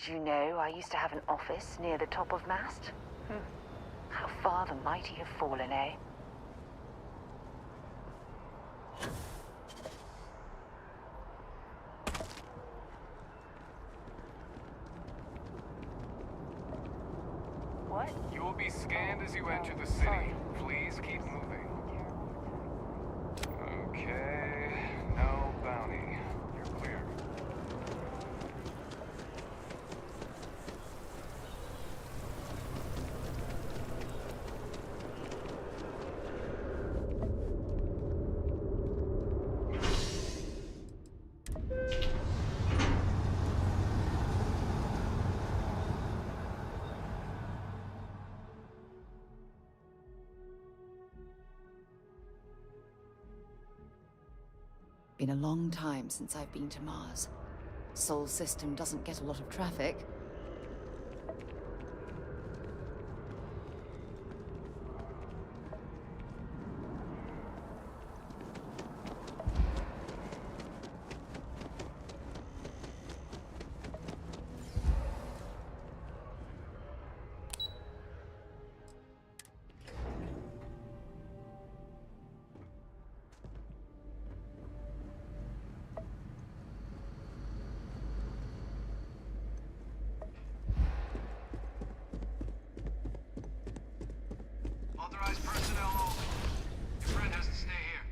Did you know I used to have an office near the top of Mast? How far the mighty have fallen, eh? What? You will be scanned as you enter the city. Please keep moving. Okay, no bounty. You're clear. Been a long time since I've been to Mars. Sol system doesn't get a lot of traffic. Authorized personnel only. Your friend has to stay here.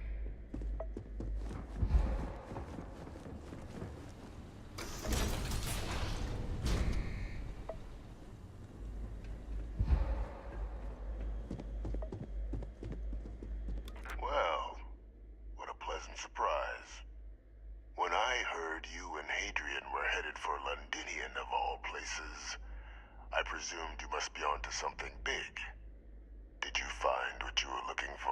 Well, what a pleasant surprise. When I heard you and Hadrian were headed for Londinian of all places, I presumed you must be onto something big. Did you find what you were looking for?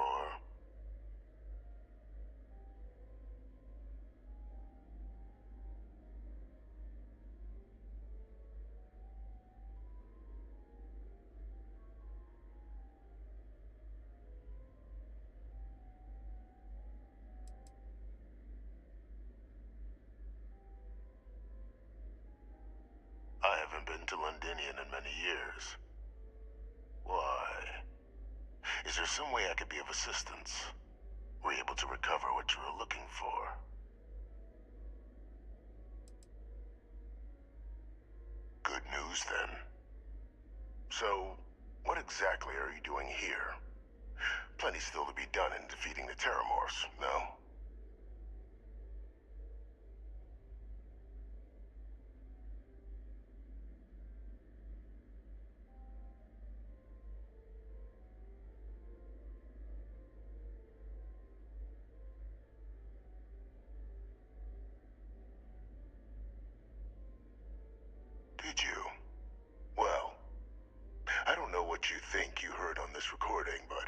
I haven't been to Londinian in many years. Why? Is there some way I could be of assistance? Were you able to recover what you were looking for? Good news, then. So, what exactly are you doing here? Plenty still to be done in defeating the Terramorphs, no? Did you? Well, I don't know what you think you heard on this recording, but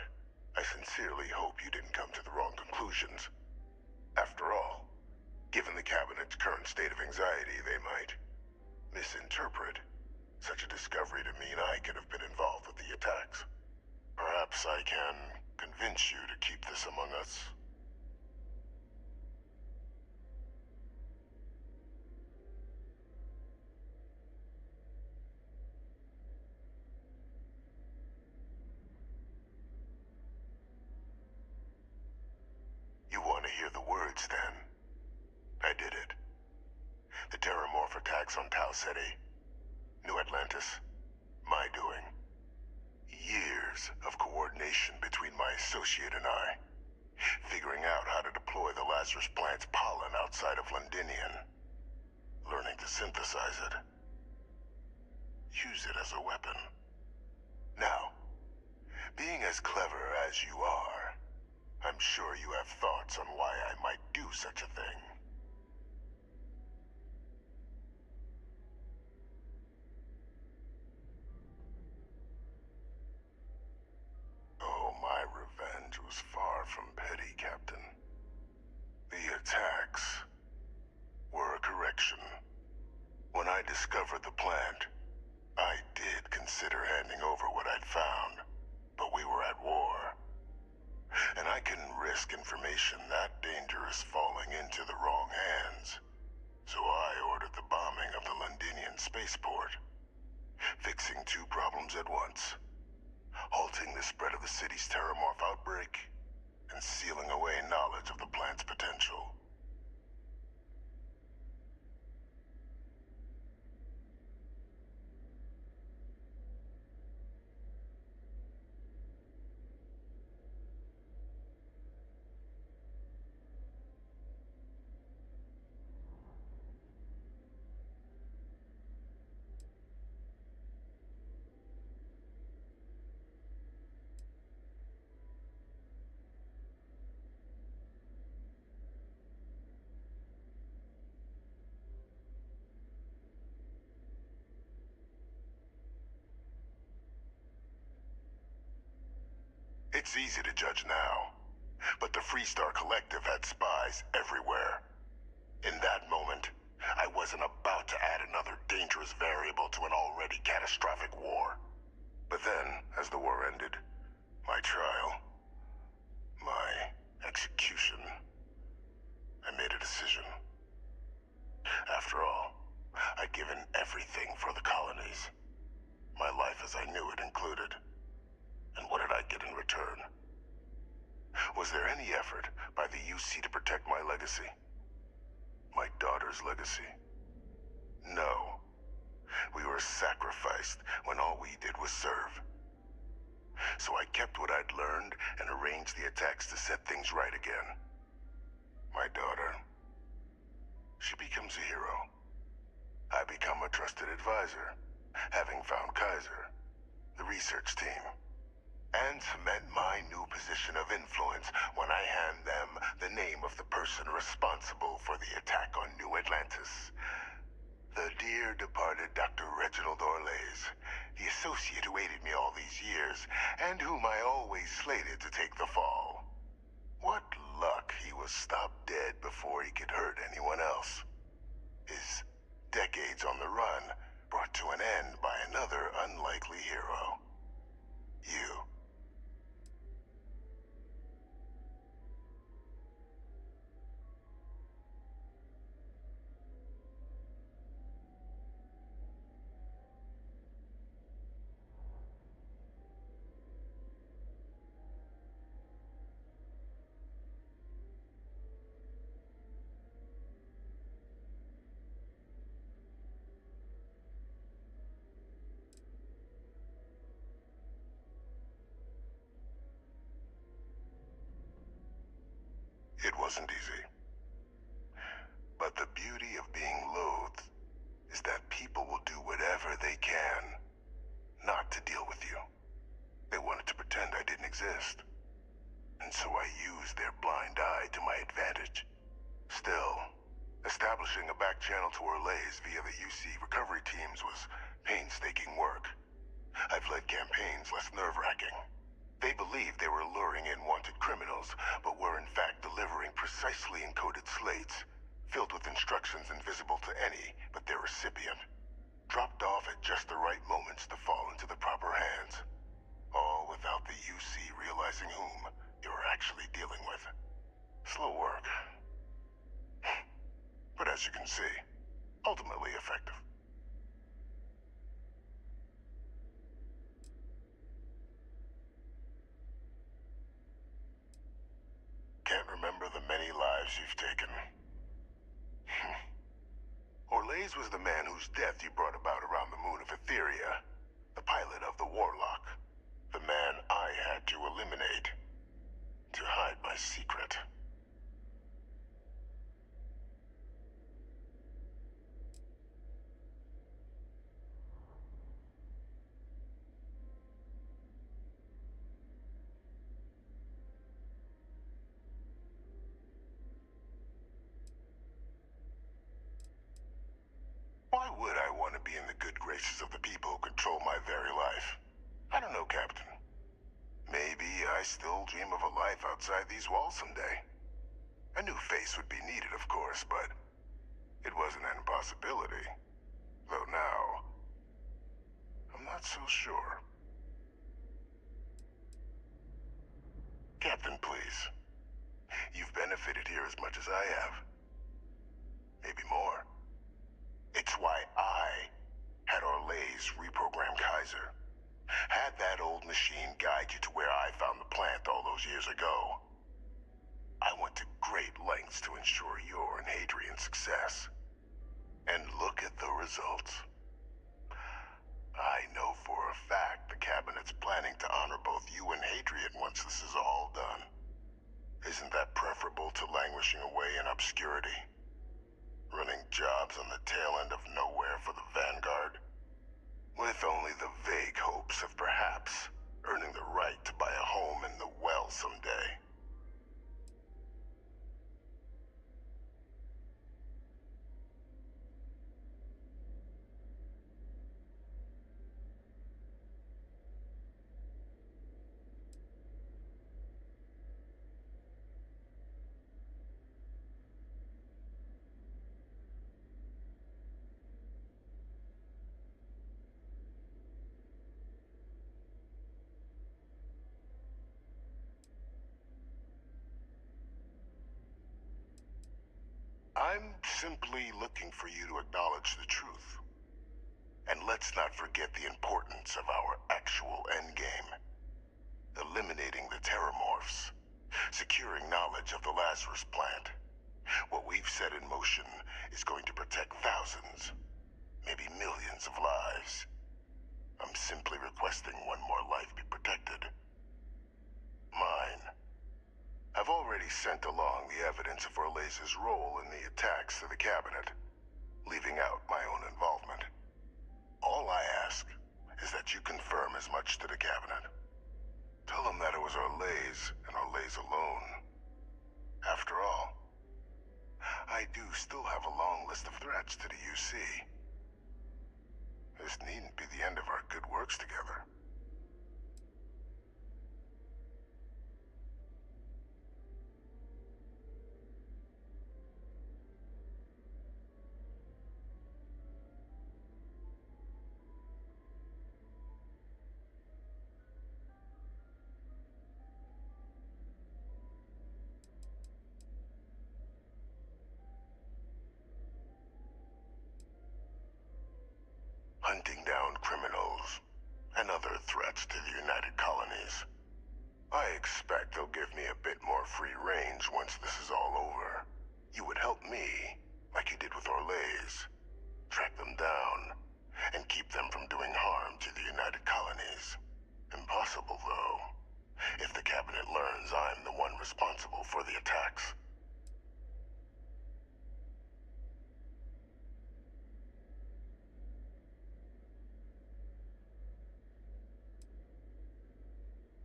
I sincerely hope you didn't come to the wrong conclusions. After all, given the Cabinet's current state of anxiety, they might misinterpret such a discovery to mean I could have been involved with the attacks. Perhaps I can convince you to keep this among us. You want to hear the words, then? I did it. The Terramorph attacks on Tau Ceti, New Atlantis, my doing. Years of coordination between my associate and I, figuring out how to deploy the Lazarus plant's pollen outside of Londinian, learning to synthesize it, use it as a weapon. Now, being as clever as you are, I'm sure you have thoughts on why I might do such a thing. Oh, my revenge was far from petty, Captain. The attacks were a correction. When I discovered the plant, I did consider handing over what I'd found, but we were at war. And I couldn't risk information that dangerous falling into the wrong hands. So I ordered the bombing of the Londinian spaceport. two problems at once. Halting the spread of the city's terramorph outbreak, and sealing away knowledge of the plant's potential. It's easy to judge now, but the Freestar Collective had spies everywhere. In that moment, I wasn't about to add another dangerous variable to an already catastrophic war. But then, as the war ended, my trial, my execution, I made a decision. After all, I'd given everything for the colonies. My life as I knew it included. And what did I get in return? Was there any effort by the UC to protect my legacy? My daughter's legacy? No. We were sacrificed when all we did was serve. So I kept what I'd learned and arranged the attacks to set things right again. My daughter, she becomes a hero. I become a trusted advisor, having found Kaiser, the research team, and cement my new position of influence when I hand them the name of the person responsible for the attack on New Atlantis. The dear departed Dr. Reginald Orlays, the associate who aided me all these years, and whom I always slated to take the fall. What luck he was stopped dead before he could hurt anyone else. His decades on the run brought to an end by another unlikely hero. You. It wasn't easy. But the beauty of being loathed is that people will do whatever they can not to deal with you. They wanted to pretend I didn't exist. And so I used their blind eye to my advantage. Still, establishing a back channel to Orlays via the UC recovery teams was painstaking work. I've led campaigns less nerve-wracking. They believed they were luring in wanted criminals, but were in fact delivering precisely encoded slates, filled with instructions invisible to any but their recipient, dropped off at just the right moments to fall into the proper hands. All without the UC realizing whom they were actually dealing with. Slow work. But as you can see, ultimately effective. Can't remember the many lives you've taken. Orlays was the man whose death you brought about around the moon of Etheria, the pilot of the Warlock, the man I had to eliminate, to hide my secret. Why would I want to be in the good graces of the people who control my very life? I don't know, Captain. Maybe I still dream of a life outside these walls someday. A new face would be needed, of course, but it wasn't an impossibility. Though now, I'm not so sure. Captain, please. You've benefited here as much as I have. Maybe more. It's why I had Orlays reprogram Kaiser. years ago. I went to great lengths to ensure your and Hadrian's success. And look at the results. I know for a fact the Cabinet's planning to honor both you and Hadrian once this is all done. Isn't that preferable to languishing away in obscurity? Running jobs on the tail end of nowhere for the Vanguard? With only the vague hopes of perhaps earning the right to buy a home in the well someday. I'm simply looking for you to acknowledge the truth. And let's not forget the importance of our actual endgame. Eliminating the Terramorphs. Securing knowledge of the Lazarus plant. What we've set in motion is going to protect thousands, maybe millions of lives. I'm simply requesting one more life be protected. Mine. I've already sent along the evidence of Orleza's role in the attacks to the Cabinet, leaving out my own involvement. All I ask is that you confirm as much to the Cabinet. Tell them that it was Orlez and Orlez alone. After all, I do still have a long list of threats to the UC. This needn't be the end of our good works together. Hunting down criminals and other threats to the United Colonies. I expect they'll give me a bit more free range once this is all over. You would help me, like you did with Orlez. Track them down and keep them from doing harm to the United Colonies. Impossible, though, if the Cabinet learns I'm the one responsible for the attacks.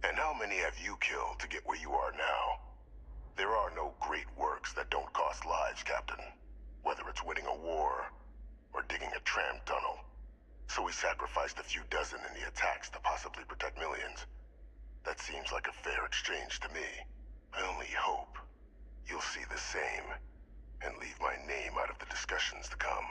And how many have you killed to get where you are now? There are no great works that don't cost lives, Captain. Whether it's winning a war, or digging a tram tunnel. So we sacrificed a few dozen in the attacks to possibly protect millions. That seems like a fair exchange to me. I only hope you'll see the same, and leave my name out of the discussions to come.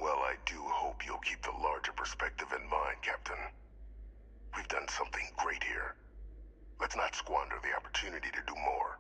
Well, I do hope you'll keep the larger perspective in mind, Captain. We've done something great here. Let's not squander the opportunity to do more.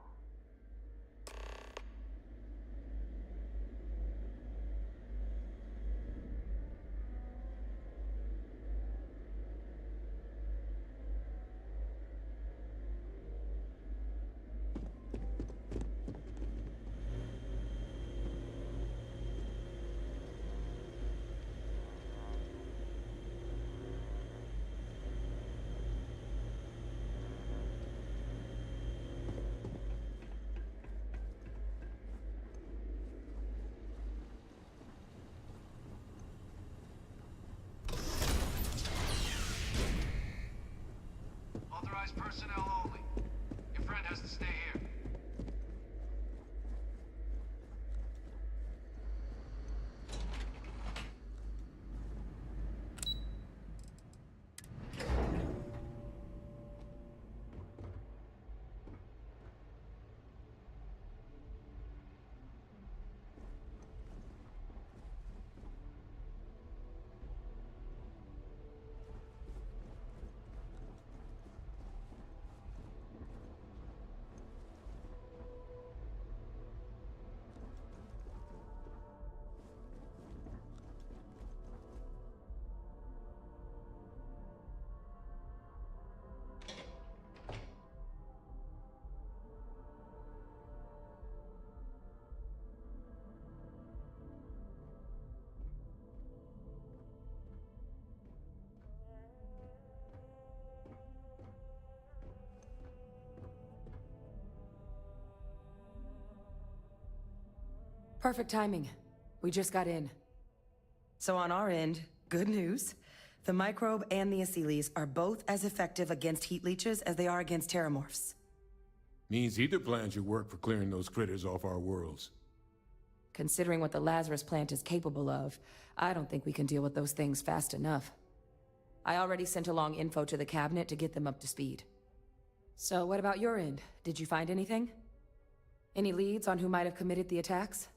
Authorized personnel only. Your friend has to stay here. Perfect timing. We just got in. So on our end, good news. The microbe and the Asylees are both as effective against heat leeches as they are against terramorphs. Means either plan should work for clearing those critters off our worlds. Considering what the Lazarus plant is capable of, I don't think we can deal with those things fast enough. I already sent along info to the cabinet to get them up to speed. So what about your end? Did you find anything? Any leads on who might have committed the attacks?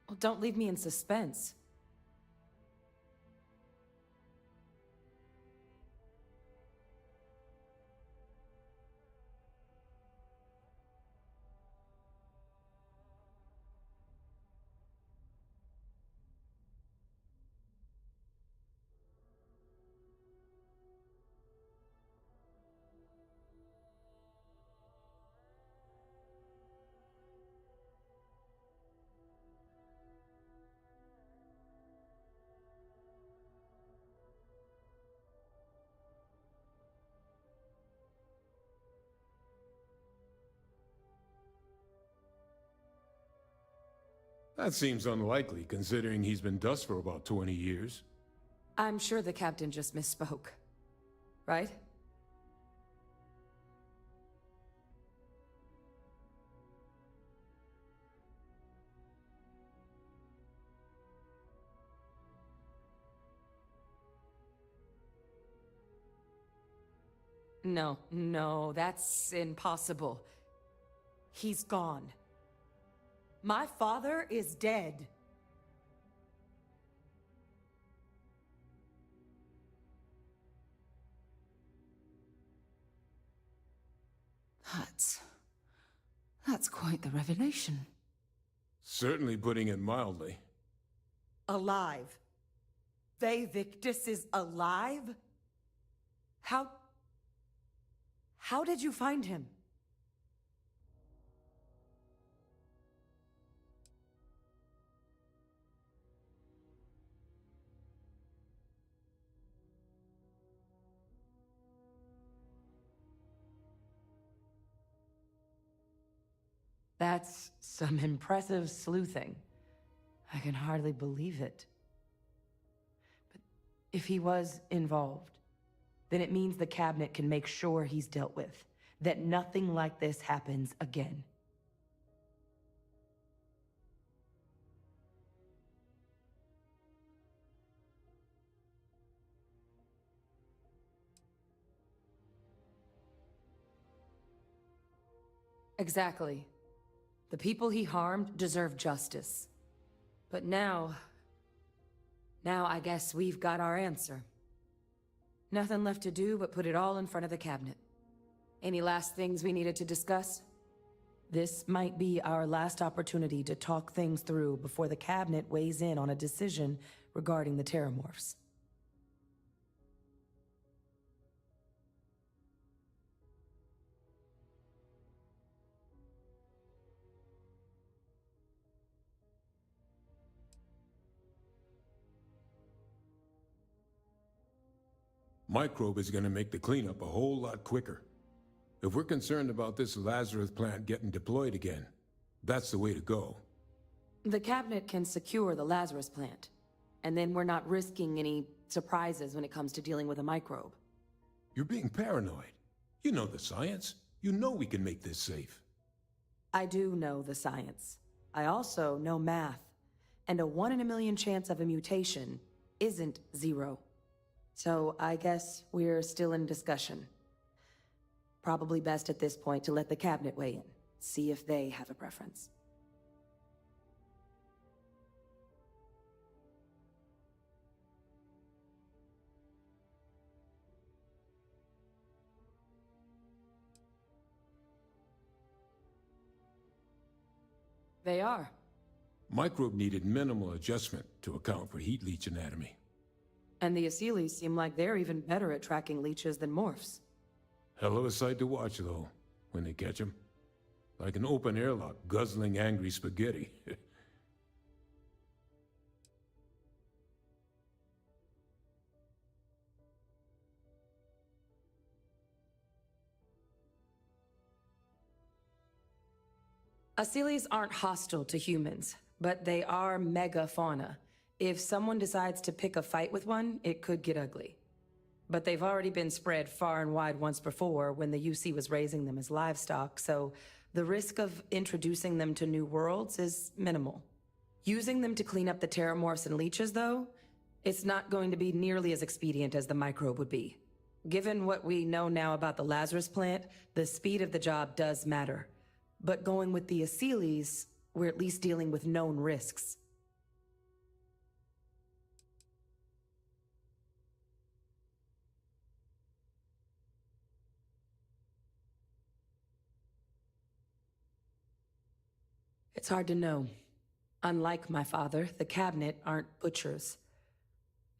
Well, don't leave me in suspense. That seems unlikely, considering he's been dust for about 20 years. I'm sure the captain just misspoke. Right? No, that's impossible. He's gone. My father is dead. That's quite the revelation. Certainly putting it mildly. Alive. They Victus is alive? How did you find him? That's some impressive sleuthing. I can hardly believe it. But if he was involved, then it means the cabinet can make sure he's dealt with. That nothing like this happens again. Exactly. The people he harmed deserve justice. But now I guess we've got our answer. Nothing left to do but put it all in front of the cabinet. Any last things we needed to discuss? This might be our last opportunity to talk things through before the cabinet weighs in on a decision regarding the terramorphs. Microbe is gonna make the cleanup a whole lot quicker. If we're concerned about this Lazarus plant getting deployed again, that's the way to go. The cabinet can secure the Lazarus plant, and then we're not risking any surprises when it comes to dealing with a microbe. You're being paranoid. You know the science. You know we can make this safe. I do know the science. I also know math. And a 1 in a million chance of a mutation isn't 0. So I guess we're still in discussion. Probably best at this point to let the cabinet weigh in, see if they have a preference. They are. Microbe needed minimal adjustment to account for heat leech anatomy. And the Aseles seem like they're even better at tracking leeches than morphs. Hell of a sight to watch, though, when they catch them. Like an open airlock guzzling angry spaghetti. Aseles aren't hostile to humans, but they are megafauna. If someone decides to pick a fight with one, it could get ugly. But they've already been spread far and wide once before when the UC was raising them as livestock, so the risk of introducing them to new worlds is minimal. Using them to clean up the terramorphs and leeches, though, it's not going to be nearly as expedient as the microbe would be. Given what we know now about the Lazarus plant, the speed of the job does matter. But going with the Aseles, we're at least dealing with known risks. It's hard to know. Unlike my father, the cabinet aren't butchers.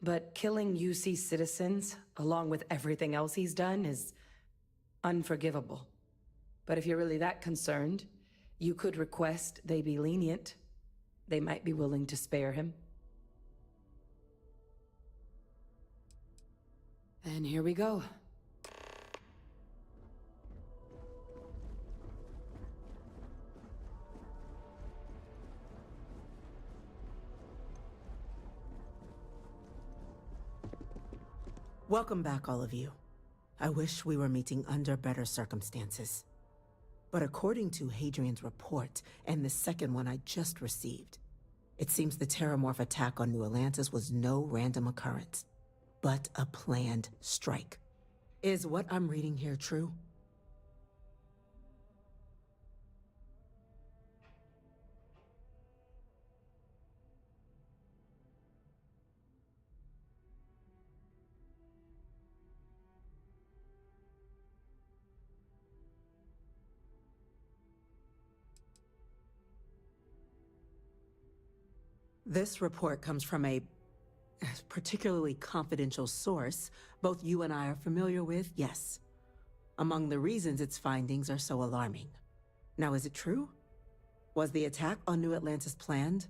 But killing UC citizens, along with everything else he's done, is unforgivable. But if you're really that concerned, you could request they be lenient. They might be willing to spare him. And here we go. Welcome back, all of you. I wish we were meeting under better circumstances. But according to Hadrian's report, and the second one I just received, it seems the Terramorph attack on New Atlantis was no random occurrence, but a planned strike. Is what I'm reading here true? This report comes from a particularly confidential source both you and I are familiar with, yes. Among the reasons its findings are so alarming. Now, is it true? Was the attack on New Atlantis planned?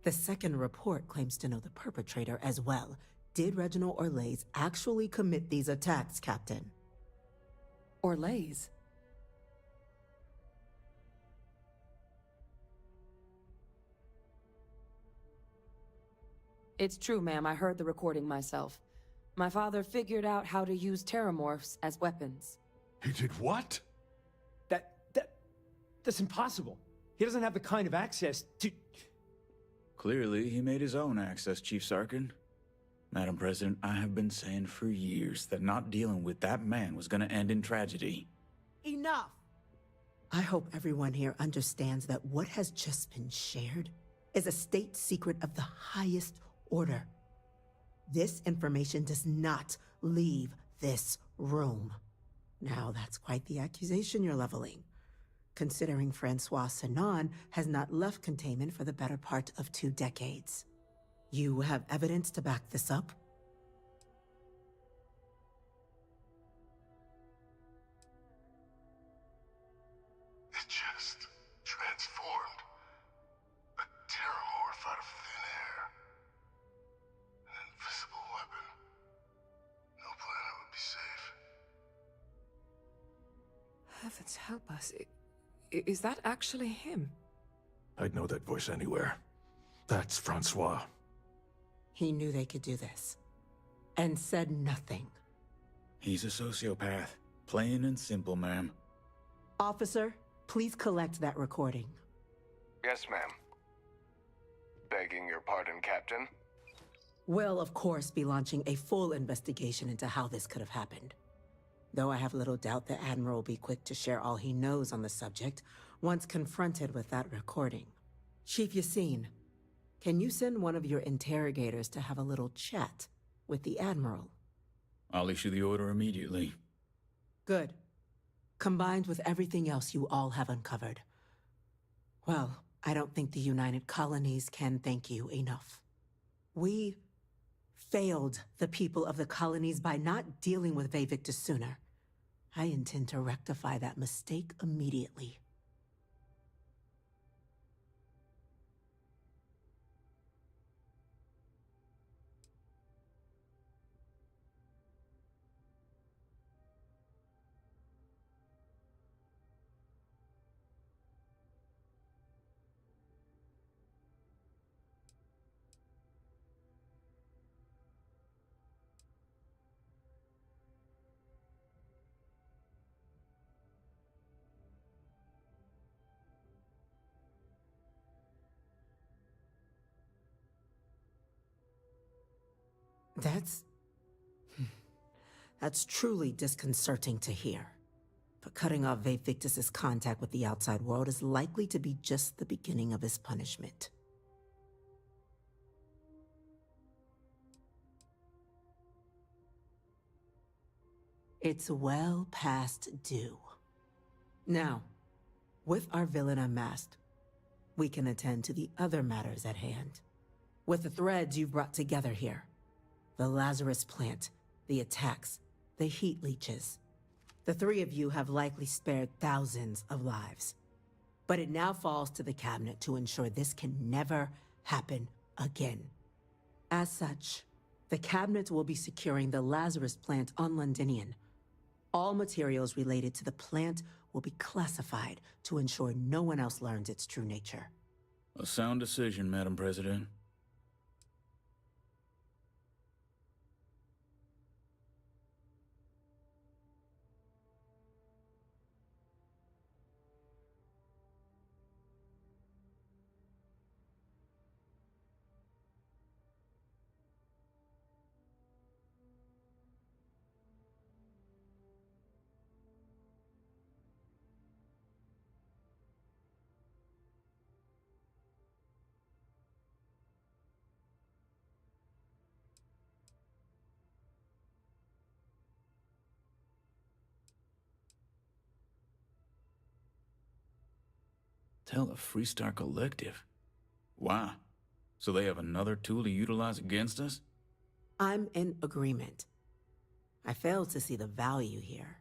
The second report claims to know the perpetrator as well. Did Reginald Orlays actually commit these attacks, Captain? Orlays? It's true, ma'am. I heard the recording myself. My father figured out how to use terramorphs as weapons. He did what? That's impossible. He doesn't have the kind of access to... Clearly, he made his own access, Chief Sarkin. Madam President, I have been saying for years that not dealing with that man was gonna end in tragedy. Enough! I hope everyone here understands that what has just been shared is a state secret of the highest order. This information does not leave this room. Now, that's quite the accusation you're leveling, considering Francois Sanon has not left containment for the better part of 2 decades. You have evidence to back this up? It just transformed. A terramorph out of thin air. An invisible weapon. No planet would be safe. Heavens help us. Is that actually him? I'd know that voice anywhere. That's Francois. He knew they could do this, and said nothing. He's a sociopath. Plain and simple, ma'am. Officer, please collect that recording. Yes, ma'am. Begging your pardon, Captain. We'll, of course, be launching a full investigation into how this could have happened. Though I have little doubt the Admiral will be quick to share all he knows on the subject once confronted with that recording. Chief Yassine, can you send one of your interrogators to have a little chat with the Admiral? I'll issue the order immediately. Good. combined with everything else you all have uncovered. Well, I don't think the United Colonies can thank you enough. We failed the people of the colonies by not dealing with Victus sooner. I intend to rectify that mistake immediately. That's truly disconcerting to hear. But cutting off Victus's contact with the outside world is likely to be just the beginning of his punishment. It's well past due. Now, with our villain unmasked, we can attend to the other matters at hand. With the threads you've brought together here, the Lazarus plant, the attacks, the heat leeches, the three of you have likely spared thousands of lives. But it now falls to the cabinet to ensure this can never happen again. As such, the cabinet will be securing the Lazarus plant on Londinian. All materials related to the plant will be classified to ensure no one else learns its true nature. A sound decision, Madam President. Tell the Freestar Collective. Wow. So they have another tool to utilize against us? I'm in agreement. I fail to see the value here.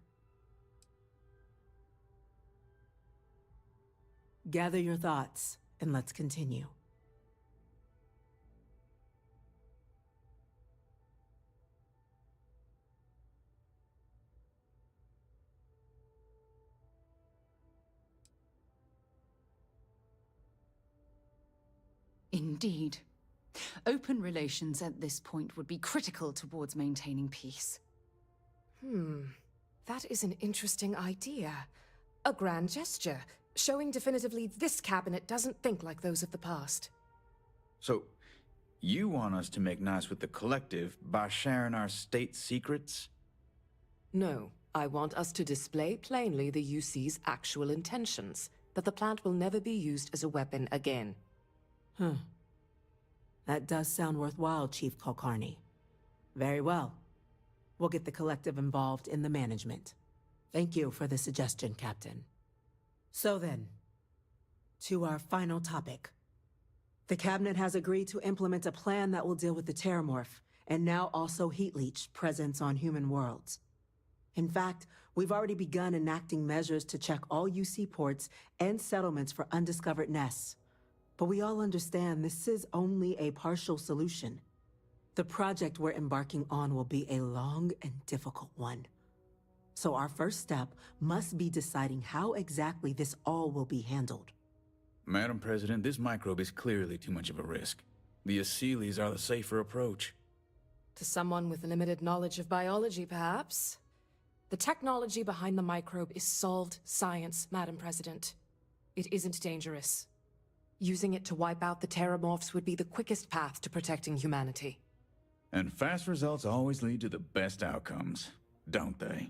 Gather your thoughts, and let's continue. Indeed. Open relations at this point would be critical towards maintaining peace. That is an interesting idea. A grand gesture, showing definitively this cabinet doesn't think like those of the past. So, you want us to make nice with the Collective by sharing our state secrets? No, I want us to display plainly the UC's actual intentions, that the plant will never be used as a weapon again. That does sound worthwhile, Chief Kulkarni. Very well. We'll get the Collective involved in the management. Thank you for the suggestion, Captain. So then, to our final topic. The Cabinet has agreed to implement a plan that will deal with the Terramorph, and now also Heat Leech presence on human worlds. In fact, we've already begun enacting measures to check all UC ports and settlements for undiscovered nests. But we all understand this is only a partial solution. The project we're embarking on will be a long and difficult one. So our first step must be deciding how exactly this all will be handled. Madam President, this microbe is clearly too much of a risk. The Aseles are the safer approach. To someone with limited knowledge of biology, perhaps? The technology behind the microbe is solved science, Madam President. It isn't dangerous. Using it to wipe out the Terramorphs would be the quickest path to protecting humanity. And fast results always lead to the best outcomes, don't they?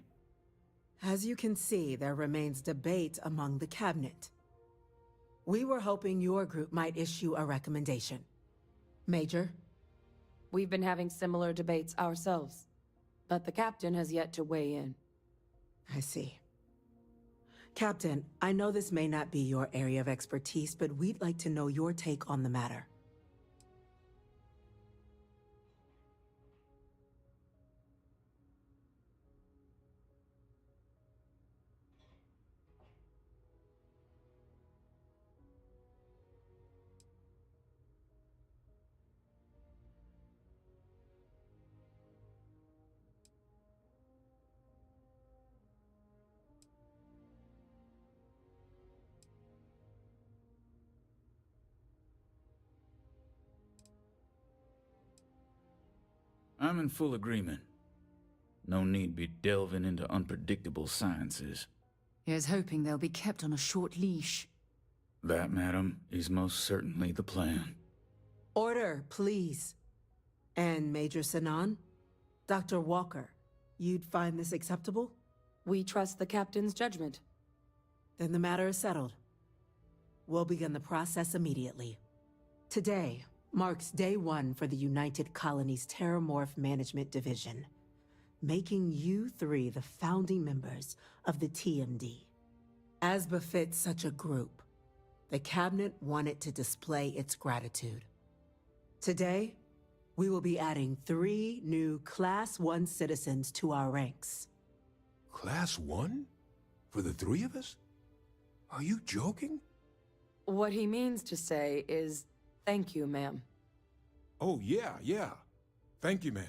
As you can see, there remains debate among the Cabinet. We were hoping your group might issue a recommendation. Major? We've been having similar debates ourselves, but the captain has yet to weigh in. I see. Captain, I know this may not be your area of expertise, but we'd like to know your take on the matter. I'm in full agreement. No need be delving into unpredictable sciences. Here's hoping they'll be kept on a short leash. That, madam, is most certainly the plan. Order, please. And Major Sinan? Dr. Walker, you'd find this acceptable? We trust the captain's judgment. Then the matter is settled. We'll begin the process immediately. Today marks day one for the United Colonies Terramorph Management Division, making you three the founding members of the TMD. As befits such a group, the Cabinet wanted to display its gratitude. Today, we will be adding 3 new Class 1 citizens to our ranks. Class 1? For the 3 of us? Are you joking? What he means to say is, thank you, ma'am. Oh, yeah. Thank you, ma'am.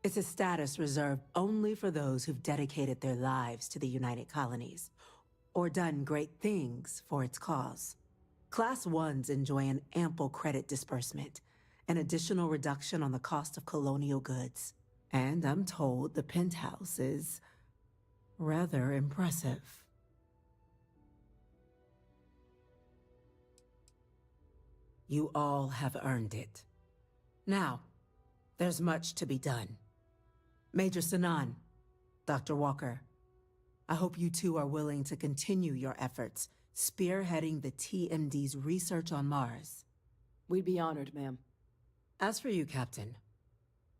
It's a status reserved only for those who've dedicated their lives to the United Colonies, or done great things for its cause. Class 1s enjoy an ample credit disbursement, an additional reduction on the cost of colonial goods. And I'm told the penthouse is rather impressive. You all have earned it. Now, there's much to be done. Major Sinan, Dr. Walker, I hope you two are willing to continue your efforts, spearheading the TMD's research on Mars. We'd be honored, ma'am. As for you, Captain,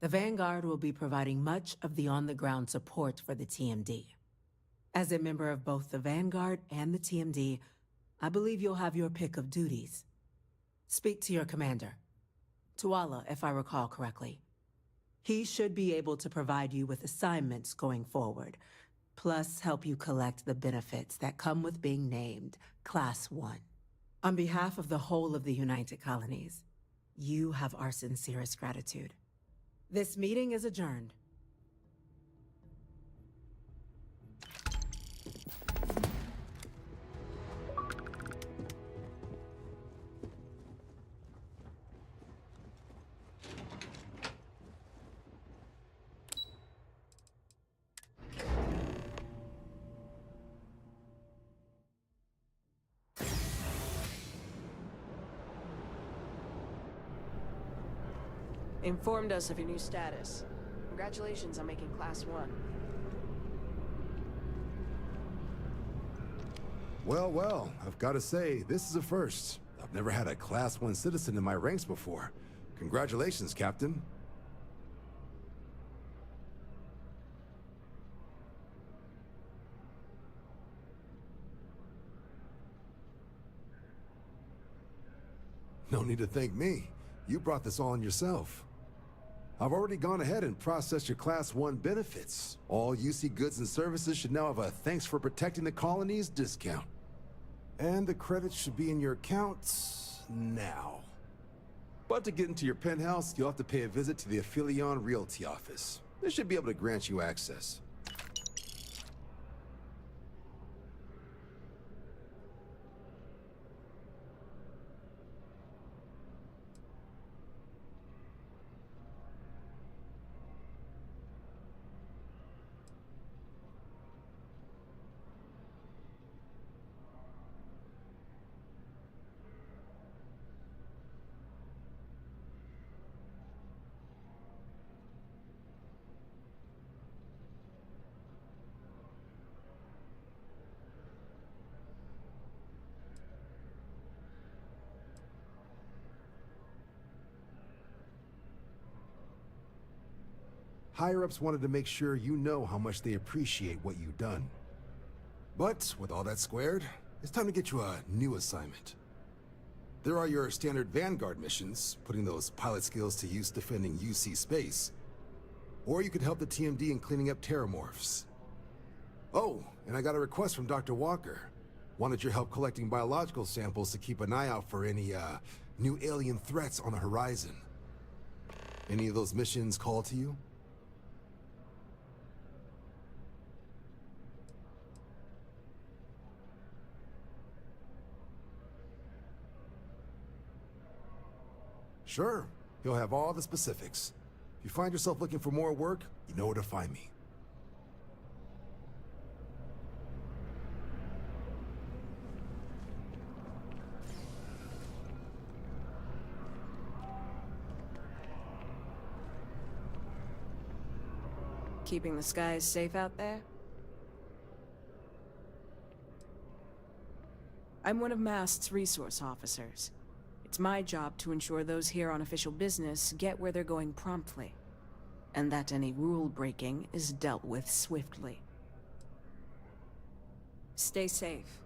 the Vanguard will be providing much of the on-the-ground support for the TMD. As a member of both the Vanguard and the TMD, I believe you'll have your pick of duties. Speak to your commander, Tuala, if I recall correctly. He should be able to provide you with assignments going forward, plus help you collect the benefits that come with being named Class 1. On behalf of the whole of the United Colonies, you have our sincerest gratitude. This meeting is adjourned. Informed us of your new status. Congratulations on making Class 1. Well, I've got to say, this is a first. I've never had a Class 1 citizen in my ranks before. Congratulations, Captain. No need to thank me. You brought this on yourself. I've already gone ahead and processed your Class 1 benefits. All UC goods and services should now have a thanks for protecting the colonies discount. And the credits should be in your accounts now. But to get into your penthouse, you'll have to pay a visit to the Aphelion Realty office. They should be able to grant you access. Higher-ups wanted to make sure you know how much they appreciate what you've done. But with all that squared, it's time to get you a new assignment. There are your standard Vanguard missions, putting those pilot skills to use defending UC space. Or you could help the TMD in cleaning up terramorphs. Oh, and I got a request from Dr. Walker. Wanted your help collecting biological samples to keep an eye out for any, new alien threats on the horizon. Any of those missions call to you? Sure. He'll have all the specifics. If you find yourself looking for more work, you know where to find me. Keeping the skies safe out there? I'm one of MAST's resource officers. It's my job to ensure those here on official business get where they're going promptly, and that any rule breaking is dealt with swiftly. Stay safe.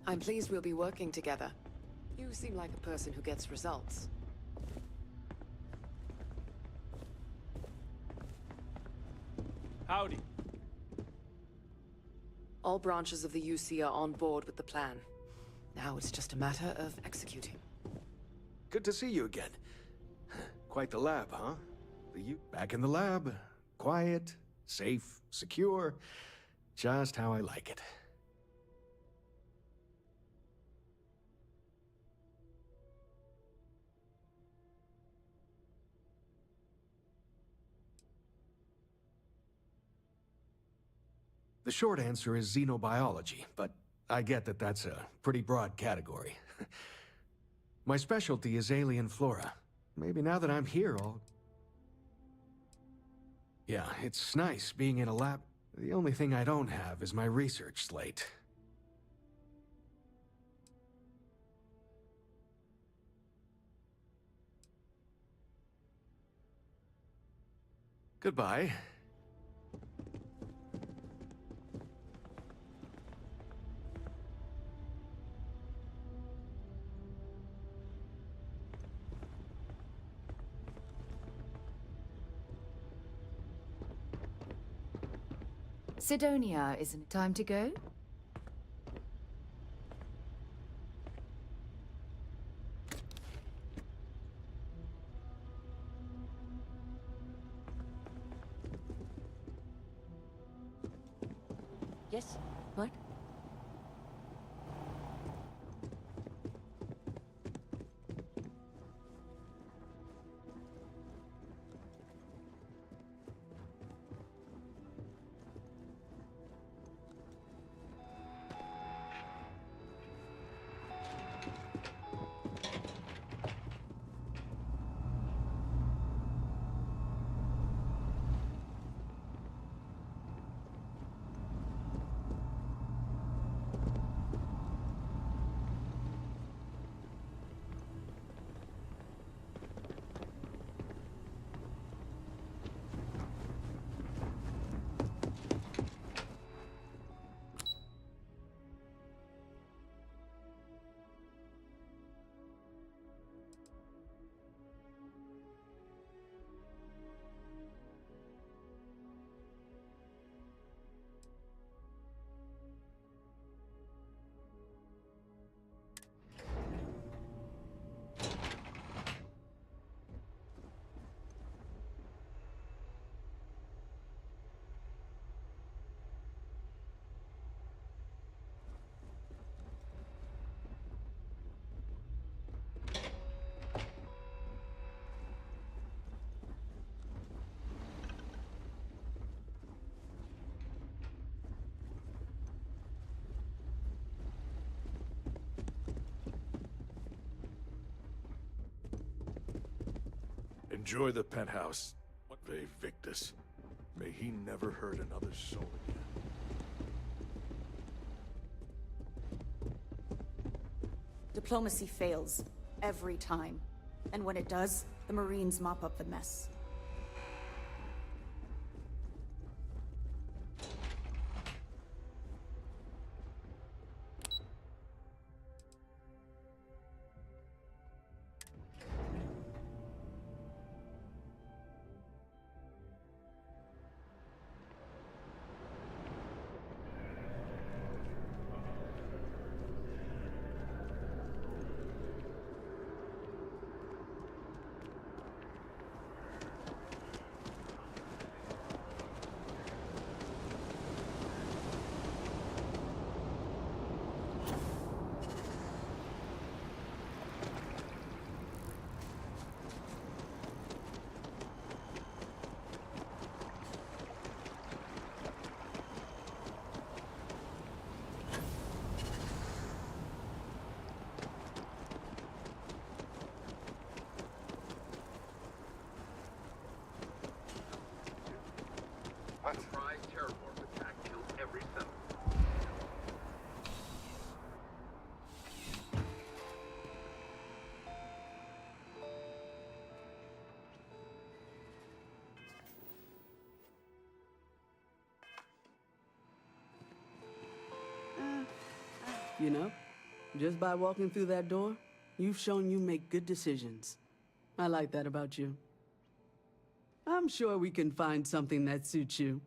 I'm pleased we'll be working together. You seem like a person who gets results. Howdy. All branches of the UC are on board with the plan. Now it's just a matter of executing. Good to see you again. Quite the lab, huh? Back in the lab. Quiet, safe, secure. Just how I like it. The short answer is xenobiology, but I get that that's a pretty broad category. My specialty is alien flora. Maybe now that I'm here, Yeah, it's nice being in a lab. The only thing I don't have is my research slate. Goodbye. Sidonia, isn't it time to go? Yes? What? Enjoy the penthouse. Ve Victus. May he never hurt another soul again. Diplomacy fails. Every time. And when it does, the Marines mop up the mess. Surprise terrorborn attack killed every settler. You know, just by walking through that door, you've shown you make good decisions. I like that about you. I'm sure we can find something that suits you.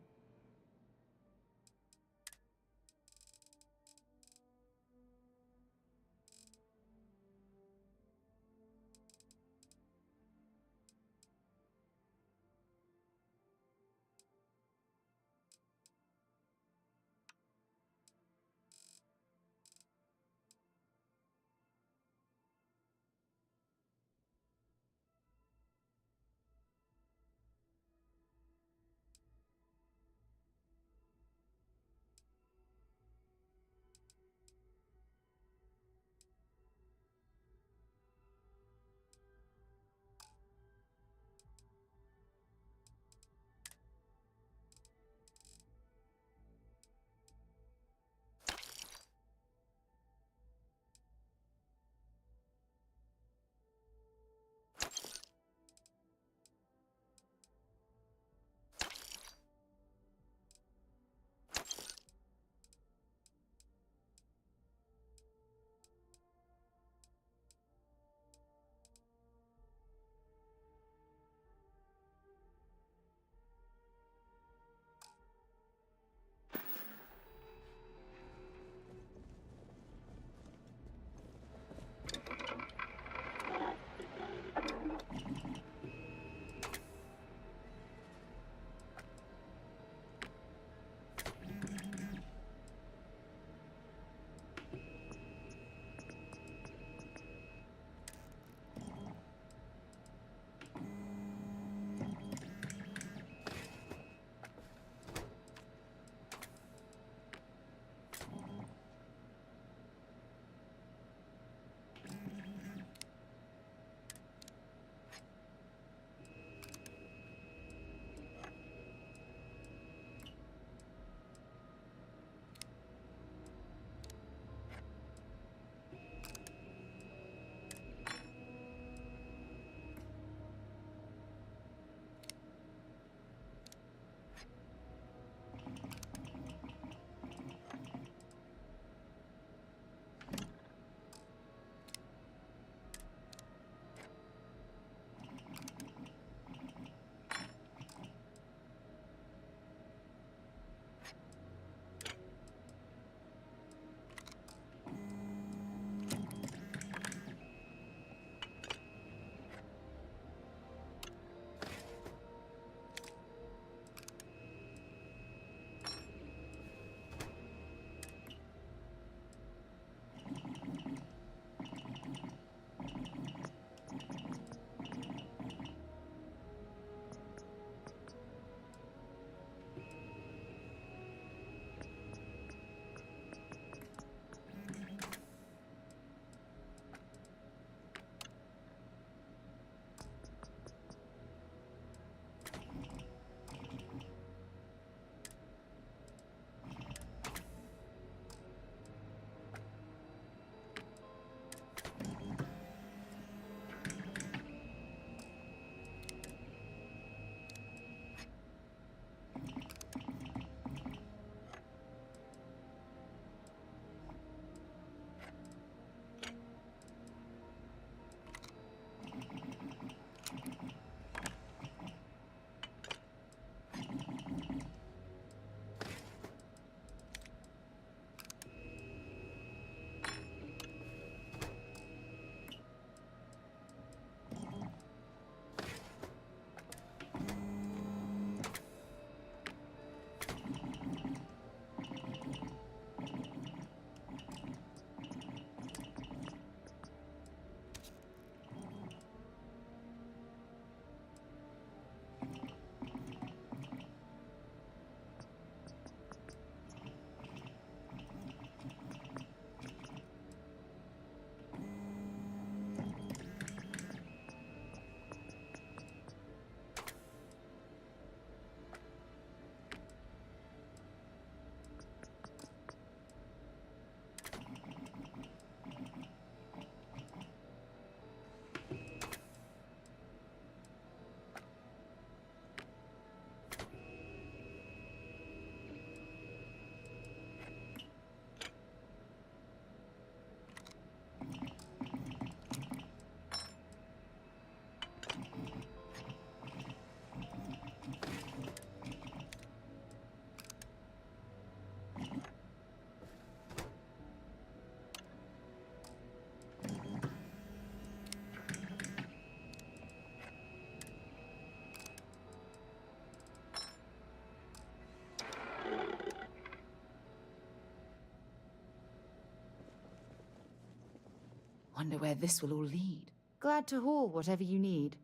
Wonder where this will all lead. Glad to haul whatever you need.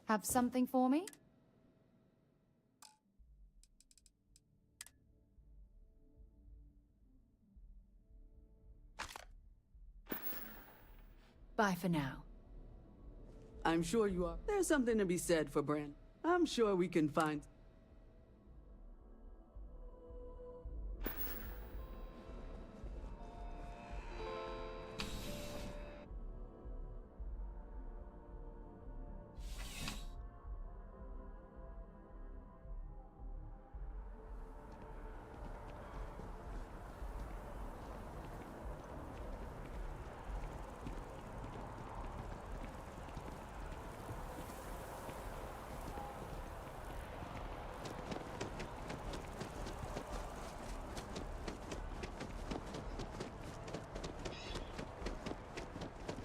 Have something for me? Bye for now. I'm sure you are. There's something to be said for Brand. I'm sure we can find...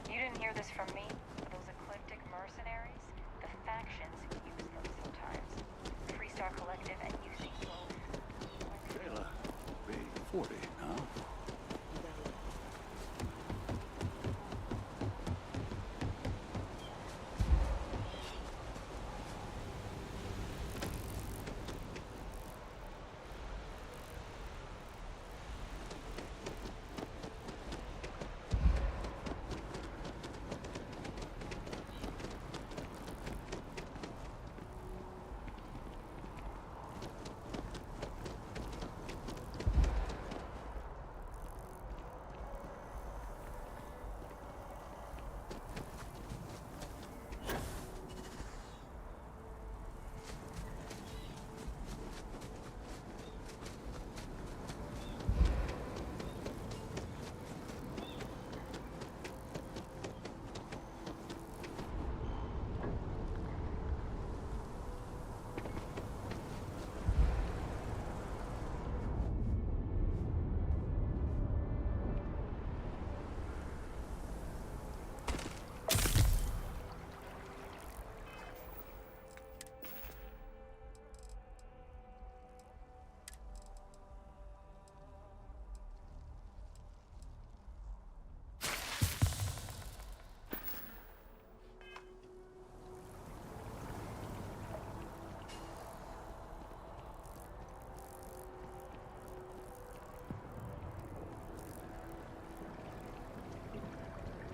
You didn't hear this from me, but those eclectic mercenaries, the factions use them sometimes. Freestar Collective and UC both. Kayla, be 40 now.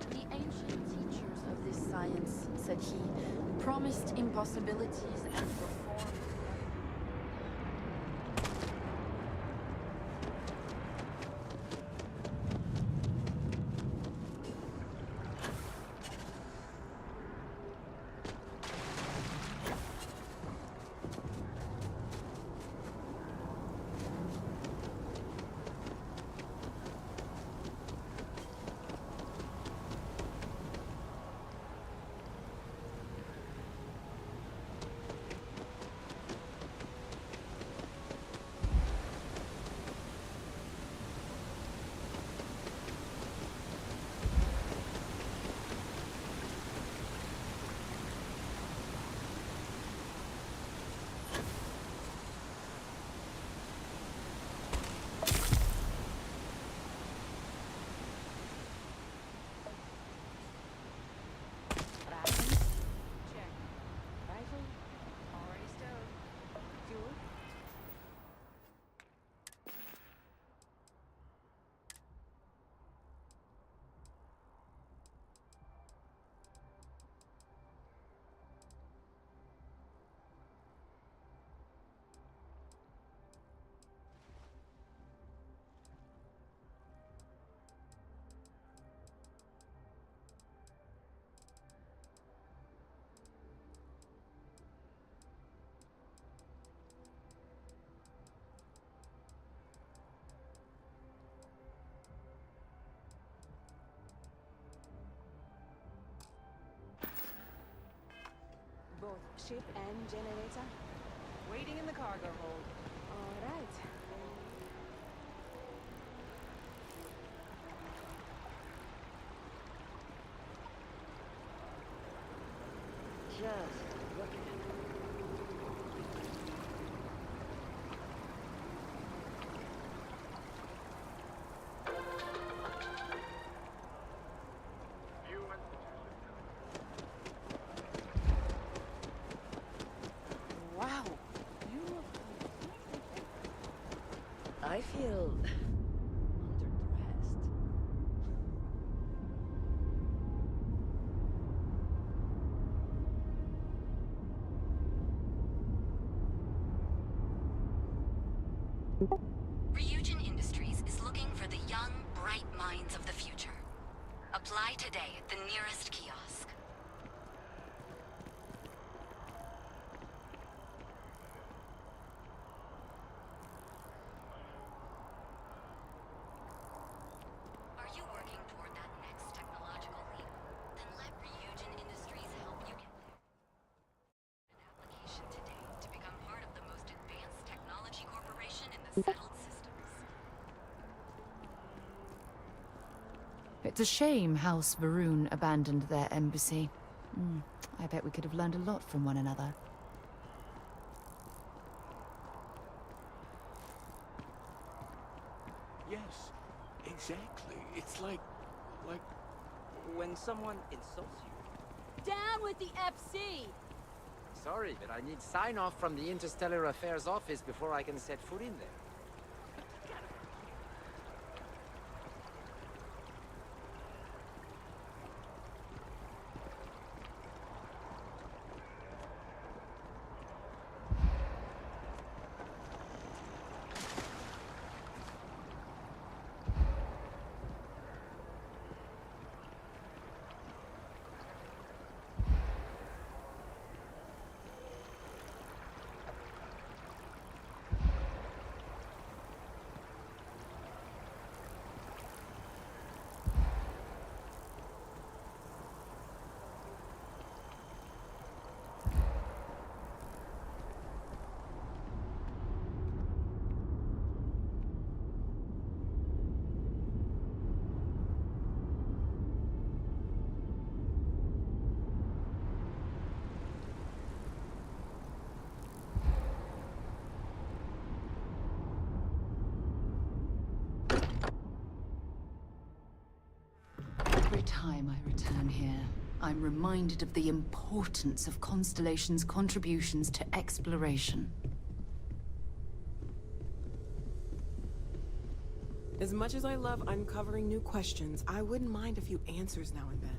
The ancient teachers of this science, said he, promised impossibilities and performed. Both ship and generator? Waiting in the cargo hold. All right. Just look at it. I feel underdressed. Ryujin Industries is looking for the young, bright minds of the future. Apply today at the nearest kiosk. Are you working toward that next technological leap? Then let Ryujin Industries help you get there. An application today to become part of the most advanced technology corporation in the settled systems. It's a shame House Varun abandoned their embassy. I bet we could have learned a lot from one another. Yes, exactly. It's like... when someone insults you. Down with the FC! Sorry, but I need sign-off from the Interstellar Affairs office before I can set foot in there. Every time I return here, I'm reminded of the importance of Constellation's contributions to exploration. As much as I love uncovering new questions, I wouldn't mind a few answers now and then.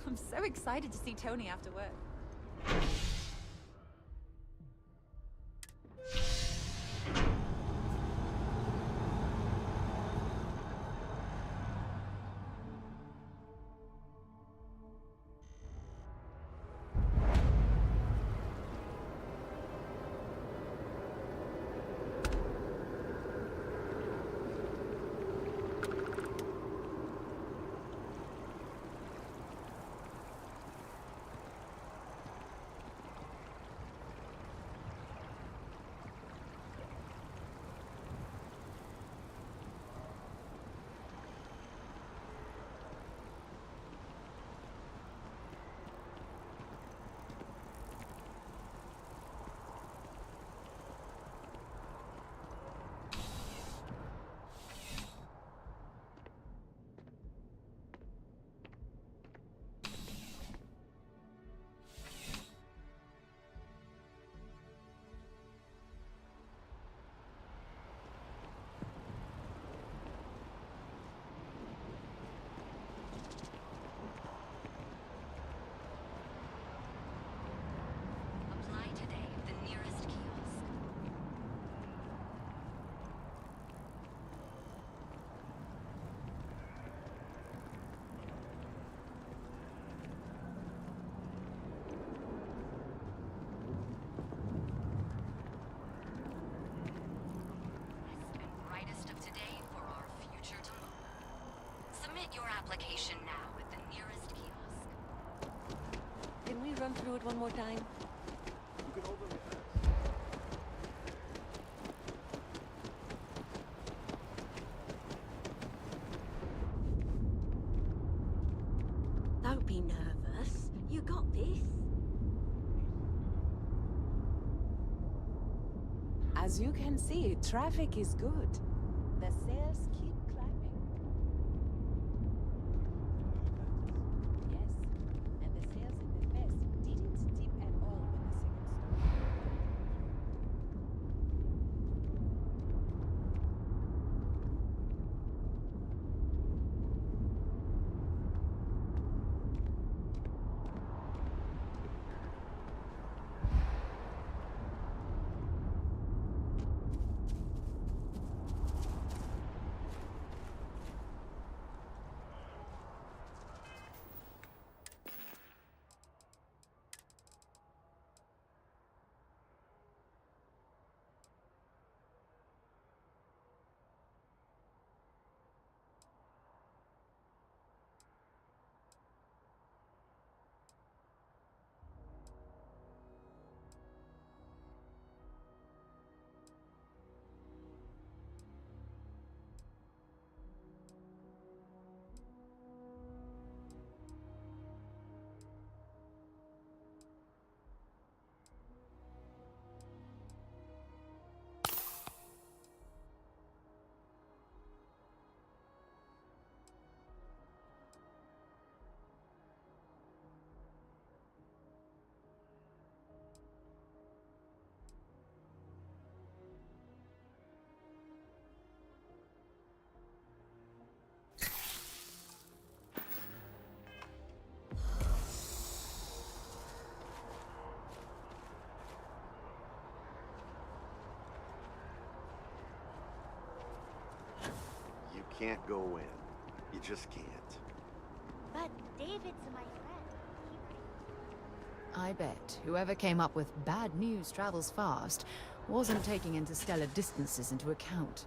I'm so excited to see Tony after work. Apply today at the nearest kiosk. Brightest of today for our future tomorrow. Submit your application now at the nearest kiosk. Can we run through it one more time? You can hold them your hands. Don't be nervous. You got this. As you can see, traffic is good. The sales keep climbing. Yes, and the sales in the fest didn't dip at all when the second started. You can't go in. You just can't. But David's my friend. I bet whoever came up with bad news travels fast wasn't taking interstellar distances into account.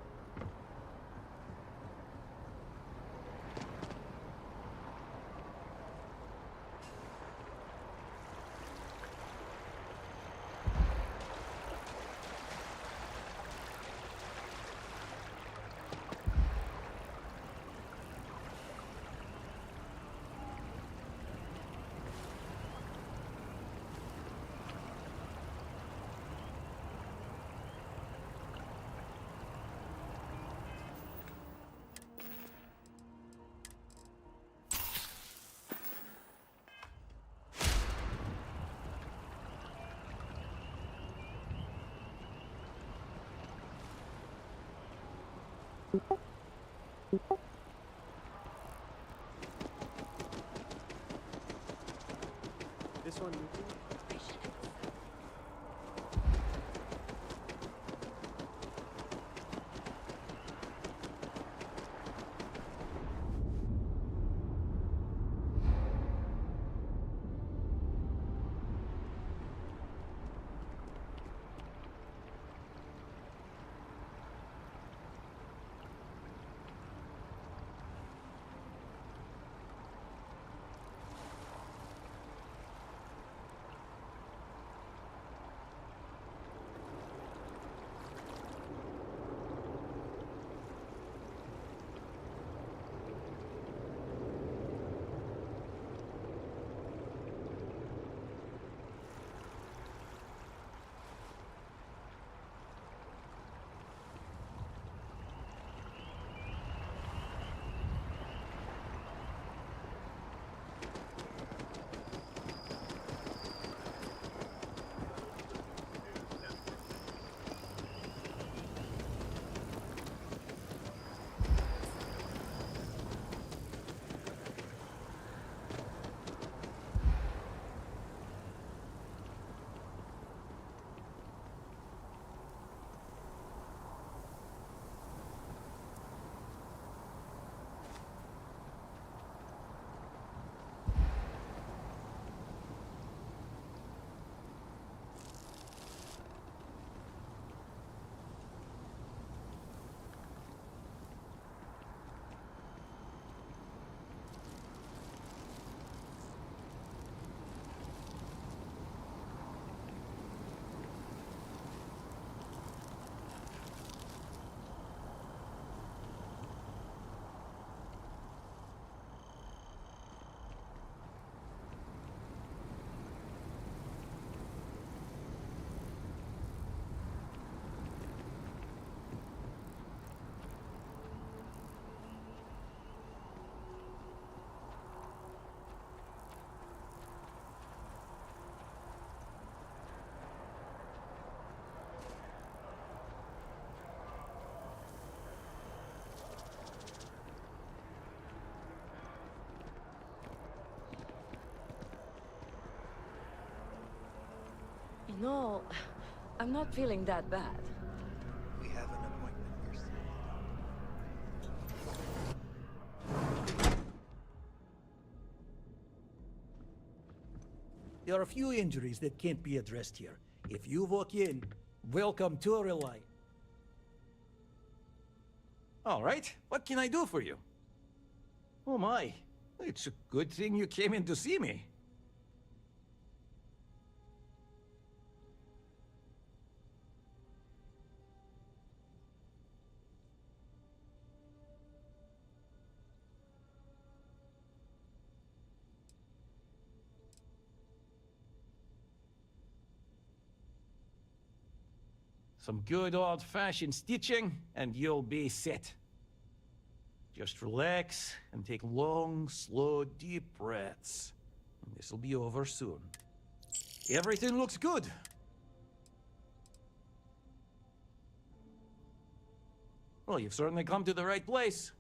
fun with you. No, I'm not feeling that bad. We have an appointment here soon. There are a few injuries that can't be addressed here. If you walk in, welcome to a real life. All right, what can I do for you? Oh my, it's a good thing you came in to see me. Some good old-fashioned stitching, and you'll be set. Just relax and take long, slow, deep breaths. This'll be over soon. Everything looks good. Well, you've certainly come to the right place.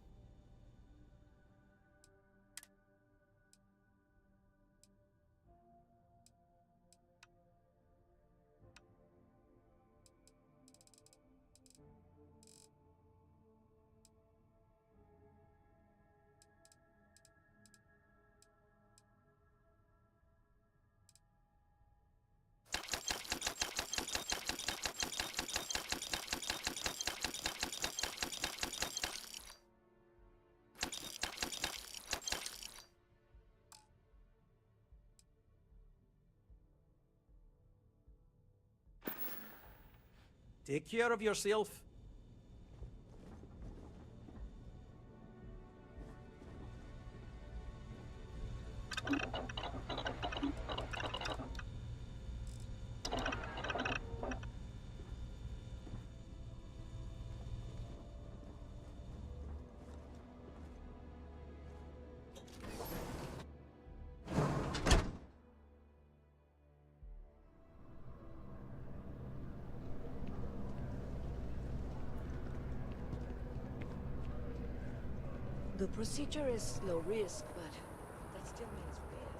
Take care of yourself. The procedure is low risk, but that still means risk.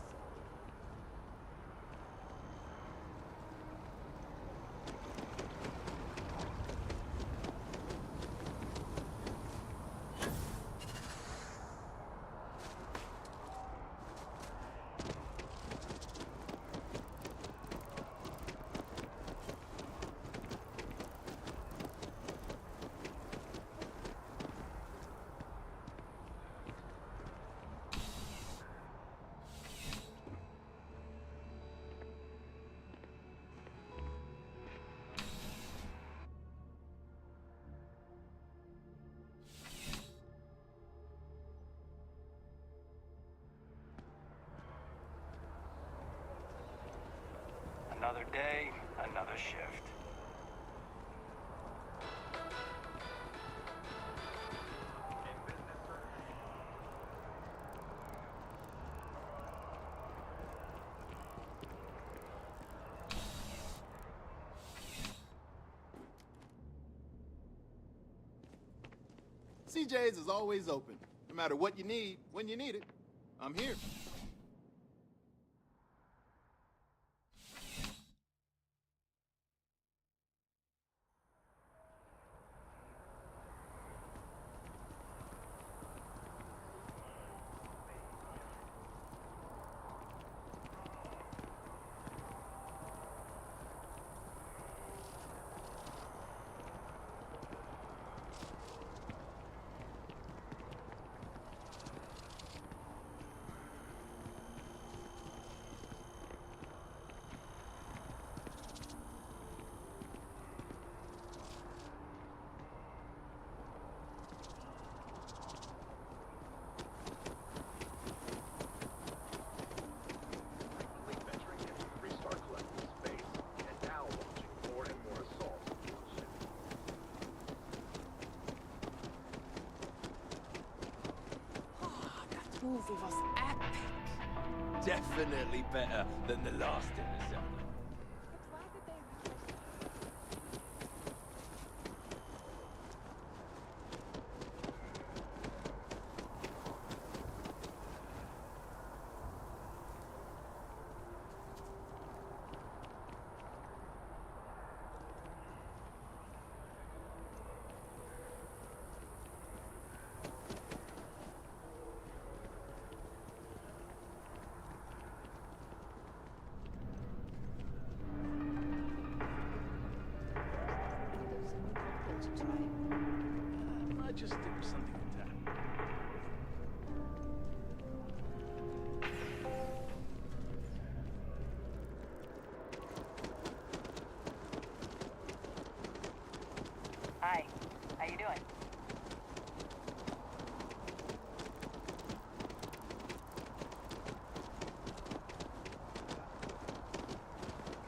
Another day, another shift. CJ's is always open. No matter what you need, when you need it, I'm here. Movie was epic. Definitely better than the last Interceptor. I just think of something to tap. Hi, how you doing?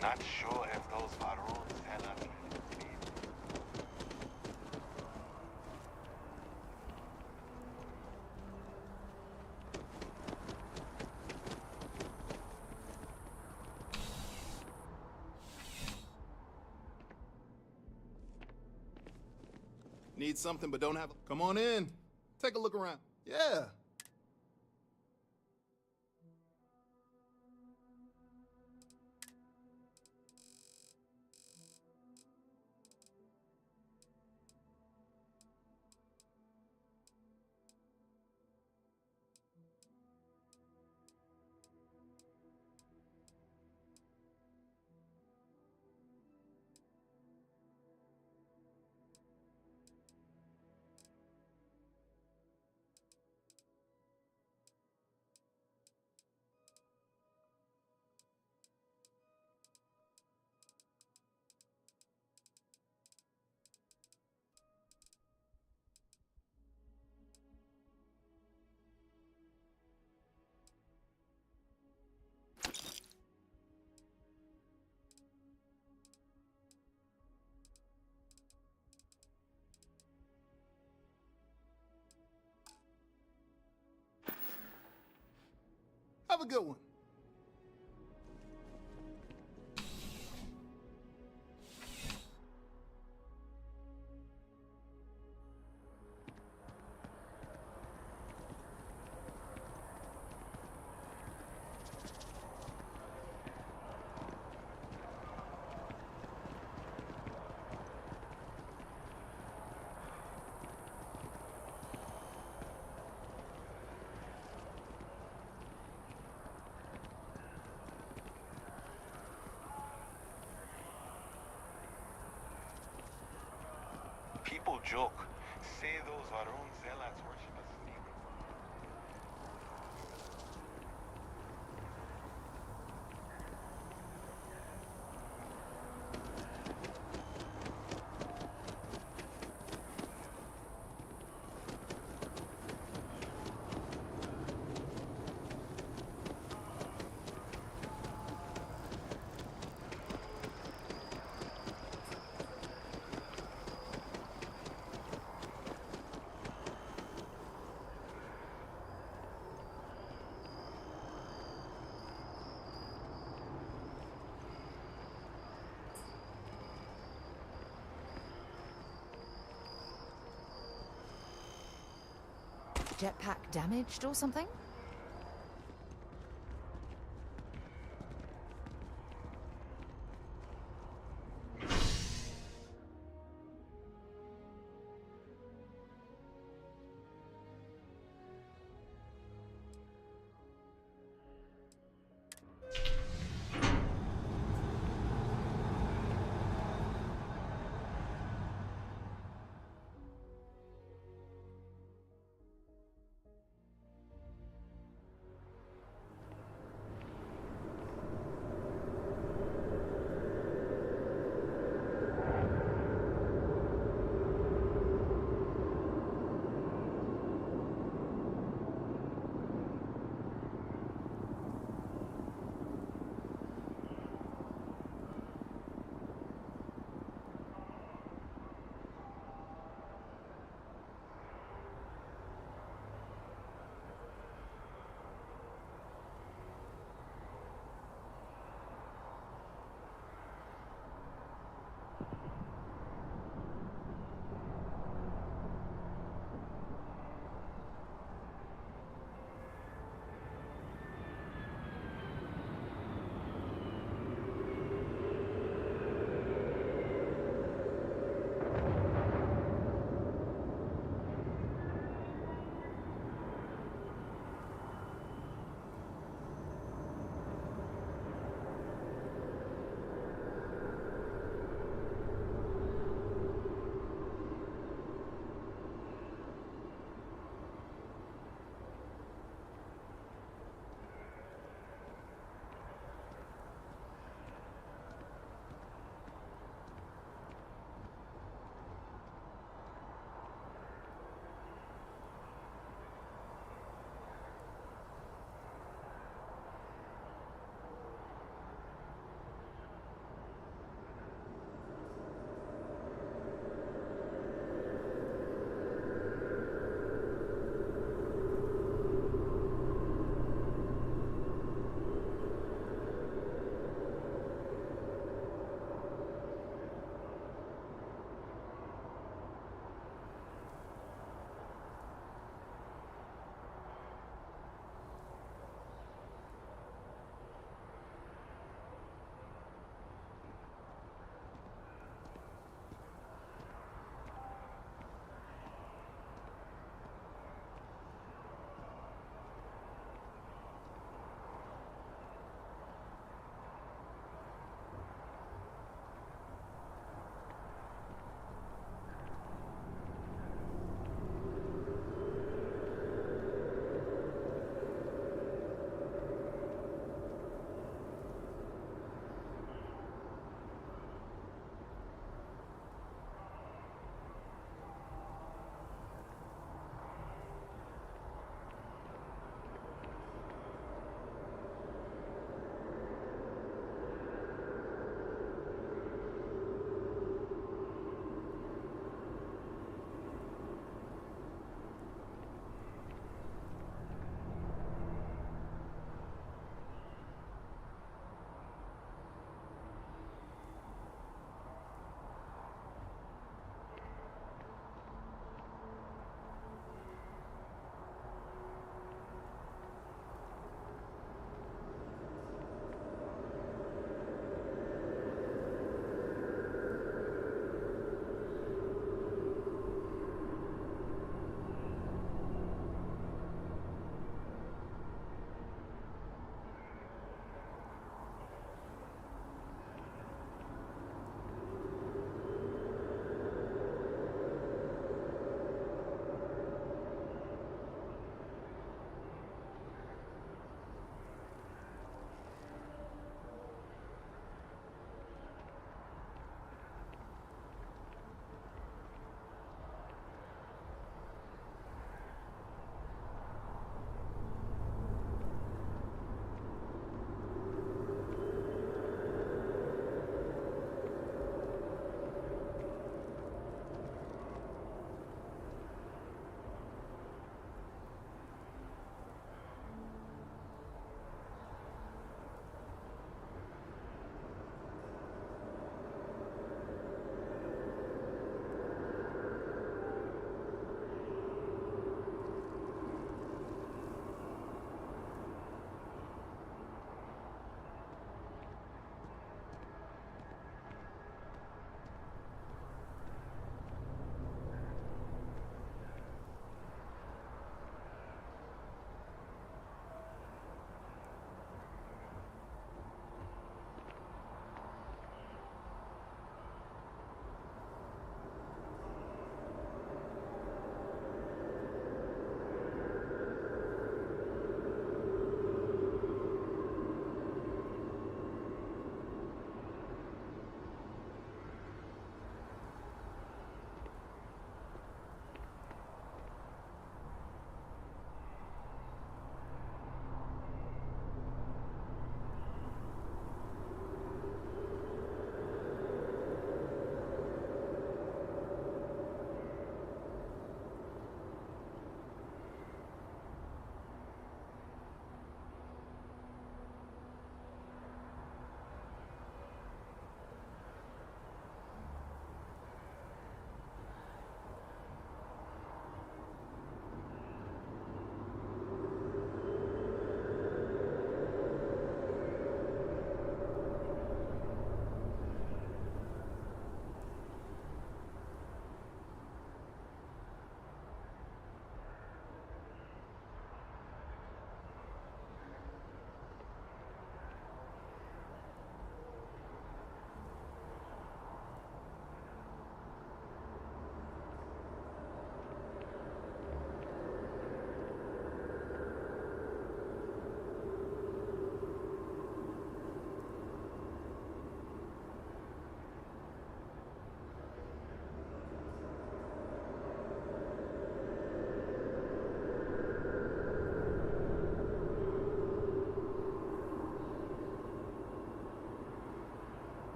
Not sure if those Varons had a Need something but don't have. Come on in. Take a look around. Yeah. Have a good one. People joke, say those Varun zealots worship a snake. jetpack damaged or something?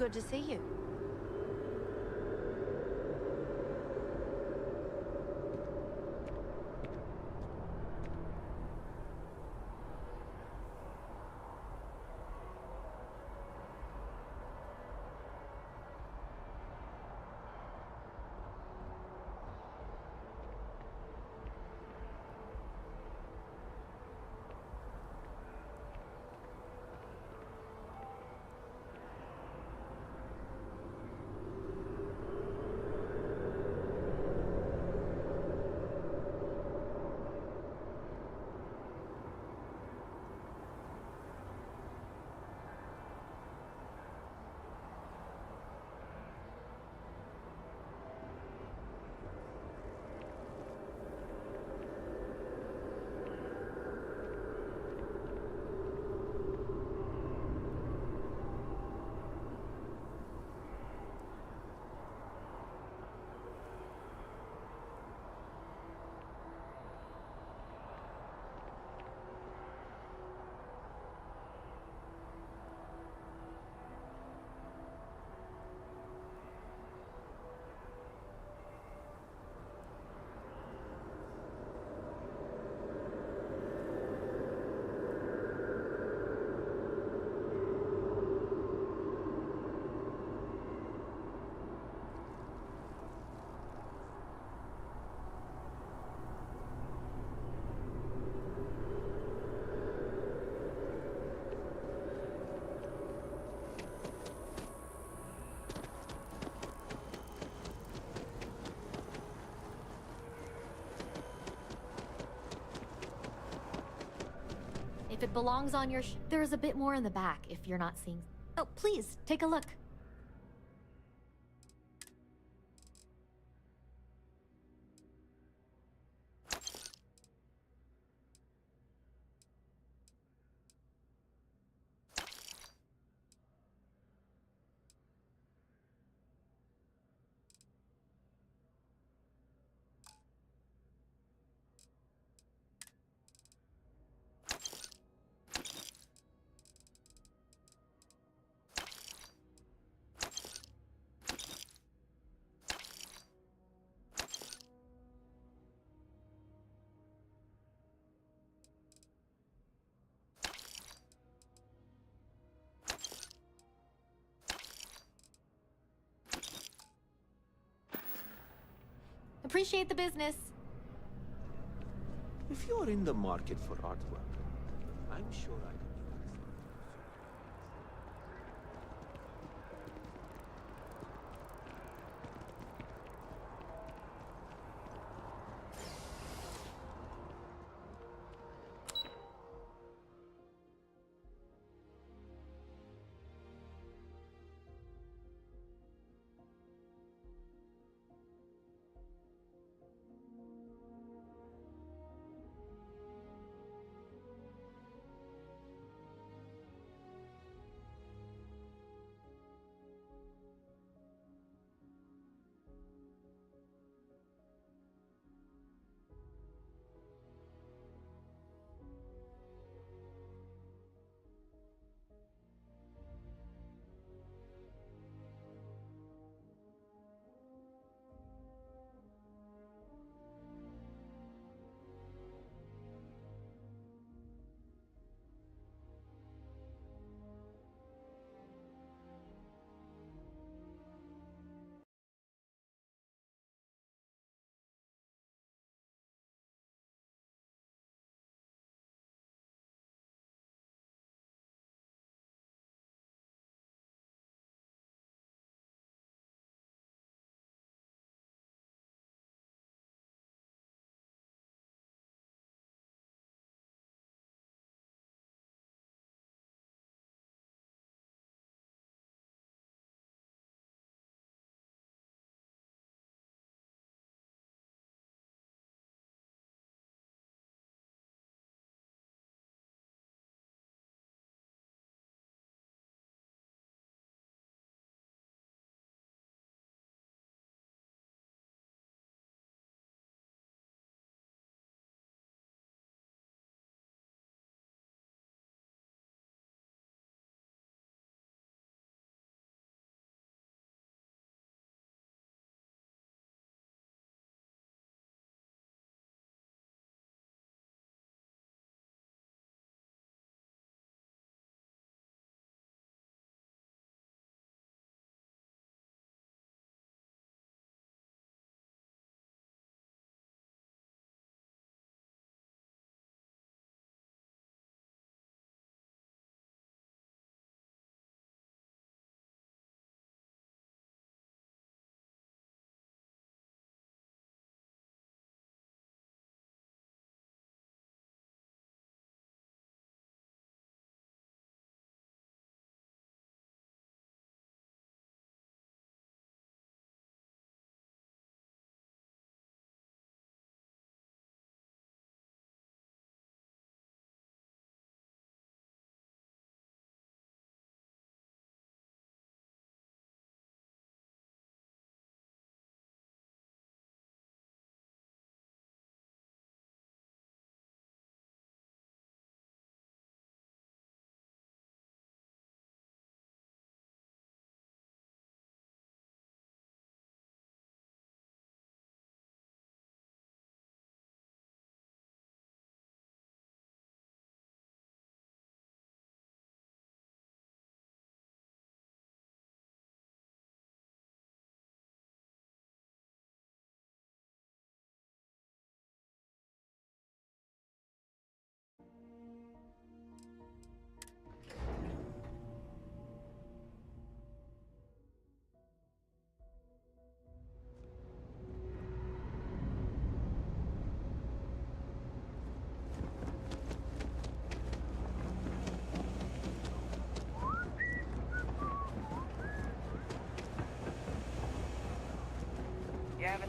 Good to see you. If it belongs on your there's a bit more in the back if you're not seeing. Oh, please, take a look. Appreciate the business. If you're in the market for artwork, I'm sure I can.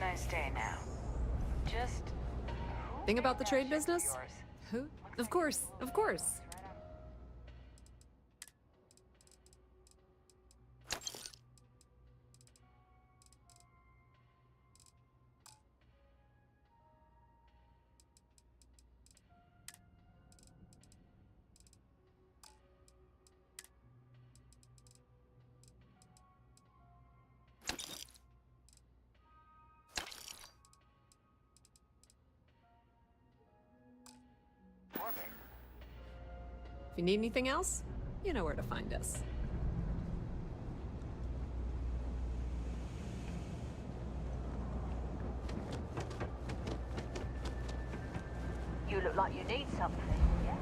Nice day now. Just Thing about the trade business? Who? Of course, of course. If you need anything else, you know where to find us. You look like you need something, yeah?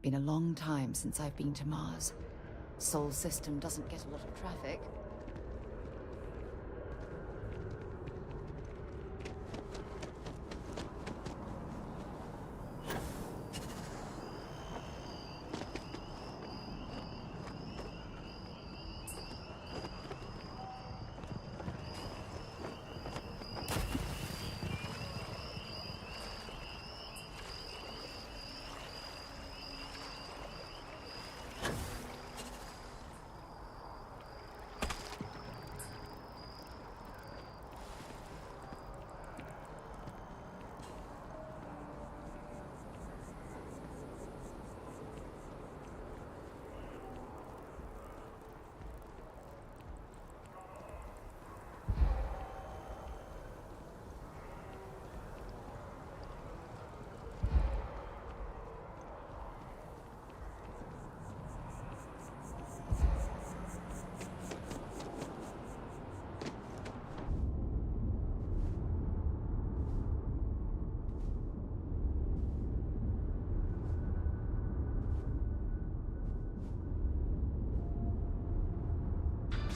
Been a long time since I've been to Mars. Sol system doesn't get a lot of traffic.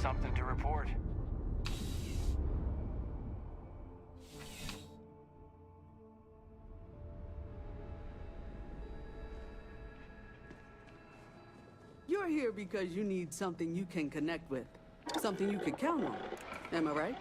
Something to report. You're here because you need something you can connect with. Something you can count on. Am I right?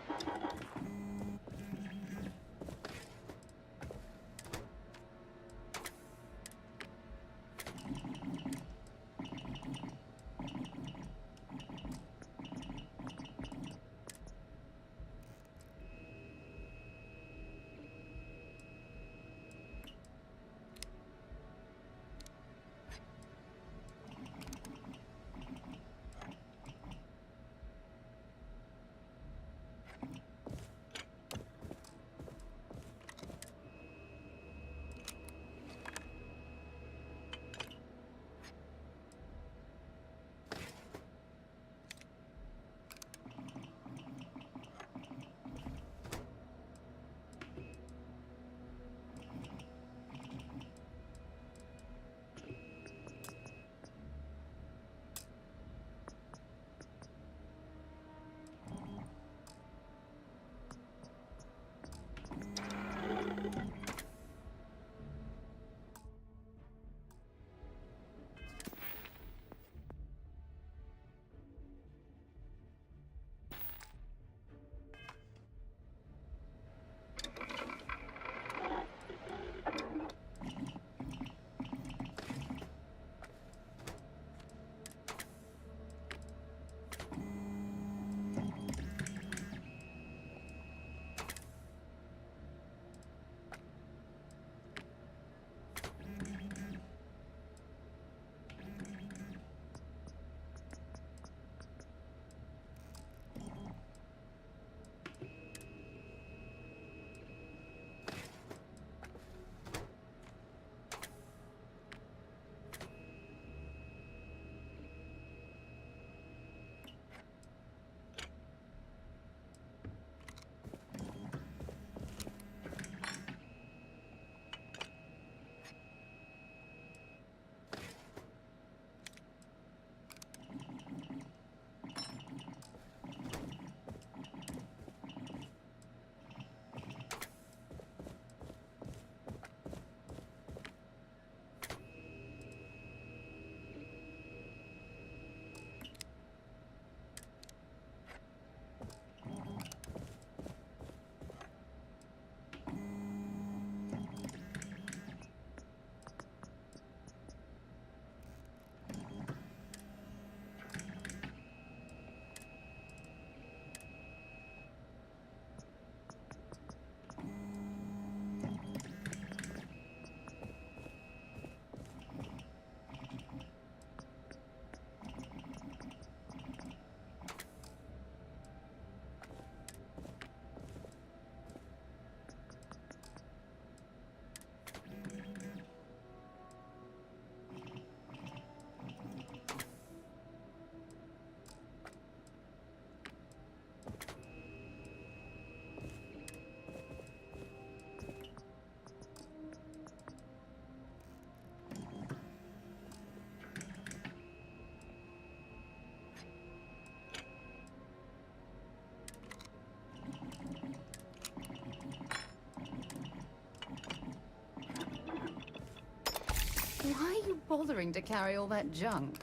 Why are you bothering to carry all that junk?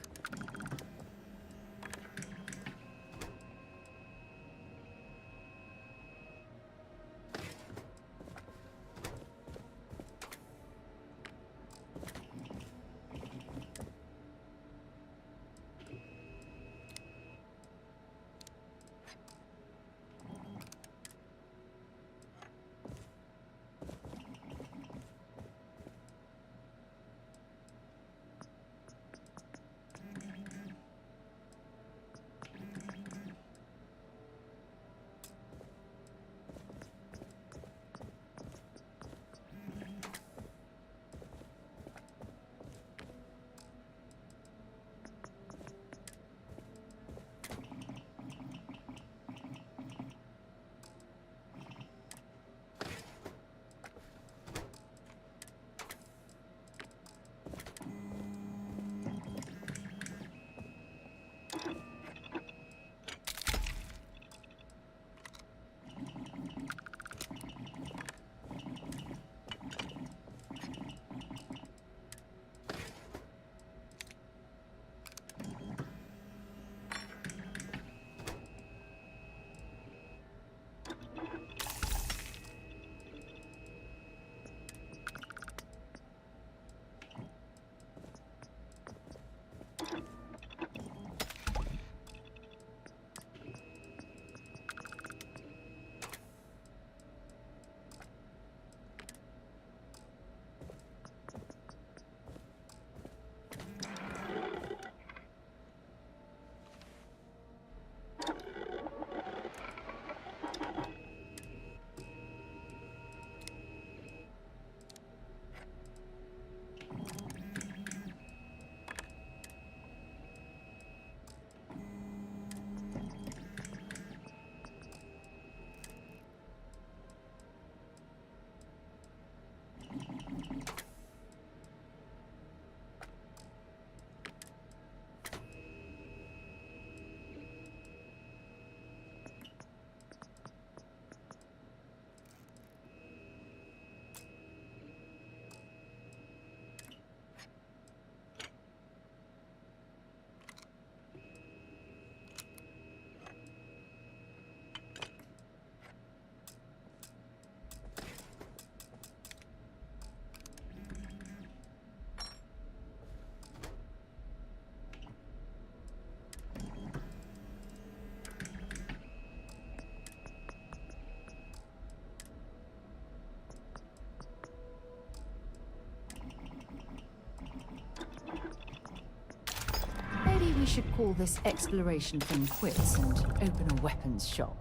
Maybe we should call this exploration thing quits and open a weapons shop.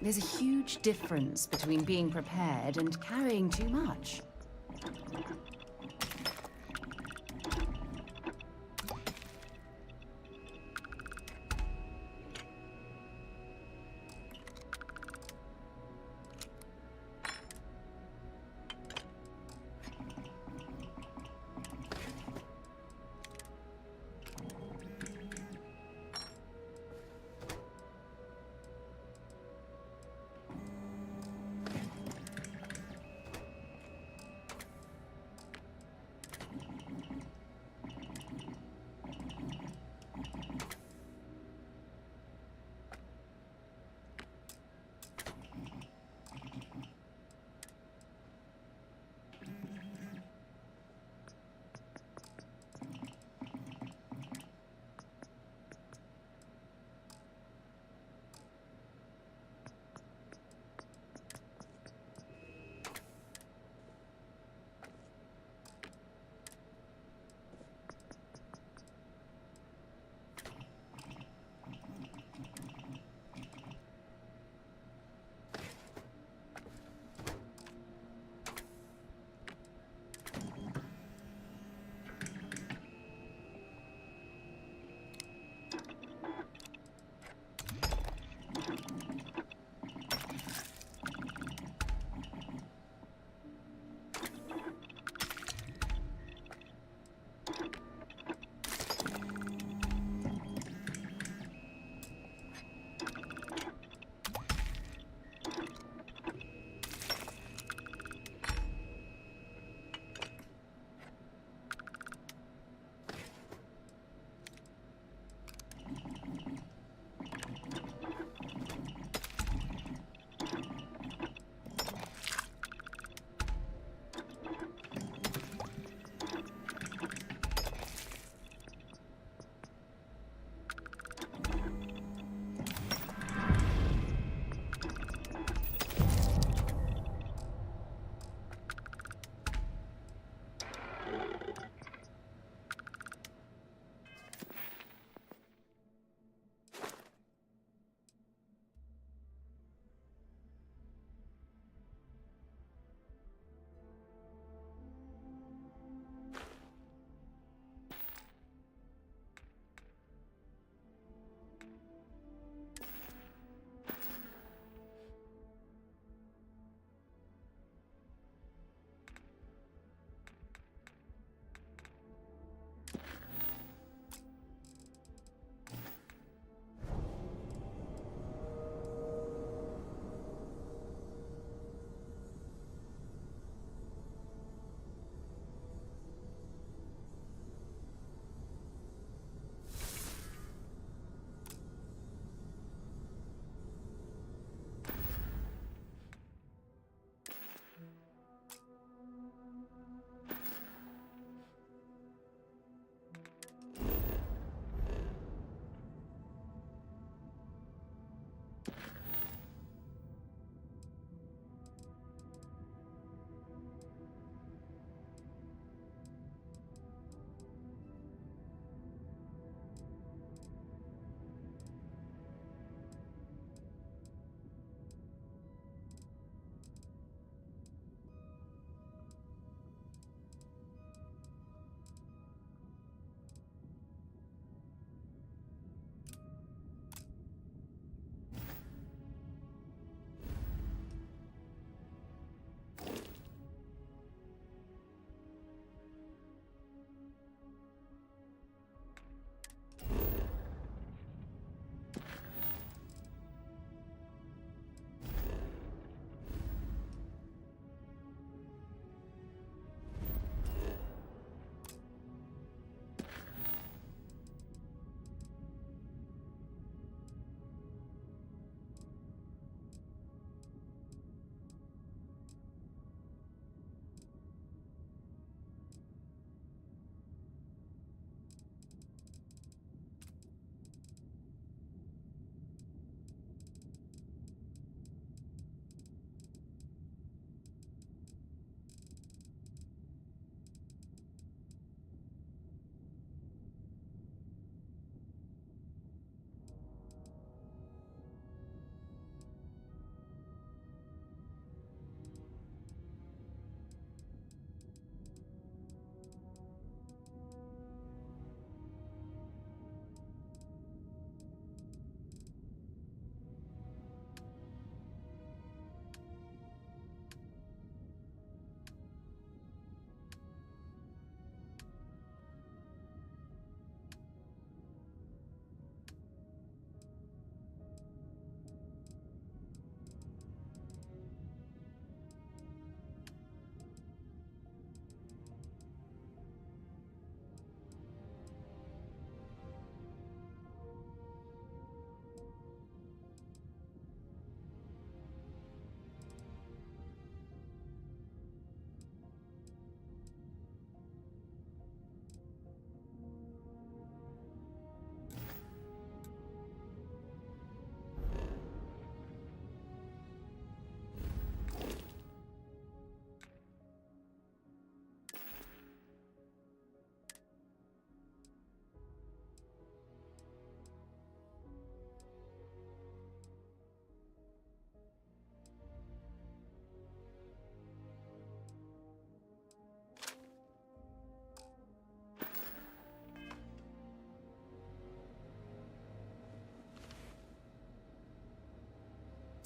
There's a huge difference between being prepared and carrying too much.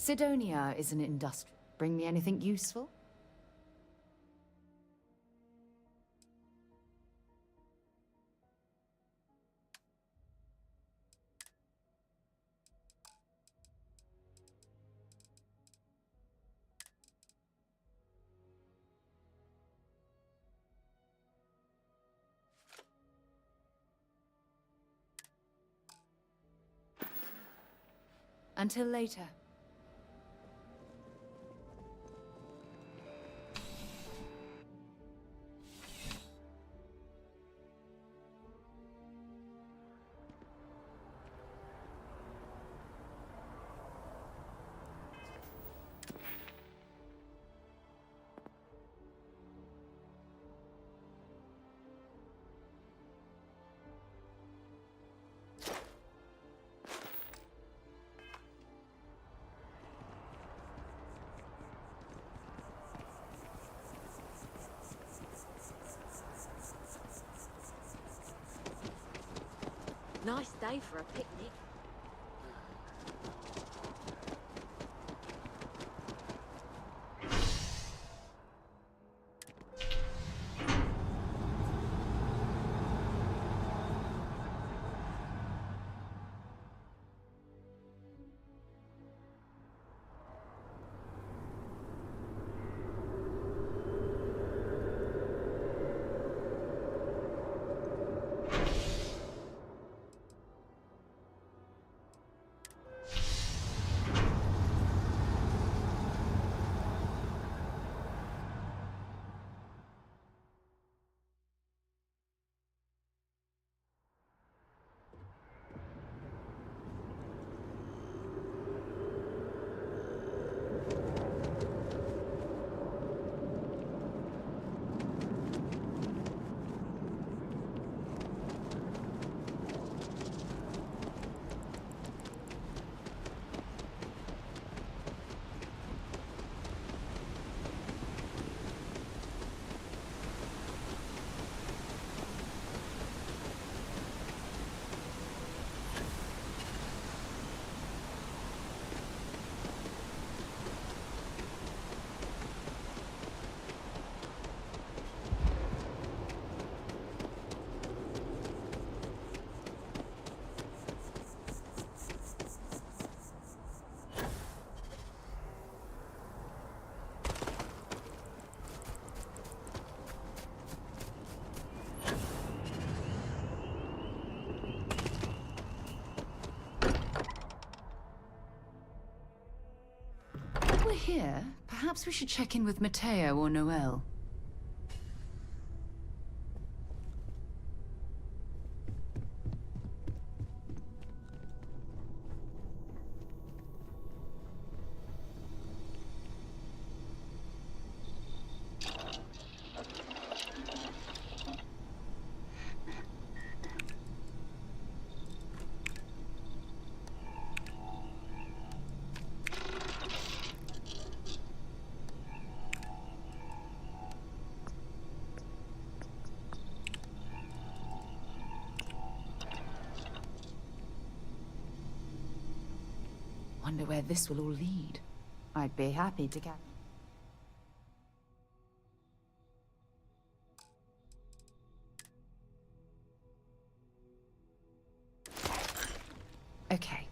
Sidonia is an industry. Bring me anything useful? Until later. Nice day for a picnic. We're here. Perhaps we should check in with Matteo or Noel. Wonder where this will all lead. I'd be happy to get... Okay.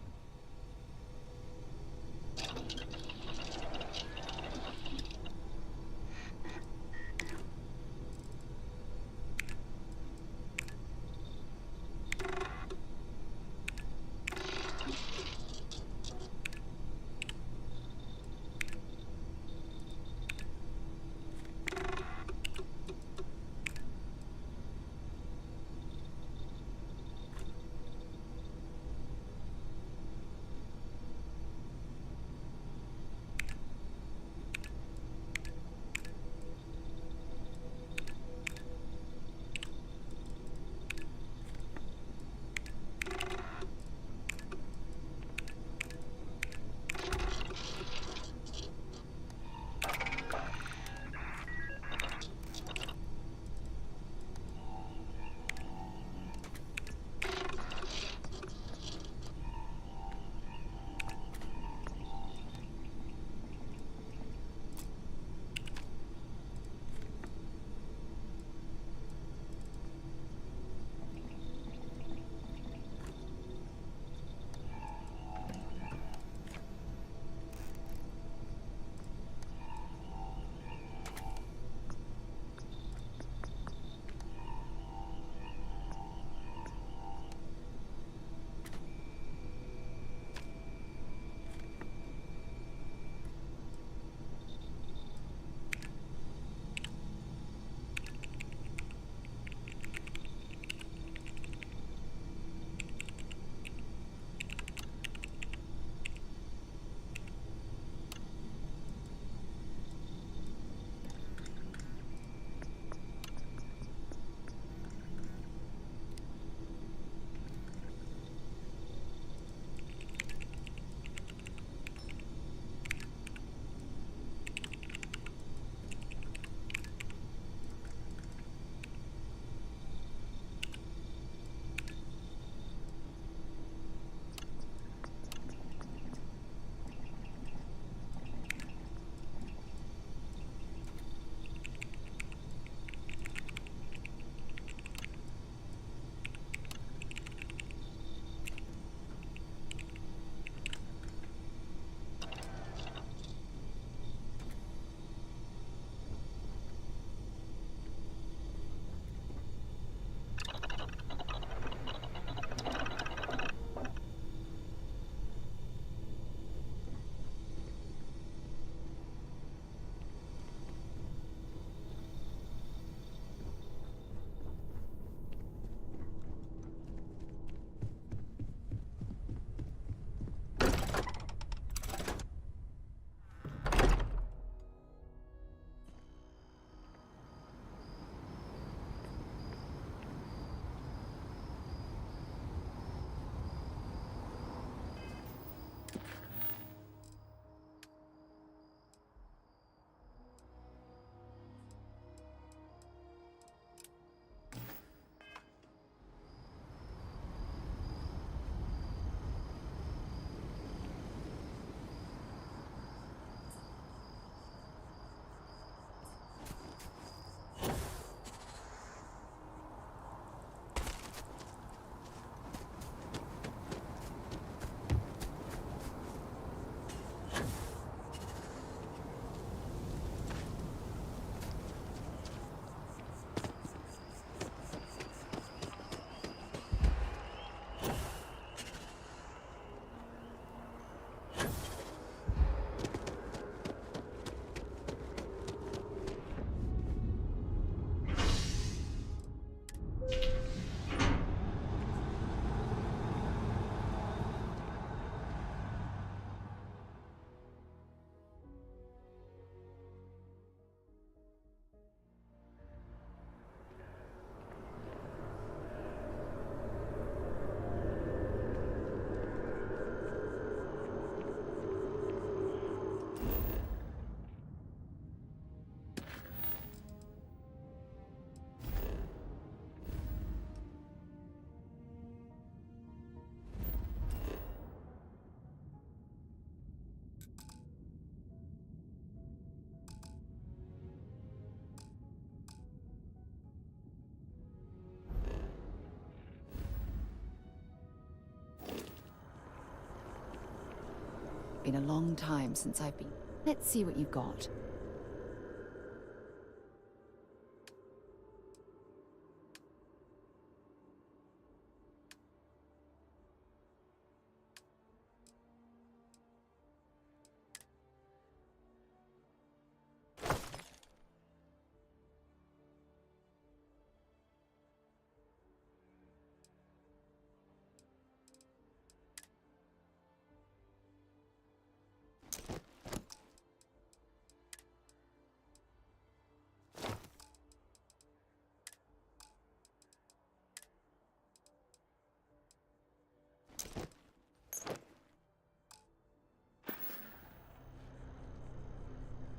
Been a long time since I've been... Let's see what you've got.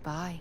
Bye.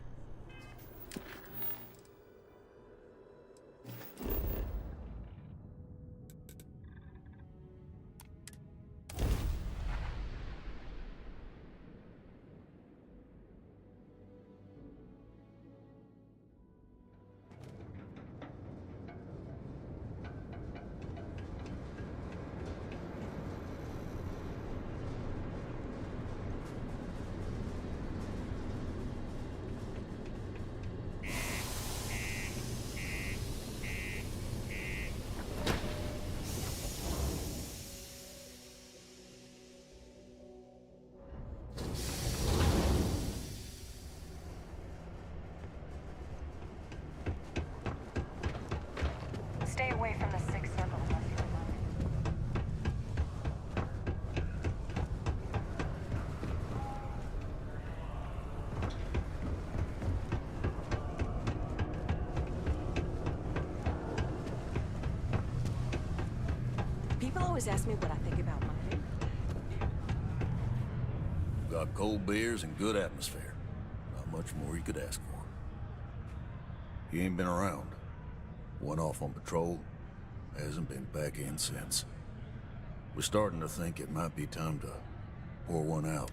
Stay away from the sixth circle unless you're alone. People always ask me what I think about mining. Got cold beers and good atmosphere. Not much more you could ask for. He ain't been around. Went off on patrol. Hasn't been back in since. We're starting to think it might be time to pour one out.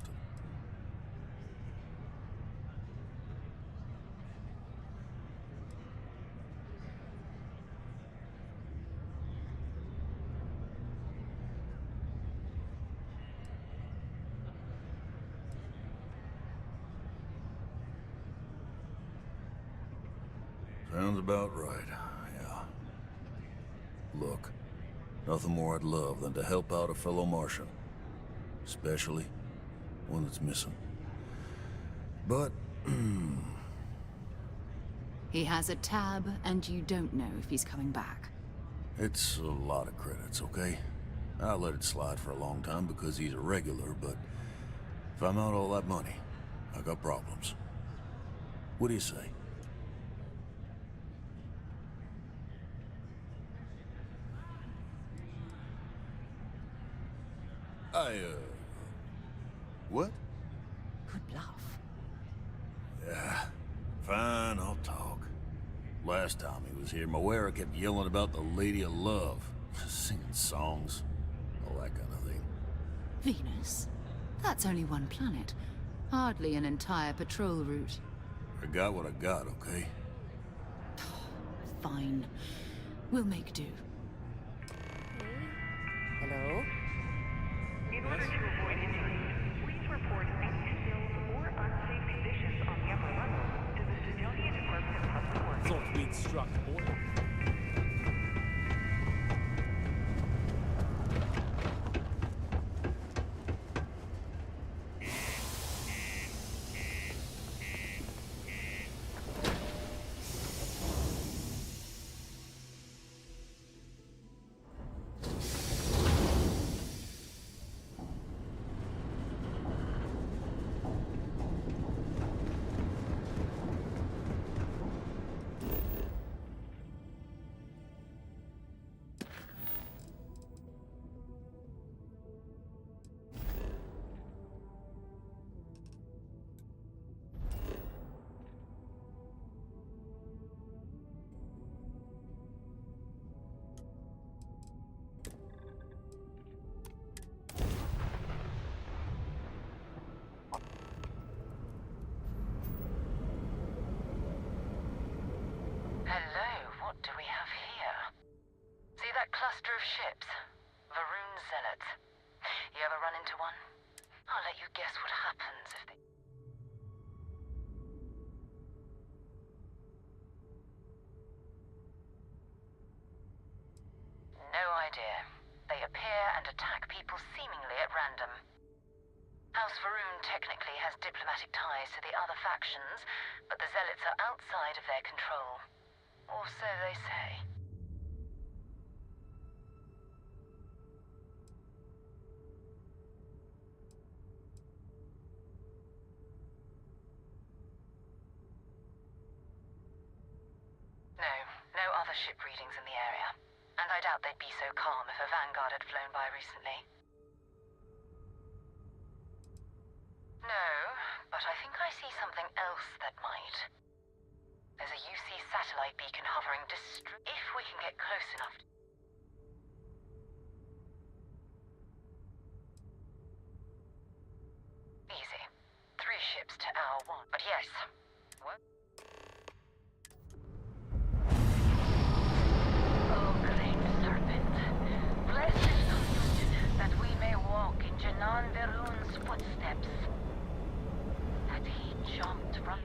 Sounds about right, yeah. Look, nothing more I'd love than to help out a fellow Martian. Especially one that's missing. But, He has a tab, and you don't know if he's coming back. it's a lot of credits, okay? I let it slide for a long time because he's a regular, but if I'm out all that money, I got problems. What do you say? What? Good bluff. Yeah, fine, I'll talk. Last time he was here, Moira kept yelling about the Lady of Love, singing songs, all that kind of thing. Venus? That's only one planet. Hardly an entire patrol route. I got what I got, okay? Fine. We'll make do. Hello? In order to avoid injuries, please report any spills or unsafe conditions on the upper level to the Civilian Department of Public Works. Thought we'd struck oil. Hello, what do we have here? See that cluster of ships? Varun Zealots. You ever run into one? I'll let you guess what happens if they... No idea. They appear and attack people seemingly at random. House Varun technically has diplomatic ties to the other factions, but the Zealots are outside of their control. Or so they say. No other ship readings in the area. And I doubt they'd be so calm if a Vanguard had flown by recently. No, but I think I see something else that might. There's a UC satellite beacon hovering if we can get close enough. Easy. 3 ships to our 1. But yes. What? Oh, great serpent. Blessed is that we may walk in Janan Verun's footsteps. That he jumped from...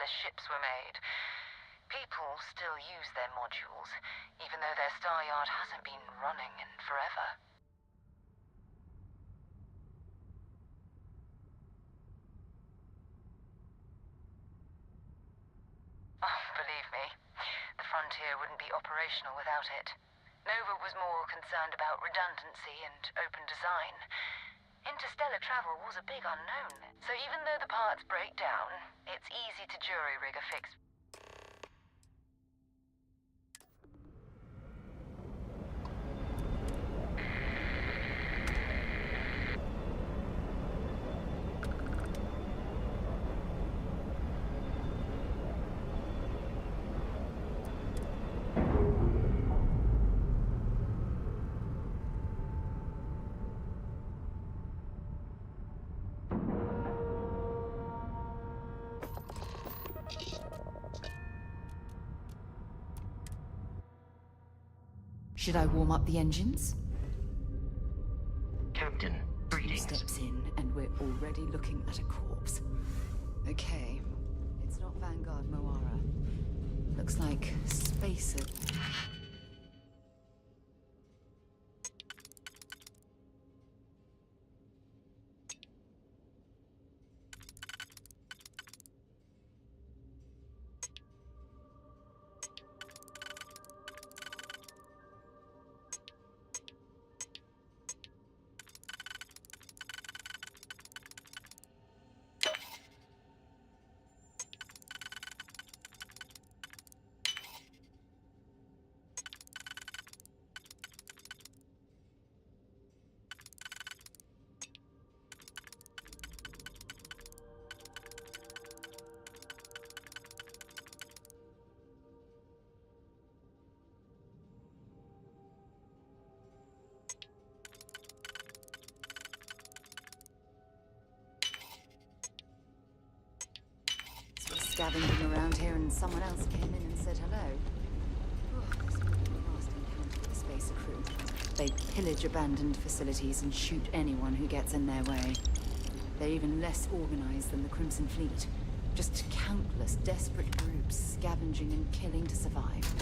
Ships were made. People still use their modules, even though their star yard hasn't been running in forever. Oh, believe me, the frontier wouldn't be operational without it. Nova was more concerned about redundancy and open design. Interstellar travel was a big unknown, so even though the parts break down, it's easy to jury-rig a fix. Should I warm up the engines? Captain, 2 greetings. steps in, and we're already looking at a corpse. Okay. It's not Vanguard Moara. Looks like Spacer. Scavenging around here and someone else came in and said hello. Oh, this might be the last encounter with the Spacer crew. They pillage abandoned facilities and shoot anyone who gets in their way. They're even less organized than the Crimson Fleet. Just countless desperate groups scavenging and killing to survive.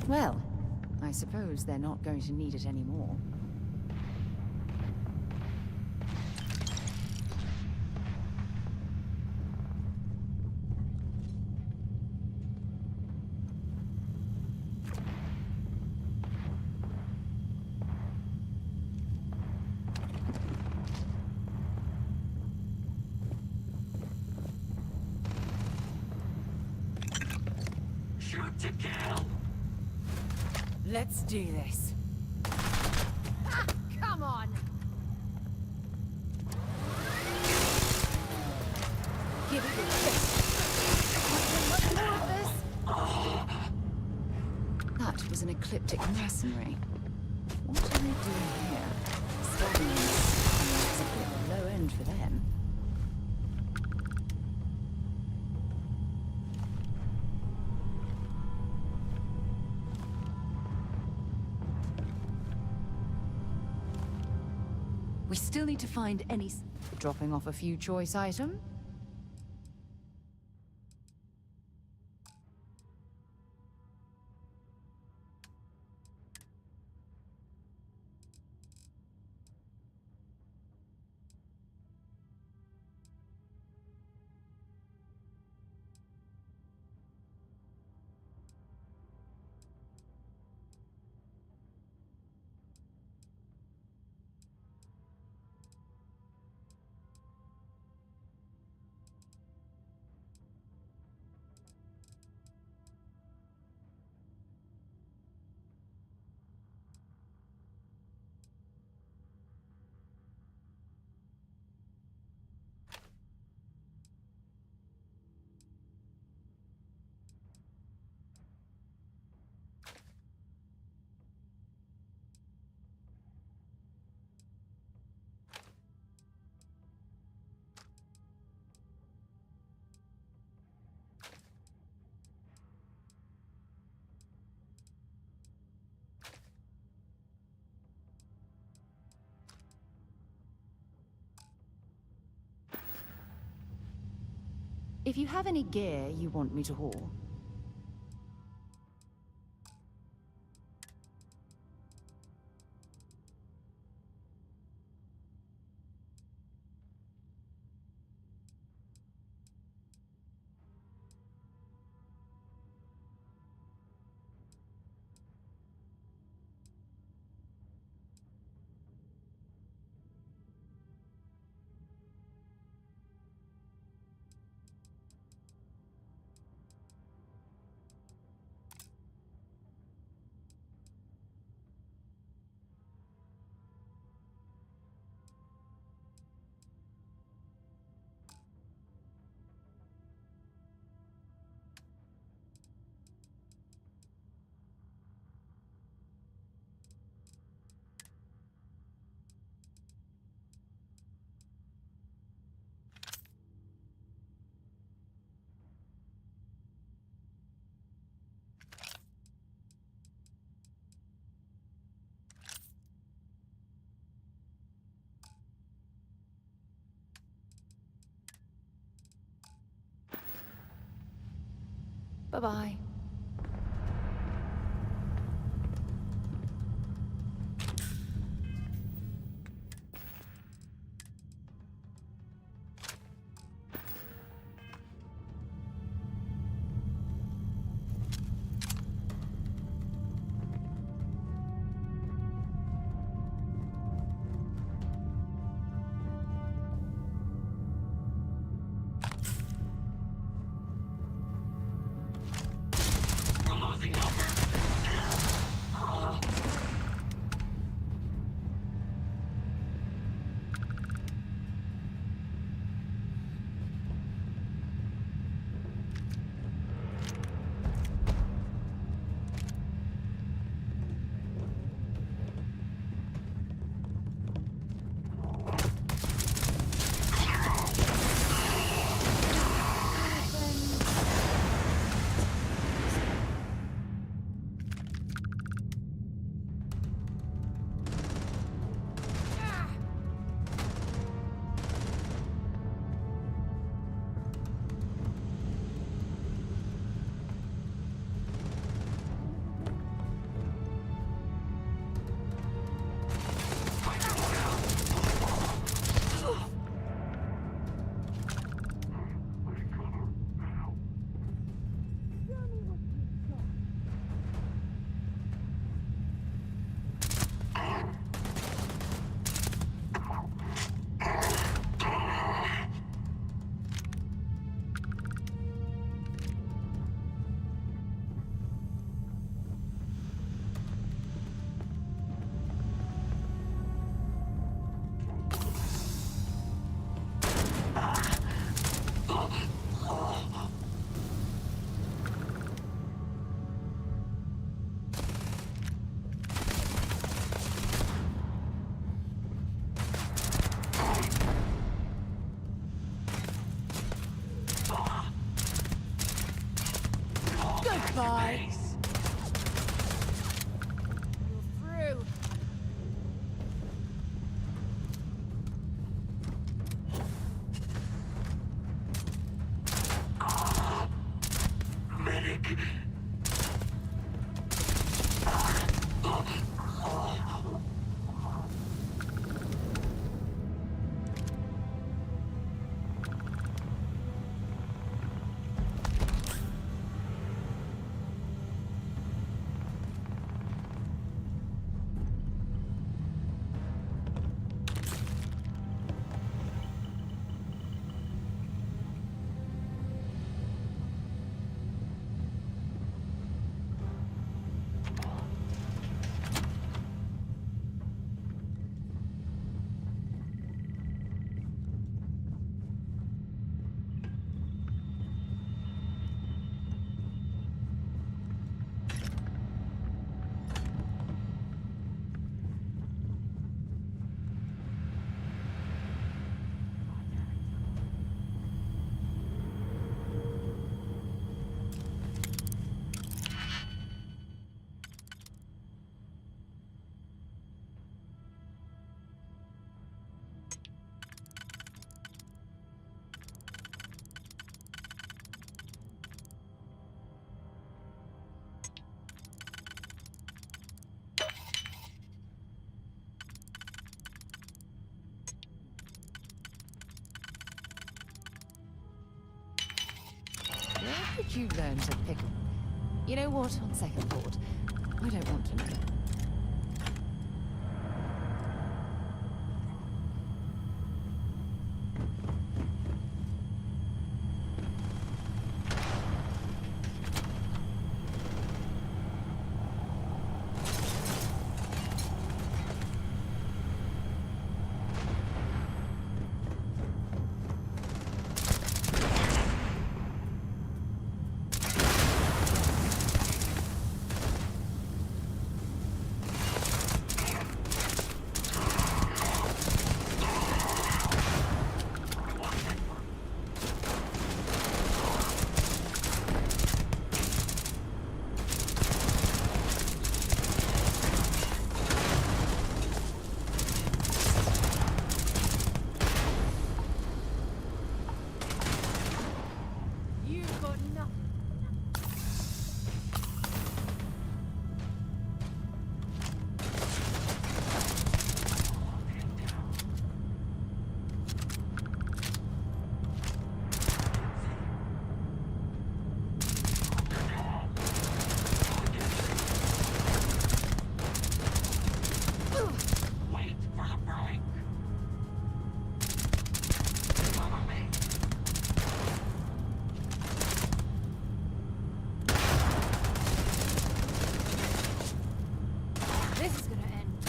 Well, I suppose they're not going to need it anymore. Shoot to kill! Let's do this. Ah, come on! Give it your best. Much more of this? That was an ecliptic mercenary. What are they doing here? Scavenging. That's a bit low end for them. We still need to find any... Dropping off a few choice items? If you have any gear you want me to haul. Bye-bye. Goodbye. You're through. Medic. thought you'd learn to pick... You know what? On second thought, I don't want to know.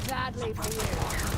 Badly for you.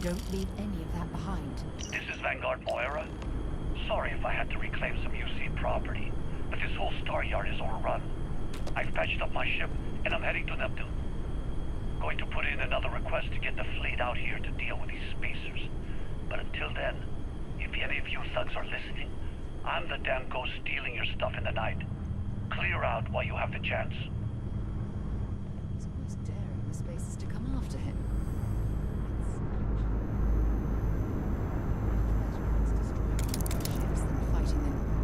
Don't leave any of that behind. This is Vanguard Moira. Sorry if I had to reclaim some UC property, but this whole star yard is overrun. I've patched up my ship, and I'm heading to Neptune. Going to put in another request to get the fleet out here to deal with these spacers. But until then, if any of you thugs are listening, I'm the damn ghost stealing your stuff in the night. Clear out while you have the chance. It's almost daring the spacers to come after him. It's better against destroying ships than fighting them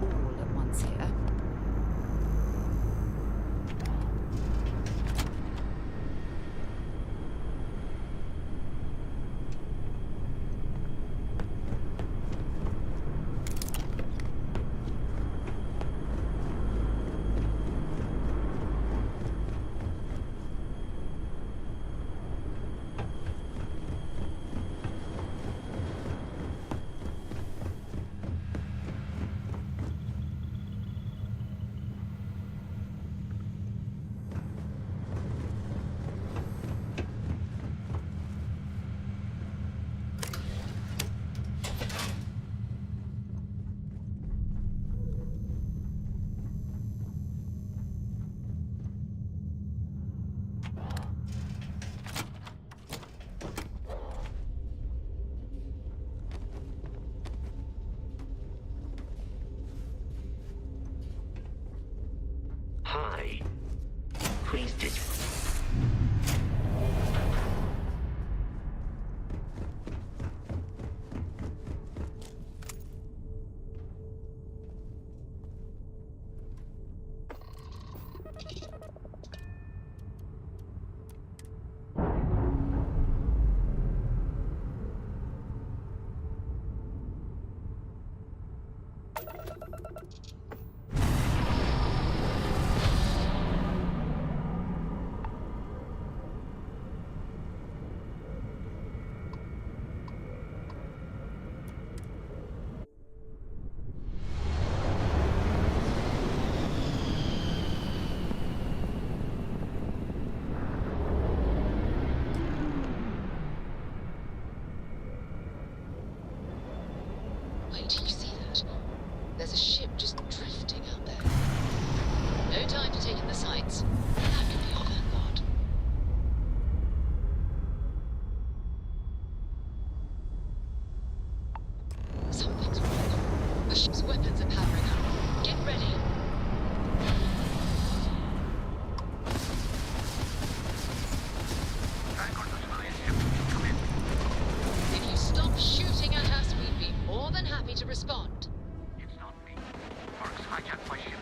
Hi. Please Wait, you see that? There's a ship just drifting out there. No time to take in the sights. That could be our vanguard. Something's wrong. The ship's weapons are powering up. Get ready. If you stop shooting at us, we'd be more than happy to respond. It's not me. Parks hijacked my ship.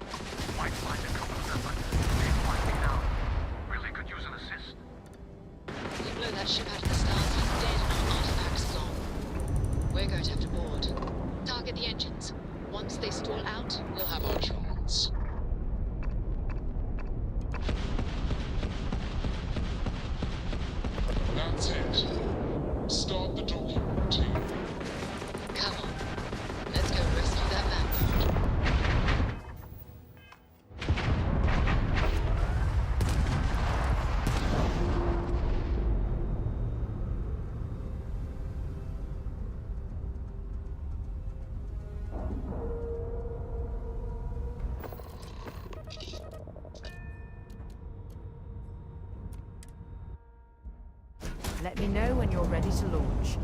Might find a couple of them, but they find me now. Really could use an assist. We blow that ship out of the stars, he's dead and our artifacts gone. We're going to have to board. Target the engines. Once they stall out, we'll have our chance. That's it. Start the docking routine. Come on. Let's go rescue that vanguard. Let me know when you're ready to launch.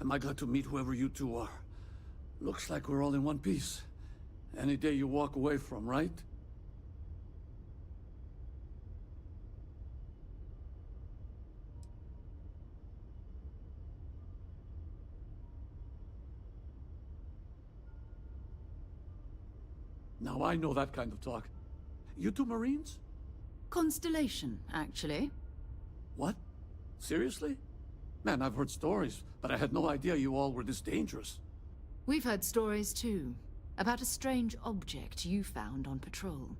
Am I glad to meet whoever you two are. Looks like we're all in one piece. Any day you walk away from, right? Now I know that kind of talk. You two Marines? Constellation, actually. What? Seriously? Man, I've heard stories, but I had no idea you all were this dangerous. We've heard stories too, about a strange object you found on patrol.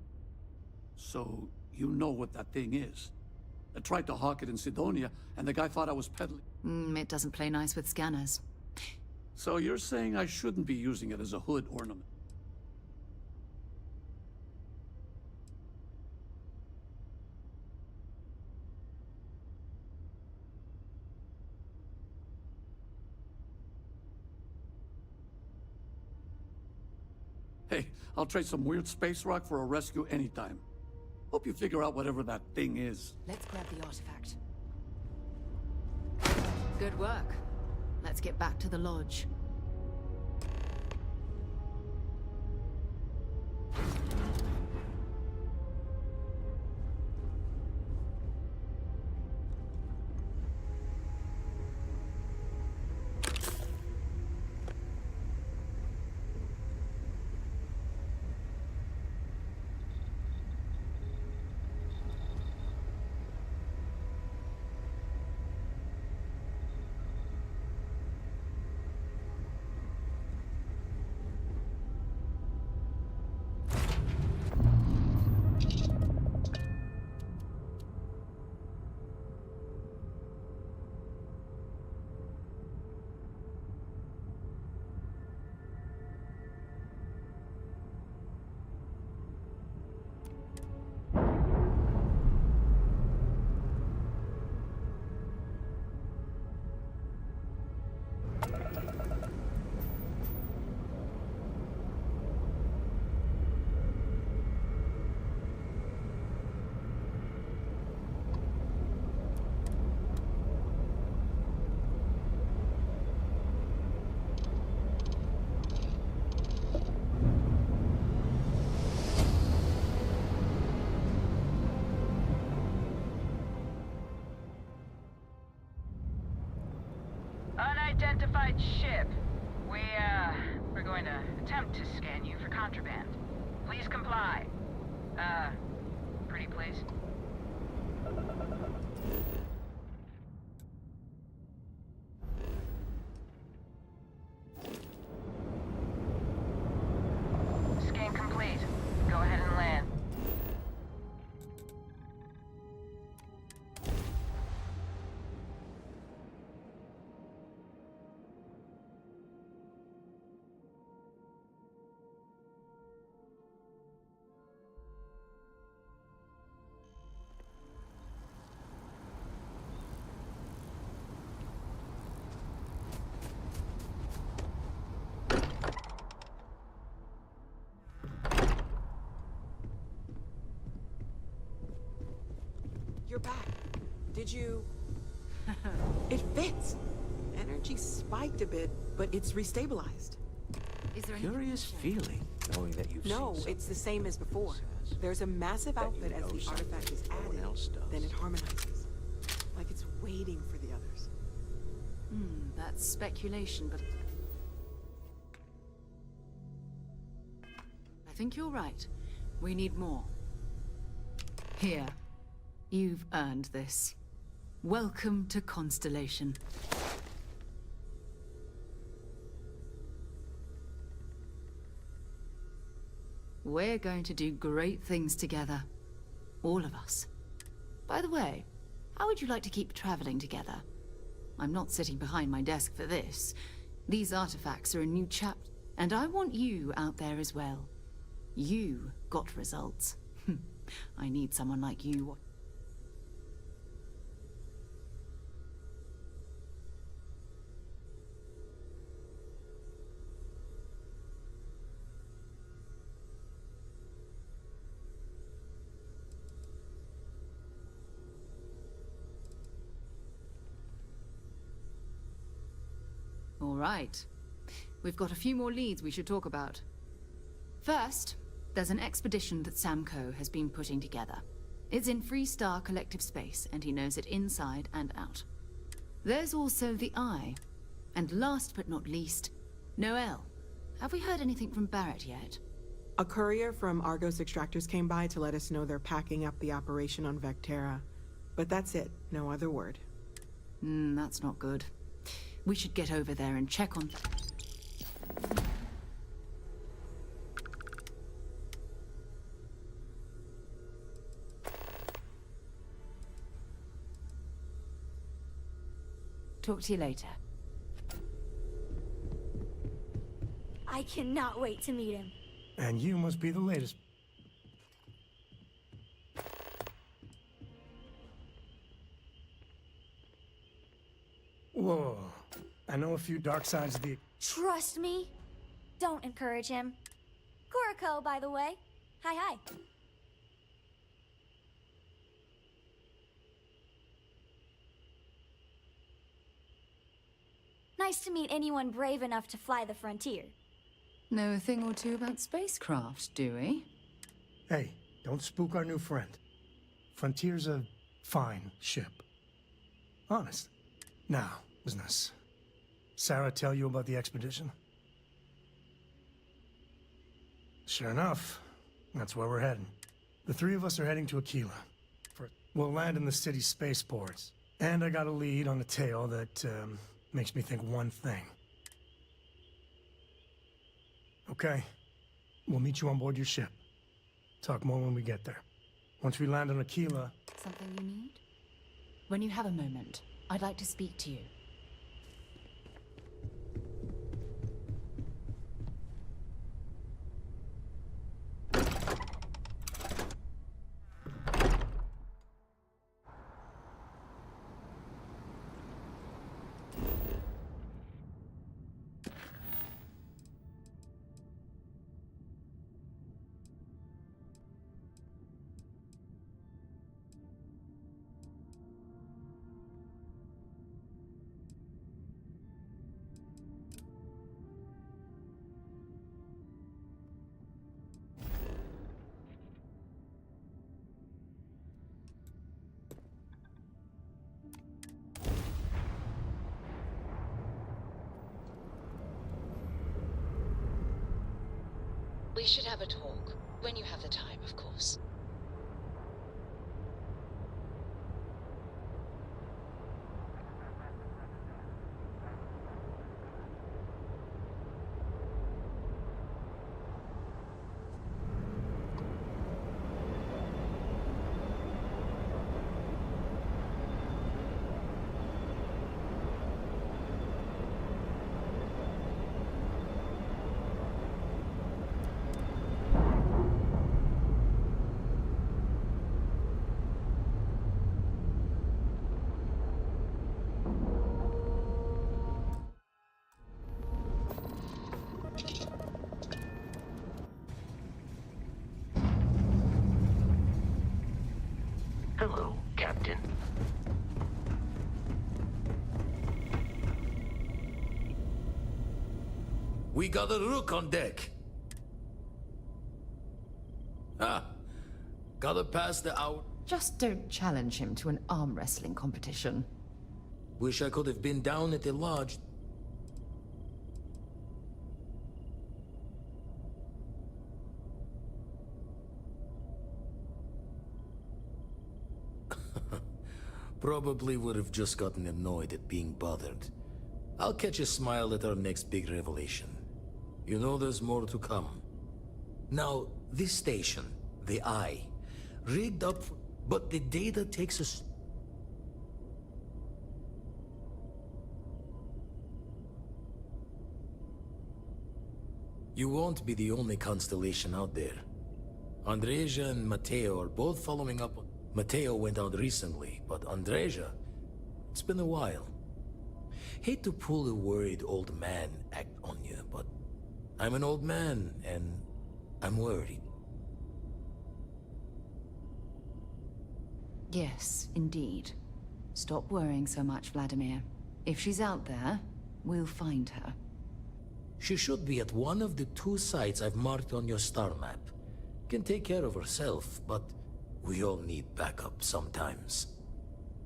So, you know what that thing is? I tried to hawk it in Sidonia, and the guy thought I was peddling. It doesn't play nice with scanners. So you're saying I shouldn't be using it as a hood ornament? Hey, I'll trade some weird space rock for a rescue anytime. Hope you figure out whatever that thing is. Let's grab the artifact. Good work. Let's get back to the lodge. Unidentified ship. We're going to attempt to scan you for contraband. Please comply. Pretty please. Scan complete. Go ahead and land. You're back. Did you... It fits. Energy spiked a bit, but it's restabilized. Is there Curious feeling, knowing that you've No, seen it's the same as before. There's a massive output as the artifact is added, then it harmonizes. Like it's waiting for the others. That's speculation, but... I think you're right. We need more. Here. You've earned this. Welcome to Constellation. We're going to do great things together. All of us. By the way, how would you like to keep traveling together? I'm not sitting behind my desk for this. These artifacts are a new chapter, and I want you out there as well. You got results. I need someone like you. All right. We've got a few more leads we should talk about. First, there's an expedition that Samco has been putting together. It's in Freestar Collective Space, and he knows it inside and out. There's also the Eye. And last but not least, Noel. Have we heard anything from Barrett yet? A courier from Argos Extractors came by to let us know they're packing up the operation on Vectera. But that's it. No other word. That's not good. We should get over there and check on... Talk to you later. I cannot wait to meet him. And you must be the latest. Whoa. I know a few dark sides of the... Trust me. Don't encourage him. Kuriko, by the way. Hi. Nice to meet anyone brave enough to fly the frontier. Know a thing or two about spacecraft, do we? Hey, don't spook our new friend. Frontier's a fine ship. Honest. Now, business. Sarah tell you about the expedition? Sure enough, that's where we're heading. The three of us are heading to Aquila. We'll land in the city's spaceports. And I got a lead on a tale that, makes me think one thing. Okay. We'll meet you on board your ship. Talk more when we get there. Once we land on Aquila... Something you need? When you have a moment, I'd like to speak to you. We should have a talk. When you have the time, of course. Hello, Captain. We got a rook on deck. Ah, gotta pass the hour. Just don't challenge him to an arm wrestling competition. Wish I could have been down at the lodge. Probably would have just gotten annoyed at being bothered. I'll catch a smile at our next big revelation. You know there's more to come. Now, this station, the Eye, rigged up, but the data takes us... You won't be the only constellation out there. Andreja and Matteo are both following up. Matteo went out recently, but Andreja, it's been a while. Hate to pull a worried old man act on you, but I'm an old man, and I'm worried. Yes, indeed. Stop worrying so much, Vladimir. If she's out there, we'll find her. She should be at one of the 2 sites I've marked on your star map. Can take care of herself, but we all need backup sometimes.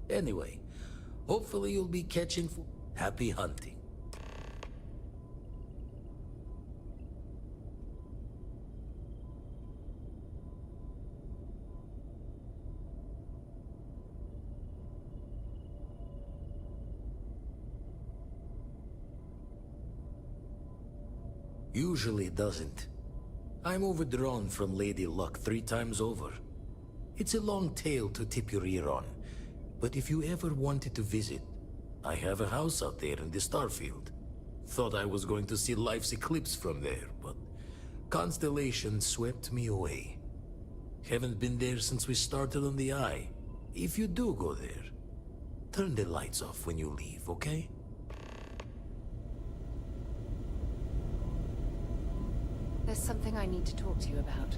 Anyway, hopefully you'll be catching happy hunting. Usually it doesn't. I'm overdrawn from Lady Luck 3 times over. It's a long tale to tip your ear on, but if you ever wanted to visit, I have a house out there in the StarField. Thought I was going to see life's eclipse from there, but constellation swept me away. Haven't been there since we started on the Eye. If you do go there, turn the lights off when you leave, okay? There's something I need to talk to you about.